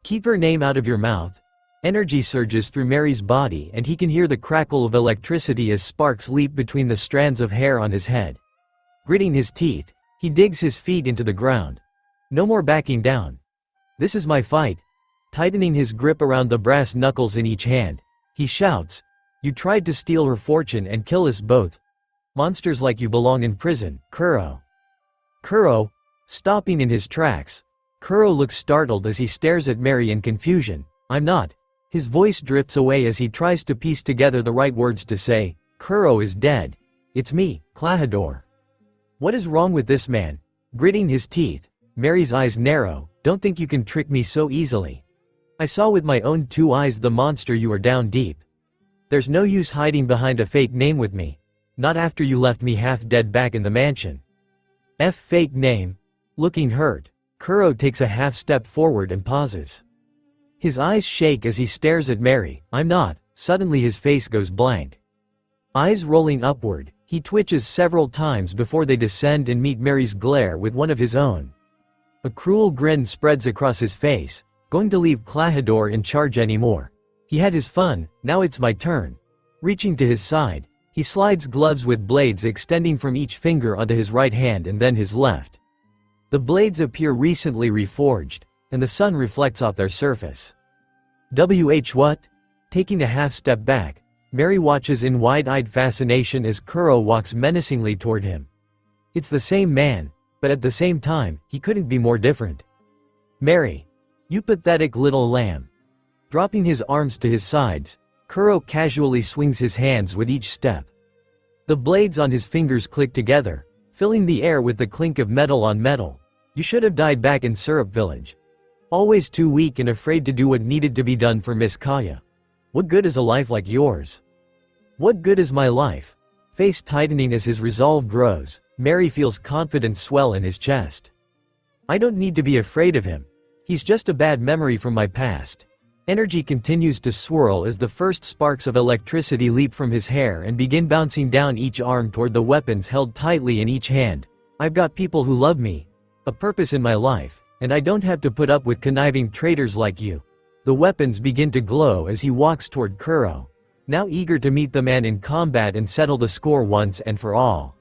"Keep her name out of your mouth." Energy surges through Mary's body and he can hear the crackle of electricity as sparks leap between the strands of hair on his head. Gritting his teeth, he digs his feet into the ground. "No more backing down. This is my fight." Tightening his grip around the brass knuckles in each hand, he shouts, "You tried to steal her fortune and kill us both. Monsters like you belong in prison, Kuro." Kuro, stopping in his tracks. Kuro looks startled as he stares at Mary in confusion. "I'm not." His voice drifts away as he tries to piece together the right words to say. "Kuro is dead. It's me, Klahadore." "What is wrong with this man?" Gritting his teeth, Mary's eyes narrow. "Don't think you can trick me so easily. I saw with my own two eyes the monster you are down deep. There's no use hiding behind a fake name with me. Not after you left me half dead back in the mansion." Fake name. Looking hurt, Kuro takes a half step forward and pauses. His eyes shake as he stares at Mary. "I'm not." Suddenly his face goes blank. Eyes rolling upward, he twitches several times before they descend and meet Mary's glare with one of his own. A cruel grin spreads across his face. "Going to leave Klahadore in charge anymore? He had his fun, now it's my turn." Reaching to his side, he slides gloves with blades extending from each finger onto his right hand and then his left. The blades appear recently reforged, and the sun reflects off their surface. What? Taking a half step back, Mary watches in wide-eyed fascination as Kuro walks menacingly toward him. It's the same man, but at the same time, he couldn't be more different. "Mary. You pathetic little lamb." Dropping his arms to his sides, Kuro casually swings his hands with each step. The blades on his fingers click together, filling the air with the clink of metal on metal. "You should have died back in Syrup Village. Always too weak and afraid to do what needed to be done for Miss Kaya. What good is a life like yours?" "What good is my life?" Face tightening as his resolve grows, Mary feels confidence swell in his chest. "I don't need to be afraid of him. He's just a bad memory from my past." Energy continues to swirl as the first sparks of electricity leap from his hair and begin bouncing down each arm toward the weapons held tightly in each hand. "I've got people who love me, a purpose in my life, and I don't have to put up with conniving traitors like you." The weapons begin to glow as he walks toward Kuro, now eager to meet the man in combat and settle the score once and for all.